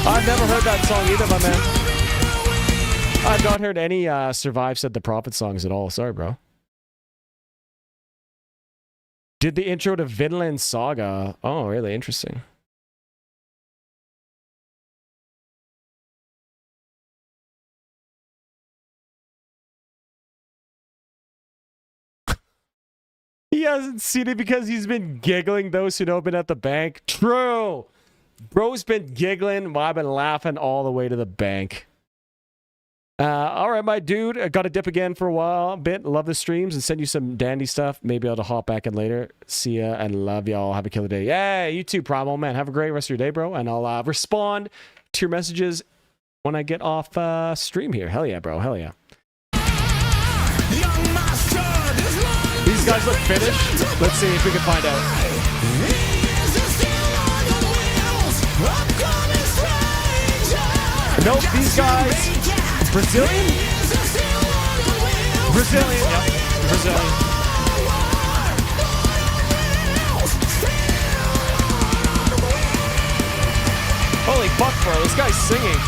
Speaker 1: I've never heard that song either, my man. I've not heard any Survive Said the Prophet songs at all. Sorry, bro. Did the intro to Vinland Saga. Oh, really interesting. He hasn't seen it because he's been giggling. Those who know have been at the bank. True. Bro's been giggling while I've been laughing all the way to the bank. All right, my dude. I got to dip again for a bit. Love the streams and send you some dandy stuff. Maybe I'll hop back in later. See ya and love y'all. Have a killer day. Yeah, you too, Primal. Man, have a great rest of your day, bro. And I'll respond to your messages when I get off stream here. Hell yeah, bro. Hell yeah. These guys look finished. Let's see if we can find out. Nope, these guys. Brazilian? Brazilian, yep. Brazilian. Holy fuck, bro. This guy's singing.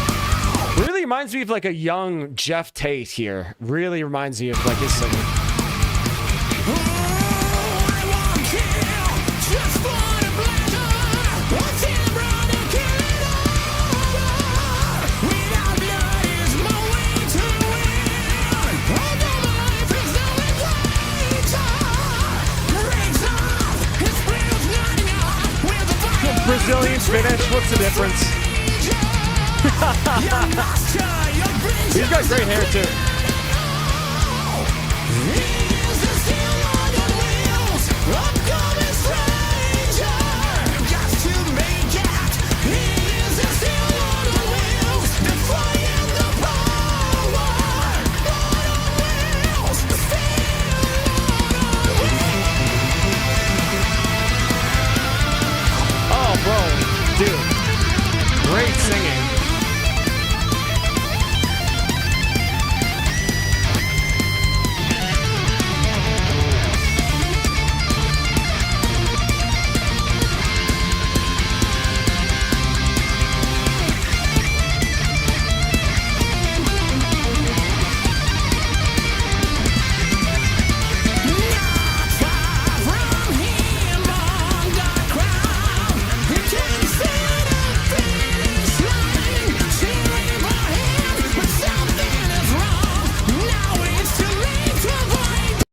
Speaker 1: Really reminds me of like a young Jeff Tate here. Really reminds me of like his singing. Brazilian spinach, what's the difference? He's got great hair too. Oh, bro, dude, great singing.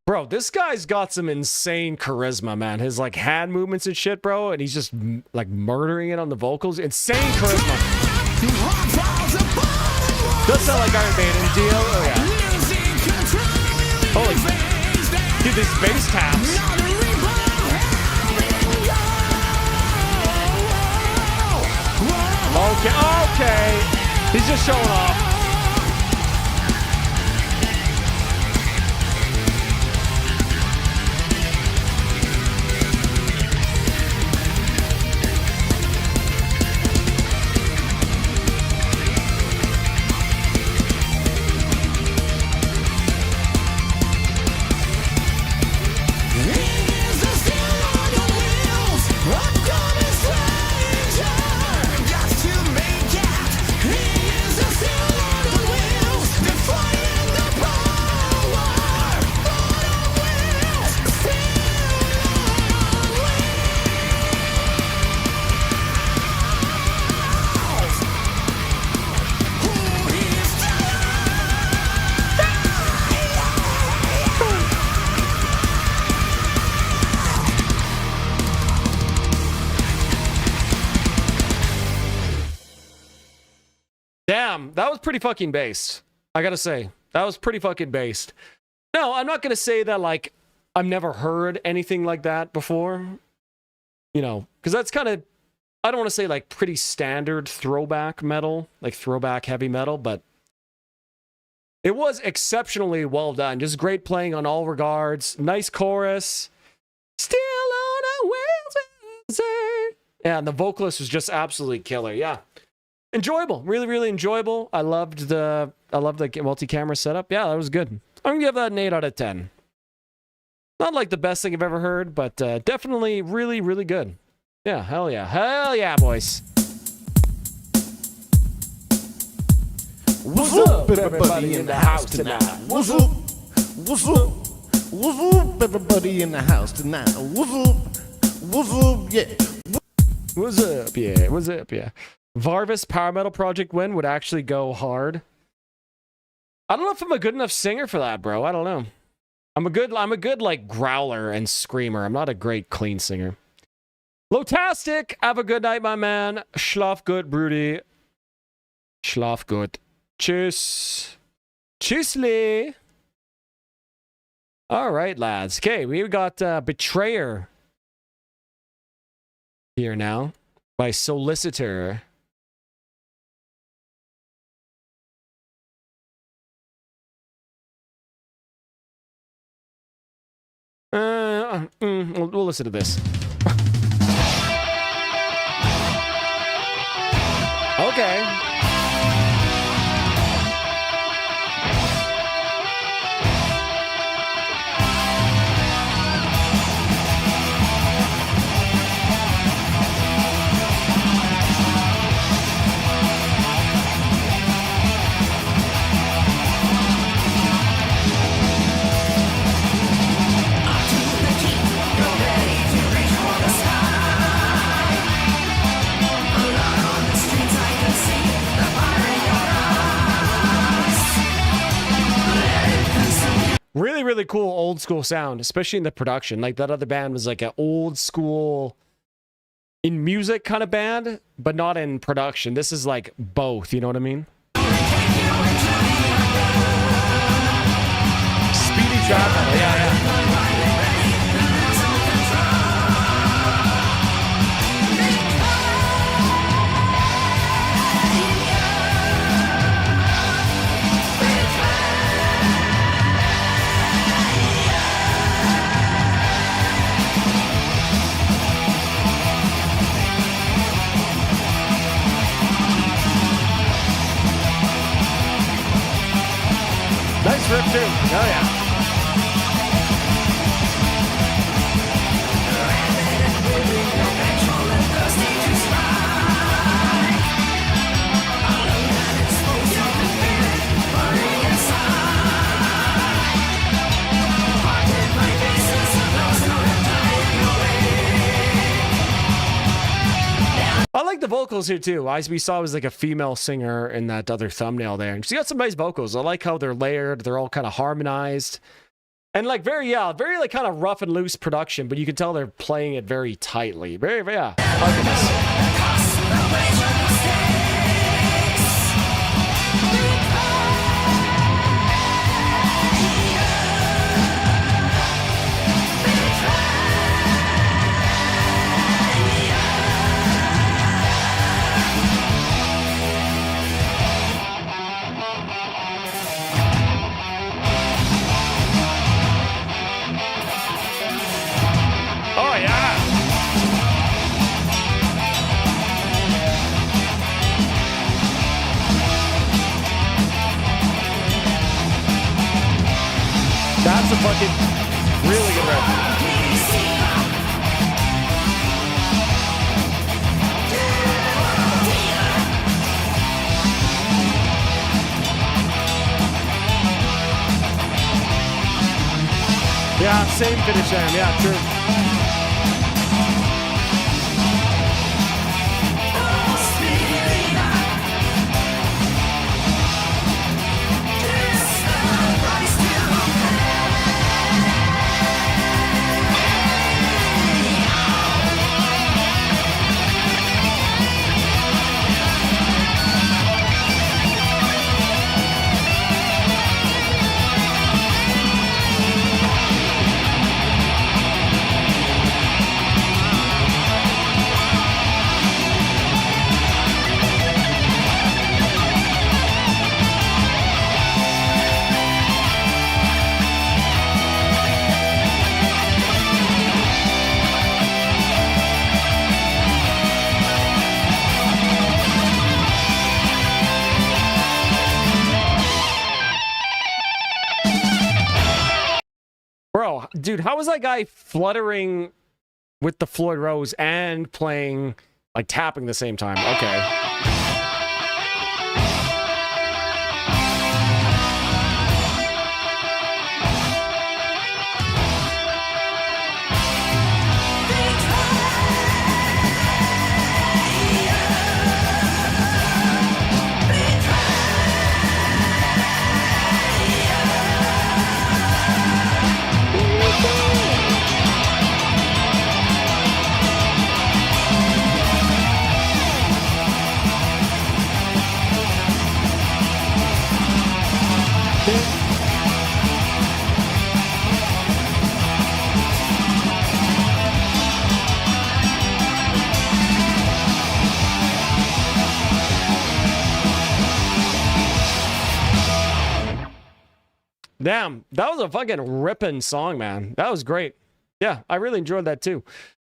Speaker 1: Bro, this guy's got some insane charisma, man. His like hand movements and shit, bro, and he's just like murdering it on the vocals. Insane charisma. Does sound like Iron Maiden. Deal? Oh yeah. Holy, dude, these bass taps. Okay. He's just showing off. Damn, that was pretty fucking based. I gotta say, that was pretty fucking based. No, I'm not gonna say that, like, I've never heard anything like that before. You know, because that's kind of, I don't want to say, like, pretty standard throwback metal, like throwback heavy metal, but it was exceptionally well done. Just great playing on all regards. Nice chorus. Still on a wheels. Yeah, and the vocalist was just absolutely killer. Yeah. Enjoyable, really, really enjoyable. I loved the multi-camera setup. Yeah, that was good. I'm gonna give that an 8 out of 10. Not like the best thing I've ever heard, but definitely really, really good. Yeah, hell yeah, boys.
Speaker 5: What's up, everybody in the house tonight? What's up? What's up? What's up, everybody in the house tonight? What's up? What's up? Yeah.
Speaker 1: What's up? Yeah. What's up? Yeah. Varvis Power Metal Project win would actually go hard. I don't know if I'm a good enough singer for that, bro. I don't know. I'm a good like growler and screamer. I'm not a great clean singer. Lotastic, have a good night, my man. Schlaf gut, Broody. Schlaf gut. Tschüss. Tschüssli. All right, lads. Okay, we got Betrayer here now by Solicitor. We'll listen to this. Okay. really, really cool old school sound, especially in the production. Like that other band was like an old school in music kind of band, but not in production. This is like both, you know what I mean? Speedy trap metal, yeah. Nice riff too. Oh yeah. I like the vocals here too. We saw it was like a female singer in that other thumbnail there, and she got some nice vocals. I like how they're layered. They're all kind of harmonized, and like very like kind of rough and loose production. But you can tell they're playing it very tightly. Very yeah. I like this. That's a fucking really good record. Yeah, same finish there. Yeah, true. Bro, dude, how was that guy fluttering with the Floyd Rose and playing, like, tapping the same time? Okay. Damn, that was a fucking ripping song, man. That was great. Yeah, I really enjoyed that too.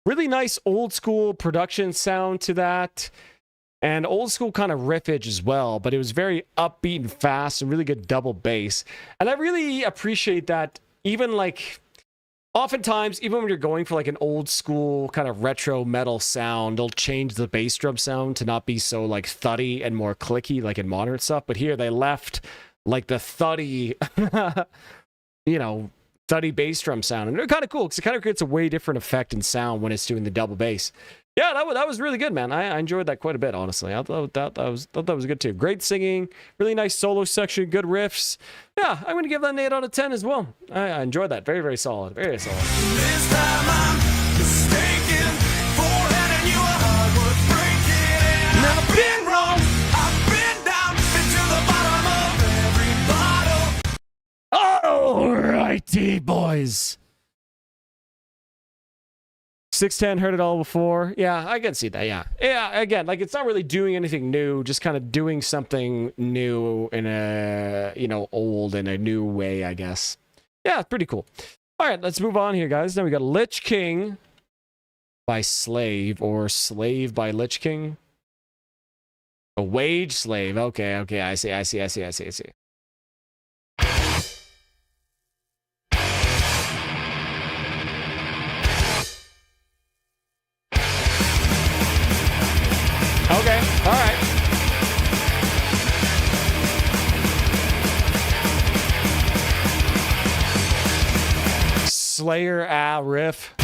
Speaker 1: Really nice old school production sound to that. And old school kind of riffage as well, but it was very upbeat and fast and really good double bass. And I really appreciate that even like, oftentimes, even when you're going for like an old school kind of retro metal sound, they'll change the bass drum sound to not be so like thuddy and more clicky like in modern stuff. But here they left like the thuddy, you know, thuddy bass drum sound. And they're kind of cool because it kind of creates a way different effect and sound when it's doing the double bass. Yeah, that was really good, man. I enjoyed that quite a bit, honestly. I thought that was good too. Great singing, really nice solo section, good riffs. Yeah, I'm gonna give that an 8 out of 10 as well. I enjoyed that. Very, very solid. Very solid.
Speaker 12: This time I'm mistaken for handing you a heart worth breaking. I've been wrong. I've been down into the bottom of every bottle.
Speaker 1: Alrighty, boys. 610, heard it all before. Yeah, I can see that. Yeah. Again, like it's not really doing anything new, just kind of doing something new in a, old in a new way, I guess. Yeah, pretty cool. All right, let's move on here, guys. Now we got Lich King by Slave, or Slave by Lich King. A wage slave. Okay, I see. Okay, all right. Slayer riff.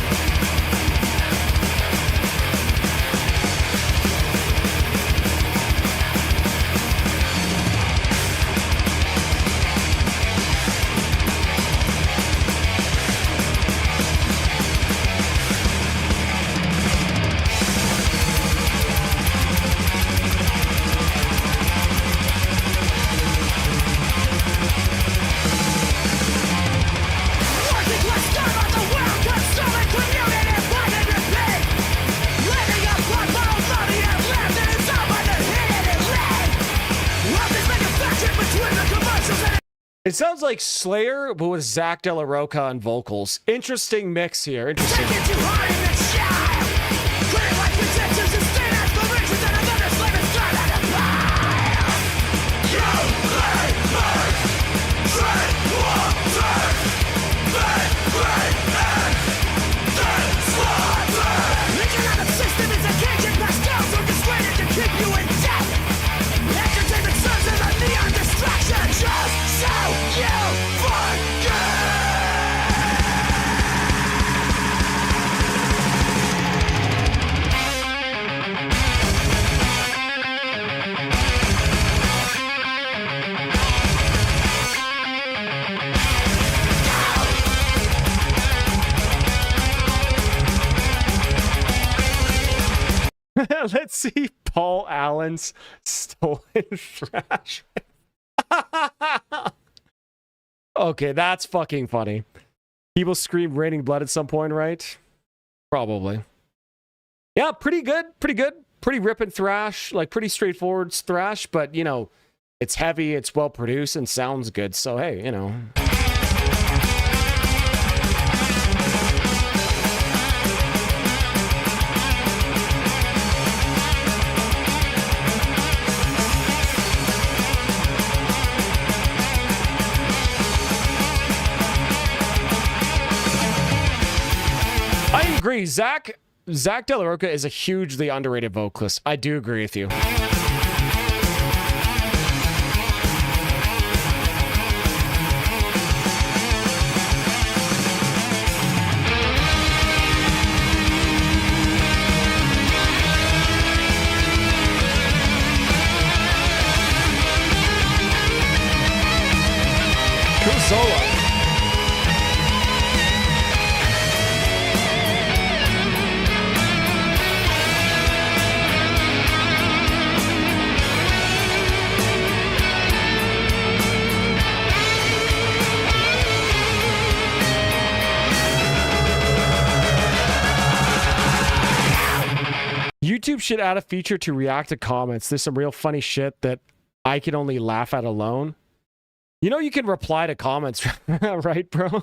Speaker 1: It sounds like Slayer, but with Zach De La Roca on vocals. Interesting mix here. Interesting. Let's see Paul Allen's Stolen Thrash. Okay, that's fucking funny. People scream Raining Blood at some point, right? Probably. Yeah, pretty good. Pretty ripping thrash, like pretty straightforward thrash, but it's heavy, it's well produced, and sounds good. So hey, I agree. Zach De La Roca is a hugely underrated vocalist. I do agree with you. Cool solo. YouTube should add a feature to react to comments. There's some real funny shit that I can only laugh at alone. You can reply to comments, right, bro?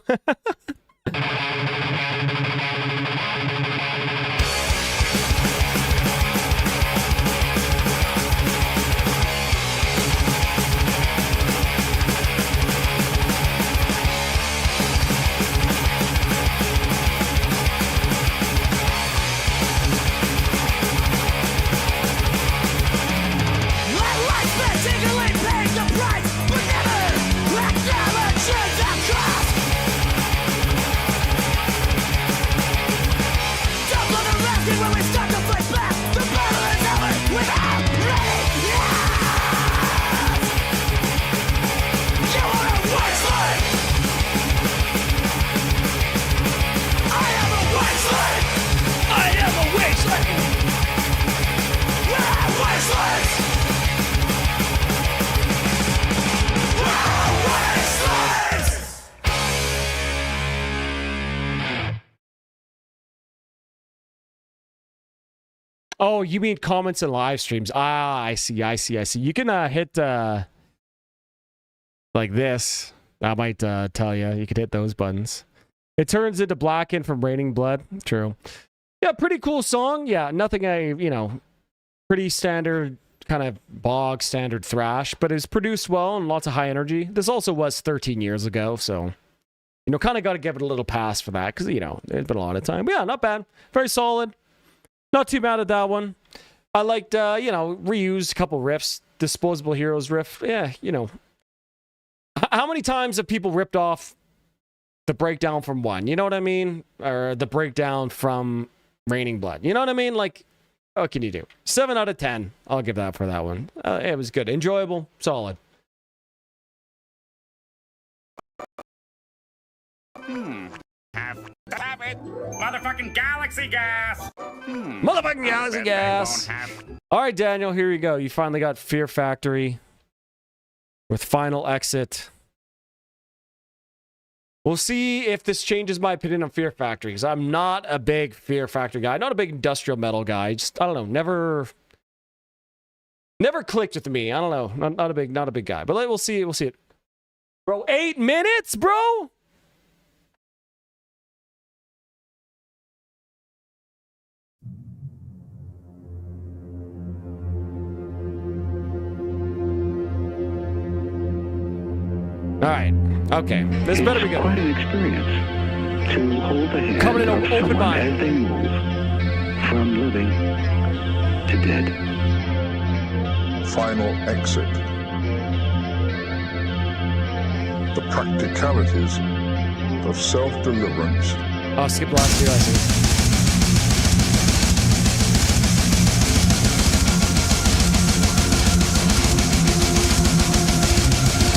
Speaker 1: Oh, you mean comments and live streams? Ah, I see. You can hit like this. That might tell you. You could hit those buttons. It turns into Blackened from Raining Blood. True. Yeah, pretty cool song. Yeah, nothing pretty standard, kind of bog standard thrash, but it's produced well and lots of high energy. This also was 13 years ago, so, kind of got to give it a little pass for that, because, there's been a lot of time. But yeah, not bad. Very solid. Not too mad at that one. I liked, reused a couple riffs. Disposable Heroes riff. Yeah, How many times have people ripped off the breakdown from one? You know what I mean? Or the breakdown from Raining Blood. You know what I mean? Like, what can you do? 7 out of 10. I'll give that for that one. It was good. Enjoyable. Solid.
Speaker 12: Have it. Motherfucking galaxy gas.
Speaker 1: Motherfucking galaxy gas. All right, Daniel, here you go. You finally got Fear Factory with Final Exit. We'll see if this changes my opinion on Fear Factory, because I'm not a big Fear Factory guy. Not a big industrial metal guy. Just, I don't know, never clicked with me. I don't know. Not a big guy. But we'll see it. Bro, 8 minutes, bro? All right. Okay. This better be good.
Speaker 14: Quite an experience to hold the hand
Speaker 1: Coming in
Speaker 14: of
Speaker 1: open
Speaker 14: someone
Speaker 1: mind.
Speaker 14: as they move from living to dead.
Speaker 15: Final Exit. The practicalities of self-deliverance.
Speaker 1: I'll skip last year, I think.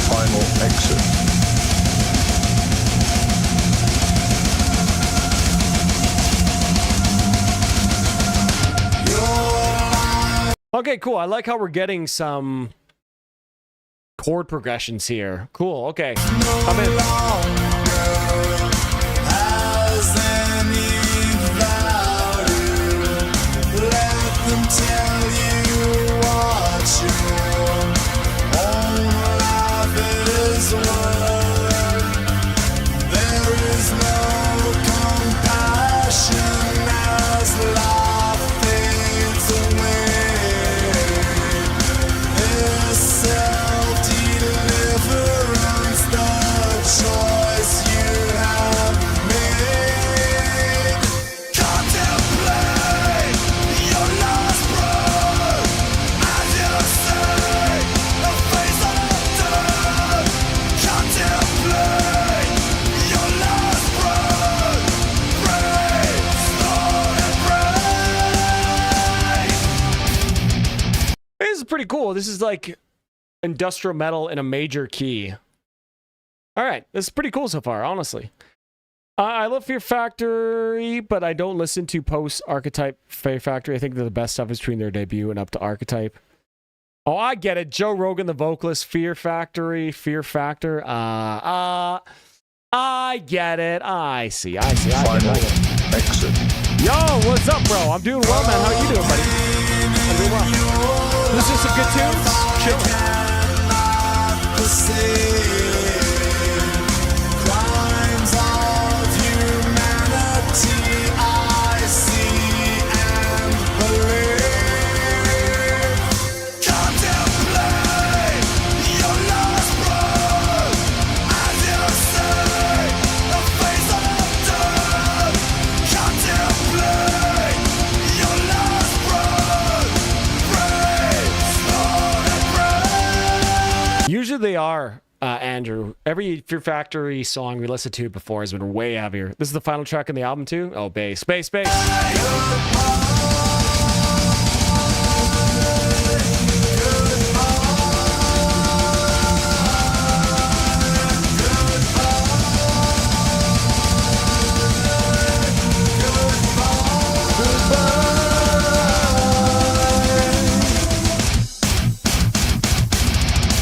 Speaker 15: Final Exit.
Speaker 1: Okay, cool. I like how we're getting some chord progressions here. Cool. Okay. I'm in. Pretty cool. This is like industrial metal in a major key. All right, this is pretty cool so far, honestly. I love Fear Factory, but I don't listen to post-Archetype Fear Factory. I think they're the best stuff is between their debut and up to Archetype. Oh, I get it. Joe Rogan, the vocalist, Fear Factory, Fear Factor. I get it. I see. I get it.
Speaker 15: Exit.
Speaker 1: Yo, what's up, bro? I'm doing well, man. How you doing, buddy? I'm doing well. This is some good tunes. Chill.
Speaker 12: Crimes of humanity I see and believe. Contemplate your last road as you see the face of death. Contemplate your last road.
Speaker 1: Usually they are, Andrew. Every Fear Factory song we listened to before has been way heavier. This is the final track in the album too? Oh, bass.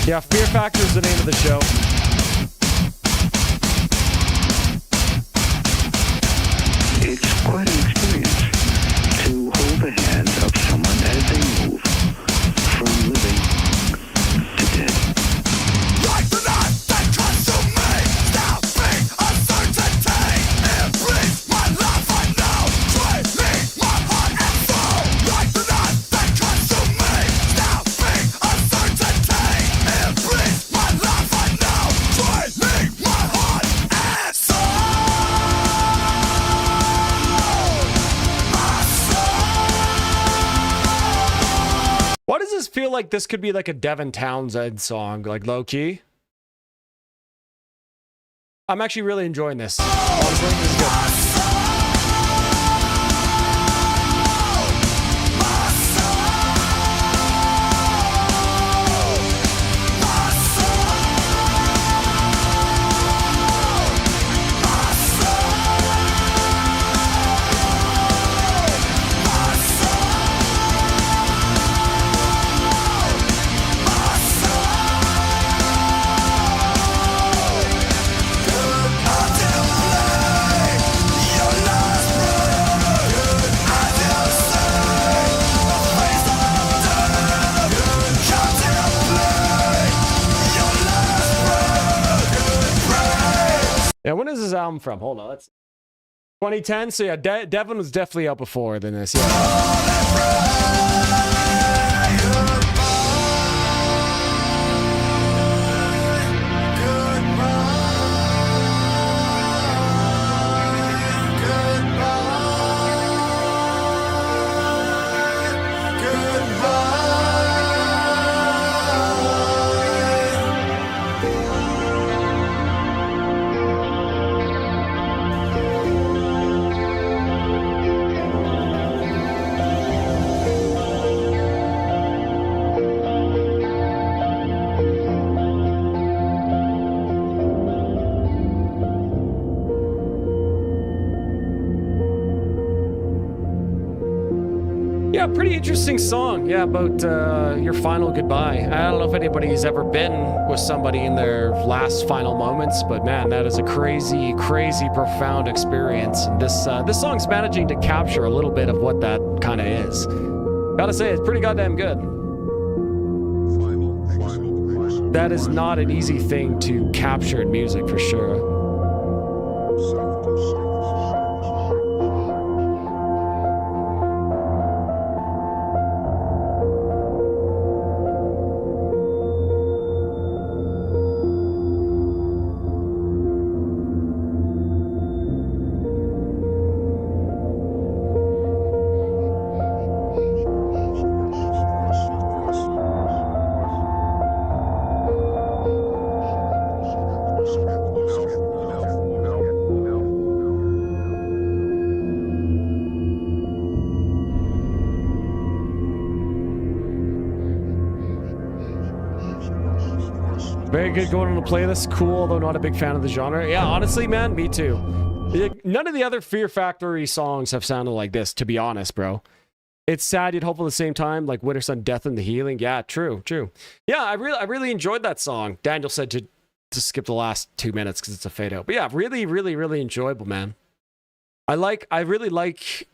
Speaker 1: Yeah, Fear Factor is the name of the show.
Speaker 14: It's quite an experience to hold the hand of Come on, as they move from living to dead.
Speaker 12: Like the knife that cuts to me, stabbing uncertainty. It bleeds my life, I know, draining my heart and soul. Like the knife that cuts to me, stabbing uncertainty. It bleeds my life, I know, draining my heart and
Speaker 1: Why does this feel like this could be like a Devin Townsend song, like low key? I'm actually really enjoying this. Honestly, this is good. Yeah, when is this album from? Hold on, let's 2010. So yeah, Devin was definitely out before than this. Yeah. Yeah, pretty interesting song. Yeah, about your final goodbye. I don't know if anybody's ever been with somebody in their last final moments, but man, that is a crazy, crazy, profound experience. And this song's managing to capture a little bit of what that kind of is. Gotta say, it's pretty goddamn good. That is not an easy thing to capture in music, for sure. Very good going on the playlist. Cool, although not a big fan of the genre. Yeah, honestly, man, me too. None of the other Fear Factory songs have sounded like this, to be honest, bro. It's sad yet hopeful at the same time, like Winter Sun, Death and the Healing. Yeah, true. Yeah, I really enjoyed that song. Daniel said to skip the last 2 minutes because it's a fade out. But yeah, really enjoyable, man. I really like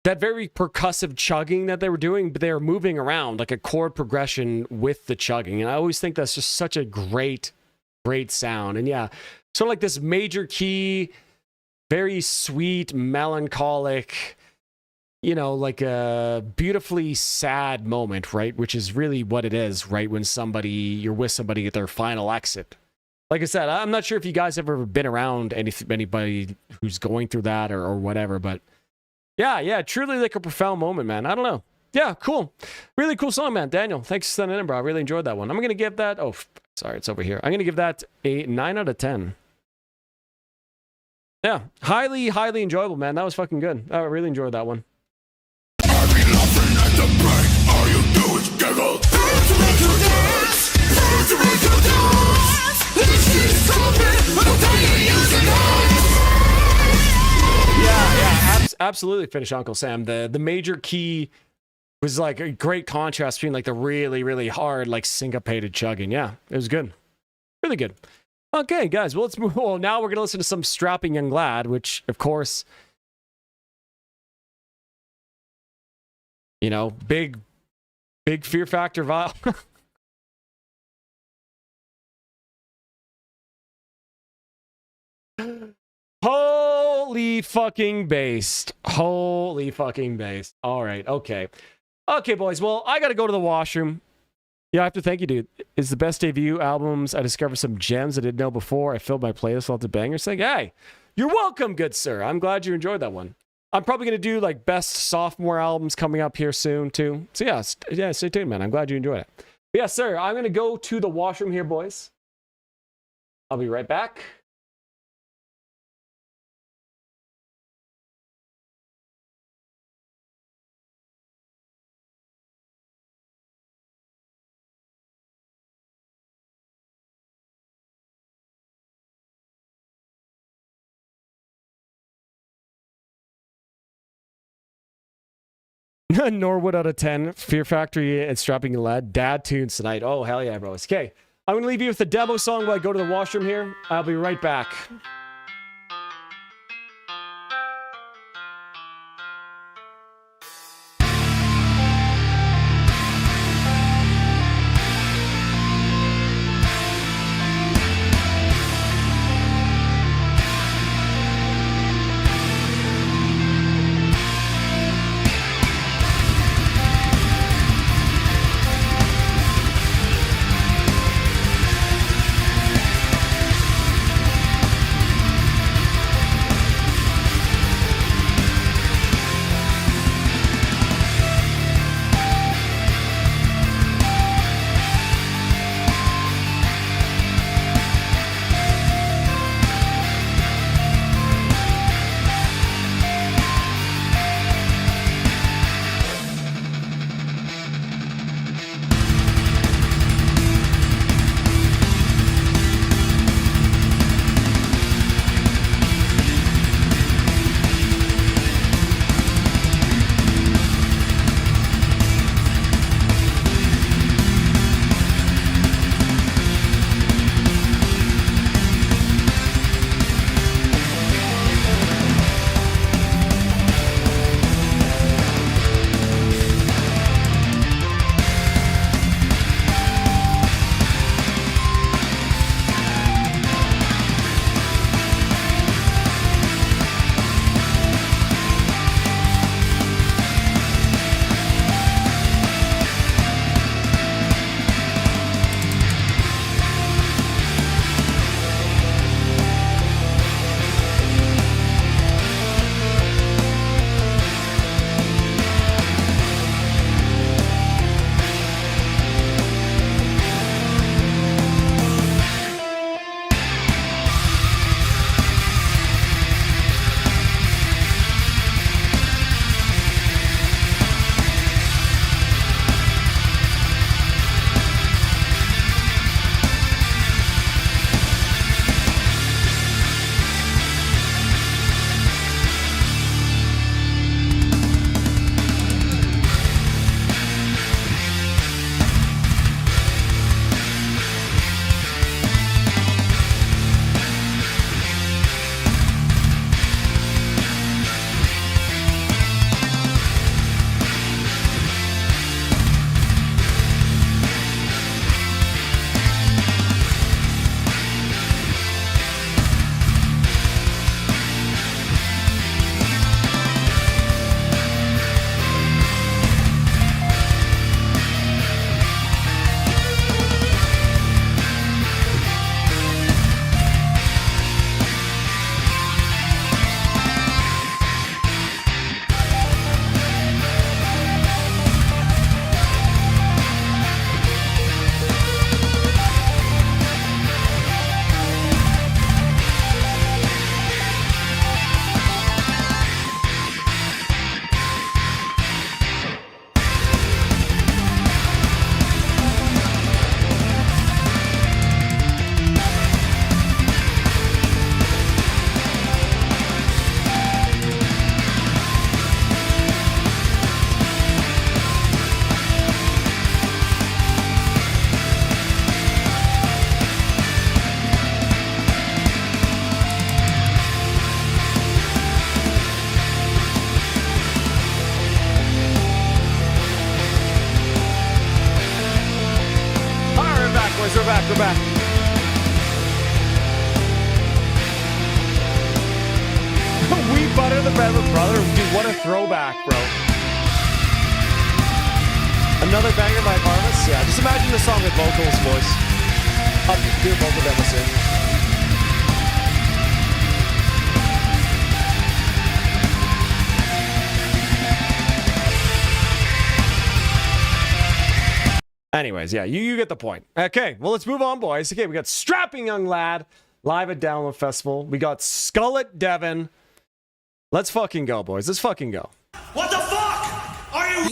Speaker 1: that very percussive chugging that they were doing, but they were moving around like a chord progression with the chugging. And I always think that's just such a great sound. And yeah, sort of like this major key, very sweet, melancholic, you know, like a beautifully sad moment, right? Which is really what it is, right? When you're with somebody at their final exit. Like I said, I'm not sure if you guys have ever been around anybody who's going through that or whatever, but yeah, truly like a profound moment, man. I don't know. Yeah, cool. Really cool song, man. Daniel, thanks for sending in, bro. I really enjoyed that one. I'm going to give that, oh, sorry, it's over here. I'm going to give that a 9 out of 10. Yeah, highly enjoyable, man. That was fucking good. I really enjoyed that one. Yeah, absolutely. Finish Uncle Sam. The major key was like a great contrast between like the really hard, like syncopated chugging. Yeah, it was good. Really good. Okay, guys, well, let's move on. Now we're going to listen to some strapping young lad, which, of course, You know, big Fear Factor vibe. Holy fucking based. Holy fucking based. All right, okay. Okay, boys. Well, I got to go to the washroom. Yeah, I have to thank you, dude. It's the best debut albums. I discovered some gems I didn't know before. I filled my playlist with lots of bangers. Saying, hey, you're welcome, good sir. I'm glad you enjoyed that one. I'm probably going to do like best sophomore albums coming up here soon, too. So, yeah, stay tuned, man. I'm glad you enjoyed it. But yeah, sir, I'm going to go to the washroom here, boys. I'll be right back. Norwood out of 10. Fear Factory and Strapping Lad. Dad tunes tonight. Oh, hell yeah, bros. Okay. I'm going to leave you with the demo song while I go to the washroom here. I'll be right back. boys, we're back, we're back. We butter the bread with brother. Dude, what a throwback, bro. Another banger by Varvis. Yeah, just imagine the song with vocals, boys. I'll do a vocal demo soon. Anyways, yeah, you get the point. Okay, well, let's move on, boys. Okay, we got Strapping Young Lad live at Download Festival. We got Skullet Devin. Let's fucking go, boys. Let's fucking go.
Speaker 12: What the fuck are you?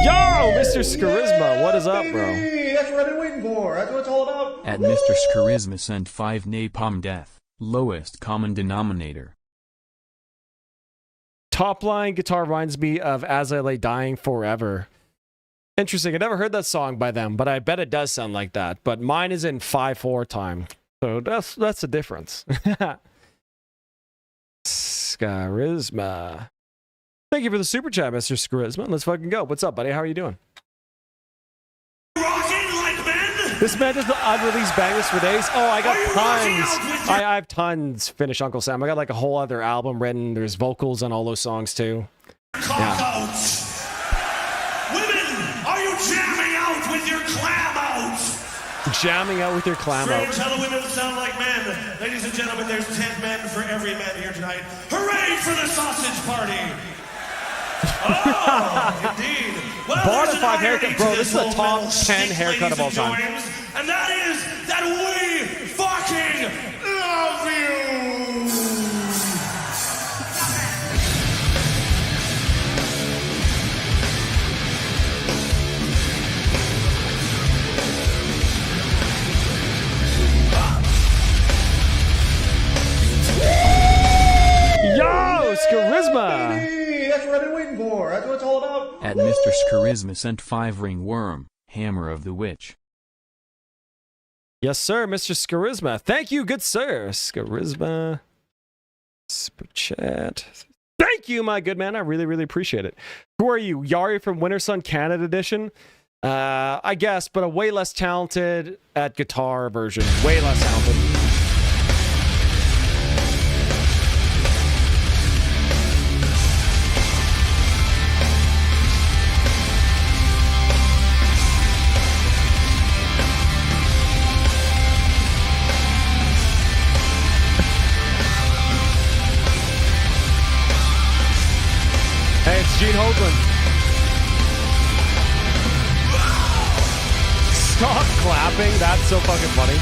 Speaker 1: Yo, Mr. Scharisma, what is up, bro?
Speaker 4: That's what I've been waiting for. That's what it's all about.
Speaker 2: At Mr. Scharisma sent 5 napalm death. Lowest common denominator.
Speaker 1: Top line guitar reminds me of As I Lay Dying Forever. Interesting. I never heard that song by them, but I bet it does sound like that. But mine is in 5/4 time. So that's the difference. Scharisma. Thank you for the super chat, Mr. Scharisma. Let's fucking go. What's up, buddy? How are you doing?
Speaker 12: Rocking like men?
Speaker 1: This man does the unreleased bangers for days. Oh, I got tons. I have tons finished, Uncle Sam. I got like a whole other album written. There's vocals on all those songs too.
Speaker 12: Yeah. Women, are you jamming out with your clam out?
Speaker 1: Jamming out with your clam out.
Speaker 12: Strange how the women sound like men. Ladies and gentlemen, there's 10 men for every man here tonight. Hooray for the sausage party! Oh, indeed. Well,
Speaker 1: Bought
Speaker 12: there's
Speaker 1: a
Speaker 12: an
Speaker 1: 5
Speaker 12: irony
Speaker 1: haircut,
Speaker 12: to
Speaker 1: bro.
Speaker 12: this
Speaker 1: This is a
Speaker 12: whole
Speaker 1: top
Speaker 12: metal
Speaker 1: 10
Speaker 12: stink,
Speaker 1: haircut of all
Speaker 12: ladies and
Speaker 1: time.
Speaker 12: joins, and that is that we fucking love you!
Speaker 1: Yo, Scharisma!
Speaker 4: That's what I've been waiting for. That's what it's all about.
Speaker 2: At Mr. Scharisma sent 5 ringworm. Hammer of the Witch.
Speaker 1: Yes, sir, Mr. Scharisma. Thank you, good sir. Scharisma. Super chat. Thank you, my good man. I really, really appreciate it. Who are you? Yari from Winter Sun Canada Edition? I guess, but a way less talented at guitar version. Way less talented. Hey, it's Gene Hoagland. Stop clapping. That's so fucking funny.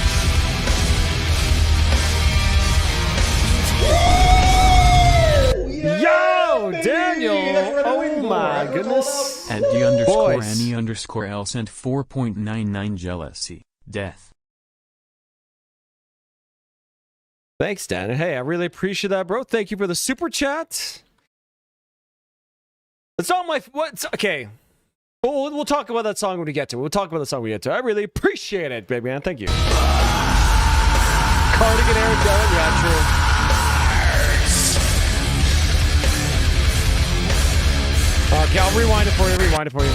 Speaker 1: Yo, Daniel. Oh my goodness.
Speaker 2: At D_Annie_L
Speaker 1: Boys.
Speaker 2: sent 4.99 jealousy. Death.
Speaker 1: Thanks, Dan. Hey, I really appreciate that, bro. Thank you for the super chat. It's on my... What's... Okay. We'll talk about that song when we get to it. We'll talk about the song when we get to it. I really appreciate it, baby man. Thank you. Cardigan, Eric Dylan. Yeah, true. Okay, I'll rewind it for you. Rewind it for you.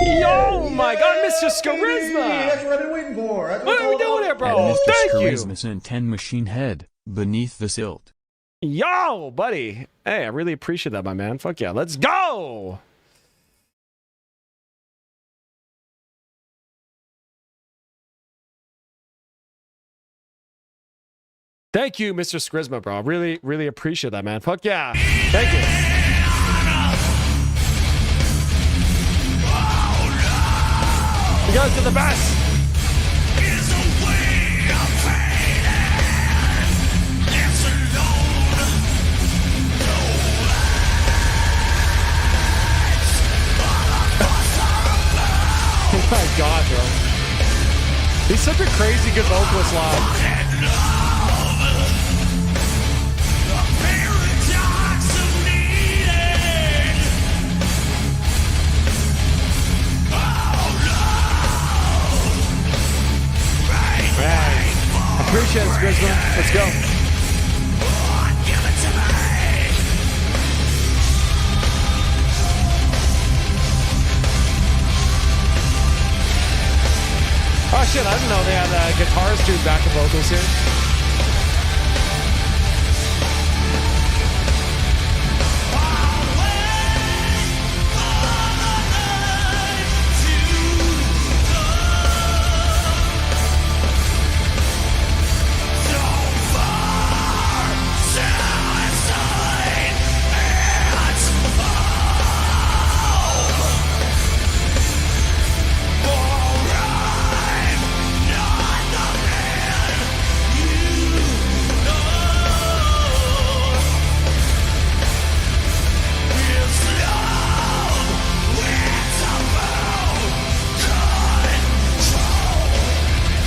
Speaker 1: Yo, my God, Mr. Scharisma!
Speaker 4: That's what I've been waiting for. That's
Speaker 1: What are we doing here,
Speaker 2: At
Speaker 1: bro?
Speaker 2: Mr.
Speaker 1: Thank you.
Speaker 2: Scharisma sent 10 machine head. Beneath the silt.
Speaker 1: Yo, buddy. Hey, I really appreciate that, my man. Fuck yeah. Let's go! Thank you, Mr. Scharisma, bro. Really, really appreciate that, man. Fuck yeah. Thank you. You guys are the best. Oh my God, bro. He's such a crazy good vocalist live. Appreciate it, Grisma. Let's go. Oh shit, I didn't know they had guitars doing backup vocals here.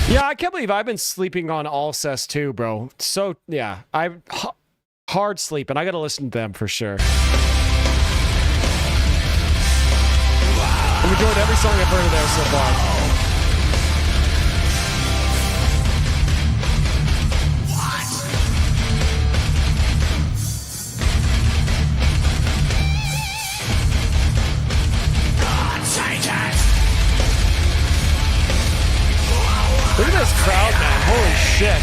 Speaker 1: Yeah, I can't believe I've been sleeping on Alcest too, bro. So, yeah, I'm hard sleeping. I gotta listen to them for sure. I've enjoyed every song I've heard of theirs so far. Look at this crowd, man. Holy shit.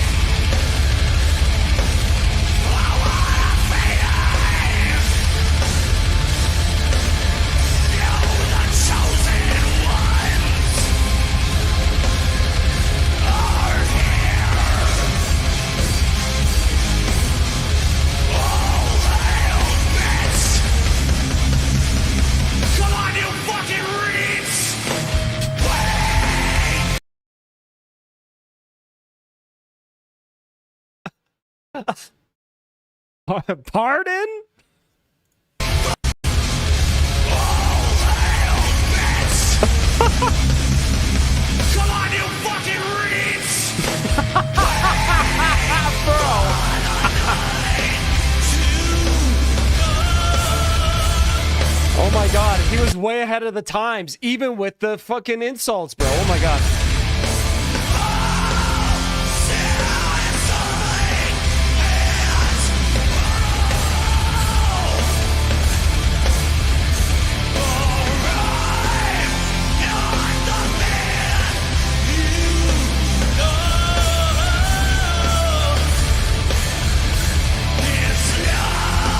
Speaker 1: Pardon?
Speaker 12: Come on, you fucking reeds!
Speaker 1: Bro. Oh my god, he was way ahead of the times, even with the fucking insults, bro. Oh my god.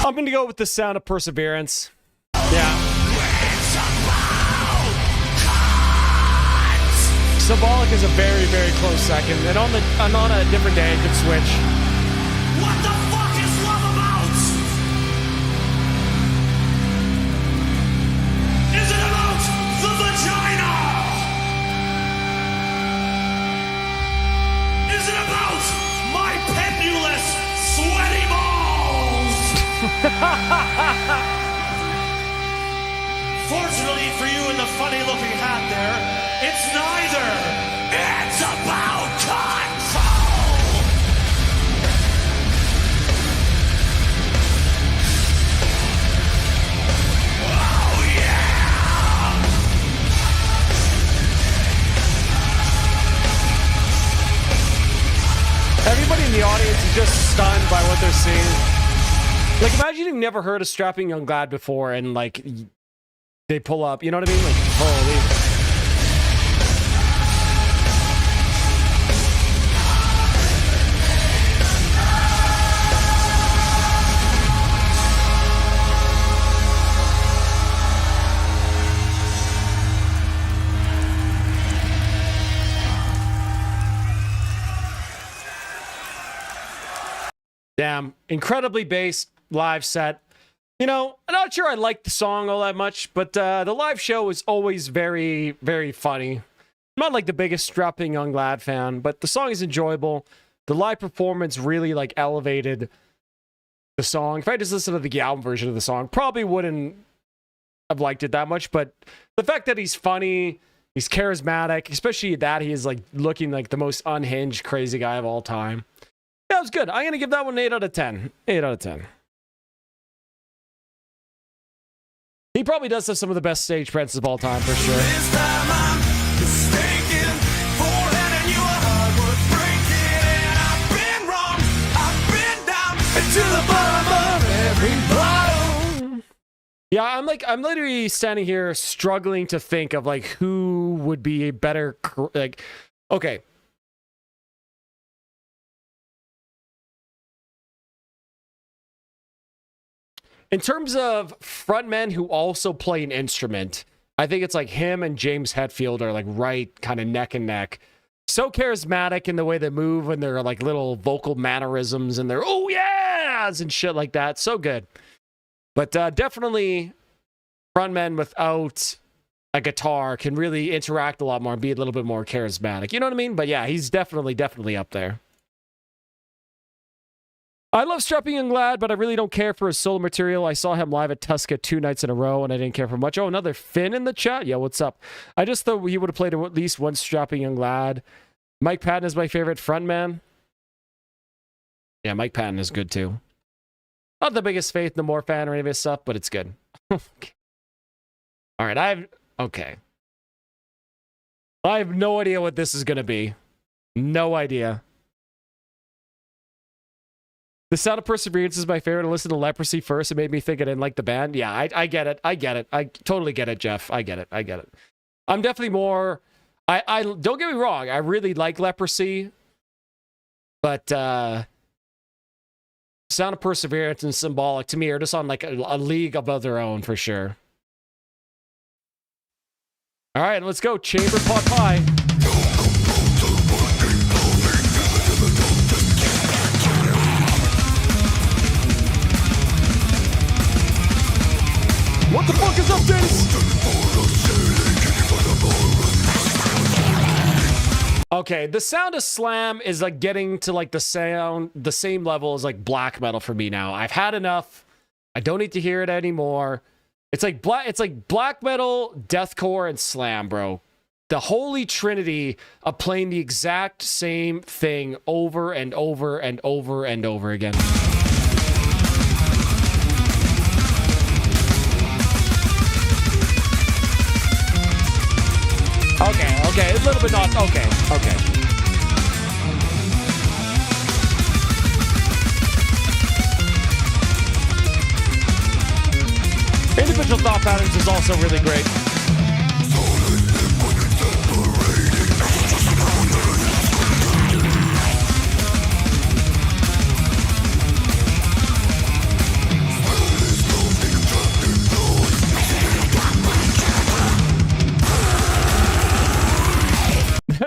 Speaker 1: I'm going to go with the sound of perseverance. Yeah. Symbolic is a very, very close second. And on a different day, it could switch.
Speaker 12: What the fuck is love about? Is it about the vagina? Is it about my pendulous, sweaty balls? Fortunately for you in the funny-looking hat there, it's neither. It's about control. Oh yeah.
Speaker 1: Everybody in the audience is just stunned by what they're seeing. Like, imagine you've never heard a Strapping Young Lad before and, like, they pull up. You know what I mean? Like, holy. Damn. Incredibly based live set. You know, I'm not sure I like the song all that much, but the live show is always very, very funny. I'm not like the biggest Strapping Young Lad fan, but the song is enjoyable. The live performance really like elevated the song. If I just listened to the album version of the song, probably wouldn't have liked it that much, but the fact that he's funny, he's charismatic, especially that he is like looking like the most unhinged, crazy guy of all time. Yeah, it was good. I'm going to give that one an 8 out of 10. 8 out of 10. He probably does have some of the best stage presence of all time, for sure.
Speaker 12: This time I'm mistaken for handing you a heart worth breaking, and I'm
Speaker 1: every bottle. Yeah, I'm literally standing here struggling to think of like who would be a better like. Okay. In terms of frontmen who also play an instrument, I think it's like him and James Hetfield are like right kind of neck and neck. So charismatic in the way they move and their like little vocal mannerisms and their oh yeahs and shit like that. So good. But definitely frontmen without a guitar can really interact a lot more and be a little bit more charismatic. You know what I mean? But yeah, he's definitely up there. I love Strapping Young Lad, but I really don't care for his solo material. I saw him live at Tuska 2 nights in a row, and I didn't care for much. Oh, another Finn in the chat? Yeah, what's up? I just thought he would have played at least one Strapping Young Lad. Mike Patton is my favorite frontman. Yeah, Mike Patton is good, too. Not the biggest Faith No More fan or any of his stuff, but it's good. All right, okay. I have no idea what this is going to be. No idea. The Sound of Perseverance is my favorite. I listened to Leprosy first. It made me think I didn't like the band. Yeah, I get it. I get it. I totally get it, Jeff. I get it. I'm definitely more... I don't get me wrong. I really like Leprosy. But Sound of Perseverance and Symbolic, to me, are just on like a league above their own, for sure. All right, let's go. Chamber Pot Pie. What the fuck is up, Dennis? Okay, the sound of slam is like getting to like the same level as like black metal for me now. I've had enough. I don't need to hear it anymore. It's like black metal, deathcore, and slam, bro. The holy trinity of playing the exact same thing over and over and over and over again. Okay, a little bit not, okay. Individual thought patterns is also really great.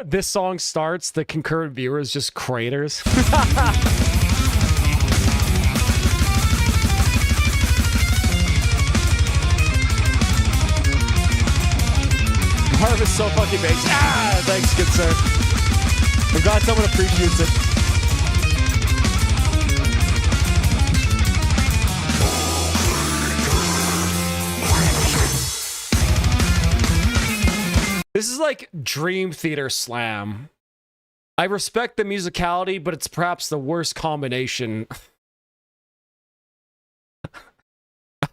Speaker 1: This song starts, the concurrent viewers just craters. Harvest so fucking bakes. Ah, thanks, good sir. I'm glad someone appreciates it. This is like Dream Theater slam. I respect the musicality, but it's perhaps the worst combination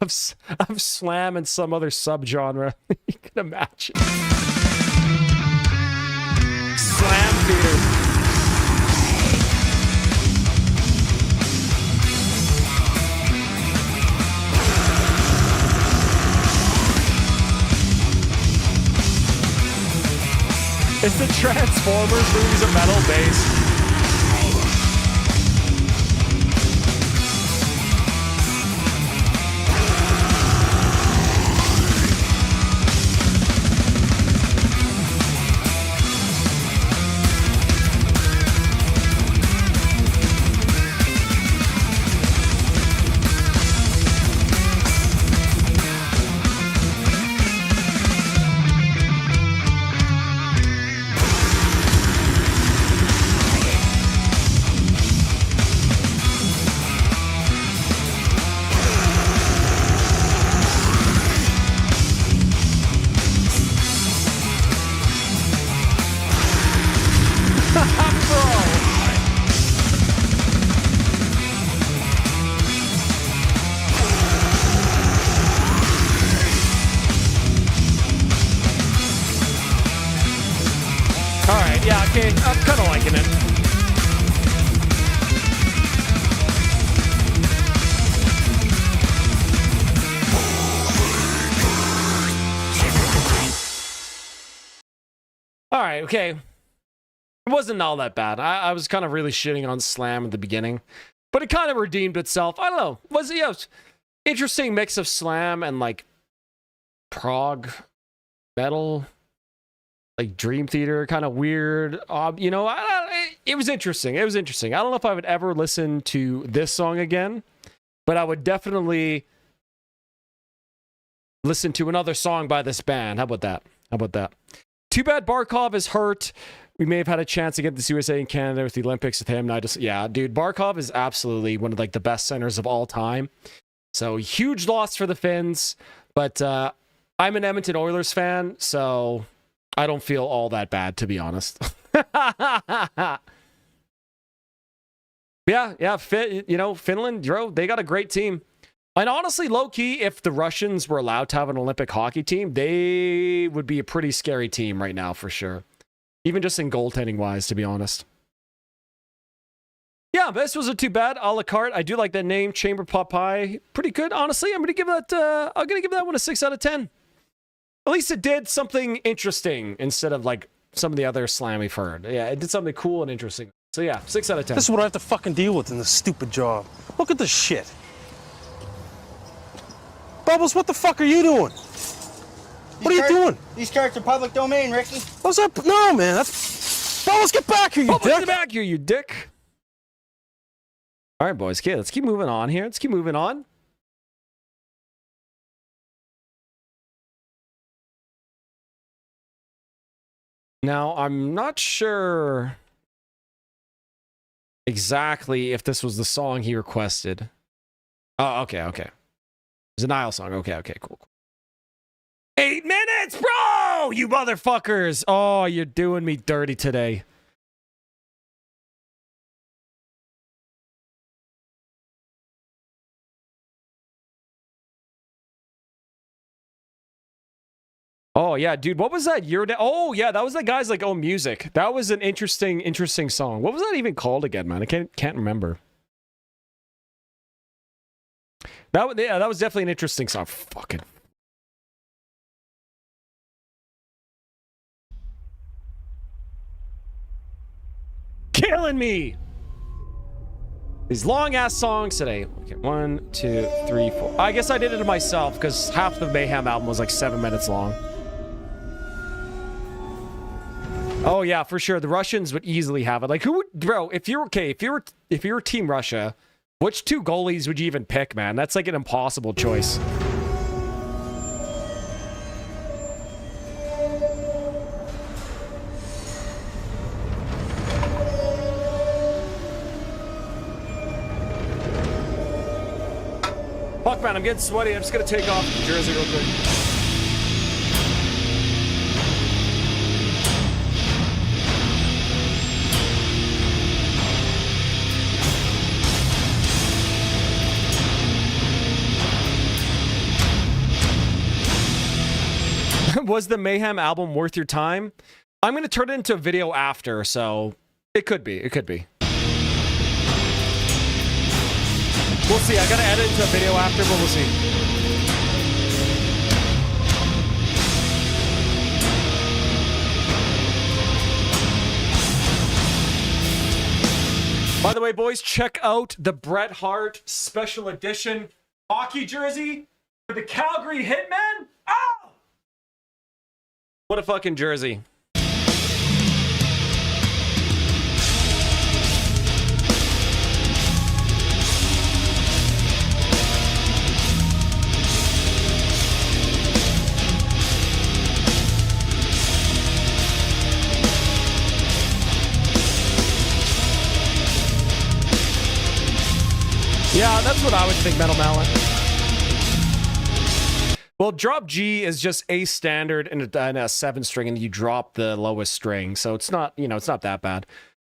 Speaker 1: of slam and some other subgenre you can imagine. Slam theater. It's the Transformers movies of metal based. Okay, I'm kind of liking it. All right, okay. It wasn't all that bad. I was kind of really shitting on Slam at the beginning, but it kind of redeemed itself. I don't know. Was it interesting mix of Slam and like prog metal, like Dream Theater, kind of weird. You know, it was interesting. It was interesting. I don't know if I would ever listen to this song again, but I would definitely listen to another song by this band. How about that? How about that? Too bad Barkov is hurt. We may have had a chance to get this USA and Canada with the Olympics with him. Yeah, dude, Barkov is absolutely one of like the best centers of all time. So huge loss for the Finns. But I'm an Edmonton Oilers fan, so I don't feel all that bad, to be honest. yeah, Finland, they got a great team. And honestly, low-key, if the Russians were allowed to have an Olympic hockey team, they would be a pretty scary team right now, for sure. Even just in goaltending-wise, to be honest. Yeah, this wasn't too bad. A la carte. I do like that name, Chamber Pot Pie. Pretty good, honestly. I'm gonna give that one a 6 out of 10. At least it did something interesting instead of like some of the other slam we've heard. Yeah, it did something cool and interesting. So yeah, 6 out of 10.
Speaker 10: This is what I have to fucking deal with in this stupid job. Look at this shit. Bubbles, what the fuck are you doing? What are you doing?
Speaker 11: These cards are public domain, Ricky.
Speaker 10: What's that? No, man. That's... Bubbles, get back here, you
Speaker 1: Bubbles,
Speaker 10: dick.
Speaker 1: get back here, you dick. All right, boys. Okay, let's keep moving on here. Let's keep moving on. Now, I'm not sure exactly if this was the song he requested. Oh, okay. It's a Nile song. Okay, cool. 8 minutes, bro! You motherfuckers! Oh, you're doing me dirty today. Oh, yeah, dude, what was that? Oh, yeah, that was the guy's like, oh, music. That was an interesting song. What was that even called again, man? I can't remember. That was definitely an interesting song. Fucking. Killing me! These long-ass songs today. Okay, 1, 2, 3, 4. I guess I did it to myself, because half the Mayhem album was like 7 minutes long. Oh, yeah, for sure. The Russians would easily have it. Like, who would... Bro, if you were Team Russia... Which 2 goalies would you even pick, man? That's like an impossible choice. Fuck, man, I'm getting sweaty. I'm just gonna take off the jersey real quick. Was the Mayhem album worth your time? I'm going to turn it into a video after, so it could be. It could be. We'll see. I got to edit into a video after, but we'll see. By the way, boys, check out the Bret Hart special edition hockey jersey for the Calgary Hitmen. Oh! What a fucking jersey. Yeah, that's what I would think, Metal Mallet. Well, drop G is just a standard and a 7 string, and you drop the lowest string. So it's not, it's not that bad.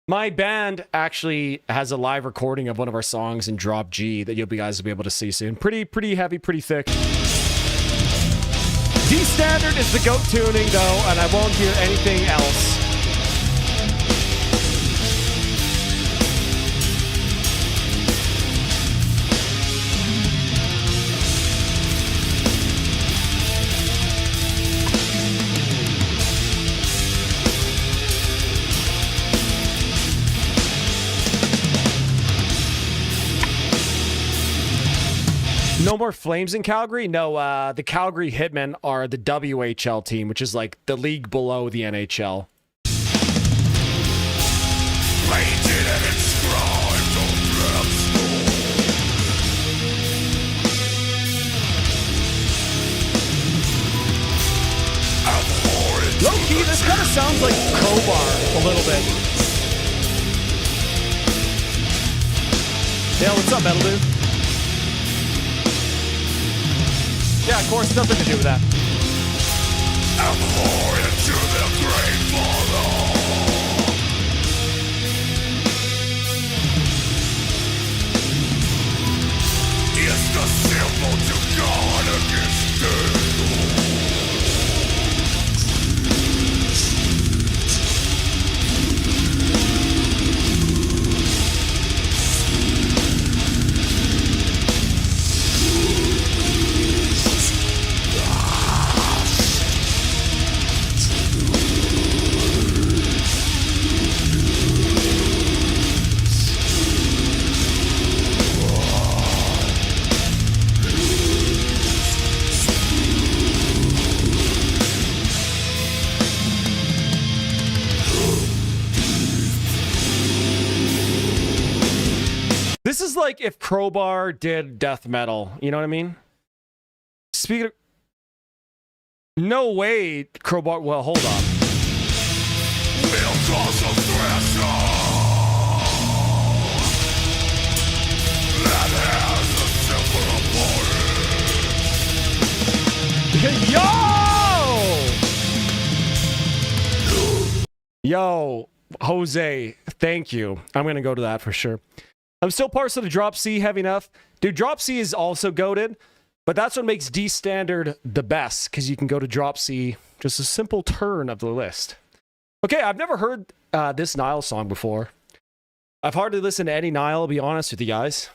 Speaker 1: My band actually has a live recording of one of our songs in drop G that you guys will be able to see soon. Pretty heavy, pretty thick. D standard is the goat tuning, though, and I won't hear anything else. No more Flames in Calgary? No, the Calgary Hitmen are the WHL team, which is like the league below the NHL. Low-key, this kind of sounds like Crowbar a little bit. Yeah, what's up, Metal Dude? Yeah, of course, nothing to do with that.
Speaker 12: Abhorrent to the grateful. It's the simple to God against death.
Speaker 1: This is like if Crowbar did death metal. You know what I mean? Speaking of... No way, Crowbar... Well, hold on.
Speaker 12: We'll cross the threshold that has a simple abhorrence.
Speaker 1: Yo, Jose, thank you. I'm going to go to that for sure. I'm still partial to Drop C heavy enough. Dude, Drop C is also goated, but that's what makes D Standard the best, because you can go to Drop C, just a simple turn of the list. Okay, I've never heard this Nile song before. I've hardly listened to any Nile, I'll be honest with you guys.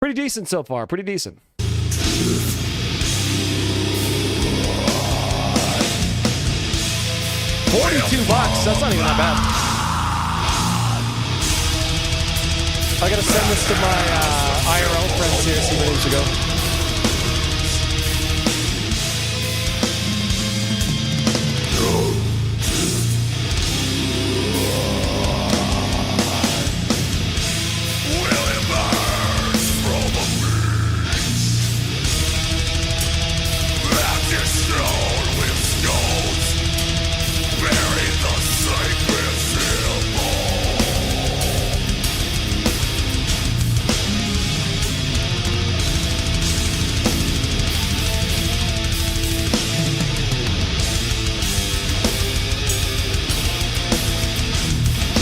Speaker 1: Pretty decent so far, pretty decent. $42, that's not even that bad. I gotta send this to my IRL friends here, see what needs to go.
Speaker 12: Will emerge from a beach that is strewn with stones, bury the sacred symbol.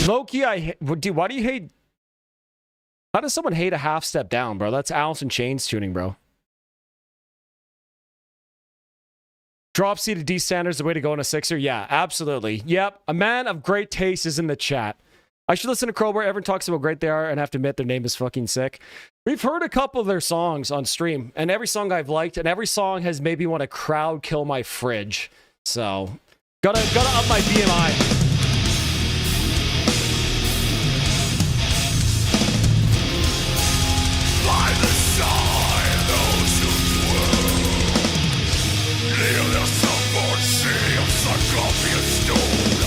Speaker 1: Loki, dude, why do you hate... How does someone hate a half step down, bro? That's Alice in Chains tuning, bro. Drop C to D Standard is the way to go in a sixer? Yeah, absolutely. Yep, a man of great taste is in the chat. I should listen to Crowbar. Everyone talks about how great they are, and I have to admit their name is fucking sick. We've heard a couple of their songs on stream, and every song I've liked, and every song has made me want to crowd kill my fridge. So, gotta up my BMI.
Speaker 12: By the side, those who dwell near the sunborn sea of Sarcophagus stone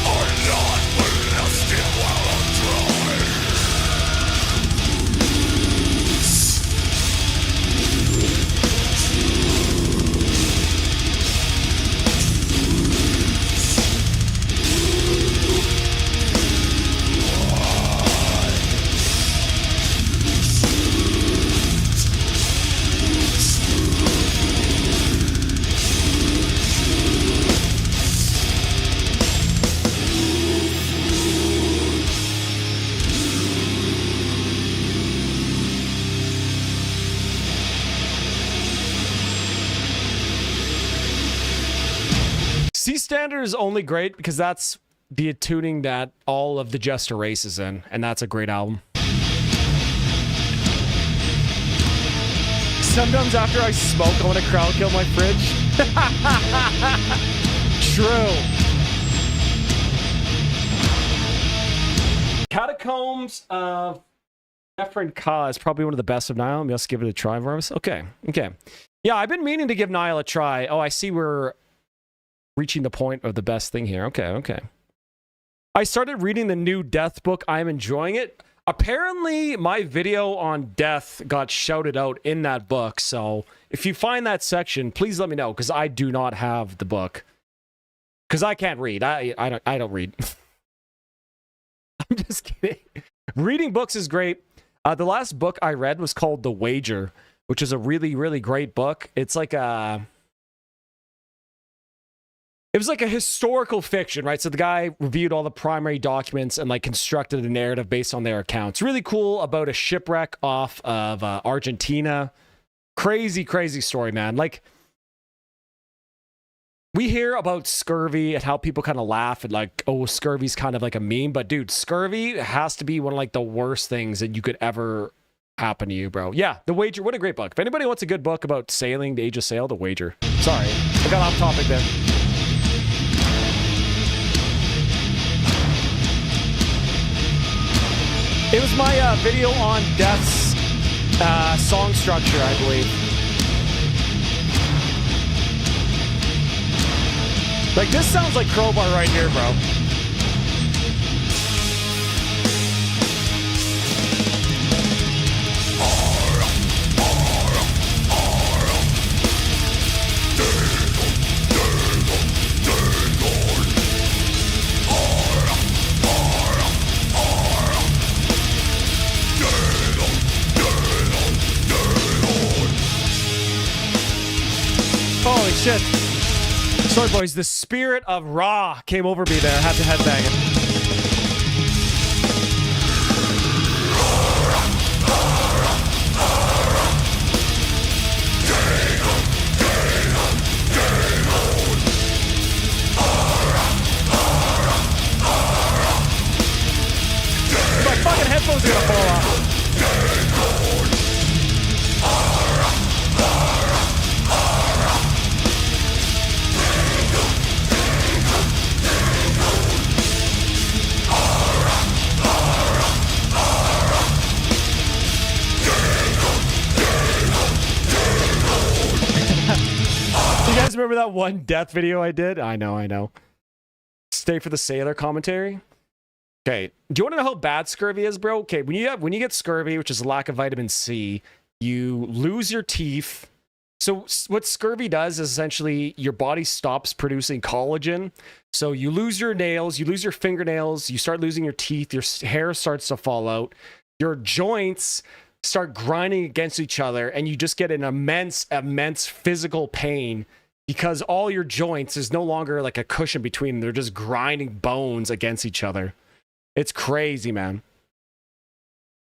Speaker 12: are not molested while on
Speaker 1: C Standard is only great because that's the tuning that all of the Jester Race is in, and that's a great album. Sometimes after I smoke, I want to crowd kill my fridge. True. Catacombs of Efren Ka is probably one of the best of Nile. Let's give it a try, Varvis. Okay. Yeah, I've been meaning to give Nile a try. Oh, I see we're reaching the point of the best thing here. Okay. I started reading the new Death book. I'm enjoying it. Apparently, my video on Death got shouted out in that book. So if you find that section, please let me know, because I do not have the book. Because I can't read. I don't read. I'm just kidding. Reading books is great. The last book I read was called The Wager, which is a really, really great book. It's like it was like a historical fiction, right? So the guy reviewed all the primary documents and like constructed a narrative based on their accounts. Really cool, about a shipwreck off of Argentina. Crazy, crazy story, man. Like, we hear about scurvy and how people kind of laugh at like, oh, scurvy's kind of like a meme. But dude, scurvy has to be one of like the worst things that you could ever happen to you, bro. Yeah, The Wager. What a great book. If anybody wants a good book about sailing, the age of sail, The Wager. Sorry, I got off topic there. It was my video on Death's song structure, I believe. Like, this sounds like Crowbar right here, bro. Holy shit. Sorry, boys. The spirit of Raw came over me there. I had to headbang it. My fucking headphones are gonna fall off. You guys remember that one Death video I did? I know. Stay for the Sailor commentary. Okay, do you want to know how bad scurvy is, bro? Okay, when you get scurvy, which is a lack of vitamin C, you lose your teeth. So what scurvy does is essentially your body stops producing collagen. So you lose your nails, you lose your fingernails, you start losing your teeth, your hair starts to fall out, your joints start grinding against each other, and you just get an immense physical pain because all your joints is no longer like a cushion between them. They're just grinding bones against each other. It's crazy, man.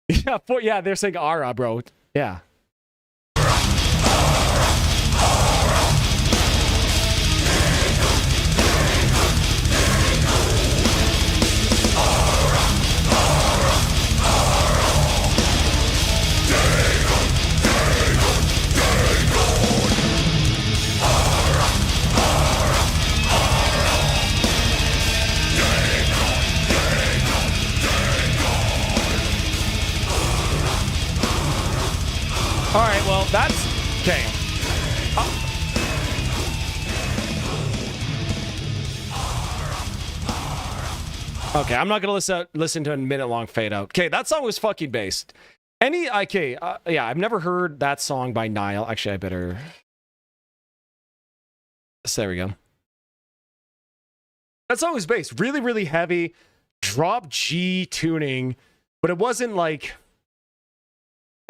Speaker 1: Yeah, they're saying Ara, bro. Yeah. All right, well, that's okay. Okay, I'm not gonna listen to a minute-long fade out. Okay, that song was fucking based. Yeah, I've never heard that song by Nile. Actually, I better. So there we go. That song was based really, really heavy, drop G tuning, but it wasn't like.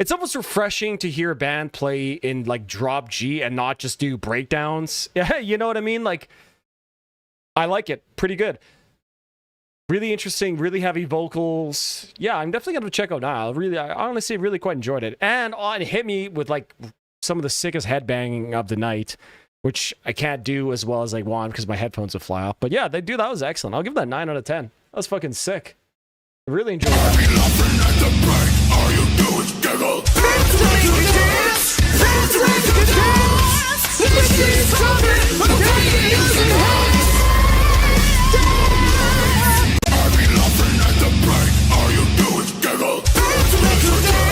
Speaker 1: It's almost refreshing to hear a band play in like drop G and not just do breakdowns. Yeah, you know what I mean? Like, I like it. Pretty good. Really interesting, really heavy vocals. Yeah, I'm definitely going to check out Nile. Really, I honestly really quite enjoyed it. And it hit me with like some of the sickest headbanging of the night, which I can't do as well as I want because my headphones would fly off. But yeah, that was excellent. I'll give that a 9 out of 10. That was fucking sick. I really enjoyed that.
Speaker 12: All you do is giggle. That's the way we dance. That's the way we dance. The machine's coming. The pain is in hands. I be laughing at the break. All you do is giggle. That's the way we dance.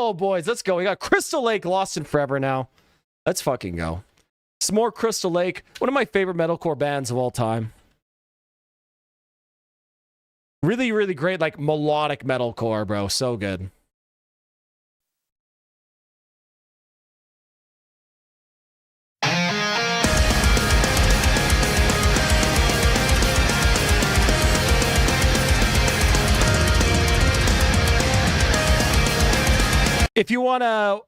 Speaker 1: go, boys. Let's go. We got Crystal Lake Lost in Forever now. Let's fucking go. Some more Crystal Lake. One of my favorite metalcore bands of all time. Really, really great, like, melodic metalcore, bro. So good. If you want to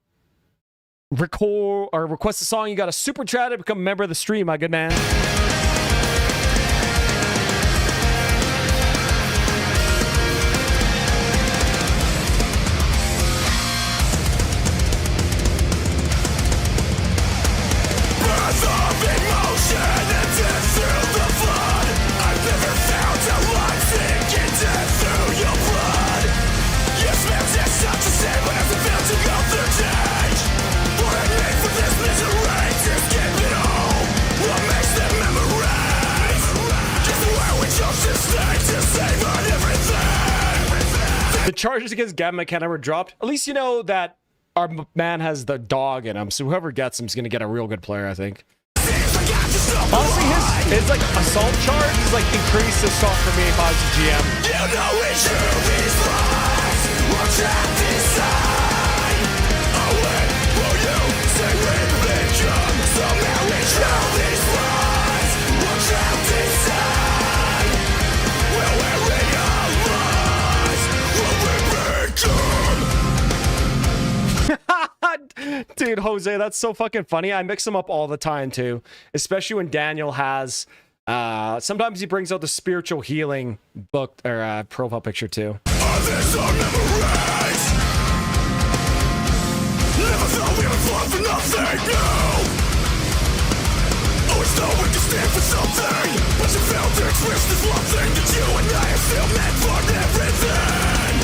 Speaker 1: record or request a song, you got to super chat it, become a member of the stream, my good man.
Speaker 12: Birth of emotion and death through the flood. I've never found a life sinking death through your blood. You smell just not the same, but as a failed to go through change. What I made for this misery, just give it all. What makes them memorize? Just where we chose to stay to save on everything.
Speaker 1: The charges against Gamma Can were dropped. At least you know that our man has the dog in him, so whoever gets him is going to get a real good player, I think. Honestly, his like assault charge is like increased the stock for me if I was a GM.
Speaker 12: You know it's true, these lies were trapped inside. Oh, when will you say we've become? Somehow it's true, these lies were trapped inside. Will we realize what we become?
Speaker 1: Dude, Jose, that's so fucking funny. I mix them up all the time too, especially when Daniel has sometimes he brings out the spiritual healing book or profile picture too.
Speaker 12: Others are memories. Never thought we would fall for nothing, no. Always thought we could stand for something, but you failed to express this one thing, that you and I are still meant for everything.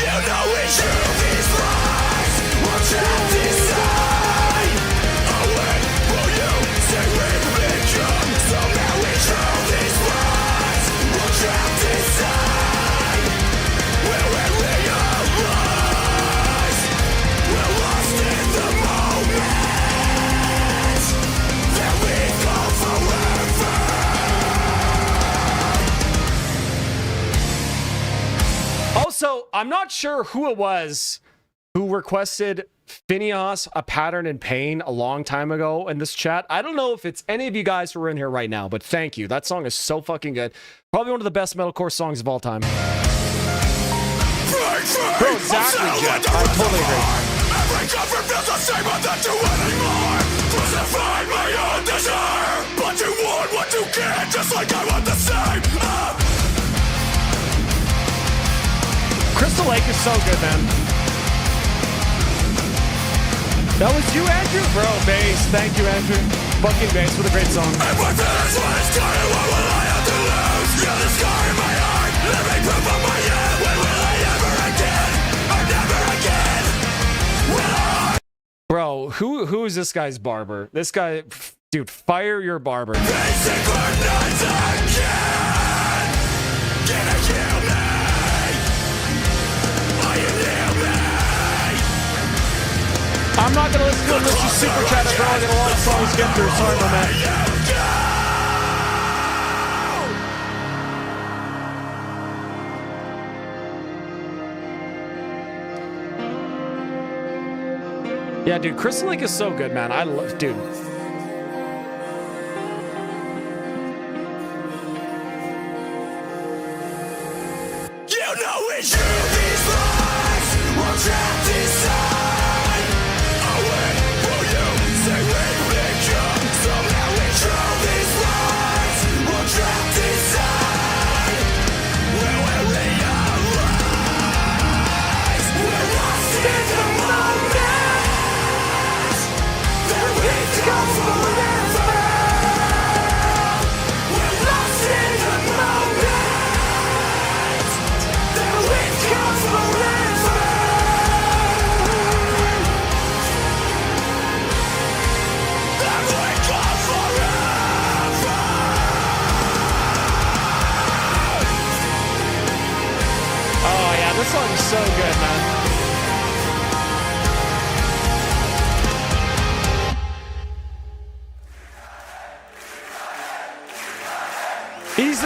Speaker 12: You know it's true, these lies were trapped inside. Oh, when will you say we've become? Somehow it's true, these lies were trapped inside. Will we realize we're lost in the moment that we go forever?
Speaker 1: Also, I'm not sure who it was who requested Phineas a Pattern in Pain a long time ago in this chat. I don't know if it's any of you guys who are in here right now, but thank you. That song is so fucking good. Probably one of the best metalcore songs of all time. Bro, exactly, Jeff. I totally agree.
Speaker 12: Every comfort feels the same, but not to anymore. Crucify my own desire, but you want what you can't, just like I want the same.
Speaker 1: Crystal Lake is so good, man. That was you, Andrew? Bro, bass. Thank you, Andrew. Fucking bass. What a great song.
Speaker 12: And my feelings when it's coming, what will I have to lose? You're the scar in my heart, living proof of my end. When will I ever again? Or never again? Will I?
Speaker 1: Bro, who is this guy's barber? This guy, dude, fire your barber.
Speaker 12: Basic nights again. Can I kill me?
Speaker 1: I'm not gonna listen to him unless you super chat it, bro. I got a lot of songs to get through. Sorry, my man. Yeah, dude, Crystal Lake is so good, man. I love, dude.
Speaker 12: You know it's true, these lies were trapped inside. Oh, when will you say we've become? Somehow it's true, these lies were trapped inside. Will we realize we're lost in the moment that we've come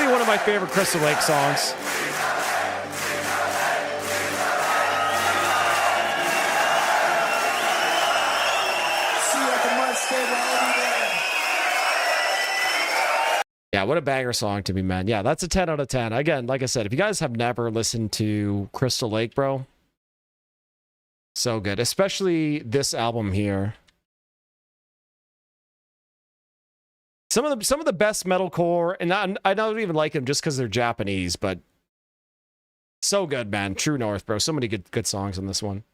Speaker 1: Easily one of my favorite Crystal Lake songs. Yeah, what a banger song to me, man. Yeah, that's a 10 out of 10. Again, like I said, if you guys have never listened to Crystal Lake, bro, so good. Especially this album here. Some of the best metalcore, and I don't even like them just because they're Japanese, but so good, man. True North, bro. So many good songs on this one.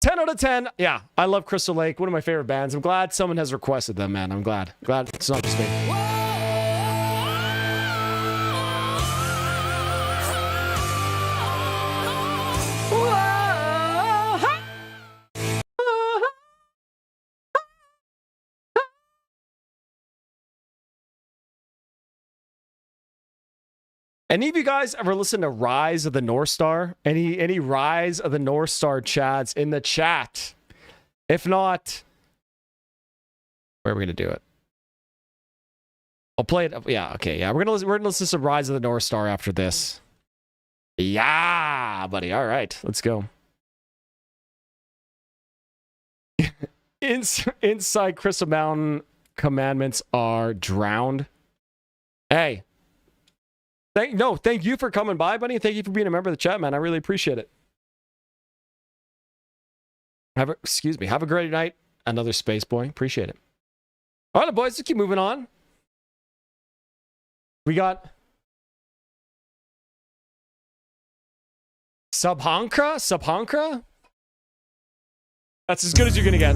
Speaker 1: 10 out of 10. Yeah, I love Crystal Lake. One of my favorite bands. I'm glad someone has requested them, man. I'm glad. Glad it's not just me. Any of you guys ever listen to Rise of the North Star? Any Rise of the North Star chads in the chat? If not, where are we gonna do it? I'll play it. Yeah, okay, yeah. We're gonna listen to some Rise of the North Star after this. Yeah, buddy. All right, let's go. Inside Crystal Mountain commandments are drowned. Hey. Thank you for coming by, buddy. Thank you for being a member of the chat, man. I really appreciate it. Have a great night. Another space boy. Appreciate it. All right, boys, let's keep moving on. We got Subhankra? That's as good as you're gonna get.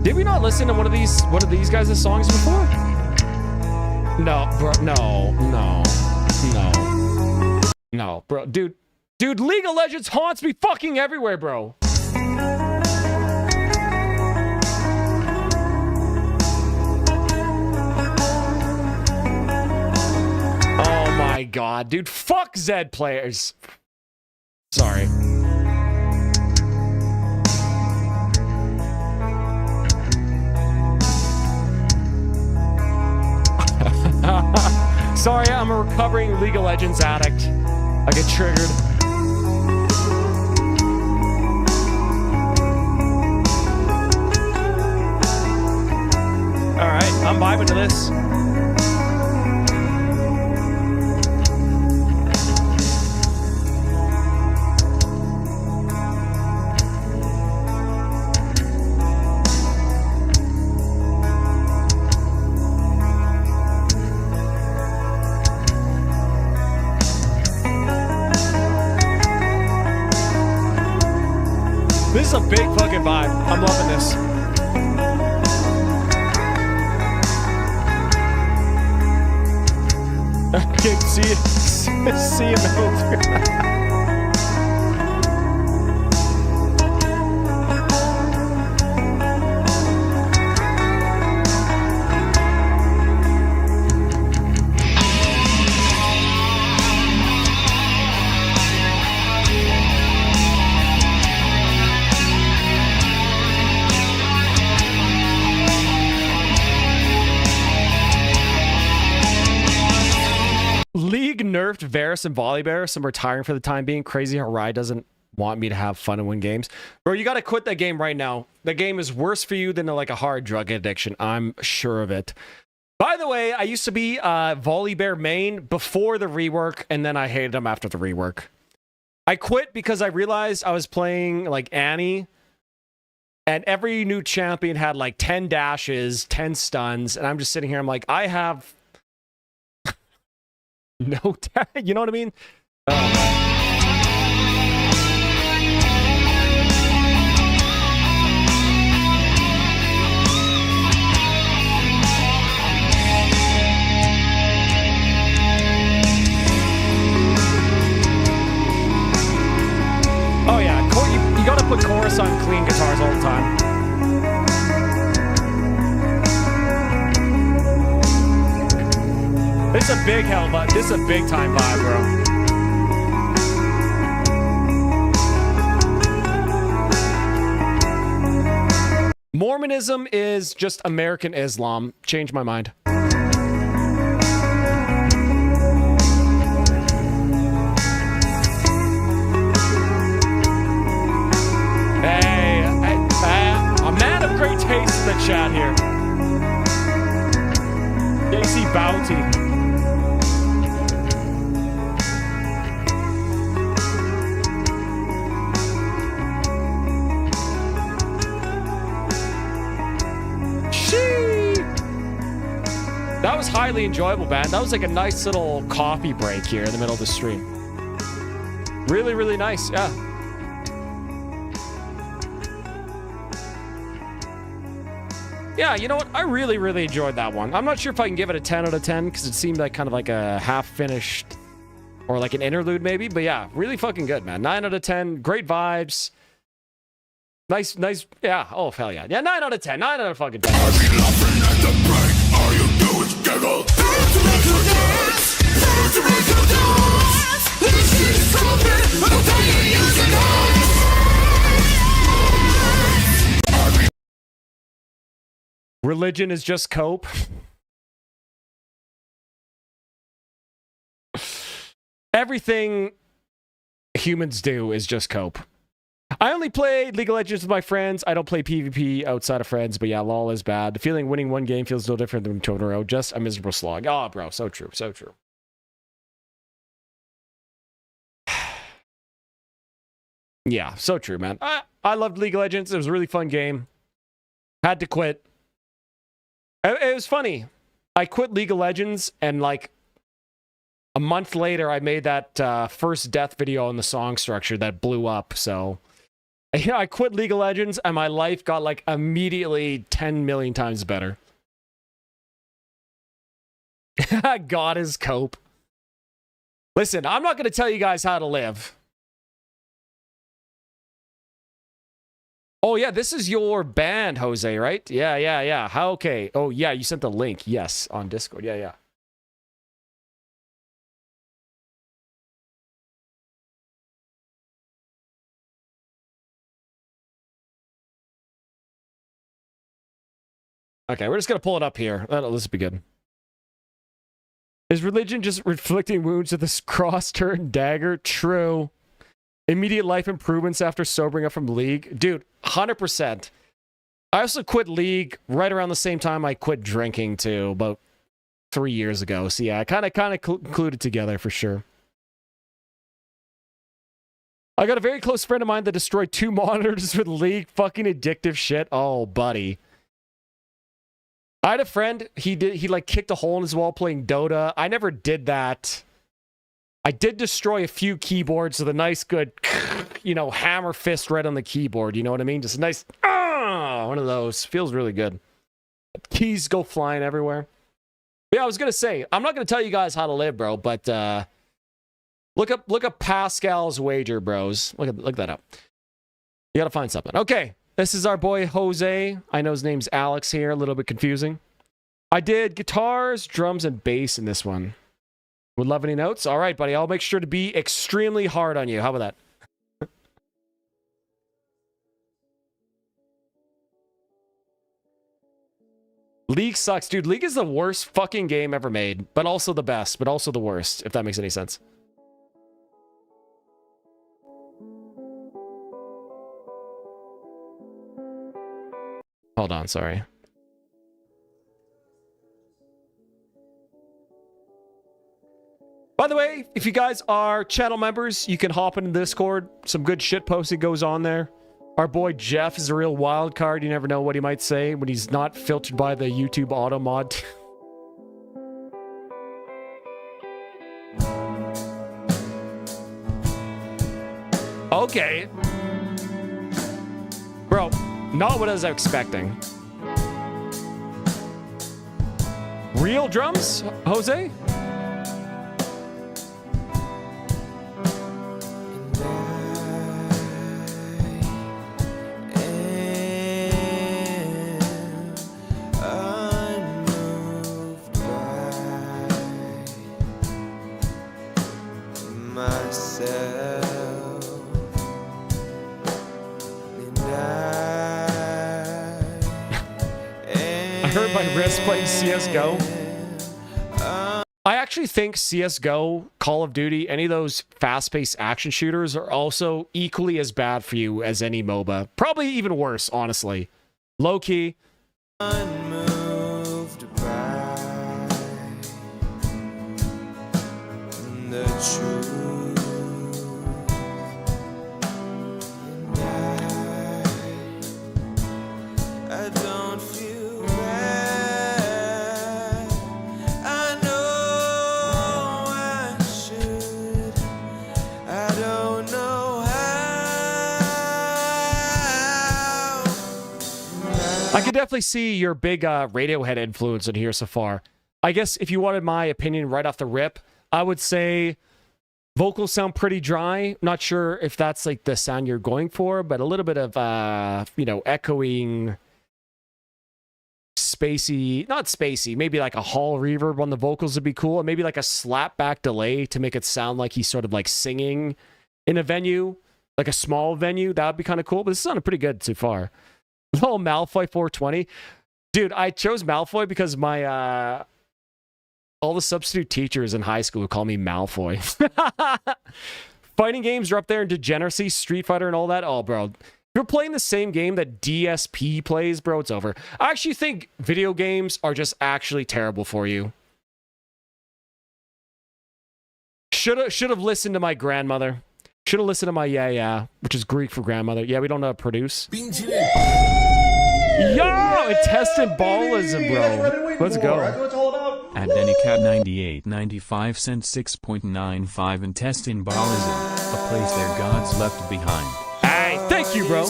Speaker 1: Did we not listen to one of these guys' songs before? No, bro. No, bro. Dude, League of Legends haunts me fucking everywhere, bro. Oh my god, dude. Fuck Zed players. Sorry. Sorry, I'm a recovering League of Legends addict. I get triggered. Alright, I'm vibing to this. This is a big fucking vibe. I'm loving this. Okay, see you, man. League nerfed Varus and Volibear, so I'm retiring for the time being. Crazy how Rye doesn't want me to have fun and win games. Bro, you gotta quit that game right now. That game is worse for you than like a hard drug addiction. I'm sure of it. By the way, I used to be Volibear main before the rework, and then I hated him after the rework. I quit because I realized I was playing like Annie, and every new champion had like 10 dashes, 10 stuns, and I'm just sitting here, I'm like, I have no tag, you know what I mean? Oh yeah, you gotta put chorus on clean guitars all the time. This is a big hell, but this is a big time vibe, bro. Mormonism is just American Islam. Changed my mind. Hey, a man of great taste in the chat here. JC Bounty. That was highly enjoyable, man. That was like a nice little coffee break here in the middle of the stream. Really, really nice, yeah. Yeah, you know what? I really, really enjoyed that one. I'm not sure if I can give it a 10 out of 10 because it seemed like kind of like a half-finished or like an interlude maybe. But yeah, really fucking good, man. 9 out of 10. Great vibes. Nice, nice. Yeah. Oh, hell yeah. Yeah, 9 out of 10. 9 out of fucking 10. Religion is just cope. Everything humans do is just cope. I only play League of Legends with my friends. I don't play PvP outside of friends, but yeah, LOL is bad. The feeling winning one game feels no different than 2 in a row. Just a miserable slog. Oh, bro, so true, so true. Yeah, so true, man. I loved League of Legends. It was a really fun game. Had to quit. It was funny. I quit League of Legends, and like a month later, I made that first death video on the song structure that blew up. So, yeah, I quit League of Legends, and my life got like immediately 10 million times better. God is cope. Listen, I'm not going to tell you guys how to live. Oh, yeah, this is your band, Jose, right? Yeah. How, okay. Oh, yeah, you sent the link. Yes, on Discord. Yeah. Okay, we're just going to pull it up here. Let's be good. Is religion just inflicting wounds with this cross-turned dagger? True. Immediate life improvements after sobering up from League? Dude, 100%. I also quit League right around the same time I quit drinking, too, about 3 years ago. So yeah, I kind of included together for sure. I got a very close friend of mine that destroyed 2 monitors with League. Fucking addictive shit. Oh, buddy. I had a friend, he like kicked a hole in his wall playing Dota. I never did that. I did destroy a few keyboards with a nice good, you know, hammer fist right on the keyboard. You know what I mean? Just a nice, one of those. Feels really good. Keys go flying everywhere. But yeah, I was going to say, I'm not going to tell you guys how to live, bro, but look up Pascal's wager, bros. Look that up. You got to find something. Okay. This is our boy Jose. I know his name's Alex here. A little bit confusing. I did guitars, drums, and bass in this one. Would love any notes? All right, buddy. I'll make sure to be extremely hard on you. How about that? League sucks, dude. League is the worst fucking game ever made, but also the best, but also the worst, if that makes any sense. Hold on, sorry. By the way, if you guys are channel members, you can hop into Discord. Some good shit posting goes on there. Our boy Jeff is a real wild card. You never know what he might say when he's not filtered by the YouTube auto mod. Okay. Bro, not what I was expecting. Real drums, Jose? hurt my wrist playing CSGO. I actually think CSGO, Call of Duty, any of those fast-paced action shooters are also equally as bad for you as any MOBA. Probably even worse, honestly. Low-key.
Speaker 12: Unmoved by the truth, and I don't feel bad. I know I should. I don't know how.
Speaker 1: I could definitely see your big Radiohead influence in here so far. I guess if you wanted my opinion right off the rip, I would say vocals sound pretty dry. Not sure if that's like the sound you're going for, but a little bit of, you know, echoing, spacey, not spacey, maybe like a hall reverb on the vocals would be cool. And maybe like a slapback delay to make it sound like he's sort of like singing in a venue, like a small venue. That would be kind of cool, but this sounded pretty good so far. Oh, Malfoy 420. Dude, I chose Malfoy because my, all the substitute teachers in high school would call me Malfoy. Fighting games are up there in degeneracy, Street Fighter and all that. Oh, bro. If you're playing the same game that DSP plays, bro, it's over. I actually think video games are just actually terrible for you. Should have listened to my grandmother. Should have listened to my yeah, which is Greek for grandmother. Yeah, we don't know how to produce. Yo, intestine ballism, bro. Let's go.
Speaker 2: At DennyCat 98.95 cents 6.95 intestine ballism, a place their gods left behind.
Speaker 1: Hey, thank you, bro.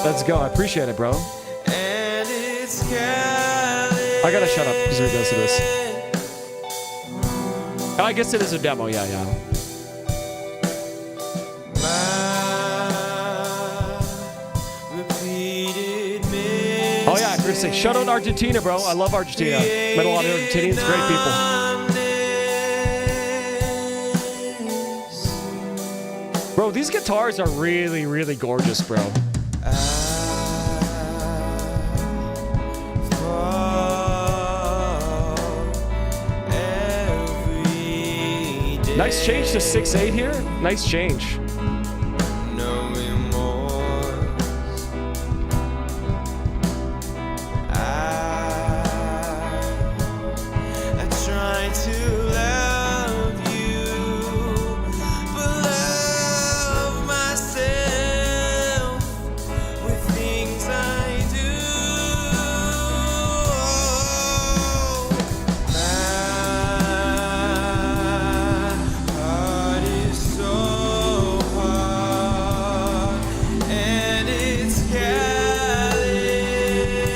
Speaker 1: Let's go. I appreciate it, bro. I gotta shut up because we go through this. I guess it is a demo. Yeah. Oh yeah, Chris, say shout out Argentina, bro. I love Argentina. Met a lot of Argentinians, great people. Bro, these guitars are really, really gorgeous, bro. Nice change to 6.8 here. Nice change.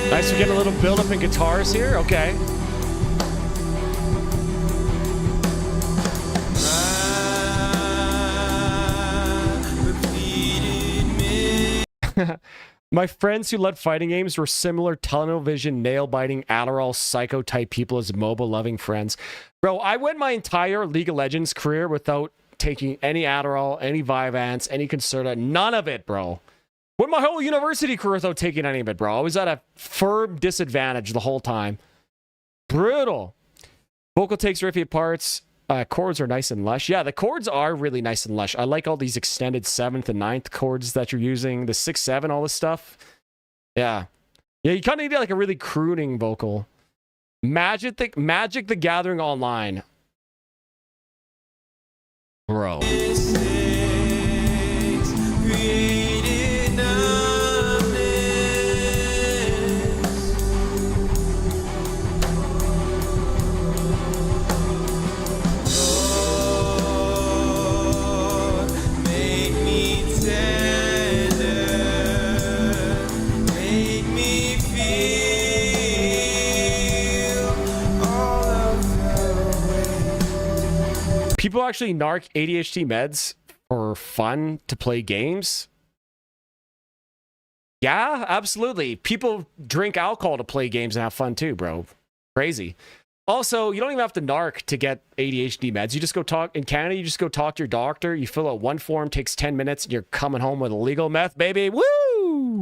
Speaker 1: Nice, we get a little build-up in guitars here. Okay. My friends who loved fighting games were similar tunnel vision, nail-biting, Adderall, psycho-type people as MOBA-loving friends. Bro, I went my entire League of Legends career without taking any Adderall, any Vyvanse, any Concerta, none of it, bro. Went my whole university career without taking any of it, bro. I was at a firm disadvantage the whole time. Brutal. Vocal takes riffy parts. Chords are nice and lush. Yeah, the chords are really nice and lush. I like all these extended 7th and 9th chords that you're using. The 6, 7, all this stuff. Yeah. Yeah, you kind of need like a really crooning vocal. Magic the Gathering Online. Bro. People actually narc ADHD meds for fun to play games. Yeah, absolutely. People drink alcohol to play games and have fun too, bro. Crazy. Also, you don't even have to narc to get ADHD meds. You just go talk, in Canada, you just go talk to your doctor. You fill out one form, takes 10 minutes, and you're coming home with a legal meth, baby. Woo!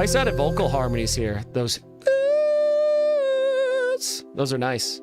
Speaker 1: Nice added vocal harmonies here. Those are nice.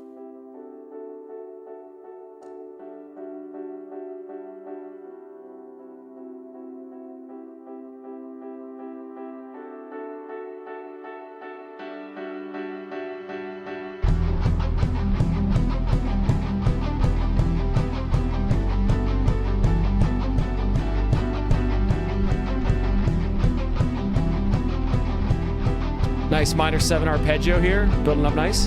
Speaker 1: Nice minor 7 arpeggio here, building up nice.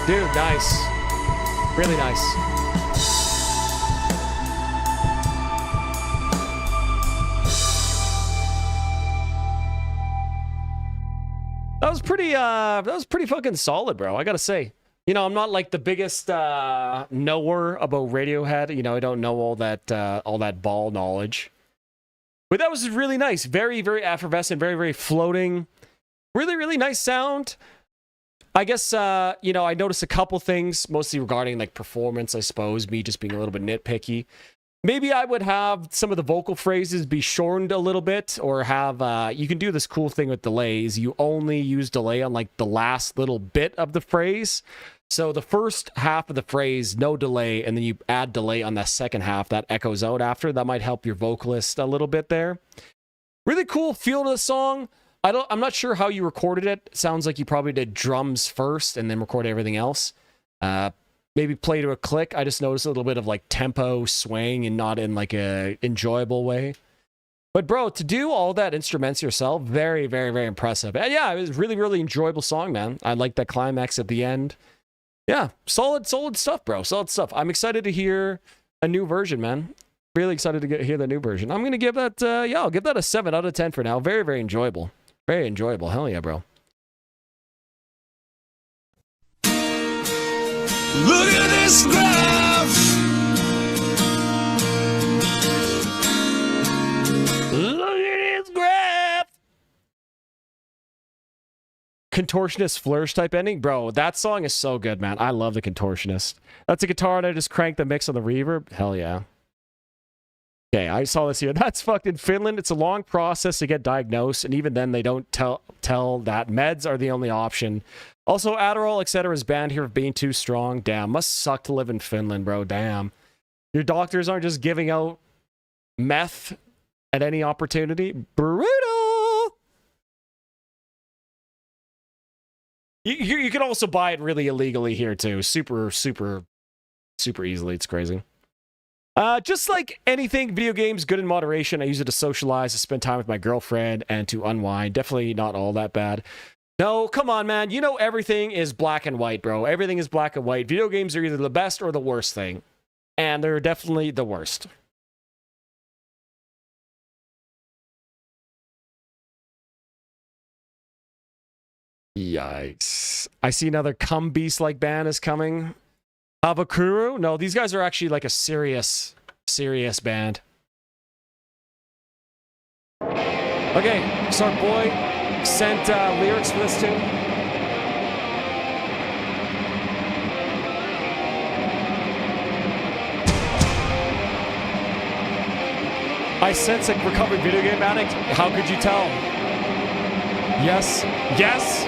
Speaker 1: Dude, nice. Really nice. That was pretty fucking solid, bro. I gotta say. You know, I'm not like the biggest knower about Radiohead. You know, I don't know all that ball knowledge. But that was really nice. Very, very effervescent, very, very floating. Really, really nice sound. I guess, you know, I noticed a couple things, mostly regarding, like, performance, I suppose, me just being a little bit nitpicky. Maybe I would have some of the vocal phrases be shortened a little bit, or have, you can do this cool thing with delays. You only use delay on, like, the last little bit of the phrase. So the first half of the phrase, no delay, and then you add delay on the second half that echoes out after. That might help your vocalist a little bit there. Really cool feel to the song. I'm not sure how you recorded it. Sounds like you probably did drums first and then recorded everything else. Maybe play to a click. I just noticed a little bit of like tempo swaying and not in like a enjoyable way. But bro, to do all that instruments yourself, very, very, very impressive. And yeah, it was really, really enjoyable song, man. I like that climax at the end. Yeah, solid stuff, bro. Solid stuff. I'm excited to hear a new version, man. Really excited to hear the new version. I'm gonna give that, I'll give that a 7 out of 10 for now. Very, very enjoyable. Very enjoyable. Hell yeah, bro.
Speaker 12: Look at this graph.
Speaker 1: Look at this graph. Contortionist flourish type ending. Bro, that song is so good, man. I love the Contortionist. That's a guitar and I just cranked the mix on the reverb. Hell yeah. Okay, I saw this here. That's fucked in Finland. It's a long process to get diagnosed, and even then they don't tell that meds are the only option. Also, Adderall, etc. is banned here for being too strong. Damn, must suck to live in Finland, bro. Damn. Your doctors aren't just giving out meth at any opportunity. Brutal! You can also buy it really illegally here, too. Super easily. It's crazy. Just like anything, video games, good in moderation. I use it to socialize, to spend time with my girlfriend, and to unwind. Definitely not all that bad. No, come on, man. You know everything is black and white, bro. Everything is black and white. Video games are either the best or the worst thing. And they're definitely the worst. Yikes. I see another Cum Beast-like band is coming. Avakuru? No, these guys are actually like a serious band. Okay, Sark Boy sent lyrics for this tune. I sense a recovered video game addict. How could you tell? Yes. Yes.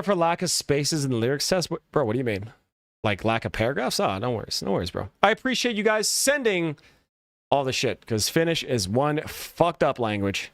Speaker 1: for lack of spaces in the lyrics test? Bro, what do you mean? Like lack of paragraphs? Oh, no worries. No worries, bro. I appreciate you guys sending all the shit, because Finnish is one fucked up language.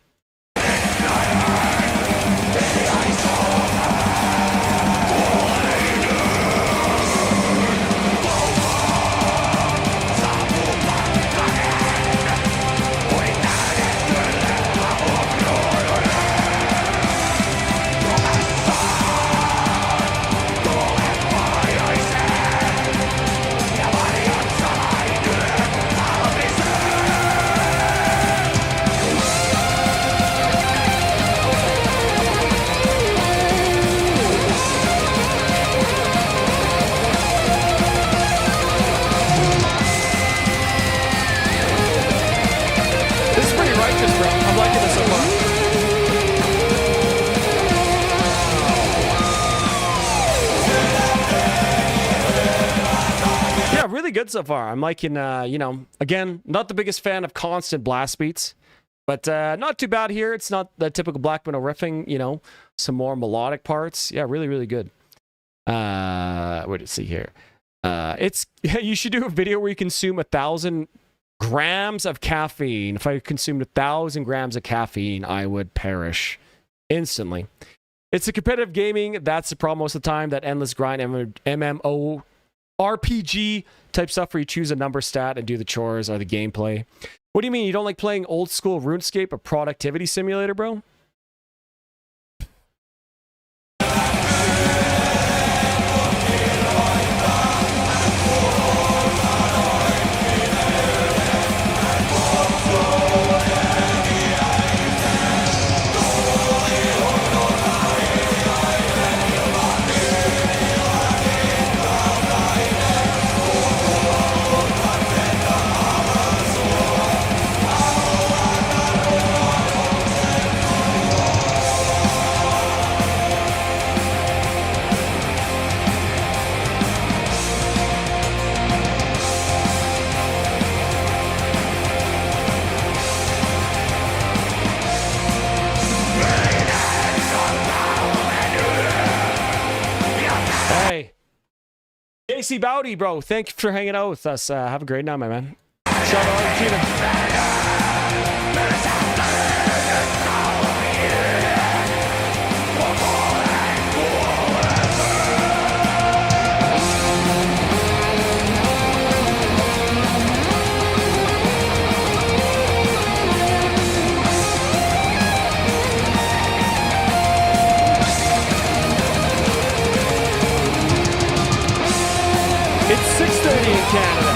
Speaker 1: Really good so far. I'm liking, you know, again, not the biggest fan of constant blast beats, but not too bad here. It's not the typical black metal riffing, you know, some more melodic parts. Yeah, really, really good. What did it see here? You should do a video where you consume 1,000 grams of caffeine. If I consumed 1,000 grams of caffeine, I would perish instantly. It's a competitive gaming. That's the problem most of the time. That endless grind MMO RPG type stuff where you choose a number stat and do the chores or the gameplay. What do you mean? You don't like playing old school RuneScape, a productivity simulator, bro? JC Bowdy, bro. Thank you for hanging out with us. Have a great night, my man. Shout out Argentina. It's 6:30 in Canada.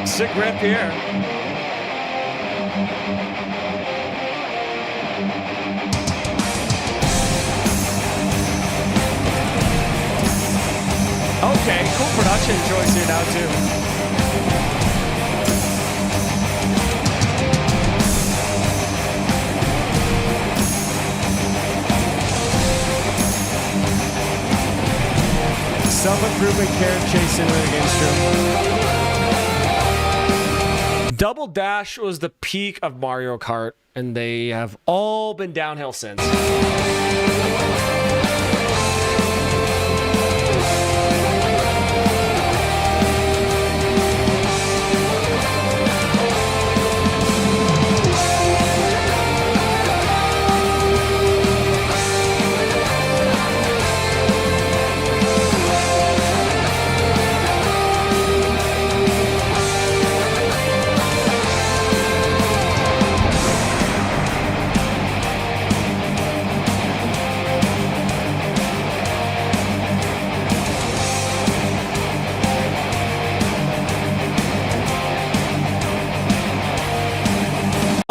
Speaker 1: Sick rip here. Okay, cool production choice here now too. Self-improvement, Karen chasing the game's true. Double Dash was the peak of Mario Kart, and they have all been downhill since.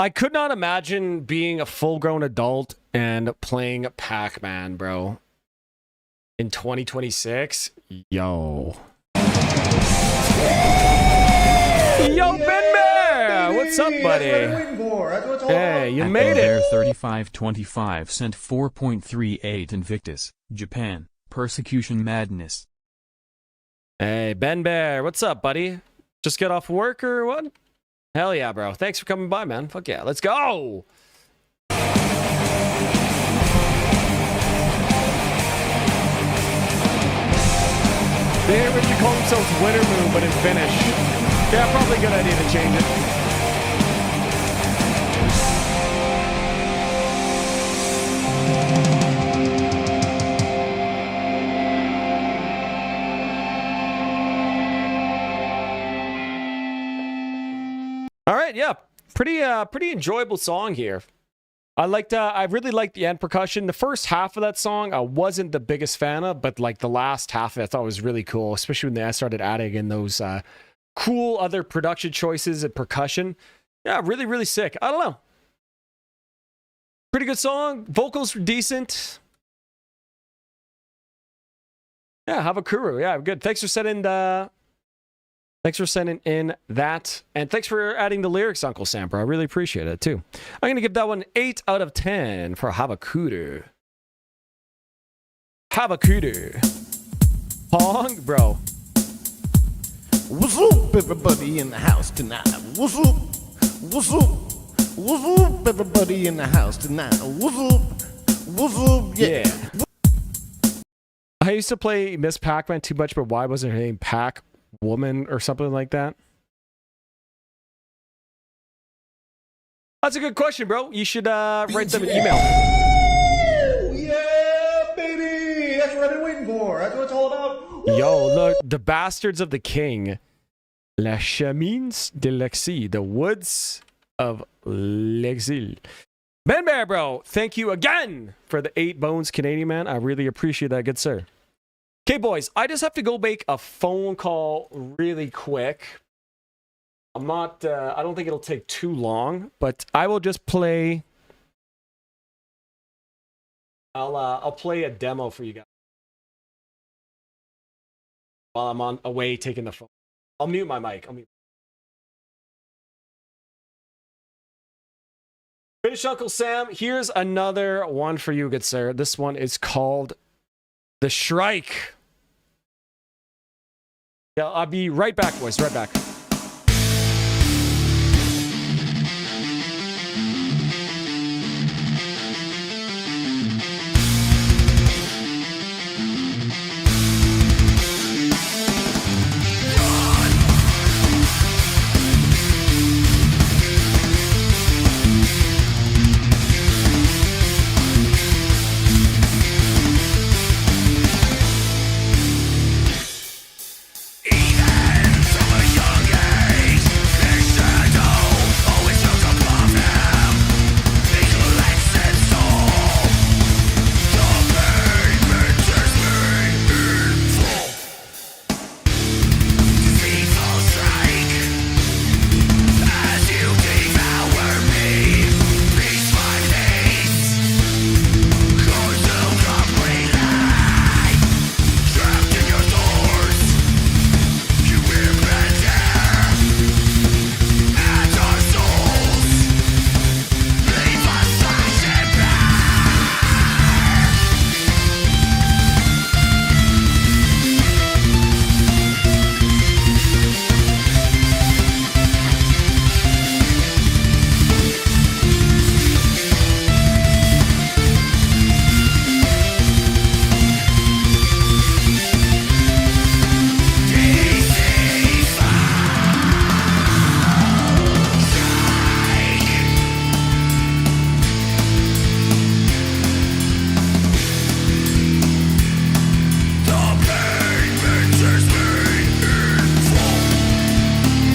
Speaker 1: I could not imagine being a full-grown adult and playing Pac-Man, bro. In 2026, yo. Yo, Ben Bear! What's up, buddy? Hey, you made it.
Speaker 2: Bear 3525 sent 4.38 Invictus, Japan, Persecution Madness.
Speaker 1: Hey, Ben Bear, what's up, buddy? Just get off work or what? Hell yeah, bro. Thanks for coming by, man. Fuck yeah, let's go! They originally called themselves Winter Moon, but in Finnish. Yeah, probably a good idea to change it. All right, yeah, pretty enjoyable song here. I really liked the end percussion. The first half of that song, I wasn't the biggest fan of, but like the last half of it, I thought was really cool, especially when they started adding in those cool other production choices and percussion. Yeah, really, really sick. I don't know. Pretty good song. Vocals were decent. Yeah, Havakuru. Yeah, good. Thanks for sending in that. And thanks for adding the lyrics, Uncle Sam, bro. I really appreciate it, too. I'm going to give that one 8 out of 10 for Havakuru. Havakuru. Pong, bro.
Speaker 5: What's up, everybody in the house tonight? What's up? What's up? What's up, everybody in the house tonight? What's up? What's up? Yeah.
Speaker 1: I used to play Miss Pac-Man too much, but why wasn't her name Pac-Woman or something like that? That's a good question, bro. You should write them an email.
Speaker 4: Yeah, baby! That's what I've been waiting for. That's what it's all about.
Speaker 1: Yo, look, the Bastards of the King. Les Chemins de l'Exil. The Woods of l'Exil. Ben Bear, bro, thank you again for the 8 bones, Canadian man. I really appreciate that, good sir. Okay, boys, I just have to go make a phone call really quick. I'm not, I don't think it'll take too long, but I will just play. I'll play a demo for you guys while I'm away taking the phone. I'll mute my mic. Finish Uncle Sam. Here's another one for you, good sir. This one is called The Shrike. Yeah, I'll be right back, boys. Right back.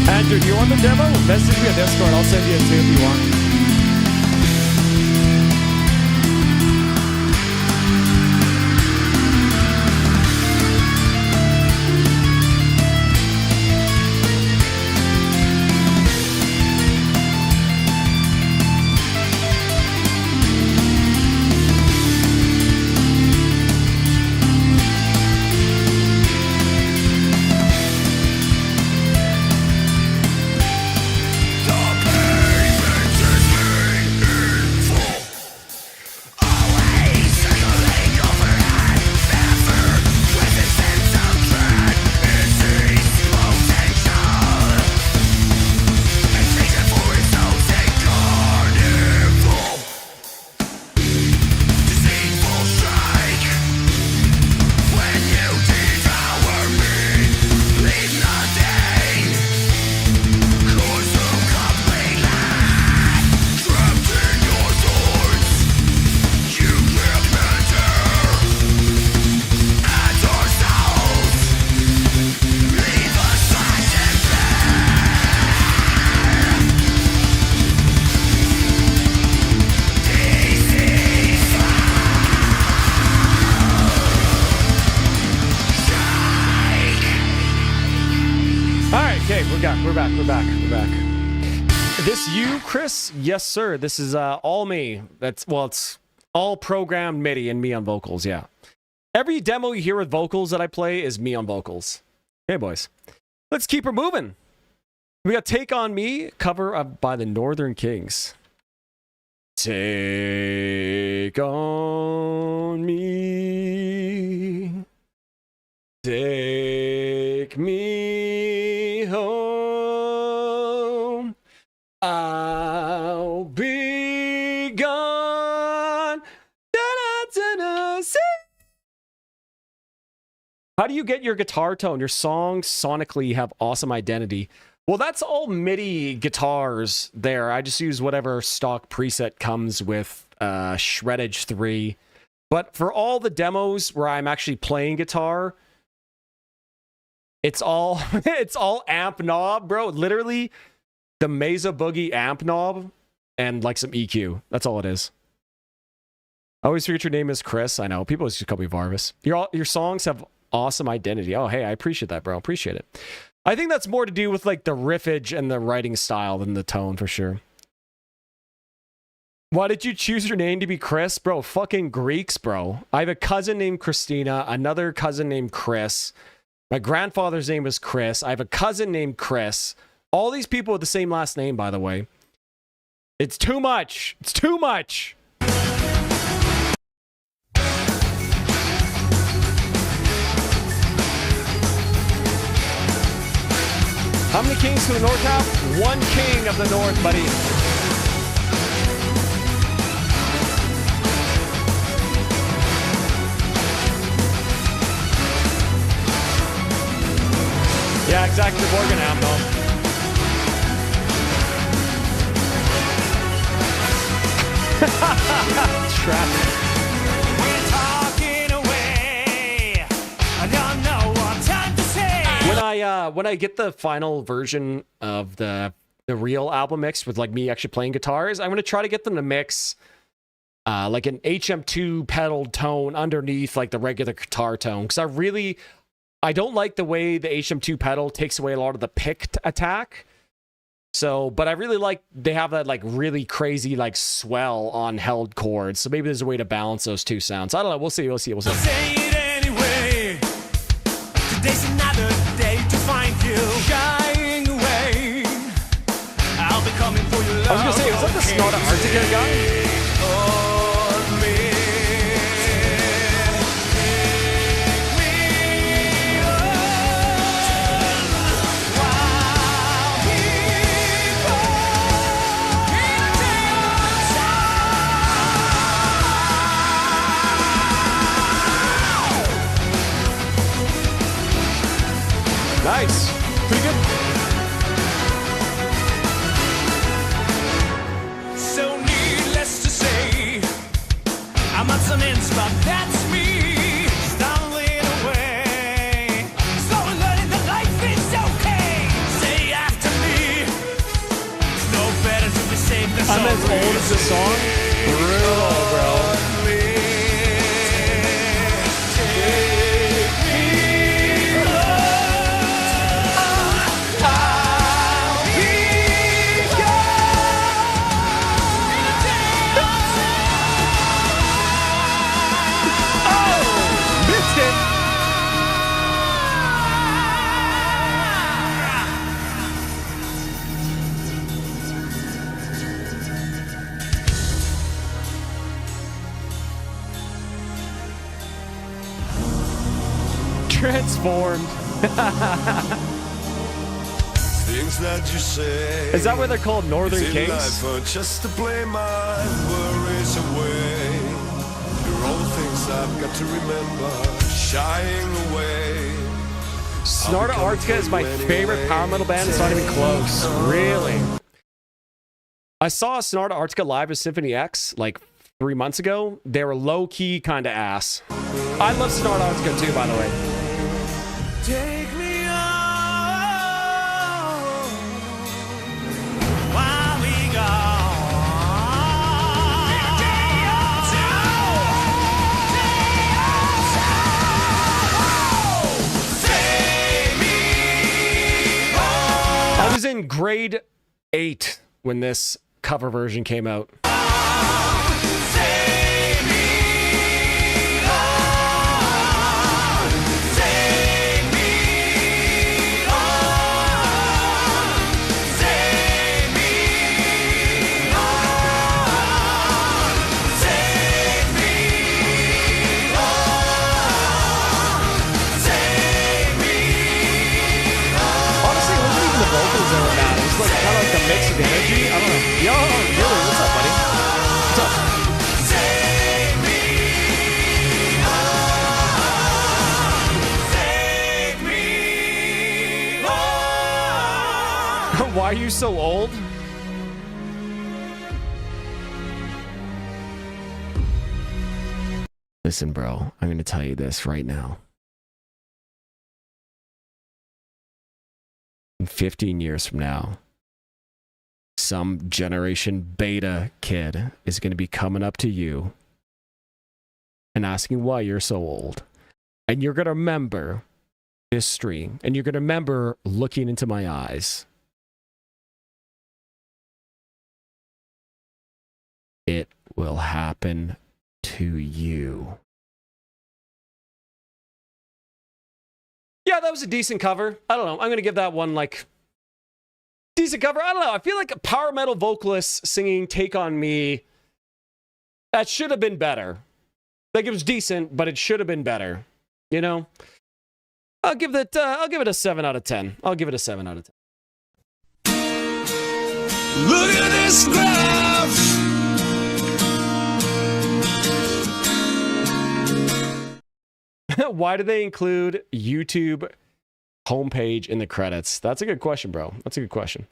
Speaker 1: Andrew, do you want the demo? Message me on Discord. I'll send you a 2 if you want. We're back. We're back. We're back. This you, Chris? Yes, sir. This is all me. It's all programmed MIDI and me on vocals. Yeah. Every demo you hear with vocals that I play is me on vocals. Hey, boys. Let's keep her moving. We got Take On Me, cover by the Northern Kings. Take on me. Take me home. I'll be gone. Da-da-da-da. How do you get your guitar tone? Your songs sonically have awesome identity. Well, that's all MIDI guitars there. I just use whatever stock preset comes with Shreddage 3. But for all the demos where I'm actually playing guitar, it's all amp knob, bro. Literally the Mesa Boogie amp knob and like some EQ. That's all it is. I always forget your name is Chris. I know. People just call me Varvis. Your songs have awesome identity. Oh, hey, I appreciate that, bro. Appreciate it. I think that's more to do with like the riffage and the writing style than the tone for sure. Why did you choose your name to be Chris? Bro, fucking Greeks, bro. I have a cousin named Christina, another cousin named Chris. My grandfather's name was Chris. I have a cousin named Chris. All these people with the same last name, by the way. It's too much. It's too much. How many kings to the north have? One king of the north, buddy. Yeah, exactly. The Morgan amp, though. Traffic.
Speaker 12: We're talking away. I don't know what time to say.
Speaker 1: When I get the final version of the real album mix with like me actually playing guitars, I'm gonna try to get them to mix like an HM2 pedal tone underneath like the regular guitar tone, because I don't like the way the HM2 pedal takes away a lot of the pick attack. So, but I really like they have that like really crazy like swell on held chords. So maybe there's a way to balance those two sounds. I don't know. We'll see. We'll see. We'll see.
Speaker 12: Say it anyway. Today's another day to find you shying away. I'll be coming for your love.
Speaker 1: I was gonna say, is that the Snarta Arctica guy? Nice. Pretty good.
Speaker 12: So needless to say, I'm at some ends, but that's me. Stumbling away. Slowly learning that life is okay. Say after me. It's no better to be safe than sorry.
Speaker 1: I'm as old as the song. Brutal, bro. Transformed.
Speaker 12: Things that you say.
Speaker 1: Is that where they're called Northern Kings?
Speaker 12: Just to play my worries away. You're all the things I've got to remember. Shying away.
Speaker 1: Snarta Arctica is my favorite power metal band. It's not even close. Really. I saw Snarta Arctica live at Symphony X like 3 months ago. They were low-key kind of ass. I love Snarta Arctica too, by the way.
Speaker 12: Take me on while we go.
Speaker 1: grade 8 when this cover version came out. Mix of energy? I don't know. Yo, Billy, what's up, buddy? What's up? Save me, oh, save me, oh. Why are you so old? Listen, bro, I'm going to tell you this right now. In 15 years from now, some generation beta kid is going to be coming up to you and asking why you're so old. And you're going to remember this stream. And you're going to remember looking into my eyes. It will happen to you. Yeah, that was a decent cover. I don't know. I'm going to give that one like... decent cover. I don't know. I feel like a power metal vocalist singing "Take on Me." That should have been better. Like, it was decent, but it should have been better. You know. I'll give it a 7 out of 10. I'll give it a 7 out of 10.
Speaker 12: Look at this graph.
Speaker 1: Why do they include YouTube homepage in the credits? That's a good question, bro. That's a good question.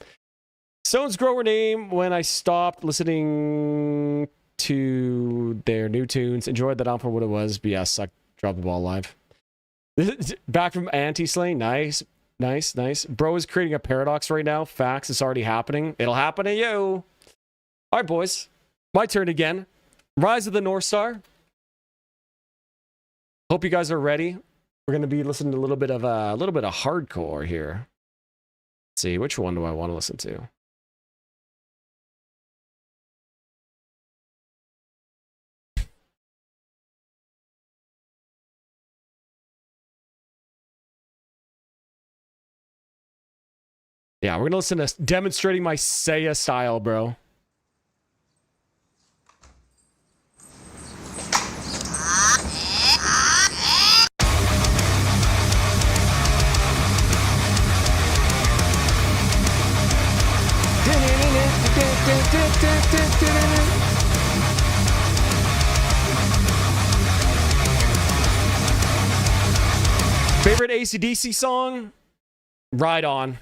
Speaker 1: Stones Grower name when I stopped listening to their new tunes. Enjoyed that album for what it was, but yeah, suck. Drop the ball live. Back from anti-slaying. Nice. Nice, nice. Bro is creating a paradox right now. Facts, it's already happening. It'll happen to you. All right, boys. My turn again. Rise of the North Star. Hope you guys are ready. We're going to be listening to a little bit of hardcore here. Let's see, which one do I want to listen to? Yeah, we're going to listen to Demonstrating My Seiya Style, bro. Favorite AC/DC song? Ride On.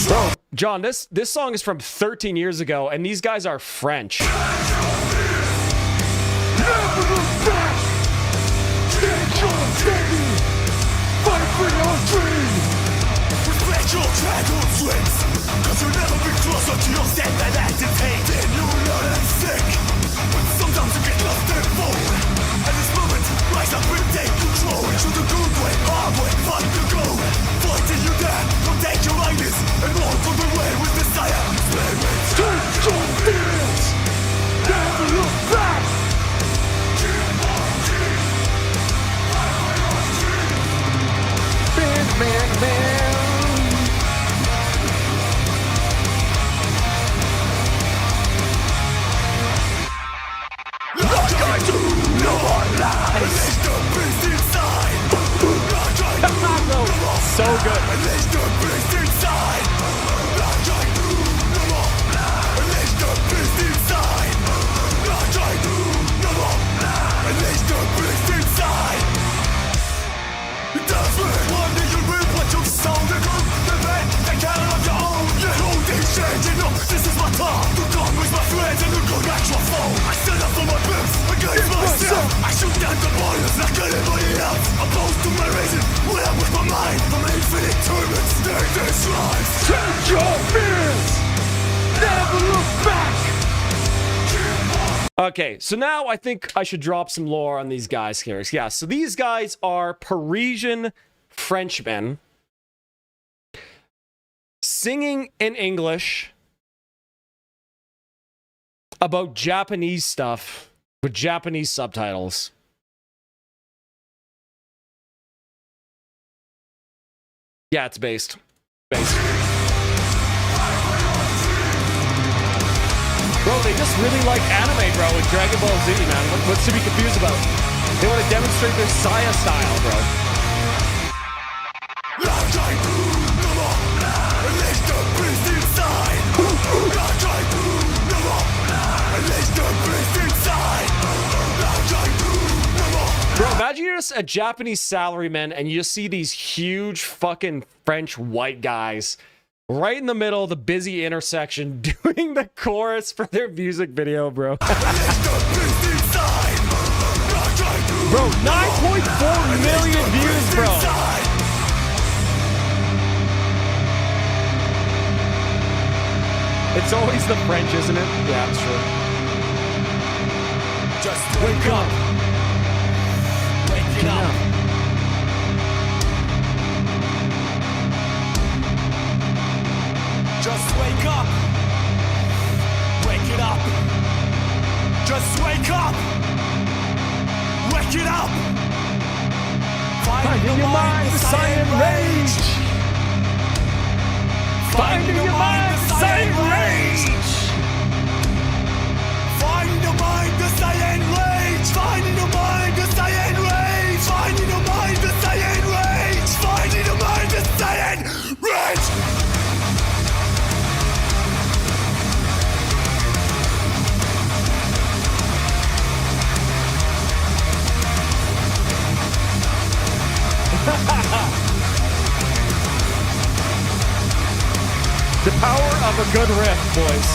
Speaker 1: Bro, John, this song is from 13 years ago, and these guys are French.
Speaker 12: Never look back. Take your baby. Fight for your dream. Respect your childhood dreams. Cause you'll never be closer to your set than entertained. Then you learn and sick. But sometimes you get lost and bold. At this moment, rise up and take control. Shoot the good way, hard way, fight the goal. Fight till you dare, don't take your ideas. And walk on the way with desire. Spirit, take your fears. Never look back. Like I do, no one lies. Release the beast inside.
Speaker 1: So good.
Speaker 12: Release the beast inside. Like I do, no more. Release the beast inside. Like I do, no more. Release the beast inside. That's it. One day you'll reap what you sown. The good, the bad, take care of your own. You hold this shit, you know this is my time. To come with my friends and to go back your phone. I stand up for my against myself. I shoot down the borders like anybody else. Opposed to my reason, when I with my mind from infinite torments, dangerous lives. Change your fears, never look back.
Speaker 1: Okay, so now I think I should drop some lore on these guys here. Yeah, so these guys are Parisian Frenchmen singing in English about Japanese stuff with Japanese subtitles. Yeah, it's based. Bro, they just really like anime, bro, with Dragon Ball Z, man. What's to be confused about? They want to demonstrate their Saya style, bro. Bro, imagine you're just a Japanese salaryman and you just see these huge fucking French white guys right in the middle of the busy intersection doing the chorus for their music video, bro. Bro, 9.4 million views, bro. It's always the French, isn't it? Yeah, it's true.
Speaker 12: Just wake up. Wake it up. Just wake up. Wake it up. Just wake up. Wake it up. Find in your mind the silent rage. Find in your mind the silent rage. Find in your mind the silent rage. Find in your mind the silent rage. Find in your mind the silent rage. Find in your mind the silent rage.
Speaker 1: The power of a good riff, boys.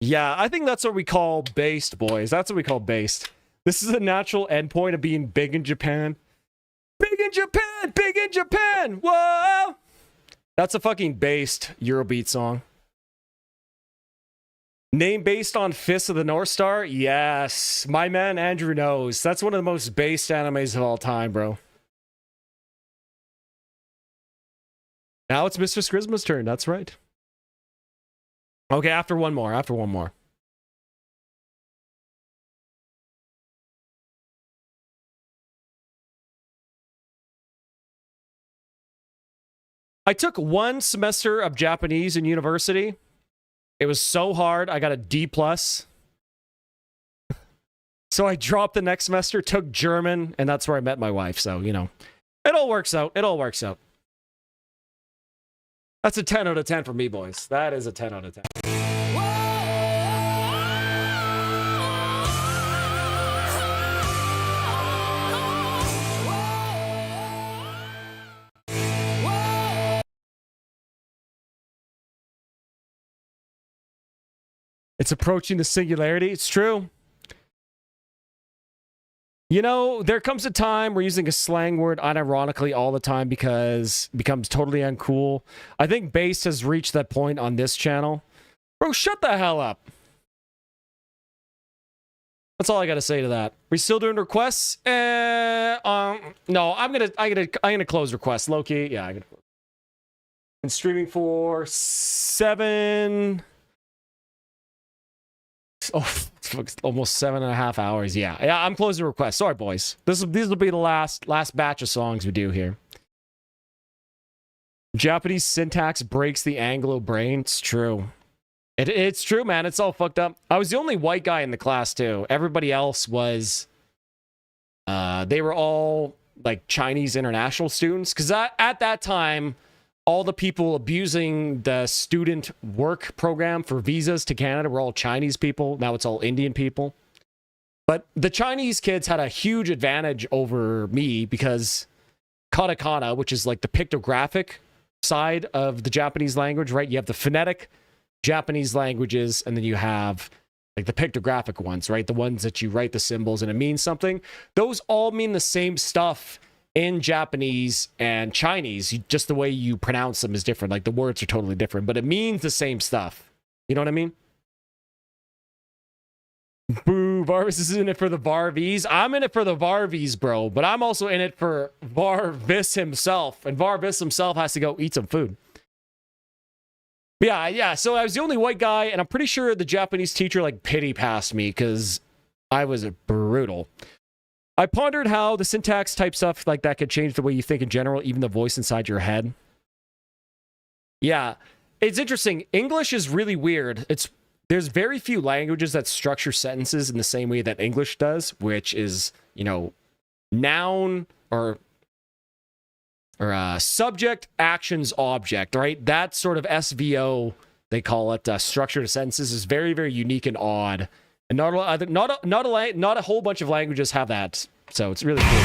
Speaker 1: Yeah, I think that's what we call based, boys. That's what we call based. This is a natural endpoint of being big in Japan. Big in Japan! Big in Japan! Whoa! That's a fucking based Eurobeat song. Name based on Fist of the North Star? Yes. My man Andrew knows. That's one of the most based animes of all time, bro. Now it's Mr. Skrizma's turn. That's right. Okay, after one more. I took one semester of Japanese in university. It was so hard, I got a D+. So I dropped the next semester, took German, and that's where I met my wife. So, you know, it all works out. That's a 10 out of 10 for me, boys. That is a 10 out of 10. It's approaching the singularity. It's true. You know, there comes a time we're using a slang word unironically all the time because it becomes totally uncool. I think bass has reached that point on this channel. Bro, shut the hell up. That's all I gotta say to that. We still doing requests? No, I'm gonna close requests. Low key, yeah. Been streaming for 7. Oh, almost 7.5 hours. Yeah, I'm closing requests. Sorry, boys. These will be the last batch of songs we do here. Japanese syntax breaks the Anglo brain. It's true. It's true, man. It's all fucked up. I was the only white guy in the class, too. Everybody else was... they were all, like, Chinese international students. Because at that time, all the people abusing the student work program for visas to Canada were all Chinese people. Now it's all Indian people. But the Chinese kids had a huge advantage over me because katakana, which is like the pictographic side of the Japanese language, right? You have the phonetic Japanese languages, and then you have like the pictographic ones, right? The ones that you write the symbols and it means something. Those all mean the same stuff in Japanese and Chinese. Just the way you pronounce them is different. Like the words are totally different, but it means the same stuff. You know what I mean? Boo, Varvis is in it for the Varvies. I'm in it for the Varvies, bro, but I'm also in it for Varvis himself, and Varvis himself has to go eat some food. Yeah, so I was the only white guy, and I'm pretty sure the Japanese teacher, like, pity passed me, because I was brutal. I pondered how the syntax type stuff like that could change the way you think in general, even the voice inside your head. Yeah, it's interesting. English is really weird. There's very few languages that structure sentences in the same way that English does, which is, you know, noun or subject, actions, object, right? That sort of SVO, they call it, structure to sentences is very, very unique and odd. And not a whole bunch of languages have that. So it's really cool.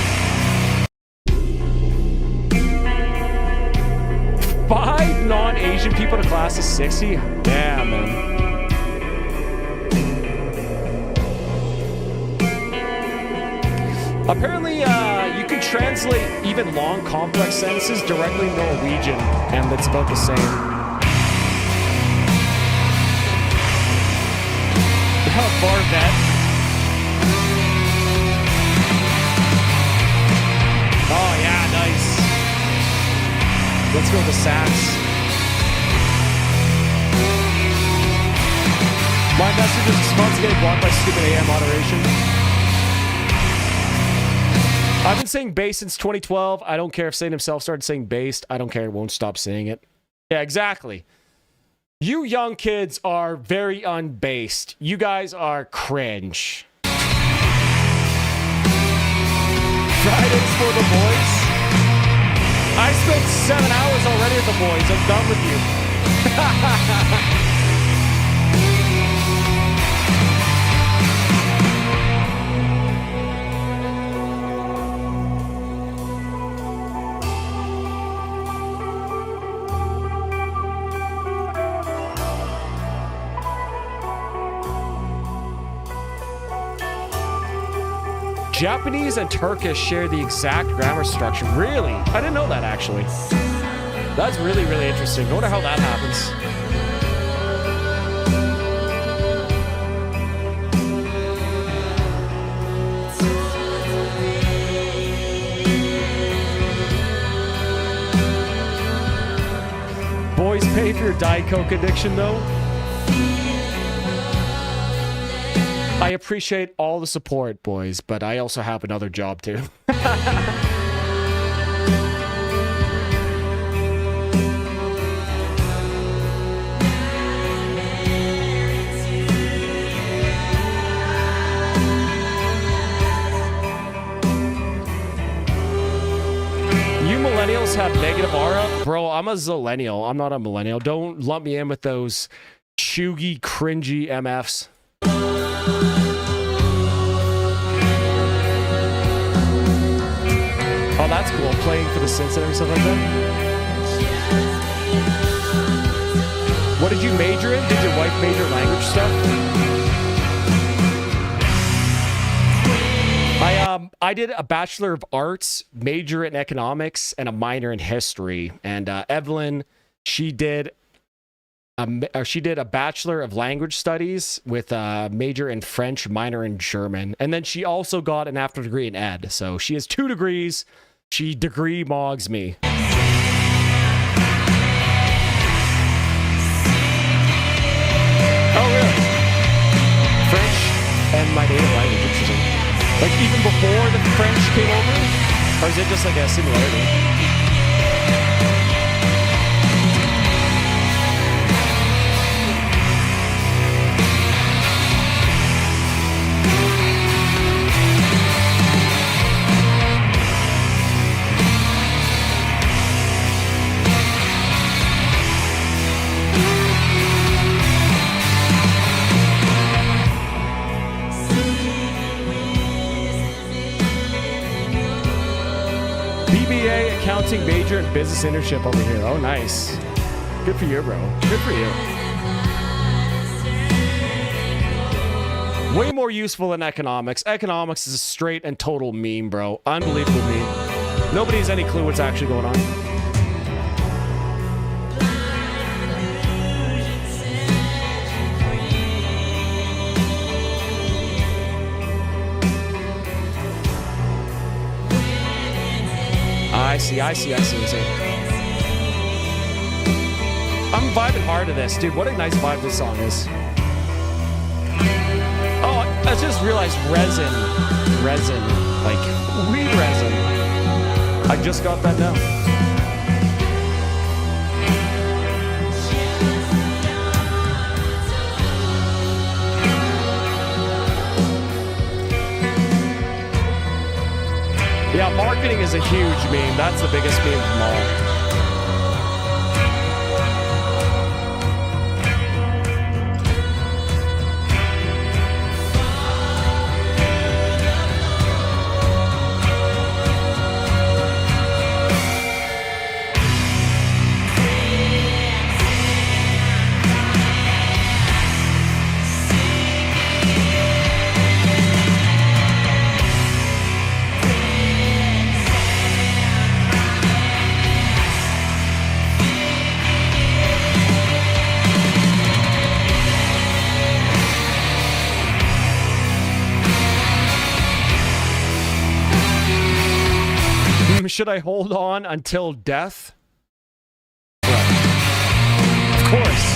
Speaker 1: 5 non-Asian people in a class of 60? Yeah, man. Apparently, you can translate even long, complex sentences directly in Norwegian, and it's about the same. Varvet. Oh, yeah, nice. Let's go with the sax. My message is response getting blocked by stupid AM moderation. I've been saying bass since 2012. I don't care if Satan himself started saying based. I don't care. I won't stop saying it. Yeah, exactly. You young kids are very unbased. You guys are cringe. Fridays for the boys. I spent 7 hours already with the boys. I'm done with you. Japanese and Turkish share the exact grammar structure. Really? I didn't know that, actually. That's really, really interesting. I wonder how that happens. Boys pay for your Diet Coke addiction, though. I appreciate all the support, boys, but I also have another job, too. You millennials have negative aura? Bro, I'm a zillennial. I'm not a millennial. Don't lump me in with those chuggy, cringy MFs. Oh, that's cool. Playing for the Sins and stuff like that. What did you major in? Did your wife major language stuff? I did a Bachelor of Arts, major in economics, and a minor in history. And Evelyn, she did a Bachelor of Language Studies with a major in French, minor in German. And then she also got an after degree in ed. So she has 2 degrees. She degree mogs me. Oh, really? French and my native language, interesting. Like even before the French came over? Or is it just like a similarity? BBA accounting major and business internship over here. Oh, nice. Good for you, bro. Good for you. Way more useful than economics. Economics is a straight and total meme, bro. Unbelievable meme. Nobody has any clue what's actually going on. I see. I'm vibing hard to this, dude. What a nice vibe this song is. Oh, I just realized resin, like weed resin. I just got that now. Yeah, marketing is a huge meme. That's the biggest meme of them all. Should I hold on until death? Right. Of course.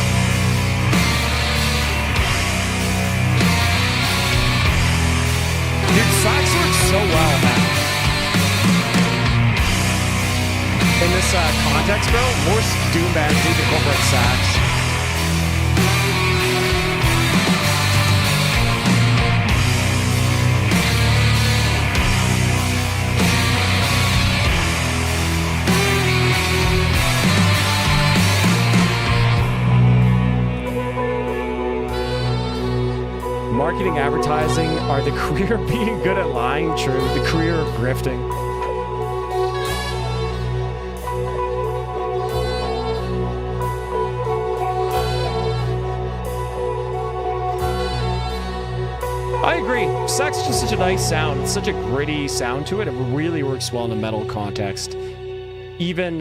Speaker 1: Dude, sax works so well, man. In this context, bro, most doom bands need to incorporate sax. Marketing, advertising are the career of being good at lying, true. The career of grifting. I agree. Sax is just such a nice sound. It's such a gritty sound to it. It really works well in a metal context. Even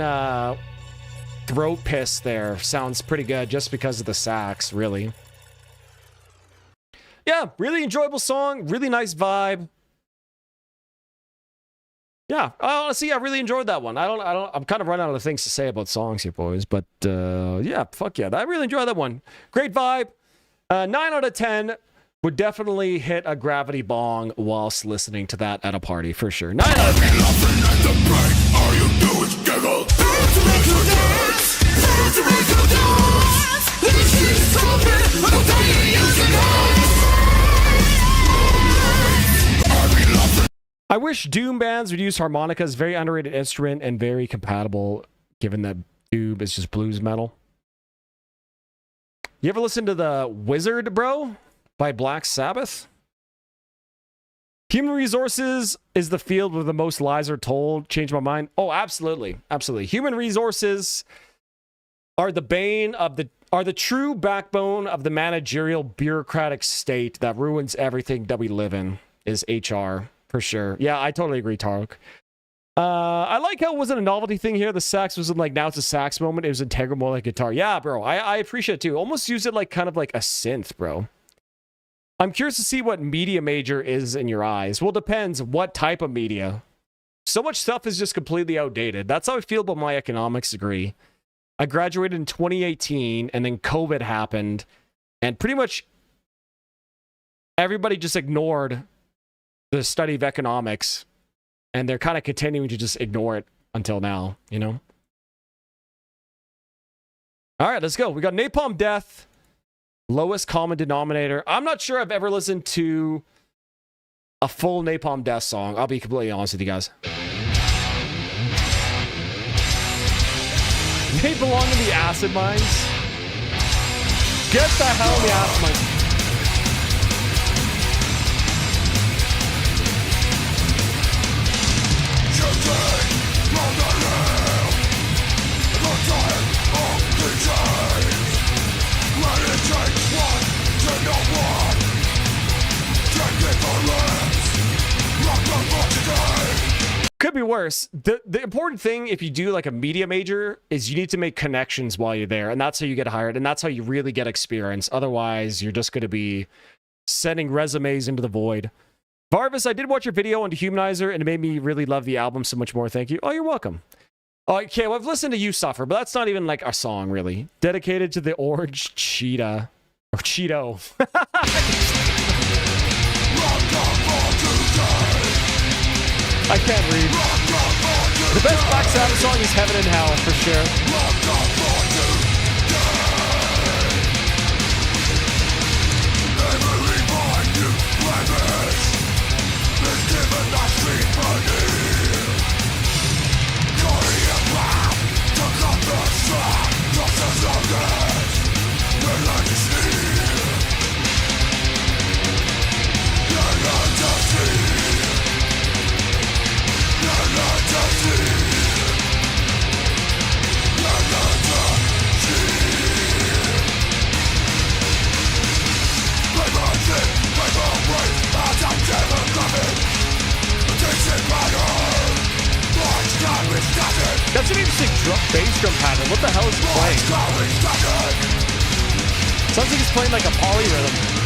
Speaker 1: throat piss there sounds pretty good just because of the sax, really. Yeah, really enjoyable song, really nice vibe. Yeah, honestly, I really enjoyed that one. I'm kind of running out of things to say about songs here, boys, but yeah, fuck yeah, I really enjoyed that one. Great vibe. 9 out of 10 would definitely hit a gravity bong whilst listening to that at a party, for sure. 9 out of 10. I wish doom bands would use harmonicas. Very underrated instrument and very compatible, given that doom is just blues metal. You ever listen to The Wizard, bro, by Black Sabbath? Human resources is the field where the most lies are told. Change my mind. Oh, absolutely, absolutely. Human resources are the true backbone of the managerial bureaucratic state that ruins everything that we live in. Is HR. For sure. Yeah, I totally agree, Tarok. I like how it wasn't a novelty thing here. The sax wasn't like, now it's a sax moment. It was integral, more like guitar. Yeah, bro. I appreciate it too. Almost use it like kind of like a synth, bro. I'm curious to see what media major is in your eyes. Well, depends what type of media. So much stuff is just completely outdated. That's how I feel about my economics degree. I graduated in 2018 and then COVID happened and pretty much everybody just ignored the study of economics, and they're kind of continuing to just ignore it until now, you know? All right, let's go. We got Napalm Death, lowest common denominator. I'm not sure I've ever listened to a full Napalm Death song. I'll be completely honest with you guys. They belong in the acid mines. Get the hell in the acid mines. Could be worse. The important thing if you do like a media major is you need to make connections while you're there, and that's how you get hired, and that's how you really get experience. Otherwise, you're just going to be sending resumes into the void. Varvis, I did watch your video on Dehumanizer, and it made me really love the album so much more. Thank you. Oh, you're welcome. Okay, well, I've listened to You Suffer, but that's not even like a song, really. Dedicated to the orange cheetah. Or Cheeto. I can't read. The best Black Sabbath song is Heaven and Hell, for sure. That's an interesting bass drum pattern. What the hell is he playing? Sounds like he's playing like a polyrhythm.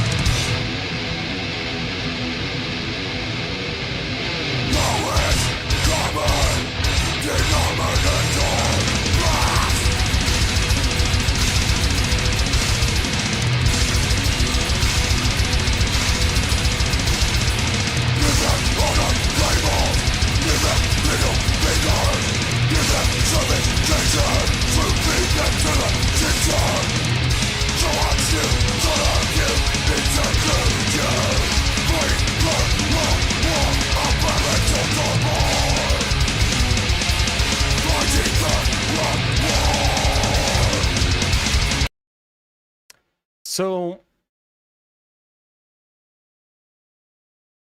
Speaker 1: So,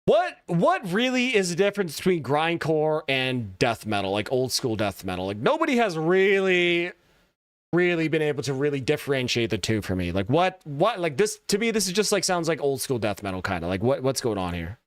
Speaker 1: what really is the difference between grindcore and death metal, like old school death metal? Like nobody has really been able to really differentiate the two for me. Like what like this to me this is just like sounds like old school death metal kind of. Like what's going on here?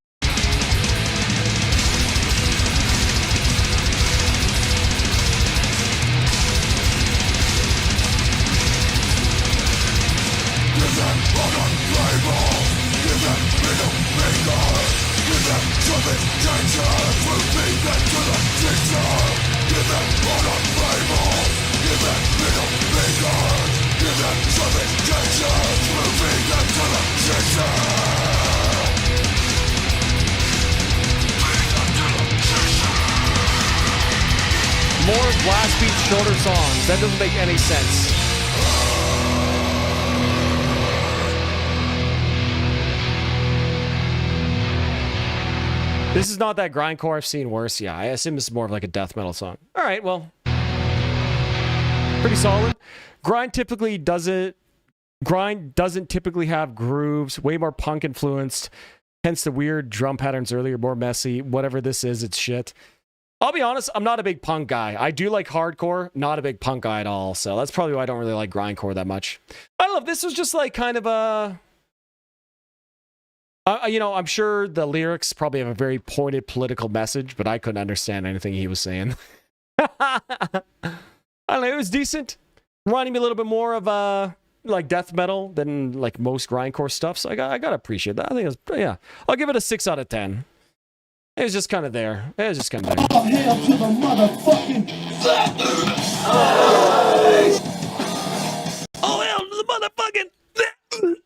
Speaker 1: More blast beat, shorter songs. That doesn't make any sense. This is not that grindcore. I've seen worse. Yeah, I assume this is more of like a death metal song. All right, well, pretty solid. Grind doesn't typically have grooves. Way more punk influenced. Hence the weird drum patterns earlier, more messy. Whatever this is, it's shit. I'll be honest, I'm not a big punk guy. I do like hardcore, not a big punk guy at all. So that's probably why I don't really like grindcore that much. I don't know. This was just like kind of a... you know, I'm sure the lyrics probably have a very pointed political message, but I couldn't understand anything he was saying. I don't know, it was decent. Reminding me a little bit more of like death metal than like most grindcore stuff, so I gotta appreciate that. I think it was, yeah. I'll give it a 6 out of 10. It was just kind of there. It was just kind of there.
Speaker 12: Oh, hail to the motherfucking... Oh, hail to the motherfucking...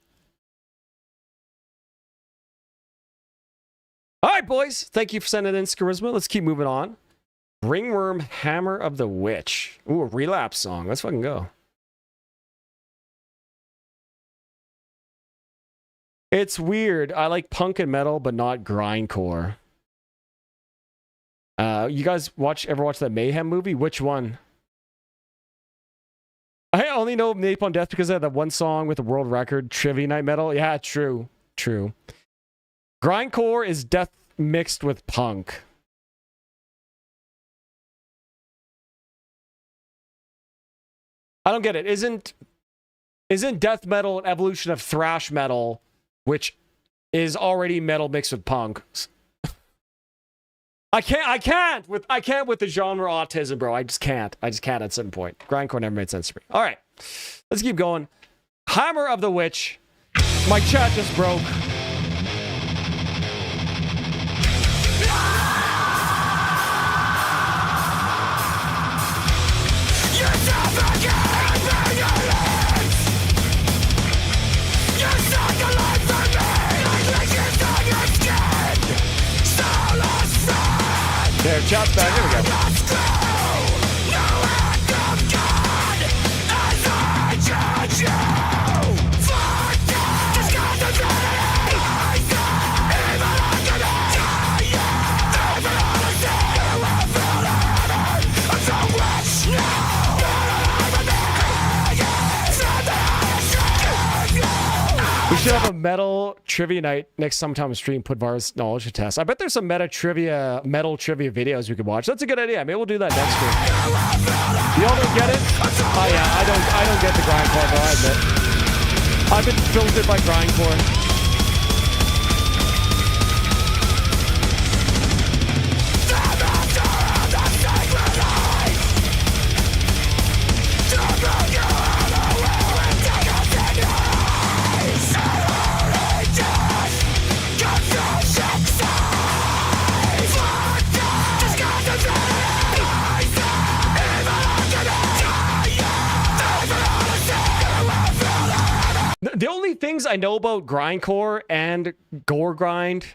Speaker 1: All right, boys. Thank you for sending in Charisma. Let's keep moving on. Ringworm Hammer of the Witch. Ooh, a relapse song. Let's fucking go. It's weird. I like punk and metal, but not grindcore. You guys ever watch that Mayhem movie? Which one? I only know Napalm Death because I had that one song with the world record, Trivia Night Metal. Yeah, true. True. Grindcore is death mixed with punk. I don't get it. Isn't death metal an evolution of thrash metal, which is already metal mixed with punk? I can't with the genre autism, bro. I just can't at some point. Grindcore never made sense to me. All right, let's keep going. Hammer of the Witch. My chat just broke. There, chat's back. Here we go. We should have a metal trivia night next sometime stream. Put Var's knowledge to test. I bet there's some metal trivia videos we could watch. That's a good idea. Maybe we'll do that next stream. Y'all don't get it? Oh yeah, I don't get the grindcore, bro. I admit. I've been filtered by grindcore. The only things I know about grindcore and gore grind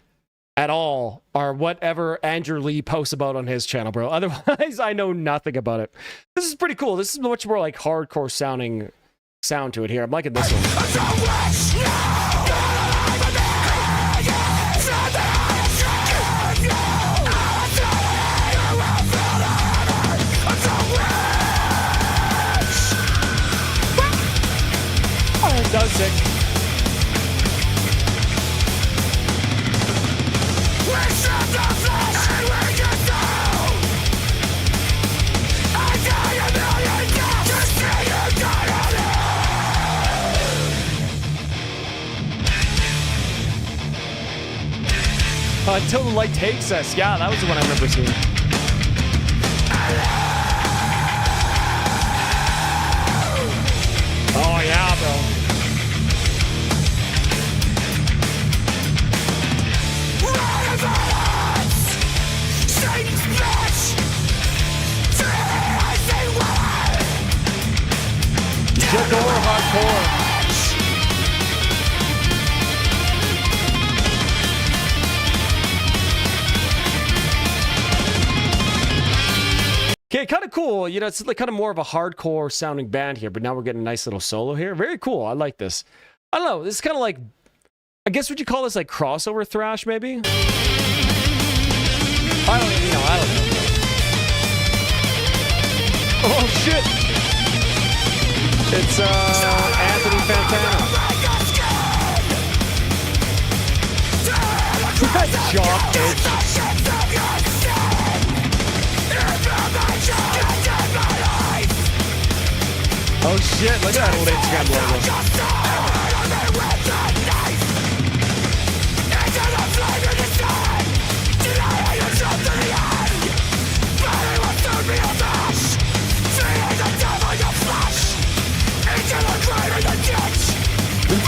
Speaker 1: at all are whatever Andrew Lee posts about on his channel, bro. Otherwise, I know nothing about it. This is pretty cool. This is much more like hardcore sounding sound to it here. I'm liking this one. That was sick. Until the light takes us. Yeah, that was the one I remember seeing. Oh yeah, bro. Jador hardcore. Okay, kind of cool. You know, it's like kind of more of a hardcore sounding band here, but now we're getting a nice little solo here. Very cool. I like this. I don't know. This is kind of like, I guess would you call this like crossover thrash, maybe? I don't know. Oh shit! It's Anthony Fantano. Jock itch. Oh shit, look at that old Instagram logo.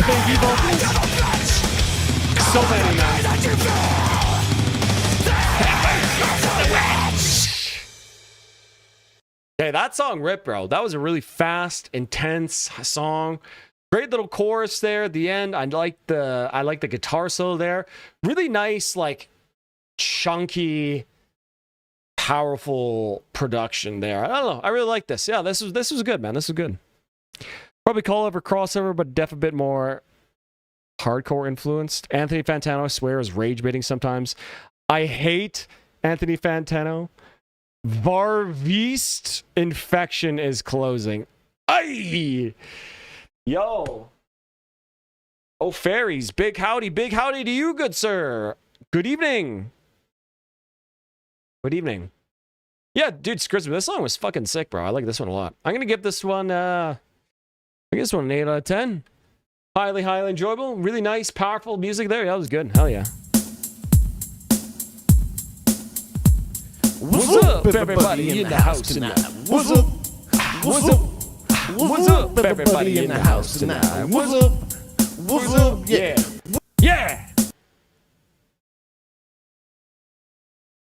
Speaker 1: Baby vocals. So many, man. Okay, that song ripped, bro. That was a really fast, intense song. Great little chorus there at the end. I like the guitar solo there. Really nice, like chunky, powerful production there. I don't know. I really like this. Yeah, this was good, man. This was good. Probably call over crossover, but def a bit more hardcore influenced. Anthony Fantano, I swear, is rage baiting sometimes. I hate Anthony Fantano. Varvis infection is closing. Aye! Yo. Oh, fairies. Big howdy to you, good sir. Good evening. Good evening. Yeah, dude, Scrism, this song was fucking sick, bro. I like this one a lot. I'm gonna give this one, I guess one an 8 out of 10. Highly enjoyable. Really nice, powerful music there. Yeah, that was good. Hell yeah.
Speaker 5: up, everybody in the house tonight? What's up? What's up? What's up, everybody in the house tonight? What's up? What's up? Yeah.
Speaker 1: Yeah.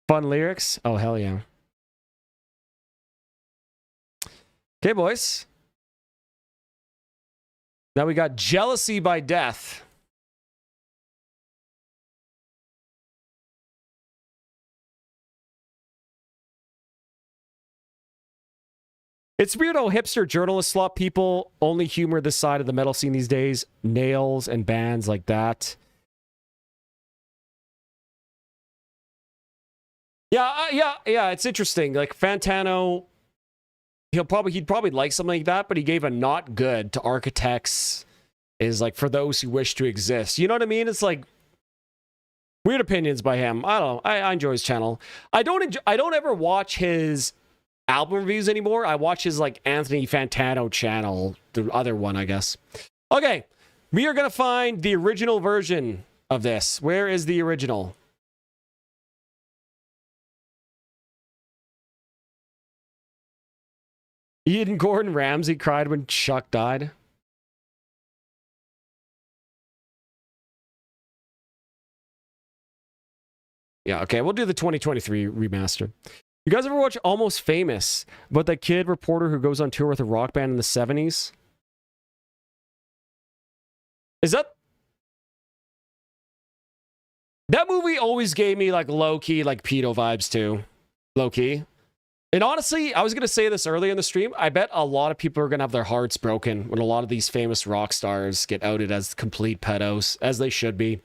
Speaker 1: Fun lyrics. Oh, hell yeah. Okay, boys. Now we got Jealousy by Death. It's weird how hipster journalist slot people only humor this side of the metal scene these days. Nails and bands like that. Yeah, it's interesting. Like Fantano, he'd probably like something like that, but he gave a not good to Architects is like for those who wish to exist. You know what I mean? It's like weird opinions by him. I don't know. I enjoy his channel. I don't ever watch his album reviews anymore. I watch his like Anthony Fantano channel, the other one, I guess. Okay, we are gonna find the original version of this. Where is the original? Ian Gordon Ramsay cried when Chuck died. Yeah, okay, we'll do the 2023 remaster. You guys ever watch Almost Famous about that kid reporter who goes on tour with a rock band in the 70s? Is that movie always gave me like low-key, like pedo vibes too. Low-key. And honestly, I was going to say this earlier in the stream, I bet a lot of people are going to have their hearts broken when a lot of these famous rock stars get outed as complete pedos, as they should be.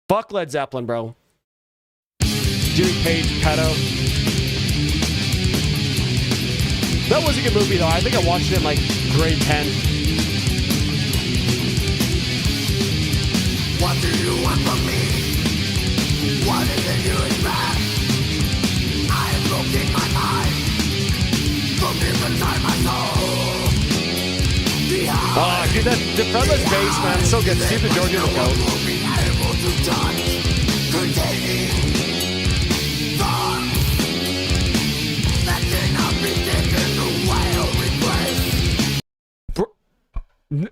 Speaker 1: Fuck Led Zeppelin, bro. Jimmy Page, pedo. That was a good movie, though. I think I watched it in, like, grade 10.
Speaker 8: What do you want from me? What is it you expect? I am looking my mind. Looking inside my soul.
Speaker 1: Oh, dude, the featherless bass, man. So good. Steve DiGiorgio the goat.
Speaker 8: Able to touch. Containing thoughts that cannot be taken away or replaced.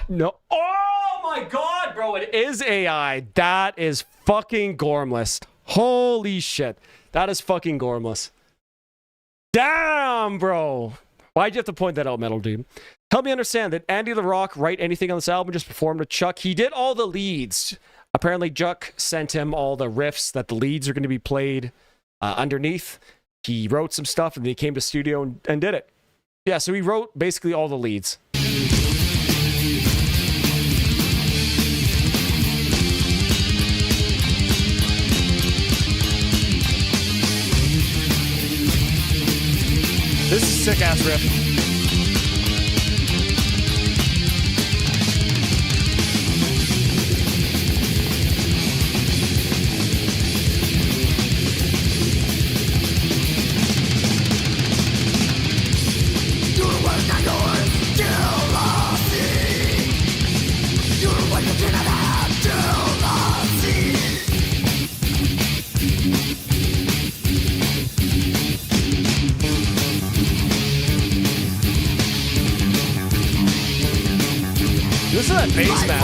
Speaker 1: No. Oh my god, bro. It is AI. That is fucking gormless. Holy shit. That is fucking gormless. Damn, bro. Why'd you have to point that out, Metal Dude? Help me understand. Did Andy LaRock write anything on this album? Just performed with Chuck? He did all the leads. Apparently, Chuck sent him all the riffs that the leads are going to be played underneath. He wrote some stuff and then he came to studio and did it. Yeah, so he wrote basically all the leads. This is a sick-ass riff. Listen to that bass, man.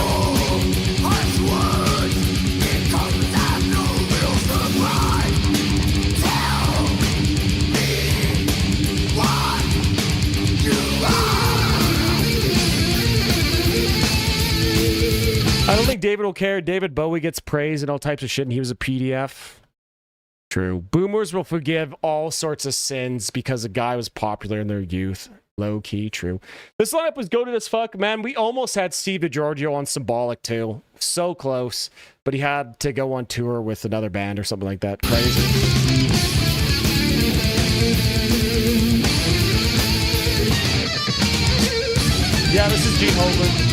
Speaker 1: I don't think David will care. David Bowie gets praise and all types of shit, and he was a PDF. True. Boomers will forgive all sorts of sins because a guy was popular in their youth. Low key, true. This lineup was goated as fuck, man. We almost had Steve DiGiorgio on Symbolic too. So close, but he had to go on tour with another band or something like that. Crazy. Yeah, this is Gene Hoglan.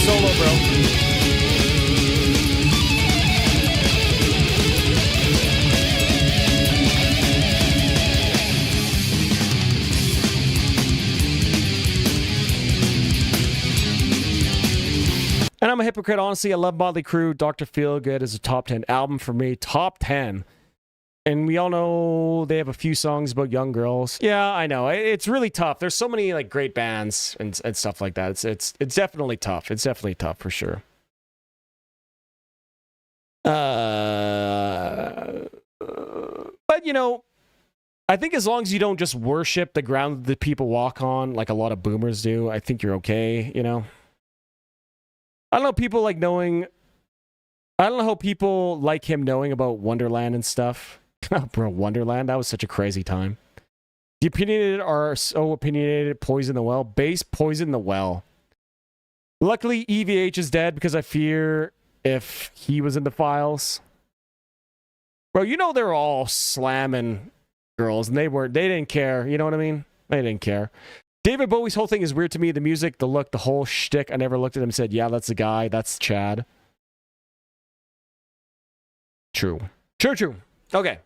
Speaker 1: solo, bro. And I'm a hypocrite, honestly. I love Motley Crue. Dr. Feelgood is a top 10 album for me. Top 10. And we all know they have a few songs about young girls. Yeah, I know. It's really tough. There's so many like great bands and stuff like that. It's definitely tough. It's definitely tough for sure. But you know, I think as long as you don't just worship the ground that people walk on, like a lot of boomers do, I think you're okay, you know? I don't know, people like knowing... I don't know how people like him knowing about Wonderland and stuff. Bro, Wonderland, that was such a crazy time. The opinionated are so opinionated, poison the well. Base poison the well. Luckily, EVH is dead because I fear if he was in the files. Bro, you know they're all slamming girls, and they didn't care, you know what I mean? They didn't care. David Bowie's whole thing is weird to me. The music, the look, the whole shtick. I never looked at him and said, yeah, that's the guy. That's Chad. True. True. Okay.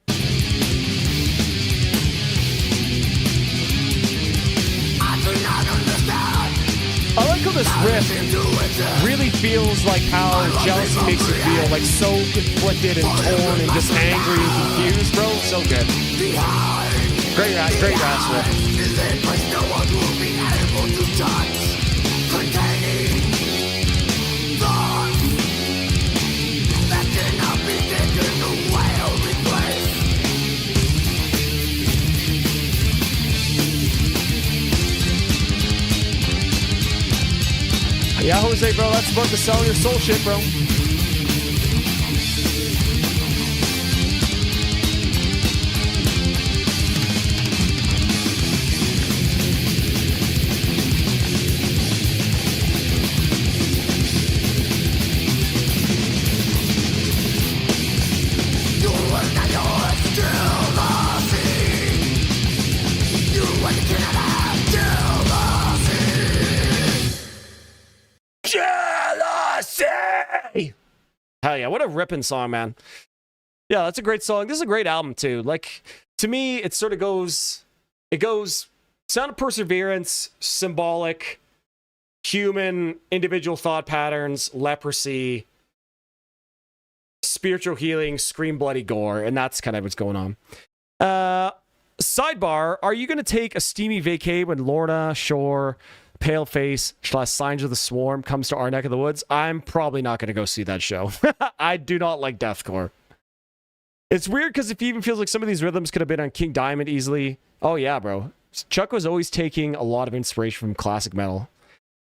Speaker 1: I like how this riff really feels like how jealousy makes you feel. Like so conflicted and torn and just angry and confused, bro. So good. Great ass riff. Yeah, Jose, bro, that's about to sell your soul shit, bro. Hell yeah, what a ripping song, man. Yeah, that's a great song. This is a great album, too. Like, to me, it sort of goes... It goes... Sound of perseverance, symbolic, human, individual thought patterns, leprosy, spiritual healing, scream bloody gore, and that's kind of what's going on. Sidebar, are you going to take a steamy vacay when Lorna Shore... Paleface / Signs of the Swarm comes to our neck of the woods? I'm probably not going to go see that show. I do not like deathcore. It's weird because it even feels like some of these rhythms could have been on King Diamond easily. Oh yeah, bro. Chuck was always taking a lot of inspiration from classic metal.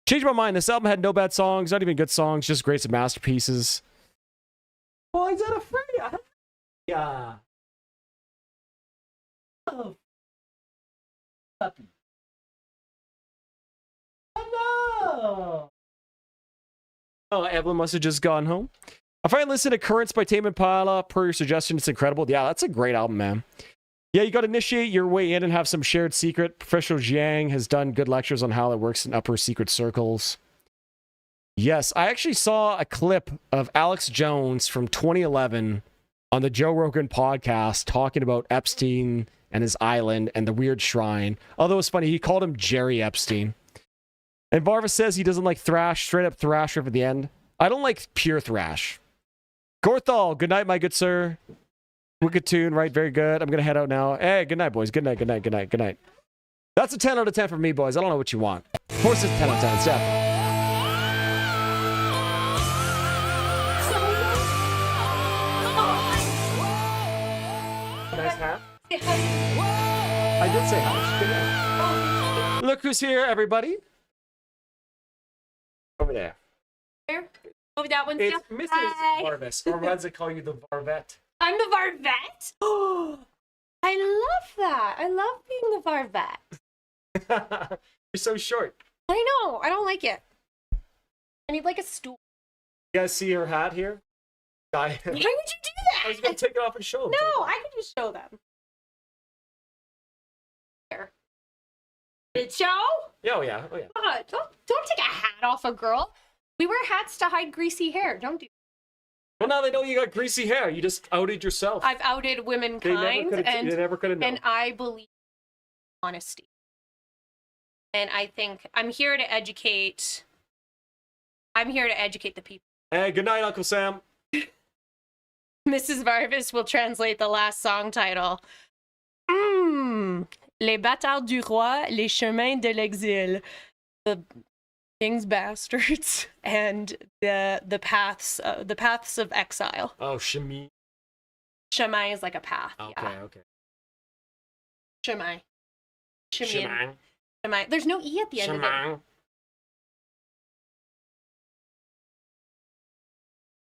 Speaker 1: Changed my mind. This album had no bad songs, not even good songs, just great masterpieces. Oh, is that a free? Yeah. Oh. Oh, Evelyn must have just gone home. I finally listened to Currents by Tame Impala. Per your suggestion, it's incredible. Yeah, that's a great album, man. Yeah, you got to initiate your way in and have some shared secret. Professor Jiang has done good lectures on how it works in upper secret circles. Yes, I actually saw a clip of Alex Jones from 2011 on the Joe Rogan podcast talking about Epstein and his island and the weird shrine. Although it's funny, he called him Jerry Epstein. And Varvis says he doesn't like thrash, straight up thrash riff at the end. I don't like pure thrash. Gorthal, good night, my good sir. Wicked tune, right? Very good. I'm going to head out now. Hey, good night, boys. Good night, good night, good night, good night. That's a 10 out of 10 for me, boys. I don't know what you want. Of course it's 10 out of 10. It's definitely. Nice hat. I did say hi. Good night. Look who's here, everybody. Over there.
Speaker 16: Where? Over that one.
Speaker 1: It's Mrs.
Speaker 16: Hi.
Speaker 1: Varvis, or why does it call you the Varvette?
Speaker 16: I'm the Varvette? Oh, I love that. I love being the Varvette.
Speaker 1: You're so short.
Speaker 16: I know. I don't like it. I need like a stool.
Speaker 1: You guys see her hat here?
Speaker 16: Why would you do that?
Speaker 1: I was going to take it off and show them.
Speaker 16: No, I can just show them. Here. Did it show?
Speaker 1: Yeah, oh yeah. Oh yeah.
Speaker 16: God, don't take a hat off a girl. We wear hats to hide greasy hair. Don't do.
Speaker 1: Well, now they know you got greasy hair. You just outed yourself.
Speaker 16: I've outed womankind,
Speaker 1: they never could have known.
Speaker 16: and I believe honesty. And I think I'm here to educate. I'm here to educate the people.
Speaker 1: Hey, good night, Uncle Sam.
Speaker 16: Mrs. Varvis will translate the last song title. Les bâtards du roi, les chemins de l'exil. The king's bastards and the paths of exile.
Speaker 1: Oh, chemin.
Speaker 16: Chemin is like a path.
Speaker 1: Okay,
Speaker 16: yeah.
Speaker 1: okay.
Speaker 16: Chemin.
Speaker 1: Chemin.
Speaker 16: Chemin. There's no E at the end of it.
Speaker 1: Chemin.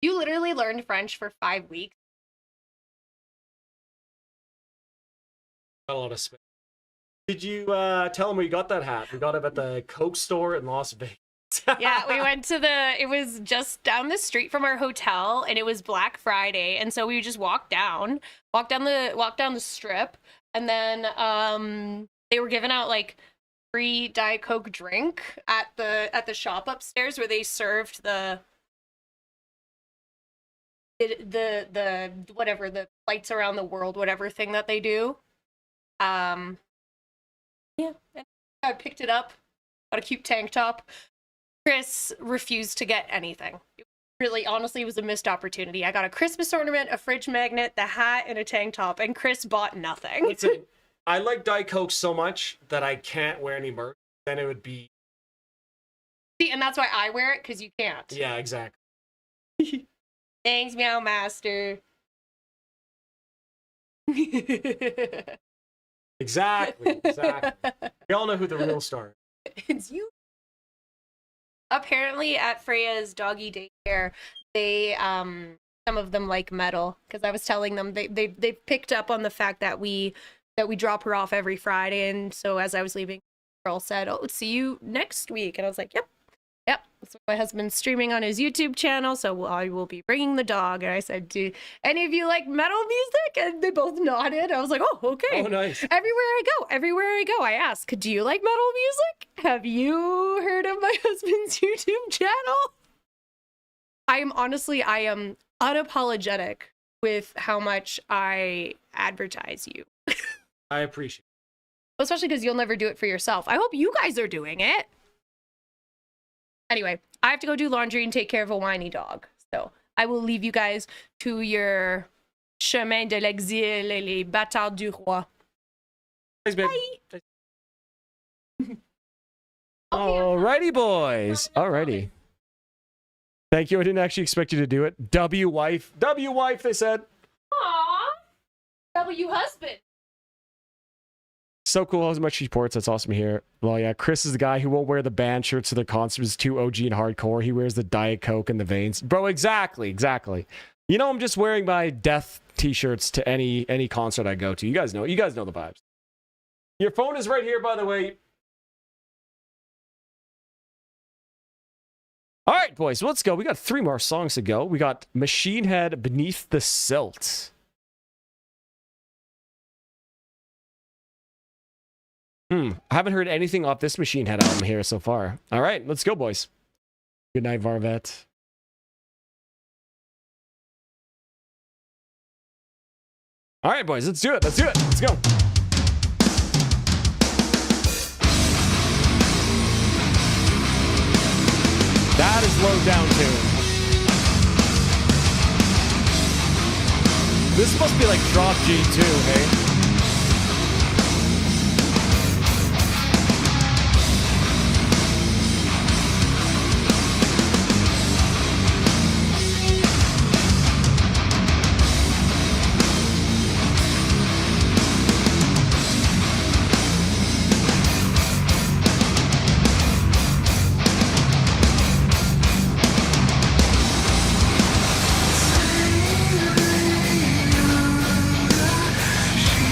Speaker 16: You literally learned French for 5 weeks.
Speaker 1: Got a lot of space. Did you tell him where you got that hat? We got it at the Coke store in Las Vegas.
Speaker 16: Yeah, we went to it was just down the street from our hotel, and it was Black Friday, and so we just walked down the strip, and then they were giving out like free Diet Coke drink at the shop upstairs where they served the whatever, the lights around the world, whatever thing that they do. Yeah, and I picked it up, got a cute tank top. Chris refused to get anything. It really, honestly, was a missed opportunity. I got a Christmas ornament, a fridge magnet, the hat, and a tank top, and Chris bought nothing.
Speaker 1: Listen, I like Diet Coke so much that I can't wear any merch. Then it would be...
Speaker 16: See, and that's why I wear it, because you can't.
Speaker 1: Yeah, exactly.
Speaker 16: Thanks, Meow Master.
Speaker 1: Exactly. We all know who the real star is.
Speaker 16: It's you. Apparently, at Freya's doggy daycare, they some of them like metal, because I was telling them they picked up on the fact that we drop her off every Friday, and so as I was leaving, the girl said, "Oh, see you next week," and I was like, "Yep." So my husband's streaming on his YouTube channel, so I will be bringing the dog. And I said, "Do any of you like metal music?" And they both nodded. I was like, "Oh, okay."
Speaker 1: Oh, nice.
Speaker 16: Everywhere I go, I ask, "Do you like metal music? Have you heard of my husband's YouTube channel?" I am unapologetic with how much I advertise you.
Speaker 1: I appreciate
Speaker 16: it. Especially because you'll never do it for yourself. I hope you guys are doing it. Anyway, I have to go do laundry and take care of a whiny dog. So I will leave you guys to your chemin de l'exil et les bâtards du roi.
Speaker 1: Thanks, babe. Bye. Alrighty, boys. Alrighty. Thank you. I didn't actually expect you to do it. W wife, they said.
Speaker 16: Aww. W husband.
Speaker 1: So cool how much he supports. That's awesome to hear. Well, yeah, Chris is the guy who won't wear the band shirts to the concerts. Too OG and hardcore. He wears the Diet Coke and the Veins. Bro, exactly. You know, I'm just wearing my Death t-shirts to any concert I go to. You guys know the vibes. Your phone is right here, by the way. All right, boys, let's go. We got 3 more songs to go. We got Machine Head, Beneath the Silt. I haven't heard anything off this Machine Head album here so far. All right, let's go, boys. Good night, Varvet. All right, boys, let's do it. Let's go. That is low down tune. This must be like drop G2, hey?
Speaker 12: She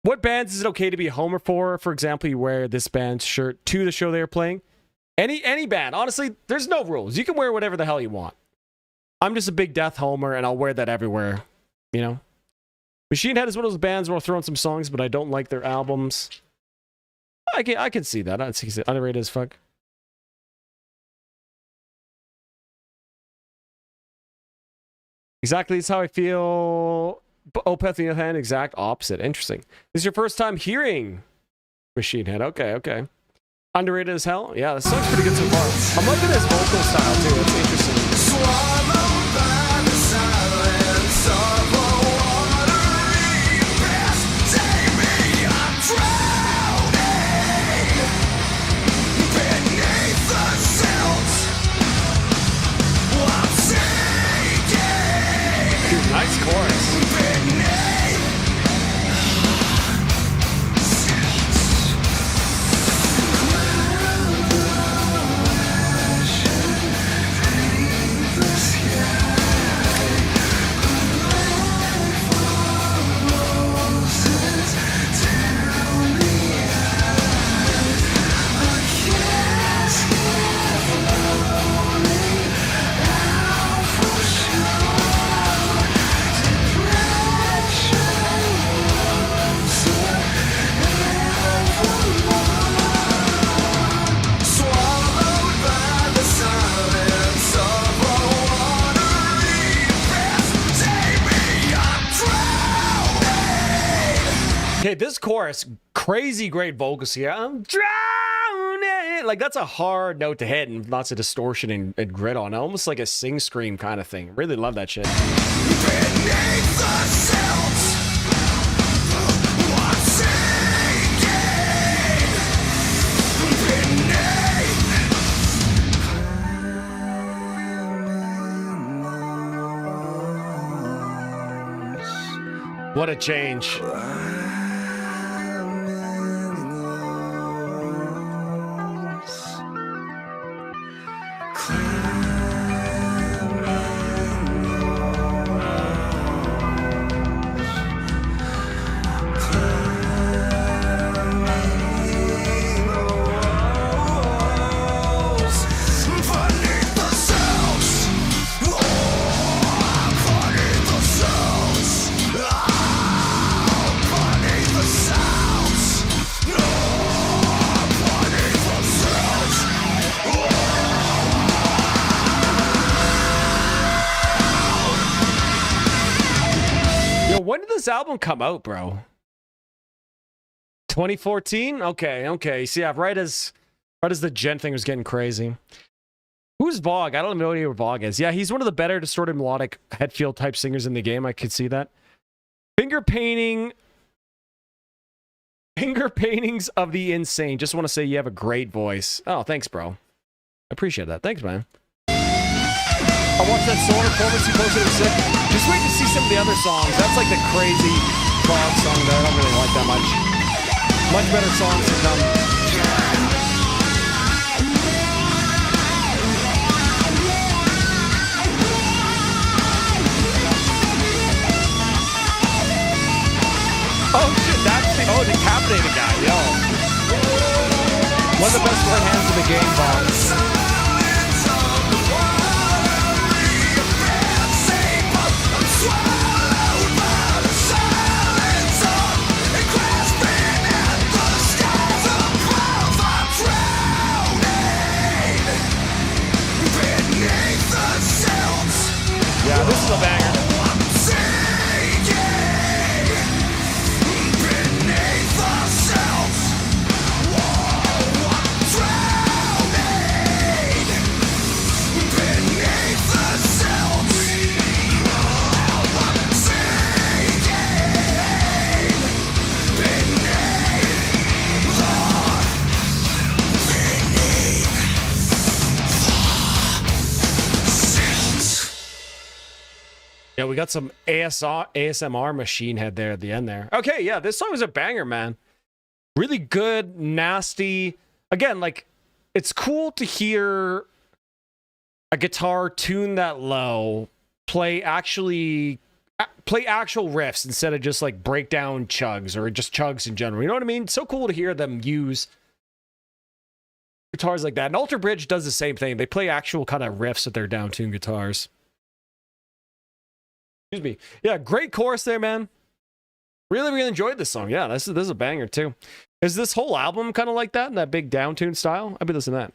Speaker 1: What bands is it okay to be a homer for? For example, you wear this band's shirt to the show they're playing. Any band. Honestly, there's no rules. You can wear whatever the hell you want. I'm just a big Death homer, and I'll wear that everywhere. You know? Machine Head is one of those bands where I'll throw in some songs, but I don't like their albums. I can see that. I'd see it. Underrated as fuck. Exactly, it's how I feel. Opeth, on the other hand, exact opposite. Interesting. This is your first time hearing Machine Head. Okay. Underrated as hell? Yeah, this song's pretty good so far. I'm liking his vocal style, too. It's interesting.
Speaker 12: Swallowed by the silence of a watery past. Take me, I'm drowning beneath the silt. I'm sinking.
Speaker 1: Dude, nice chorus. Okay, this chorus, crazy great vocals here. I'm drowning. Like, that's a hard note to hit and lots of distortion and grit on it. Almost like a sing scream kind of thing. Really love that shit.
Speaker 12: Beneath the silt, I'm sinking
Speaker 1: What a change. When did this album come out, bro? 2014? Okay. See, yeah, right as the Gen thing was getting crazy. Who's Vogue? I don't know who Vogue is. Yeah, he's one of the better distorted melodic headfield type singers in the game. I could see that. Finger paintings of the insane. Just want to say you have a great voice. Oh, thanks, bro. I appreciate that. Thanks, man. I watched that solo performance you posted. It was sick. Just wait to see some of the other songs. That's like the crazy frog song that I don't really like that much. Much better songs to come. Oh shit, that's the decapitated guy, yo. One of the best right hands in the game, Bob. Yeah, this is a banger. Yeah, we got some ASMR Machine Head there at the end there. Okay, yeah, this song is a banger, man. Really good, nasty. Again, like, it's cool to hear a guitar tune that low, play actually play actual riffs instead of just like breakdown chugs or just chugs in general. You know what I mean? It's so cool to hear them use guitars like that. And Alter Bridge does the same thing. They play actual kind of riffs with their down-tuned guitars. Excuse me. Yeah, great chorus there, man. Really, really enjoyed this song. Yeah, this is a banger too. Is this whole album kind of like that in that big down-tuned style? I'd be listening to that.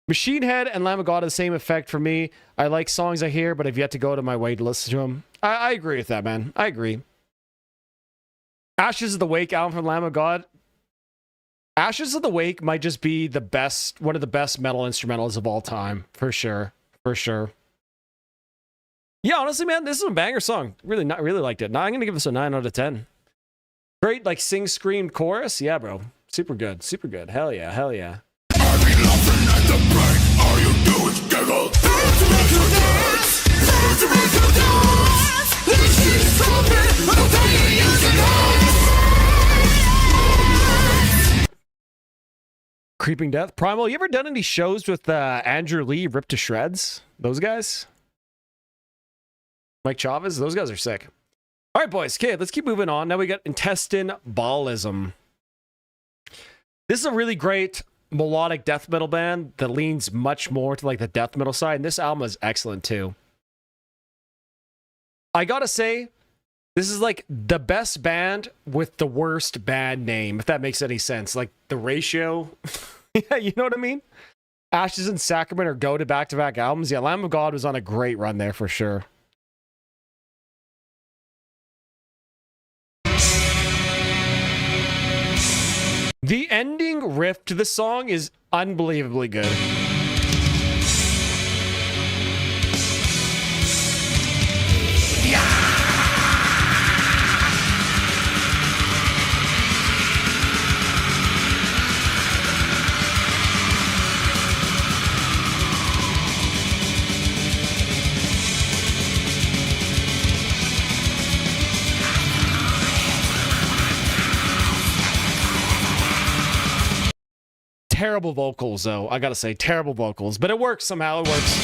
Speaker 1: Machine Head and Lamb of God have the same effect for me. I like songs I hear, but I've yet to go to my way to listen to them. I agree with that, man. I agree. Ashes of the Wake album from Lamb of God. Ashes of the Wake might just be the best, one of the best metal instrumentals of all time, for sure. For sure. Yeah, honestly, man, this is a banger song. Really liked it. Now I'm gonna give this a 9 out of 10. Great, like sing scream chorus. Yeah, bro. Super good. Super good. Hell yeah. Hell yeah. Creeping Death. Primal, you ever done any shows with Andrew Lee, Ripped to Shreds? Those guys? Mike Chavez? Those guys are sick. All right, boys. Okay, let's keep moving on. Now we got Intestine Ballism. This is a really great melodic death metal band that leans much more to like the death metal side. And this album is excellent too. I gotta say, this is like the best band with the worst band name, if that makes any sense. Like the ratio. Yeah, you know what I mean? Ashes and Sacrament are go to back-to-back albums. Yeah, Lamb of God was on a great run there for sure. The ending riff to the song is unbelievably good. Terrible vocals, though. I gotta say, terrible vocals. But it works somehow. It works.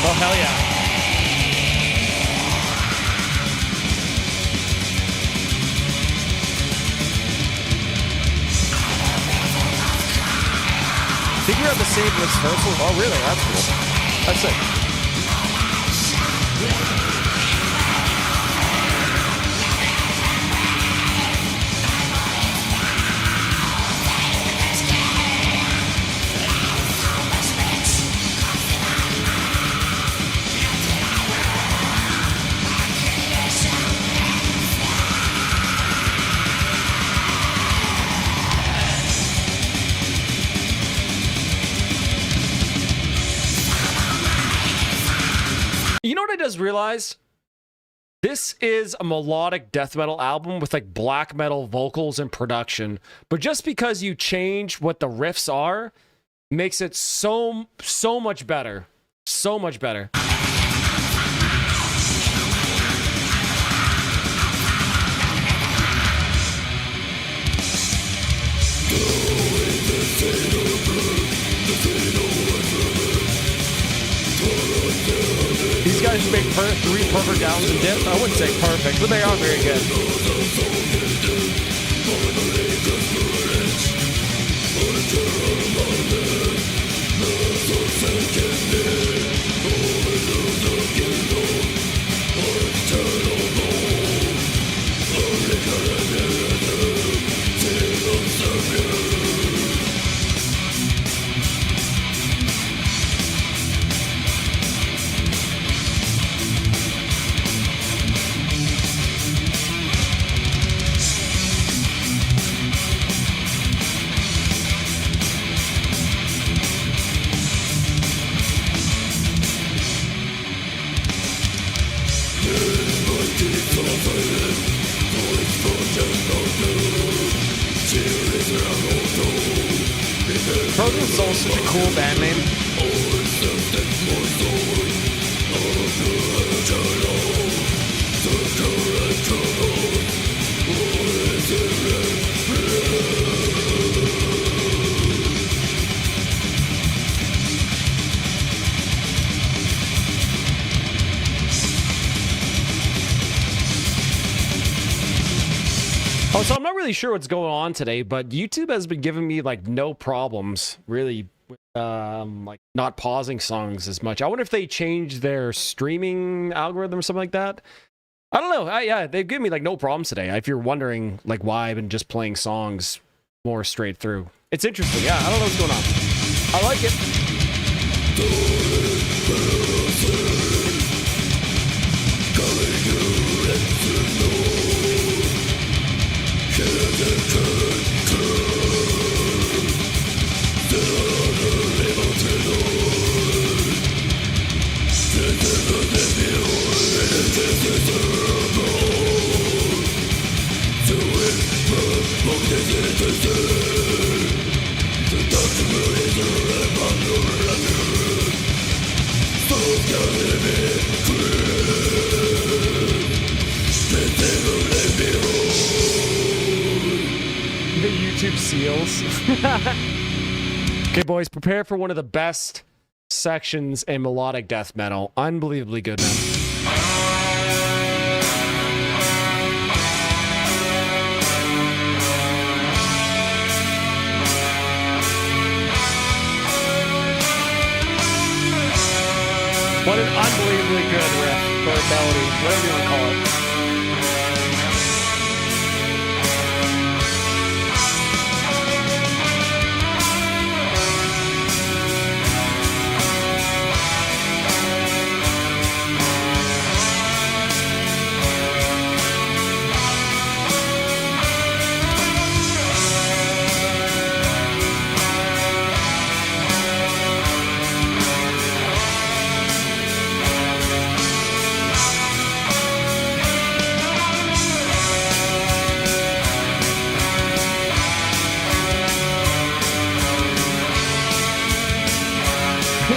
Speaker 1: Oh, hell yeah. I think we have the same rehearsal. Oh, really? That's cool. That's it. You know what I just realized? This is a melodic death metal album with like black metal vocals and production. But just because you change what the riffs are, makes it so much better. So much better. These guys make 3 perfect albums in dip. I wouldn't say perfect, but they are very good. Frozen Soul is such a cool band name. Oh, so I'm not really sure what's going on today, but YouTube has been giving me like no problems really with like not pausing songs as much. I wonder if they changed their streaming algorithm or something like that. I don't know. Yeah, they've given me like no problems today. If you're wondering like why I've been just playing songs more straight through. It's interesting. Yeah, I don't know what's going on. I like it. The YouTube seals. Okay, boys, prepare for one of the best sections in melodic death metal. Unbelievably good, man. What an unbelievably good riff or melody, whatever you want to call it.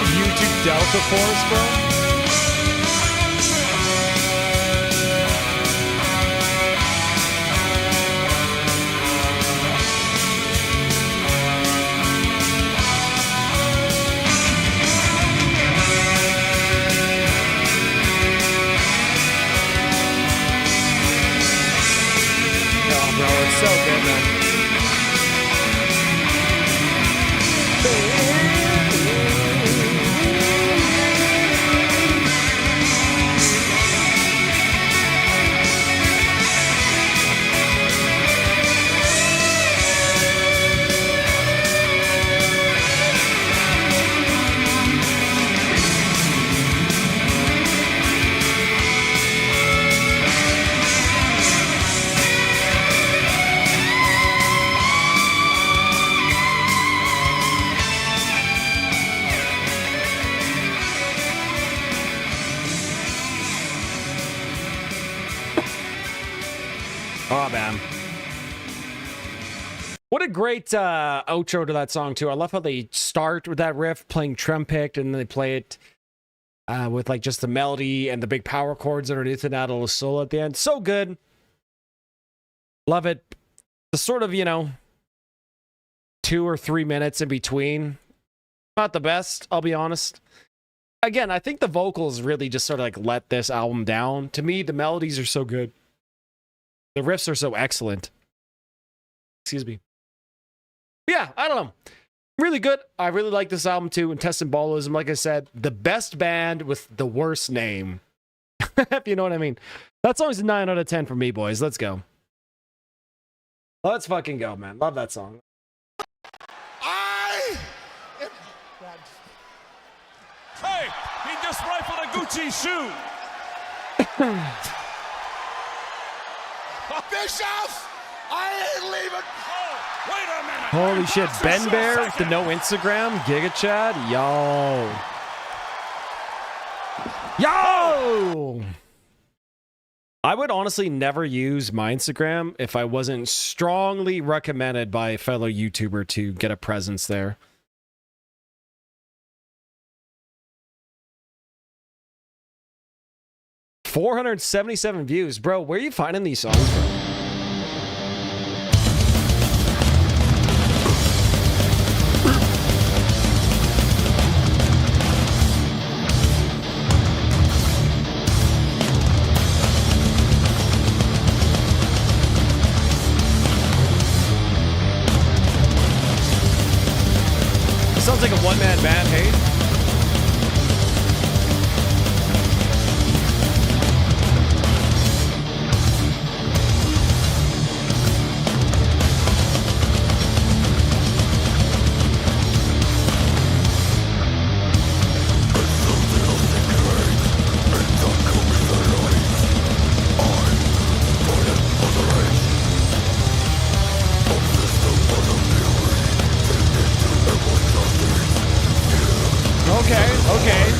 Speaker 1: YouTube Delta Force, bro. Oh, bro, it's so good, man. Oh, man. What a great outro to that song, too. I love how they start with that riff playing trem-picked, and then they play it with like just the melody and the big power chords underneath it, and add a little solo at the end. So good. Love it. The sort of, 2 or 3 minutes in between. Not the best, I'll be honest. Again, I think the vocals really just sort of like let this album down. To me, the melodies are so good. The riffs are so excellent. Excuse me. Yeah, I don't know. Really good. I really like this album too. Intestine Ballism, like I said, the best band with the worst name. If you know what I mean. That song's a 9 out of 10 for me, boys. Let's go. Let's fucking go, man. Love that song.
Speaker 12: Hey, he just rifled a Gucci shoe. Bischoff, I ain't leaving. Oh, wait a minute.
Speaker 1: Holy shit. Ben Bear with the no Instagram. Giga Chad. Yo. Yo. I would honestly never use my Instagram if I wasn't strongly recommended by a fellow YouTuber to get a presence there. $477 views. Bro, where are you finding these songs from? like a one-man band, hey? Okay.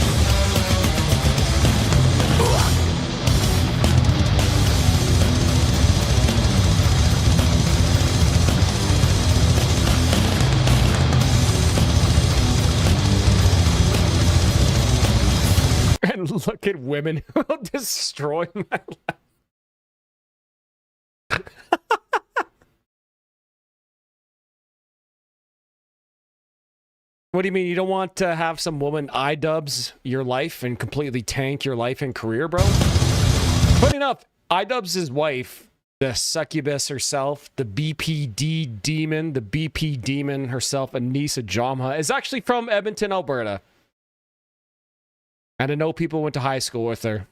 Speaker 1: And look at women who will destroy my life. What do you mean? You don't want to have some woman iDubbbz your life and completely tank your life and career, bro? Funny enough, iDubbbz' wife, the succubus herself, the BPD demon, the BP demon herself, Anissa Jamha, is actually from Edmonton, Alberta. And I know people went to high school with her.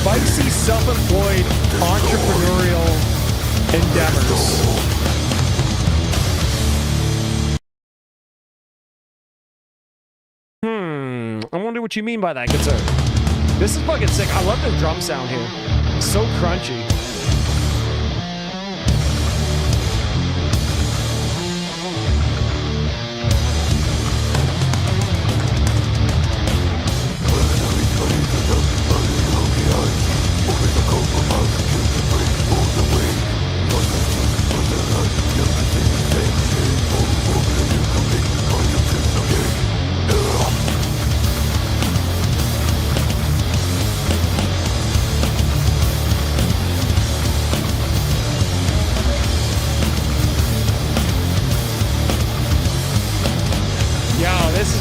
Speaker 1: Spicy self-employed entrepreneurial endeavors. I wonder what you mean by that, good sir. This is fucking sick. I love the drum sound here. It's so crunchy.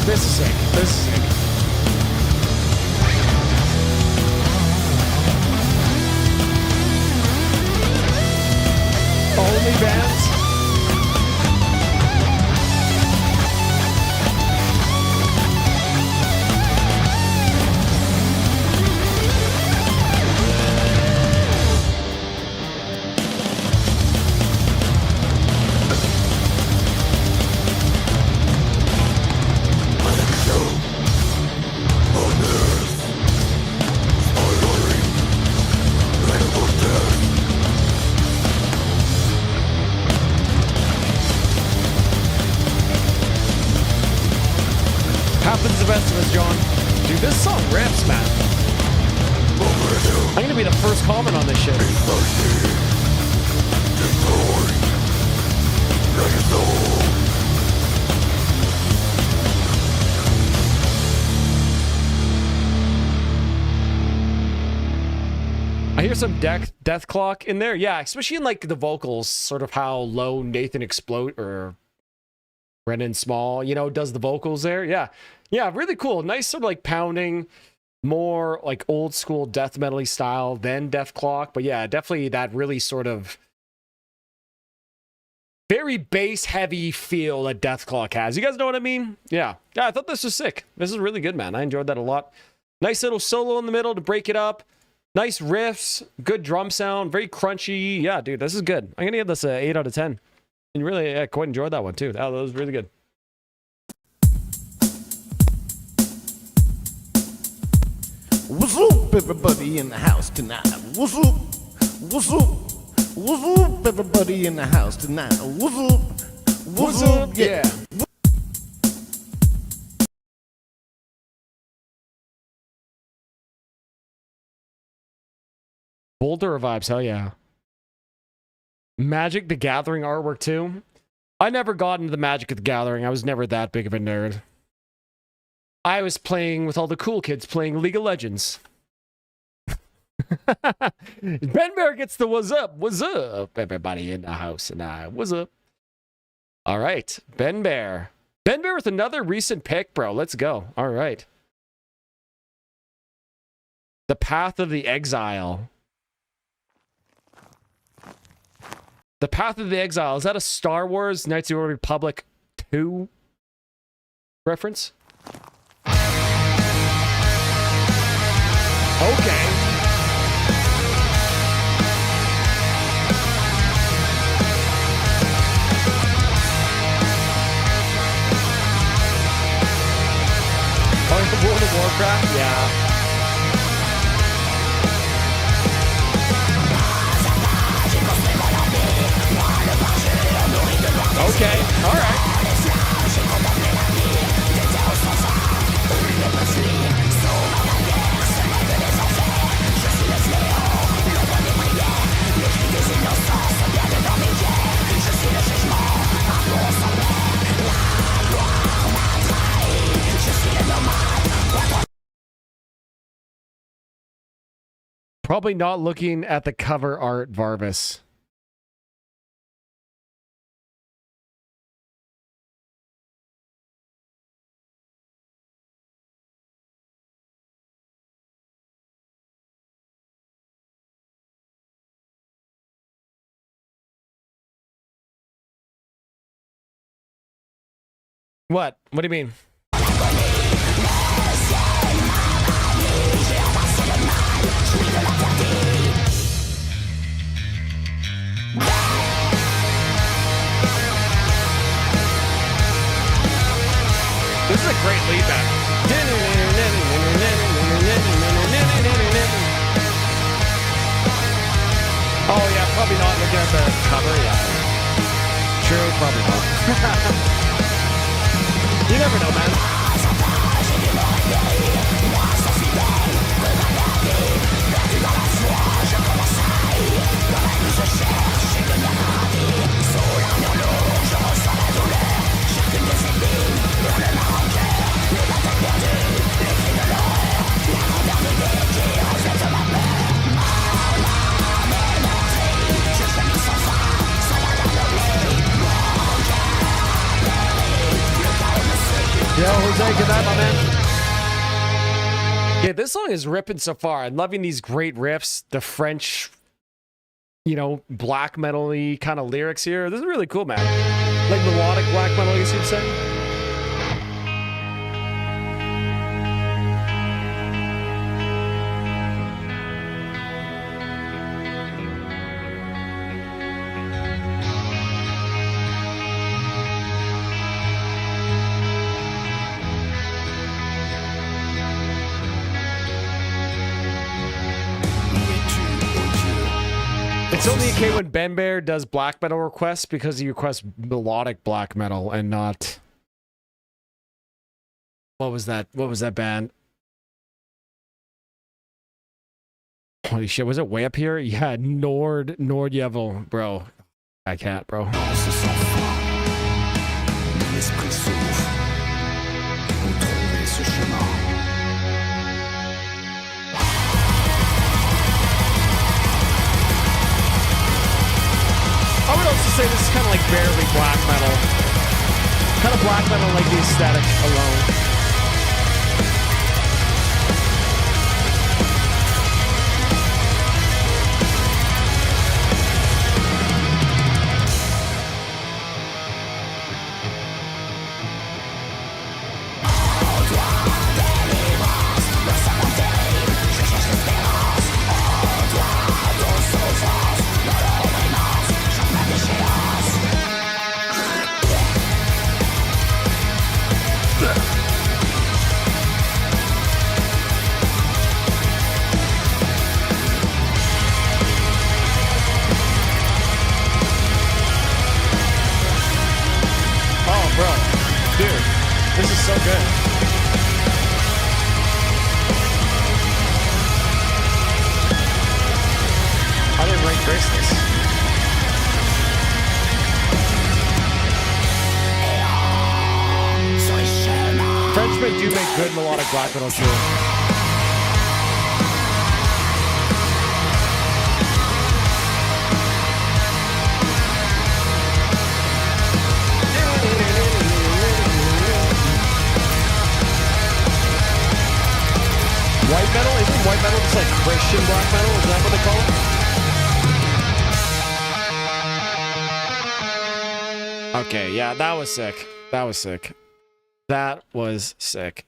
Speaker 1: This is sick. This is sick. Only bands? Happens the best of us, John. Dude, this song rips, man. I'm gonna be the first comment on this shit. I hear some death clock in there. Yeah, especially in like the vocals, sort of how low Nathan Explode or Brendan Small, you know, does the vocals there. Yeah. Yeah, really cool. Nice sort of like pounding, more like old school death metal-y style than Death Clock. But yeah, definitely that really sort of very bass heavy feel that Death Clock has. You guys know what I mean? Yeah. Yeah, I thought this was sick. This is really good, man. I enjoyed that a lot. Nice little solo in the middle to break it up. Nice riffs, good drum sound, very crunchy. Yeah, dude, this is good. I'm going to give this an 8 out of 10. And really, quite enjoyed that one too. That was really good.
Speaker 5: What's up, everybody in the house tonight? What's up? What's up? What's up, everybody in the house tonight? What's up? What's up? Yeah.
Speaker 1: Boulder vibes, hell yeah. Magic the Gathering artwork too. I never got into the Magic the Gathering. I was never that big of a nerd. I was playing with all the cool kids playing League of Legends. Ben Bear gets the what's up, everybody in the house and what's up. All right, Ben Bear. Ben Bear with another recent pick, bro. Let's go. All right. The Path of the Exile. The Path of the Exile. Is that a Star Wars Knights of the Old Republic 2 reference? Okay. Oh, World of Warcraft? Yeah. Okay, all right. Probably not looking at the cover art, Varvis. What? What do you mean? This is a great lead back. Oh yeah, probably not looking at the cover, yeah. True, probably not. You never know, man. Yo, Jose, get that, my man. Yeah, this song is ripping so far. I'm loving these great riffs, the French, you know, black metal-y kind of lyrics here. This is really cool, man. Like melodic black metal, I guess you'd say. It's only okay when Ben Bear does black metal requests because he requests melodic black metal and not... What was that? What was that band? Holy shit, was it way up here? Yeah, Nordjävel, bro. I can't, bro. I would also say this is kind of like barely black metal. Kind of black metal like the aesthetic alone. This is so good. I didn't rank Grace this. Frenchmen do make good melodic black metal too. White metal? Isn't white metal just like Christian black metal? Is that what they call it? Okay, yeah, that was sick. That was sick. That was sick.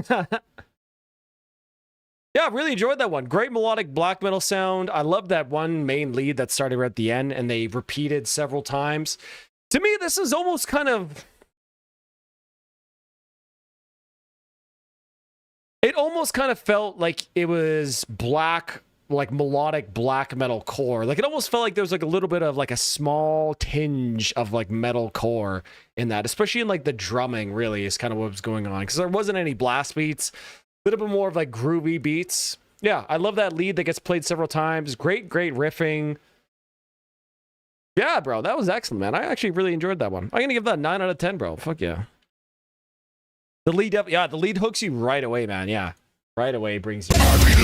Speaker 1: Yeah, I really enjoyed that one. Great melodic black metal sound. I love that one main lead that started right at the end and they repeated several times. To me, this is almost kind of... It almost kind of felt like it was black, like melodic black metal core. Like it almost felt like there was like a little bit of like a small tinge of like metal core in that, especially in like the drumming really is kind of what was going on. Because there wasn't any blast beats. A little bit more of like groovy beats. Yeah, I love that lead that gets played several times. Great riffing. Yeah, bro, that was excellent, man. I actually really enjoyed that one. I'm gonna give that a 9 out of 10, bro. Fuck yeah. The lead, yeah, the lead hooks you right away, man. Yeah, right away brings you. I'll be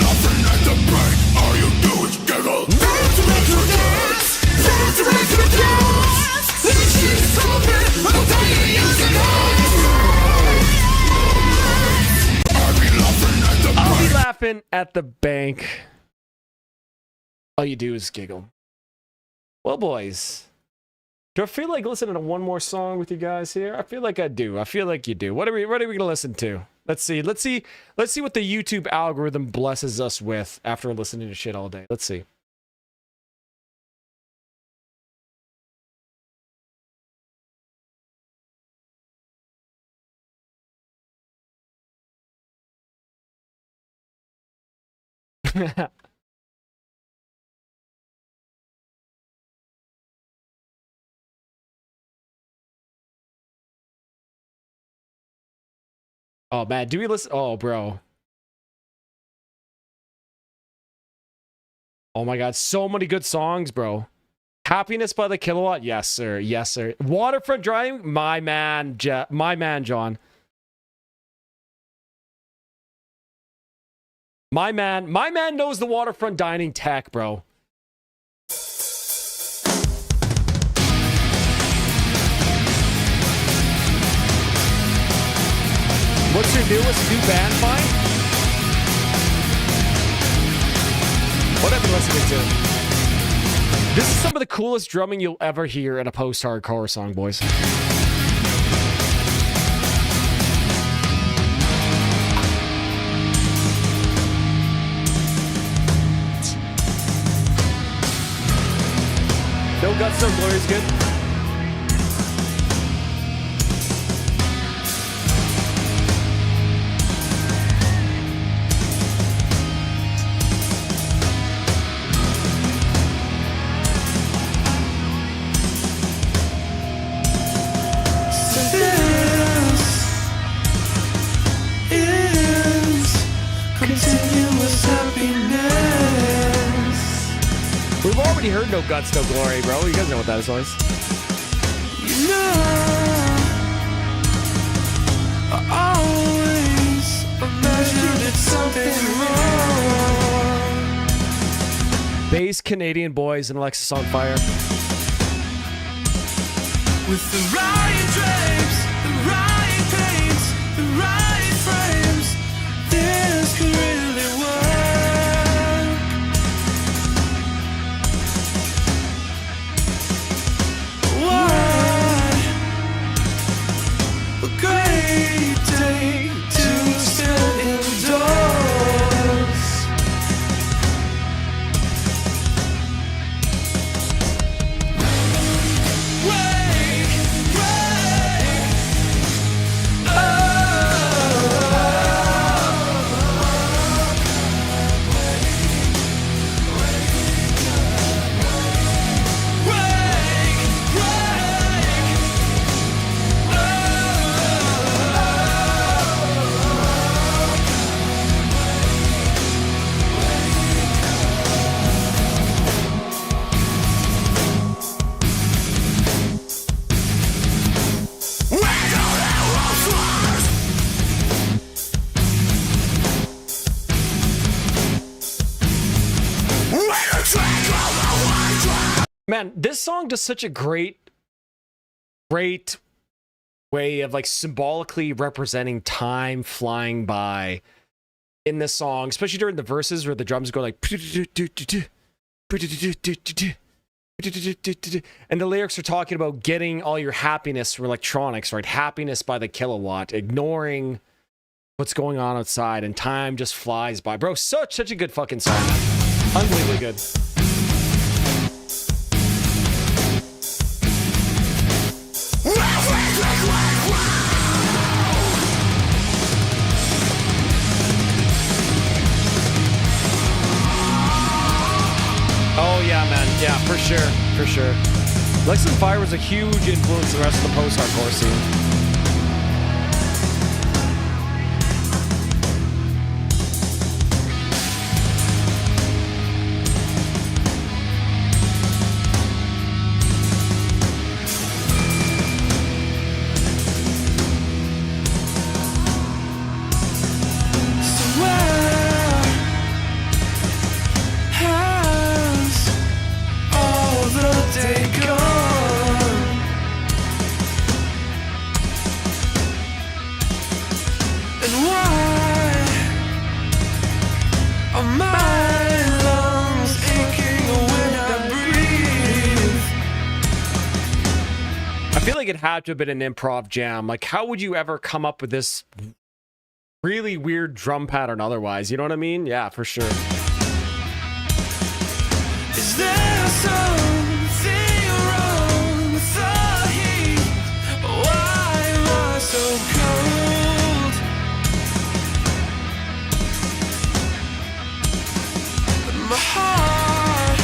Speaker 1: laughing at the bank. All you do is giggle. Well, boys, do I feel like listening to one more song with you guys here? I feel like I do. I feel like you do. What are we gonna listen to? Let's see what the YouTube algorithm blesses us with after listening to shit all day. Let's see. Oh man, do we listen? Oh, bro. Oh my god, so many good songs, bro. Happiness by the Kilowatt, yes sir, yes sir. Waterfront Driving, my man, John. My man knows the waterfront dining tech, bro. What's your newest new band find? What I've been listening to. This is some of the coolest drumming you'll ever hear in a post-hardcore song, boys. No Guts, No Glory is good. We've already heard No Guts, No Glory, bro. You guys know what that song is.
Speaker 12: You know, I always imagined it's something wrong.
Speaker 1: Bass Canadian Boys and Alexis on Fire.
Speaker 12: With the right drapes, the right paints, the right frames, this could really work. What a great day to stand indoors.
Speaker 1: Man, this song does such a great way of like symbolically representing time flying by in this song, especially during the verses where the drums go like, and the lyrics are talking about getting all your happiness from electronics, right? Happiness by the kilowatt, ignoring what's going on outside, and time just flies by. Bro, such a good fucking song, man. Unbelievably good. Oh yeah, man. Yeah, for sure. For sure. Lex and Fire was a huge influence on the rest of the post-hardcore scene. I feel like it had to have been an improv jam. Like, how would you ever come up with this really weird drum pattern otherwise? You know what I mean? Yeah, for sure.
Speaker 12: Is there something wrong with the heat? Why am I so cold? My heart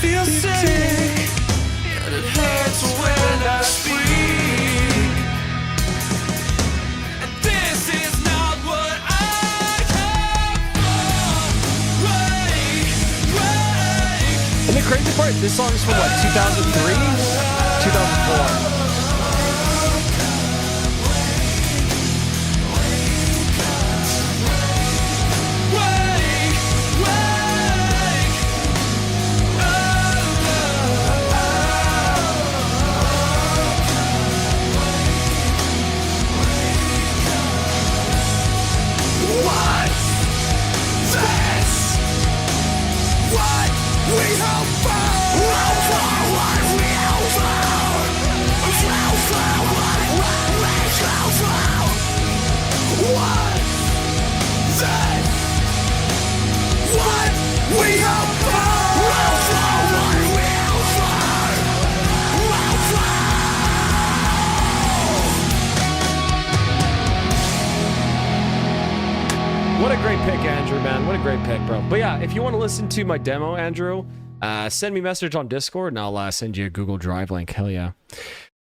Speaker 12: feels sick, and it hurts when I speak. And this is not what I came for.
Speaker 1: And the crazy part, this song is from what, 2003? 2004. What a great pick, Andrew, man. What a great pick, bro. But yeah, if you want to listen to my demo, Andrew, send me a message on Discord and I'll send you a Google Drive link. Hell yeah.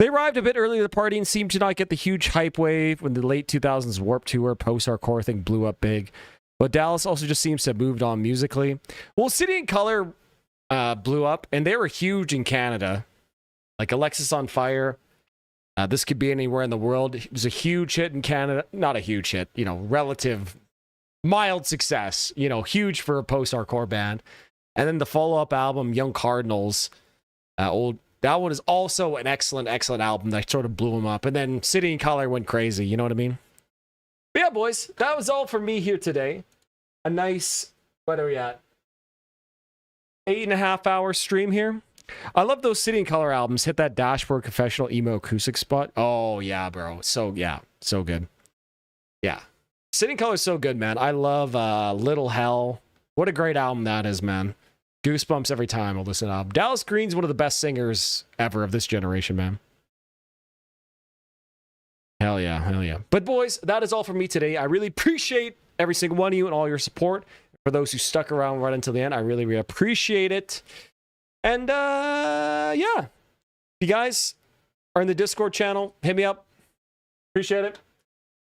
Speaker 1: They arrived a bit early to the party and seemed to not get the huge hype wave when the late 2000s Warp Tour post-hardcore thing blew up big. But Dallas also just seems to have moved on musically. Well, City and Color blew up, and they were huge in Canada. Like Alexis on Fire. This Could Be Anywhere in the World. It was a huge hit in Canada. Not a huge hit, you know, relative mild success, you know, huge for a post-hardcore band. And then the follow-up album, Young Cardinals, that one is also an excellent album that sort of blew them up. And then City and Color went crazy, you know what I mean? But yeah, boys, that was all for me here today. A nice, what are we at? 8.5 hour stream here. I love those City and Color albums. Hit that Dashboard Confessional emo acoustic spot. Oh yeah, bro. So yeah, so good. Yeah. City and Color is so good, man. I love Little Hell. What a great album that is, man. Goosebumps every time I listen to it. Dallas Green's one of the best singers ever of this generation, man. Hell yeah, hell yeah. But boys, that is all for me today. I really appreciate every single one of you and all your support. For those who stuck around right until the end, I really, really appreciate it. And yeah, if you guys are in the Discord channel, hit me up. Appreciate it.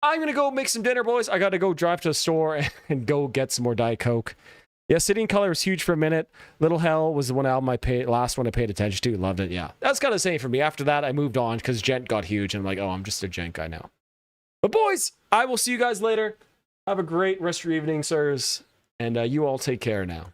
Speaker 1: I'm going to go make some dinner, boys. I got to go drive to the store and go get some more Diet Coke. Yeah, City and Color was huge for a minute. Little Hell was the last one I paid attention to. Loved it, yeah. That's kind of the same for me. After that, I moved on because Gent got huge. And I'm like, oh, I'm just a Gent guy now. But boys, I will see you guys later. Have a great rest of your evening, sirs. And you all take care now.